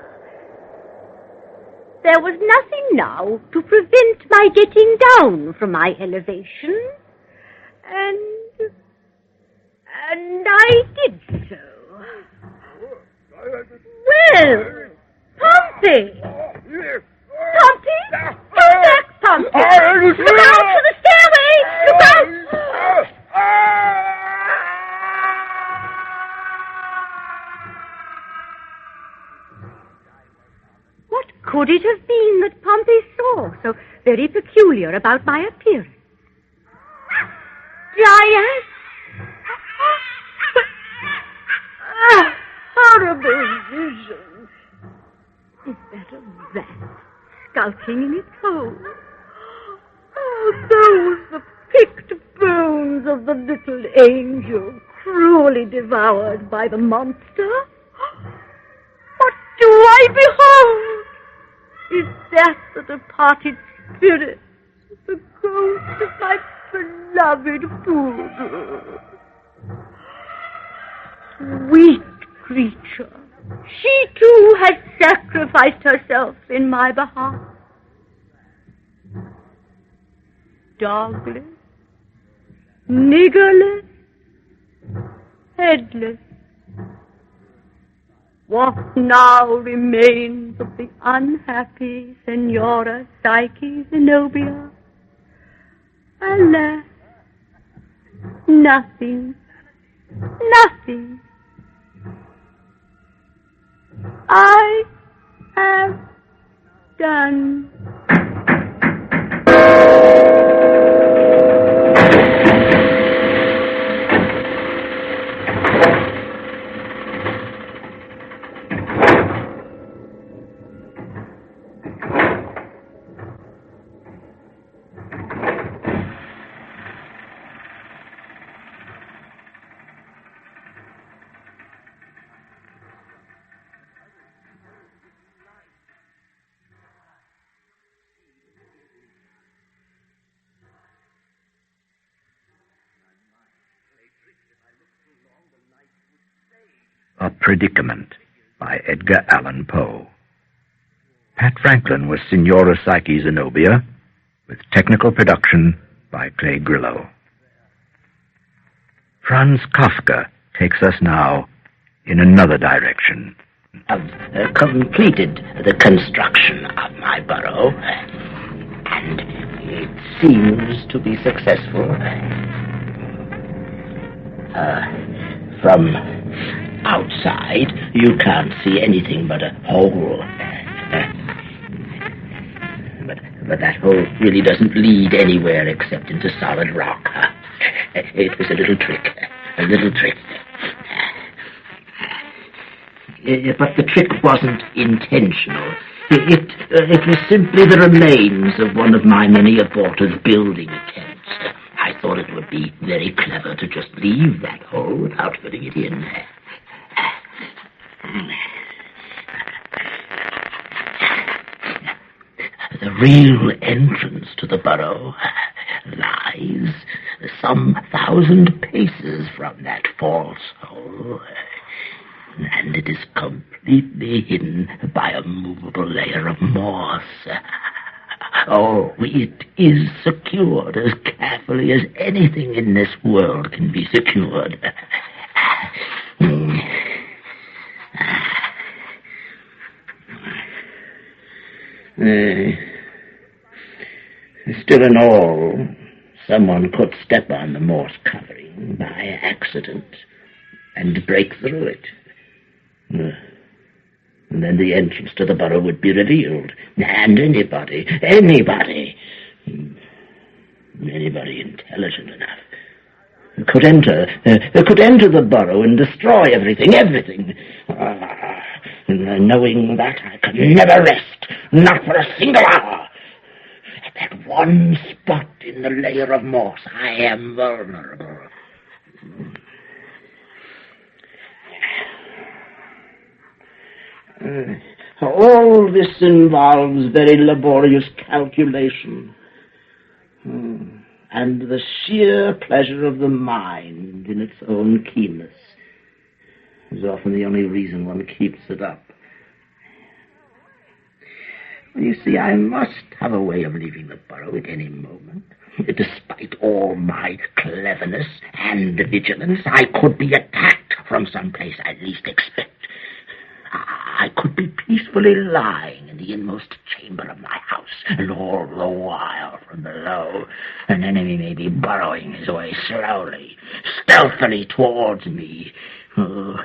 There was nothing now to prevent my getting down from my elevation, and I did so. Well, Pompey! Pompey! Come back, Pompey! Look out for the stairway! Look out! What could it have been that Pompey saw so very peculiar about my appearance? Giant! Horrible vision! Is that a rat skulking in its hole? Oh, those the picked bones of the little angel cruelly devoured by the monster? What do I behold? Is that the departed spirit, the ghost of my beloved Poodle? Sweet creature, she too has sacrificed herself in my behalf. Dogless, niggerless, headless. What now remains of the unhappy Senora Psyche Zenobia? Alas, nothing, nothing. I have done. A Predicament by Edgar Allan Poe. Pat Franklin was Signora Psyche Zenobia, with technical production by Clay Grillo. Franz Kafka takes us now in another direction. I've completed the construction of my burrow, and it seems to be successful. From outside, you can't see anything but a hole. But that hole really doesn't lead anywhere except into solid rock. It was a little trick. But the trick wasn't intentional. It was simply the remains of one of my many abortive building attempts. I thought it would be very clever to just leave that hole without filling it in. The real entrance to the burrow lies some 1,000 paces from that false hole, and it is completely hidden by a movable layer of moss. Oh, it is secured as carefully as anything in this world can be secured. Still in all, someone could step on the Morse covering by accident and break through it. And then the entrance to the burrow would be revealed, and anybody intelligent enough could enter the burrow and destroy everything, knowing that I could never rest, not for a single hour. At that one spot in the layer of moss, I am vulnerable. All this involves very laborious calculation, and the sheer pleasure of the mind in its own keenness is often the only reason one keeps it up. You see, I must have a way of leaving the burrow at any moment. Despite all my cleverness and vigilance, I could be attacked from some place I least expect. I could be peacefully lying in the inmost chamber of my house, and all the while from below an enemy may be burrowing his way slowly, stealthily towards me. Of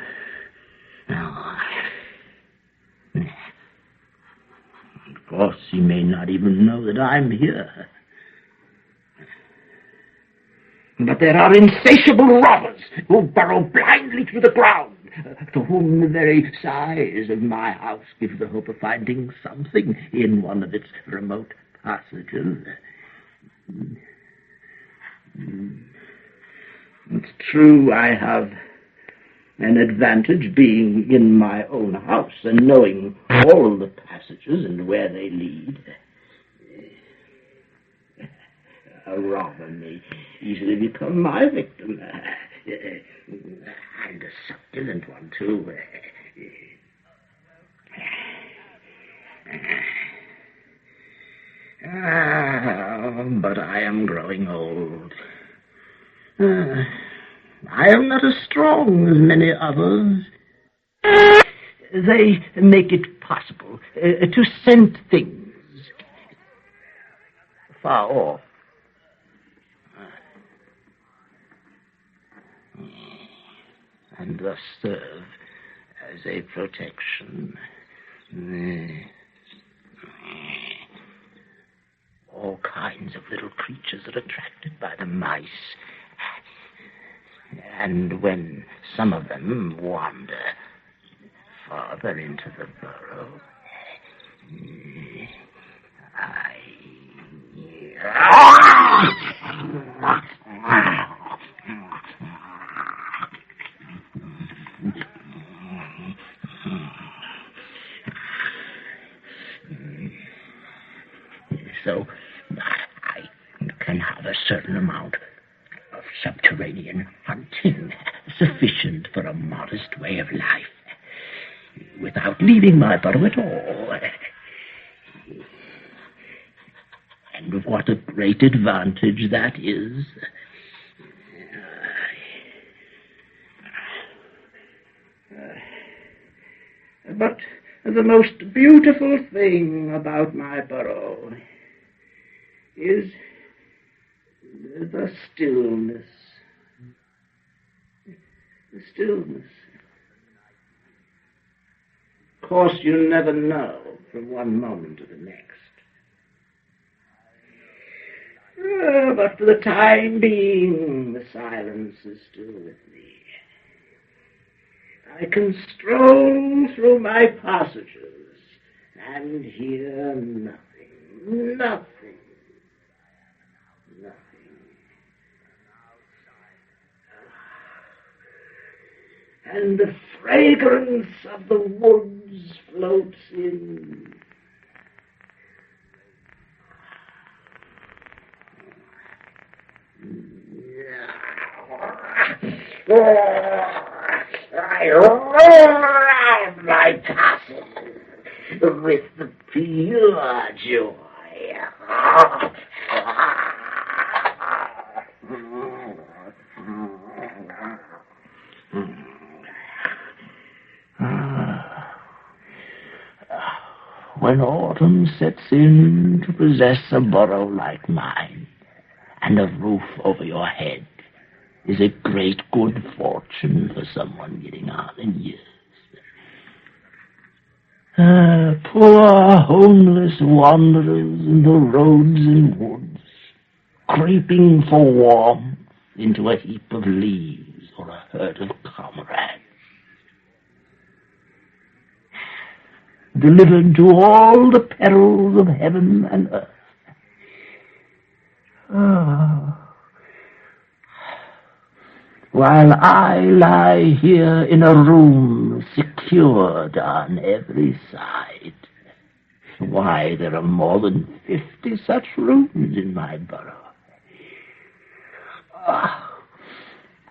course, he may not even know that I'm here. But there are insatiable robbers who burrow blindly through the ground, to whom the very size of my house gives the hope of finding something in one of its remote passages. It's true I have an advantage being in my own house and knowing all the passages and where they lead. A robber may easily become my victim. And a succulent one, too. But I am growing old. I am not as strong as many others. They make it possible to scent things far off. And thus serve as a protection. All kinds of little creatures are attracted by the mice. And when some of them wander farther into the burrow, so I can have a certain amount of subterranean hunting, sufficient for a modest way of life, without leaving my burrow at all. And what a great advantage that is. But the most beautiful thing about my burrow is the stillness. The stillness. Of course, you never know from one moment to the next. But for the time being, the silence is still with me. I can stroll through my passages and hear nothing, nothing. And the fragrance of the woods floats in. I roll around my passes with the pure joy. when autumn sets in, to possess a burrow like mine and a roof over your head is a great good fortune for someone getting on in years. Poor homeless wanderers in the roads and woods, creeping for warmth into a heap of leaves or a herd of comrades. Delivered to all the perils of heaven and earth. While I lie here in a room secured on every side. Why, there are more than 50 such rooms in my burrow.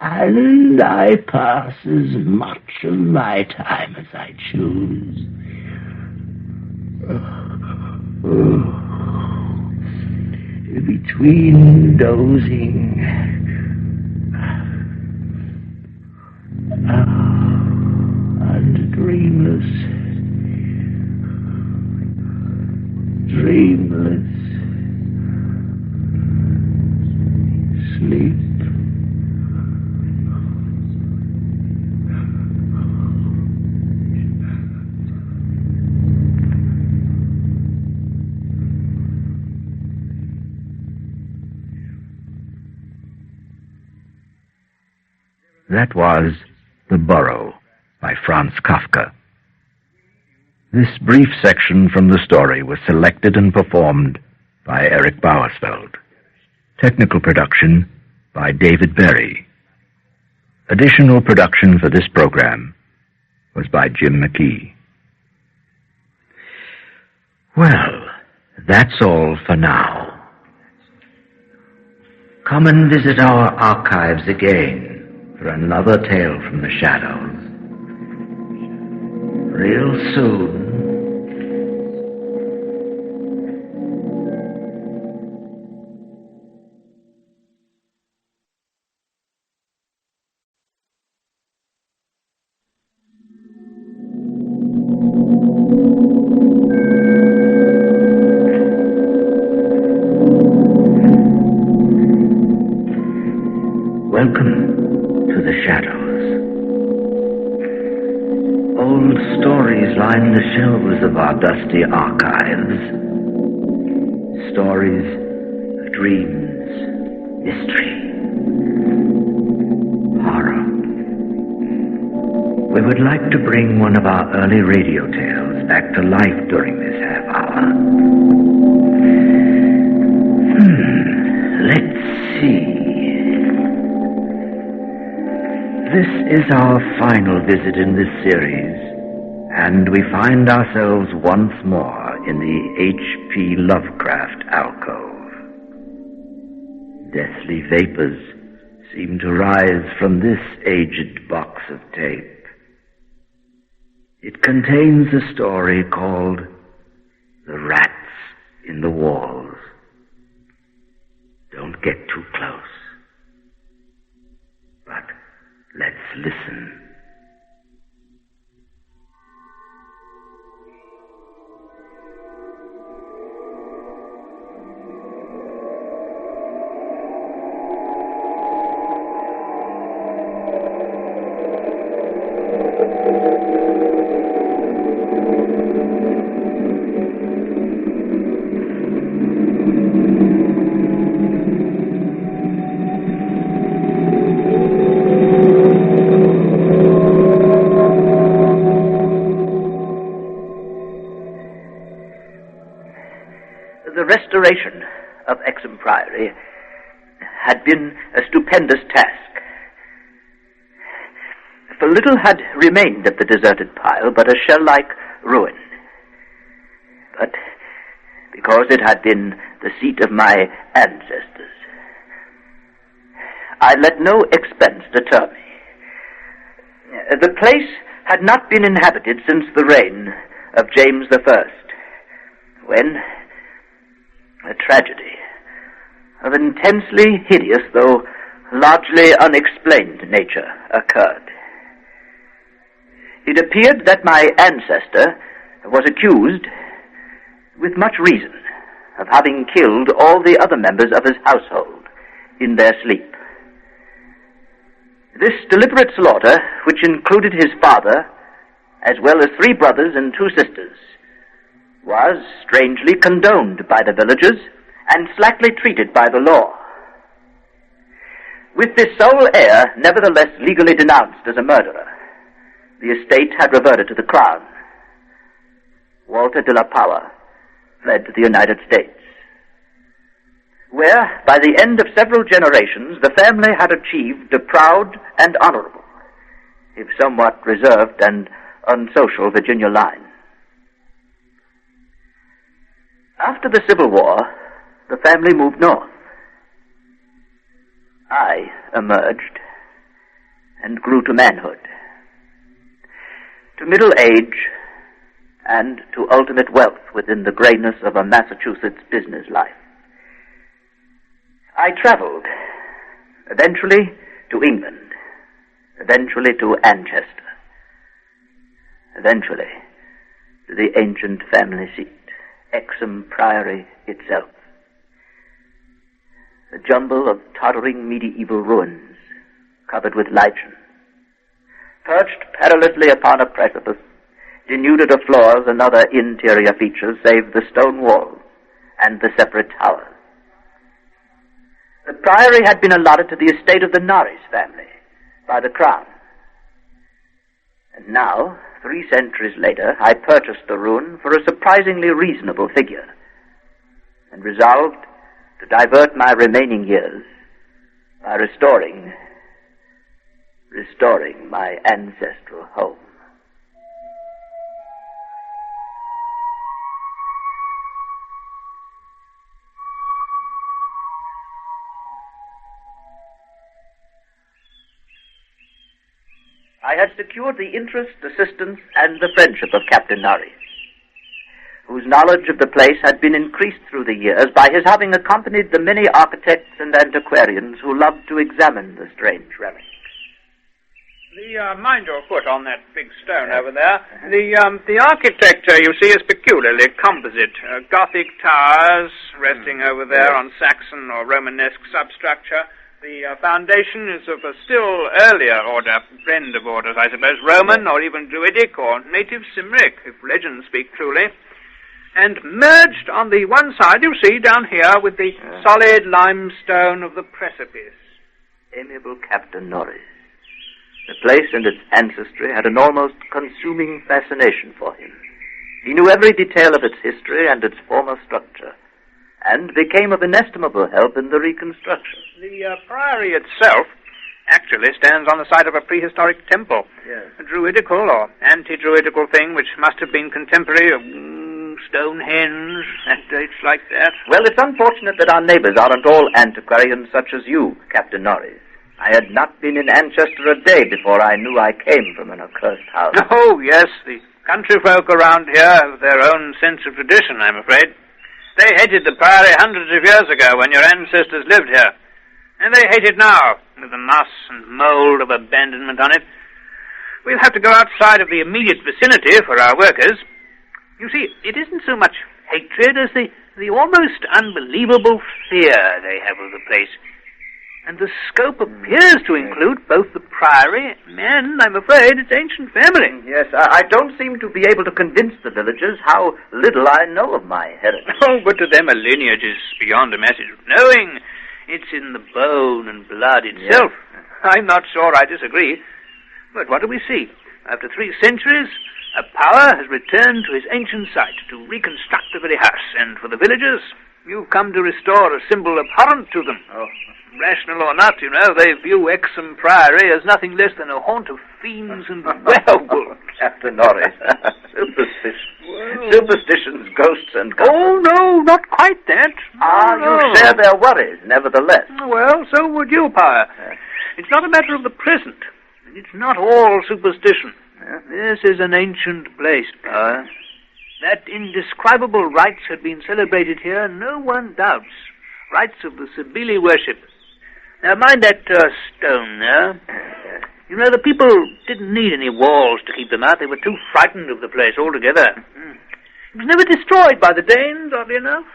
And I pass as much of my time as I choose. Between dozing and dreamless sleep. That was The Burrow by Franz Kafka. This brief section from the story was selected and performed by Eric Bauersfeld. Technical production by David Berry. Additional production for this program was by Jim Mckee. Well, that's all for now. Come and visit our archives again for another tale from the shadows. Real soon. Welcome to the shadows. Old stories line the shelves of our dusty archives. Stories of dreams, mystery, horror. We would like to bring one of our early radio tales back to life during this half hour. Let's see. This is our final visit in this series, and we find ourselves once more in the H.P. Lovecraft alcove. Deathly vapors seem to rise from this aged box of tape. It contains a story called The Rats in the Walls. Don't get too close. But let's listen. Restoration of Exham Priory had been a stupendous task. For little had remained of the deserted pile but a shell-like ruin. But because it had been the seat of my ancestors, I let no expense deter me. The place had not been inhabited since the reign of James I, when a tragedy of intensely hideous, though largely unexplained nature occurred. It appeared that my ancestor was accused, with much reason, of having killed all the other members of his household in their sleep. This deliberate slaughter, which included his father, as well as 3 brothers and 2 sisters, was strangely condoned by the villagers and slackly treated by the law. With this sole heir nevertheless legally denounced as a murderer, the estate had reverted to the crown. Walter de la Power fled to the United States, where, by the end of several generations, the family had achieved a proud and honorable, if somewhat reserved and unsocial Virginia line. After the Civil War, the family moved north. I emerged and grew to manhood, to middle age, and to ultimate wealth within the grayness of a Massachusetts business life. I traveled, eventually to England, eventually to Anchester, eventually to the ancient family seat, Exham Priory itself. A jumble of tottering medieval ruins, covered with lichen. Perched perilously upon a precipice, denuded of floors and other interior features save the stone walls and the separate towers. The priory had been allotted to the estate of the Norris family by the crown. And now, 3 centuries later, I purchased the ruin for a surprisingly reasonable figure, and resolved to divert my remaining years by restoring my ancestral home. I had secured the interest, assistance, and the friendship of Captain Norris, whose knowledge of the place had been increased through the years by his having accompanied the many architects and antiquarians who loved to examine the strange relics. Mind your foot on that big stone over there. The architecture, you see, is peculiarly composite. Gothic towers resting over there on Saxon or Romanesque substructure. The foundation is of a still earlier order, blend of orders, I suppose, Roman or even Druidic or native Cymric, if legends speak truly. And merged on the one side, you see, down here, with the solid limestone of the precipice. Amiable Captain Norris. The place and its ancestry had an almost consuming fascination for him. He knew every detail of its history and its former structure, and became of inestimable help in the reconstruction. The priory itself actually stands on the site of a prehistoric temple. Yes. A druidical or anti-druidical thing which must have been contemporary of Stonehenge at dates like that. Well, it's unfortunate that our neighbors aren't all antiquarians such as you, Captain Norris. I had not been in Anchester a day before I knew I came from an accursed house. Oh, yes, the country folk around here have their own sense of tradition, I'm afraid. They hated the priory hundreds of years ago when your ancestors lived here. And they hate it now, with the moss and mold of abandonment on it. We'll have to go outside of the immediate vicinity for our workers. You see, it isn't so much hatred as the almost unbelievable fear they have of the place. And the scope appears to include both the priory and, I'm afraid, its ancient family. Yes, I don't seem to be able to convince the villagers how little I know of my heritage. Oh, but to them a lineage is beyond a message of knowing. It's in the bone and blood itself. Yes. I'm not sure I disagree. But what do we see? After 3 centuries, a power has returned to its ancient site to reconstruct the very house. And for the villagers, you've come to restore a symbol abhorrent to them. Oh. Rational or not, you know, they view Exham Priory as nothing less than a haunt of fiends and werewolves. Captain Norris. Superstitions, ghosts, and... Oh, no, not quite that. You share their worries, nevertheless. Well, so would you, Power. It's not a matter of the present. It's not all superstition. This is an ancient place, Power. That indescribable rites had been celebrated here, no one doubts. Rites of the Cybele worship. Now, mind that stone there. You know, the people didn't need any walls to keep them out. They were too frightened of the place altogether. It was never destroyed by the Danes, oddly enough.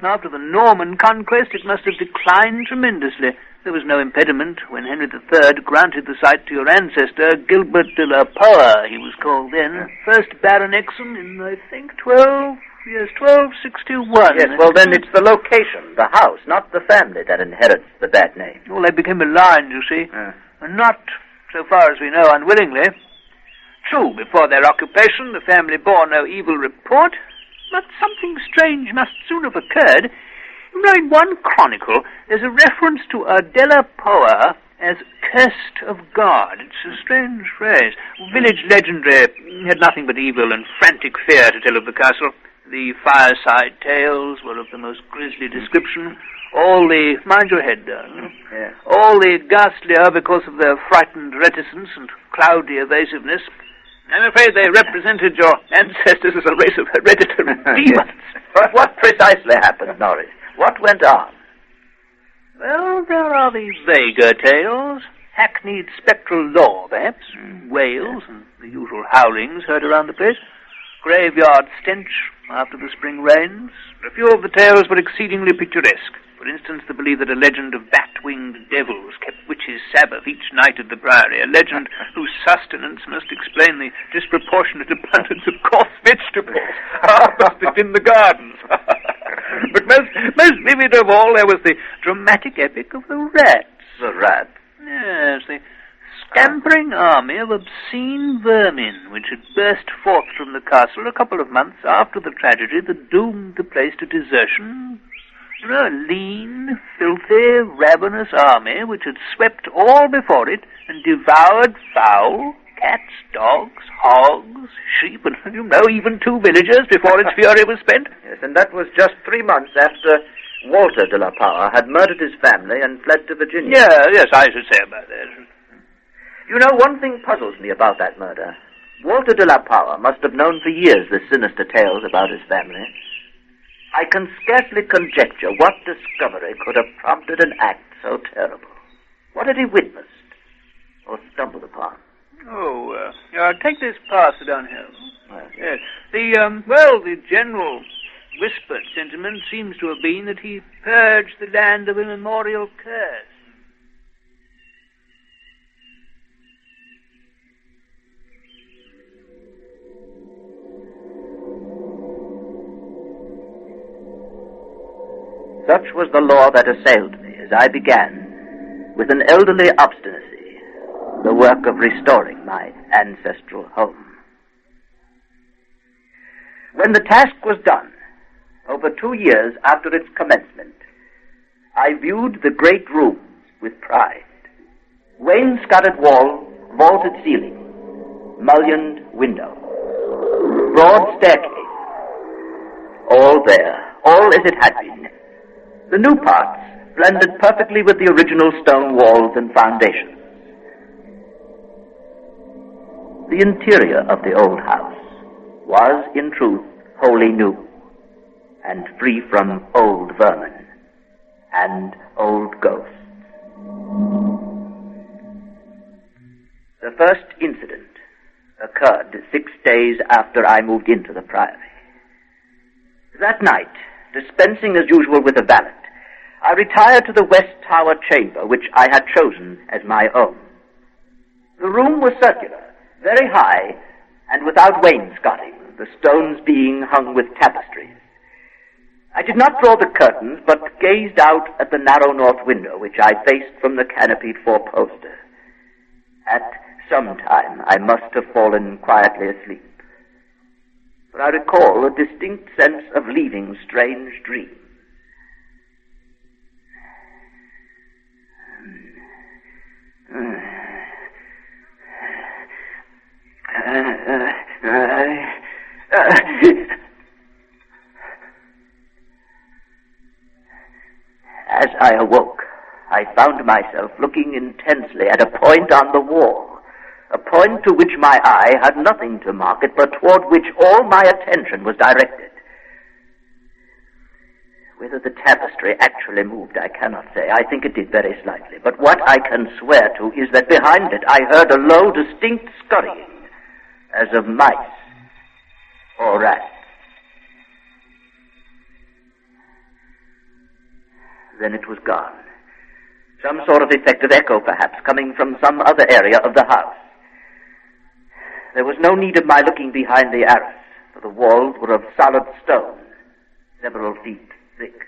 After the Norman conquest, it must have declined tremendously. There was no impediment when Henry III granted the site to your ancestor, Gilbert de la Poer, he was called then, first Baron Exon in, I think, 1261. Yes, well then it's the location, the house, not the family that inherits the bad name. Well, they became aligned, you see, and not, so far as we know, unwillingly. True, before their occupation, the family bore no evil report, but something strange must soon have occurred. You know, in one chronicle, there's a reference to a de la Poer as cursed of God. It's a strange phrase. Village legendary had nothing but evil and frantic fear to tell of the castle. The fireside tales were of the most grisly description. All the... Mind your head, darling. Yeah. All the ghastlier because of their frightened reticence and cloudy evasiveness. I'm afraid they represented your ancestors as a race of hereditary demons. But what precisely happened, Norris? What went on? Well, there are the vaguer tales. Hackneyed spectral lore, perhaps. Wails and the usual howlings heard around the place. Graveyard stench after the spring rains. A few of the tales were exceedingly picturesque. For instance, the belief that a legend of bat-winged devils kept witches' Sabbath each night at the Priory, a legend whose sustenance must explain the disproportionate abundance of coarse vegetables harvested in the gardens. But most vivid of all, there was the dramatic epic of the rats. The rats? Yes, the scampering army of obscene vermin which had burst forth from the castle a couple of months after the tragedy that doomed the place to desertion. You know, a lean, filthy, ravenous army which had swept all before it and devoured fowl, cats, dogs, hogs, sheep, and, you know, even 2 villagers before its fury was spent. Yes, and that was just 3 months after Walter de la Poer had murdered his family and fled to Virginia. Yes, I should say about that. You know, one thing puzzles me about that murder. Walter de la Poer must have known for years the sinister tales about his family. I can scarcely conjecture what discovery could have prompted an act so terrible. What had he witnessed or stumbled upon? Take this path downhill. Yes. The general whispered sentiment seems to have been that he purged the land of immemorial curse. Such was the law that assailed me as I began, with an elderly obstinacy, the work of restoring my ancestral home. When the task was done, over 2 years after its commencement, I viewed the great rooms with pride. Wainscoted wall, vaulted ceiling, mullioned window, broad staircase, all there, all as it had been. The new parts blended perfectly with the original stone walls and foundations. The interior of the old house was, in truth, wholly new, and free from old vermin and old ghosts. The first incident occurred 6 days after I moved into the Priory. That night, dispensing as usual with the valet, I retired to the West Tower chamber, which I had chosen as my own. The room was circular, very high, and without wainscoting, the stones being hung with tapestries. I did not draw the curtains, but gazed out at the narrow north window, which I faced from the canopied four-poster. At some time, I must have fallen quietly asleep, for I recall a distinct sense of leaving strange dreams. As I awoke, I found myself looking intensely at a point on the wall, a point to which my eye had nothing to mark it, but toward which all my attention was directed. Whether the tapestry actually moved, I cannot say. I think it did very slightly. But what I can swear to is that behind it I heard a low, distinct scurrying, as of mice or rats. Then it was gone. Some sort of effect of echo, perhaps, coming from some other area of the house. There was no need of my looking behind the arras, for the walls were of solid stone, several feet thick.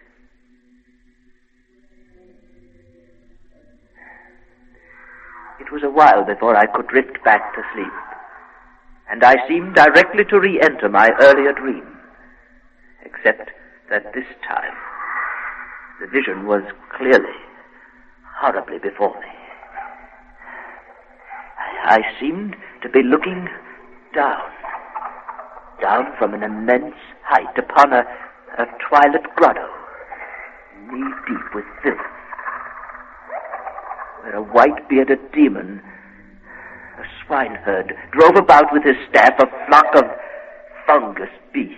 It was a while before I could drift back to sleep, and I seemed directly to re-enter my earlier dream, except that this time the vision was clearly, horribly before me. I seemed to be looking down from an immense height upon a twilit grotto, knee-deep with filth, where a white-bearded demon, a swineherd, drove about with his staff a flock of fungus beasts,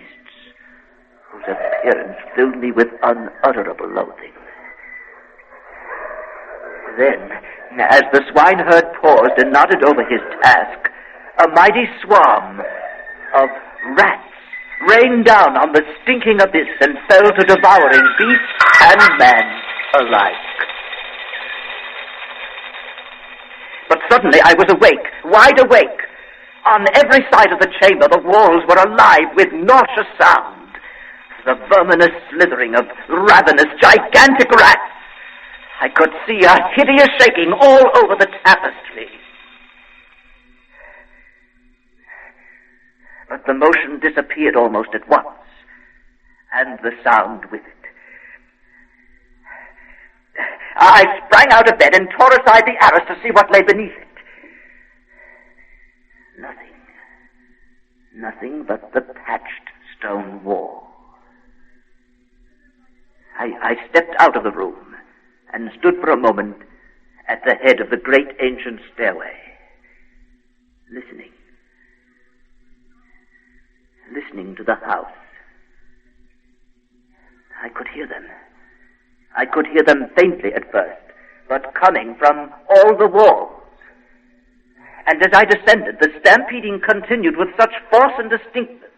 whose appearance filled me with unutterable loathing. Then, as the swineherd paused and nodded over his task, a mighty swarm of rats rained down on the stinking abyss and fell to devouring beast and man alike. But suddenly I was awake, wide awake. On every side of the chamber the walls were alive with nauseous sound, the verminous slithering of ravenous, gigantic rats. I could see a hideous shaking all over the tapestry. But the motion disappeared almost at once, and the sound with it. I sprang out of bed and tore aside the arras to see what lay beneath it. Nothing but the patched stone wall. I stepped out of the room and stood for a moment at the head of the great ancient stairway, listening to the house. I could hear them. I could hear them faintly at first, but coming from all the walls. And as I descended, the stampeding continued with such force and distinctness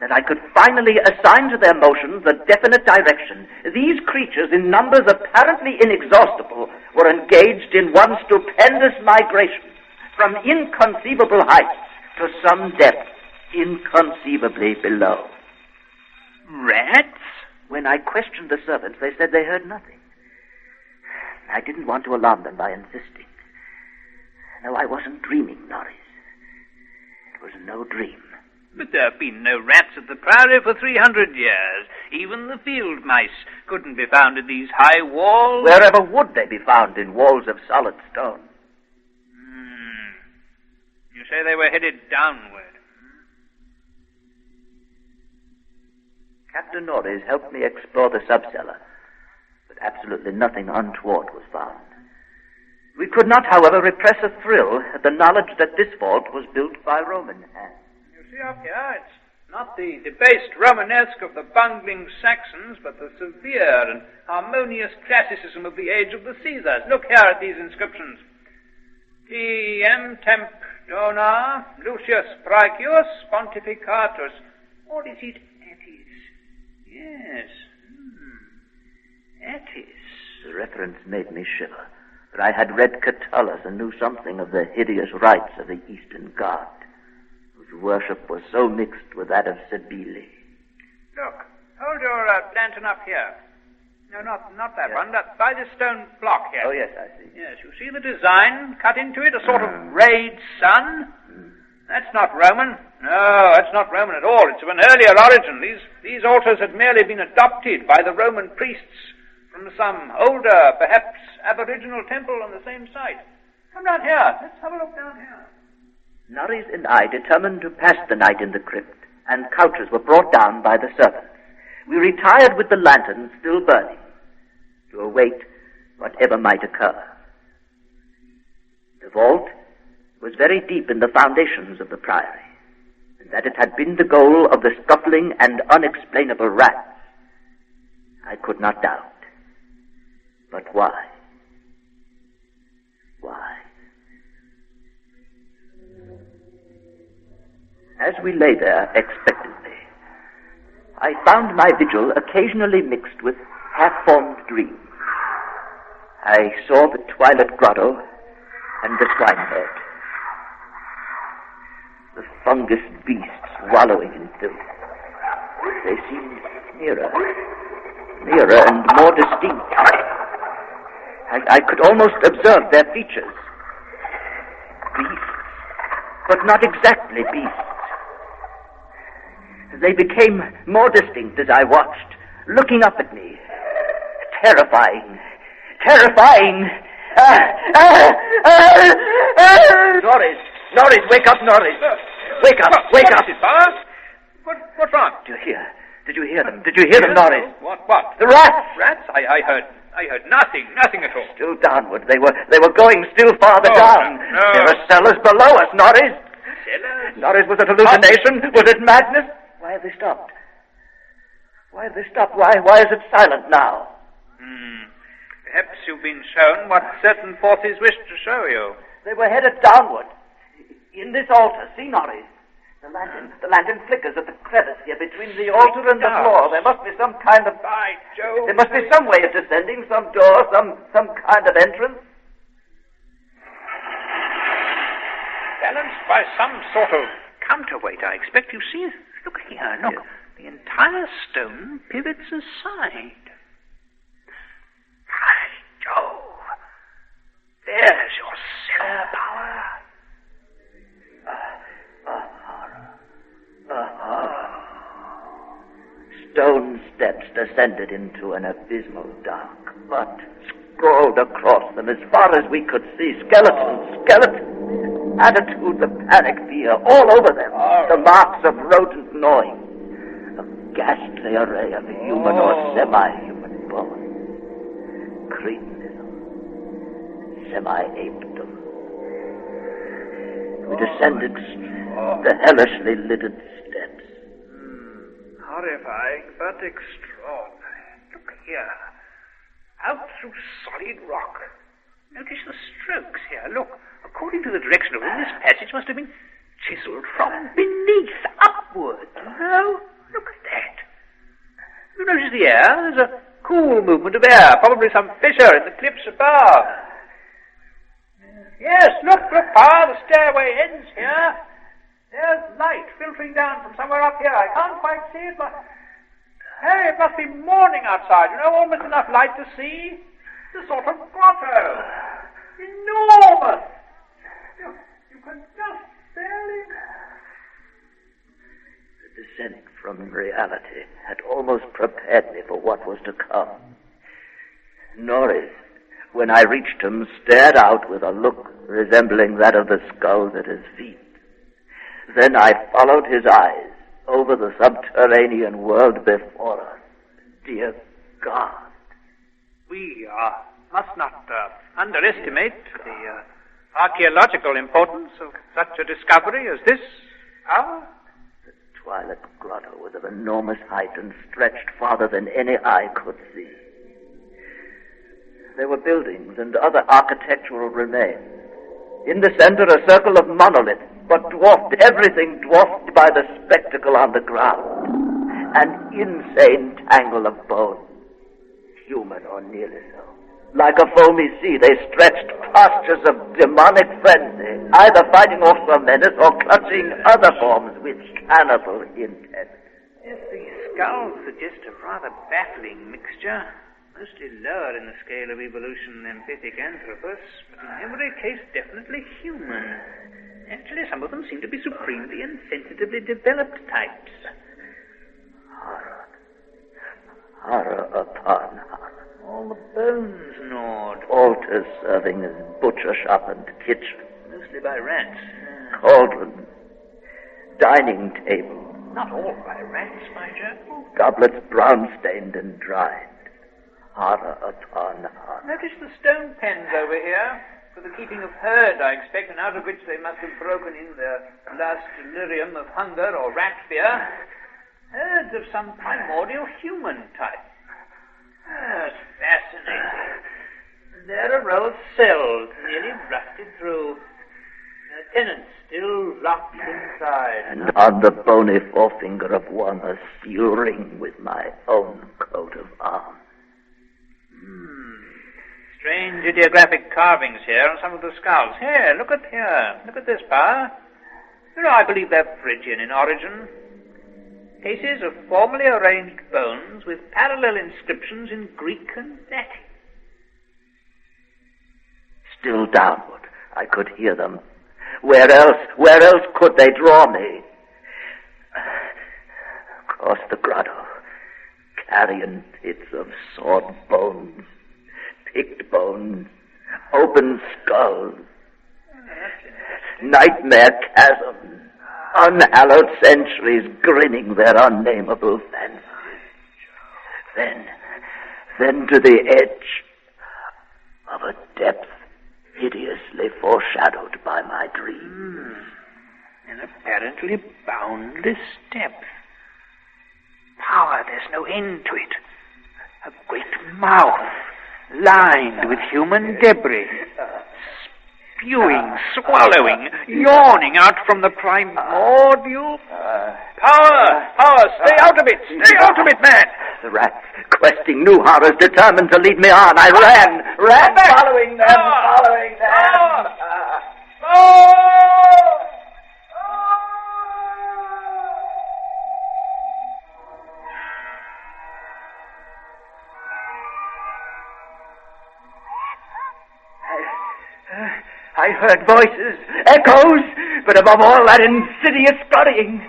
that I could finally assign to their motions a definite direction. These creatures, in numbers apparently inexhaustible, were engaged in one stupendous migration from inconceivable heights to some depth inconceivably below. Rats? When I questioned the servants, they said they heard nothing. I didn't want to alarm them by insisting. No, I wasn't dreaming, Norris. It was no dream. But there have been no rats at the Priory for 300 years. Even the field mice couldn't be found in these high walls. Wherever would they be found in walls of solid stone? You say they were headed downward. Captain Norris helped me explore the sub-cellar, but absolutely nothing untoward was found. We could not, however, repress a thrill at the knowledge that this vault was built by Roman hands. You see up here, it's not the debased Romanesque of the bungling Saxons, but the severe and harmonious classicism of the age of the Caesars. Look here at these inscriptions. Diem temp dona Lucius Praecius pontificatus. Or is it Attis? Yes. Attis. The reference made me shiver, for I had read Catullus and knew something of the hideous rites of the Eastern god, whose worship was so mixed with that of Cybele. Look, hold your lantern up here. No, not that one. By this stone block here. Oh, yes, I see. Yes, you see the design cut into it? A sort of rayed sun? That's not Roman. No, that's not Roman at all. It's of an earlier origin. These altars had merely been adopted by the Roman priests from some older, perhaps aboriginal temple on the same site. Come down here. Let's have a look down here. Norris and I determined to pass the night in the crypt, and couches were brought down by the servants. We retired with the lantern still burning, to await whatever might occur. The vault was very deep in the foundations of the priory, and that it had been the goal of the scuffling and unexplainable rats, I could not doubt. But why? Why? As we lay there expectantly, I found my vigil occasionally mixed with half-formed dreams. I saw the Twilight Grotto and the swineherd. The fungus beasts wallowing in filth. They seemed nearer and more distinct. I could almost observe their features. Beasts, but not exactly beasts. They became more distinct as I watched, looking up at me. Terrifying. Norris, wake up, Norris. Wake up. What's wrong? Did you hear them? Did you hear them, Norris? What? The rats! Rats? I heard nothing at all. Still downward. They were going still farther down. No. There are cellars below us, Norris. Cellars? Norris, was it hallucination? Was it madness? Why have they stopped? Why is it silent now? Perhaps you've been shown what certain forces wish to show you. They were headed downward. In this altar, see, Norris? The lantern flickers at the crevice here between the altar and the floor. There must be some kind of... By Jove! There must be some way of descending, some door, some kind of entrance. Balanced by some sort of counterweight, I expect. You see? Look here, look. Yes. The entire stone pivots aside. By Jove! There's your cellar power. Stone steps descended into an abysmal dark, but scrawled across them as far as we could see, skeletons, attitudes of panic fear all over them, the marks of rodent gnawing, a ghastly array of human or semi-human bone, cretinism, semi-apedom. We descended the hellishly littered steps. Horrifying, but extraordinary. Look here. Out through solid rock. Notice the strokes here. Look. According to the direction of them, this passage must have been chiseled from beneath upward. No? Look at that. You notice the air? There's a cool movement of air. Probably some fissure in the cliffs above. Yes, look, Pa. The stairway ends here. There's light filtering down from somewhere up here. I can't quite see it, but... Hey, it must be morning outside. You know, almost enough light to see. It's a sort of grotto. Enormous. You can just barely... The descent from reality had almost prepared me for what was to come. Norris, when I reached him, stared out with a look resembling that of the skulls at his feet. Then I followed his eyes over the subterranean world before us. Dear God. We must not underestimate the archaeological importance of such a discovery as this. The Twilight Grotto was of enormous height and stretched farther than any eye could see. There were buildings and other architectural remains. In the center, a circle of monoliths, but everything dwarfed by the spectacle on the ground. An insane tangle of bones, human or nearly so. Like a foamy sea, they stretched postures of demonic frenzy, either fighting off some menace or clutching other forms with cannibal intent. Yes, the skulls suggest a rather baffling mixture. Mostly lower in the scale of evolution than Pithecanthropus, but in every case definitely human. Actually, some of them seem to be supremely and sensitively developed types. Horror upon horror. All the bones gnawed. Altars serving as butcher shop and kitchen. Mostly by rats. Cauldron. Dining table. Not all by rats, my Judge. Goblets brown-stained and dried. Horror upon horror. Notice the stone pens over here, for the keeping of herd, I expect, and out of which they must have broken in their last delirium of hunger or rat fear. Herds of some primordial human type. That's fascinating. And there are a row of cells nearly rusted through. Their tenants still locked inside. And on the bony forefinger of one, a seal ring with my own coat of arms. Strange ideographic carvings here on some of the skulls. Here. Look at this, Pa. You know, I believe they're Phrygian in origin. Cases of formally arranged bones with parallel inscriptions in Greek and Latin. Still downward, I could hear them. Where else could they draw me? Across the grotto, carrion pits of sawed bones, picked bones, open skulls, nightmare chasms, unhallowed centuries grinning their unnameable fancies. Then to the edge of a depth hideously foreshadowed by my dreams. An apparently boundless depth. Power, there's no end to it. A great mouth, lined with human debris. Spewing, swallowing, yawning out from the primordial... Power, stay out of it, man! The rats, questing new horrors, determined to lead me on. I ran, following them. I heard voices, echoes, but above all that insidious scurrying.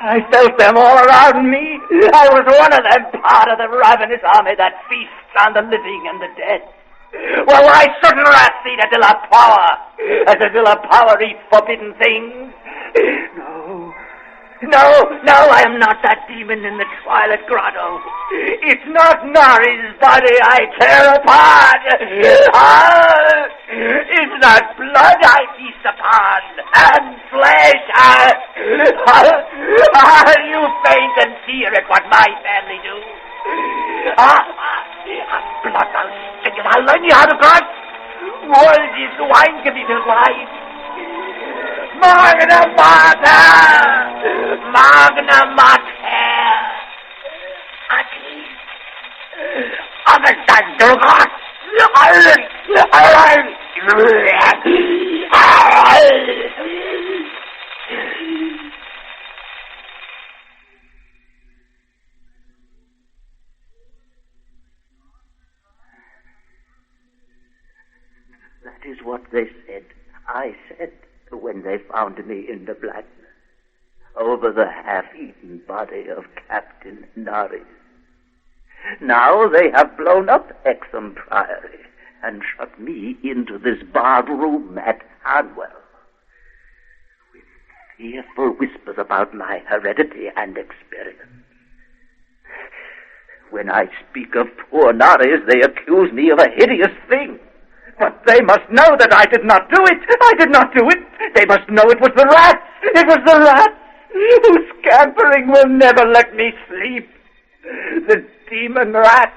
I felt them all around me. I was one of them, part of the ravenous army that feasts on the living and the dead. Well, why shouldn't rats eat a Dilla Power, as a Dilla Power eat forbidden things? No, I am not that demon in the twilight grotto. It's not Nari's body I tear apart. It's not blood I feast upon, and flesh you faint and fear at what my family do. Blood, I'll stick it. I'll learn you how to cut. World is wine can be built right. Magna Mater! Understand, God! That is what they said. I said when they found me in the blackness, over the half-eaten body of Captain Norris. Now they have blown up Exham Priory and shut me into this barred room at Hanwell, with fearful whispers about my heredity and experience. When I speak of poor Norris, they accuse me of a hideous thing. But they must know that I did not do it. They must know it was the rats. Whose scampering will never let me sleep. The demon rats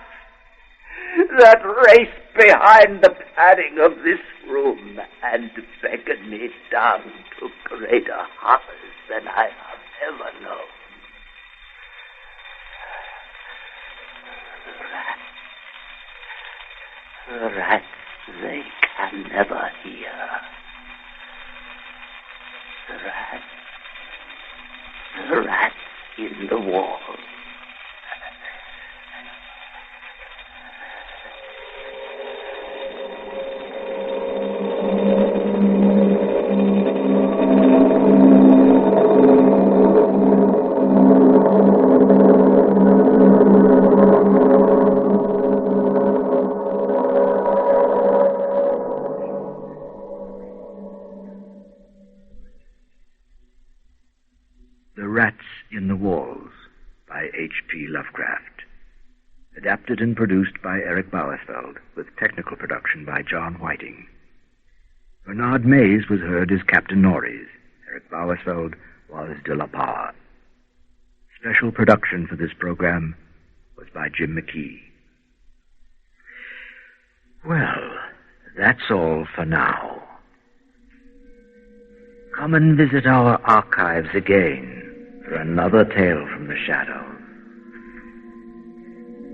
that race behind the padding of this room and beckon me down to greater horrors than I have ever known. The rats, they can never hear. The rats in the wall. Lovecraft. Adapted and produced by Eric Bauersfeld, with technical production by John Whiting. Bernard Mays was heard as Captain Norris. Eric Bauersfeld was De La Parra. Special production for this program was by Jim Mckee. Well, that's all for now. Come and visit our archives again for another tale from the shadows.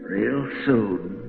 Real soon.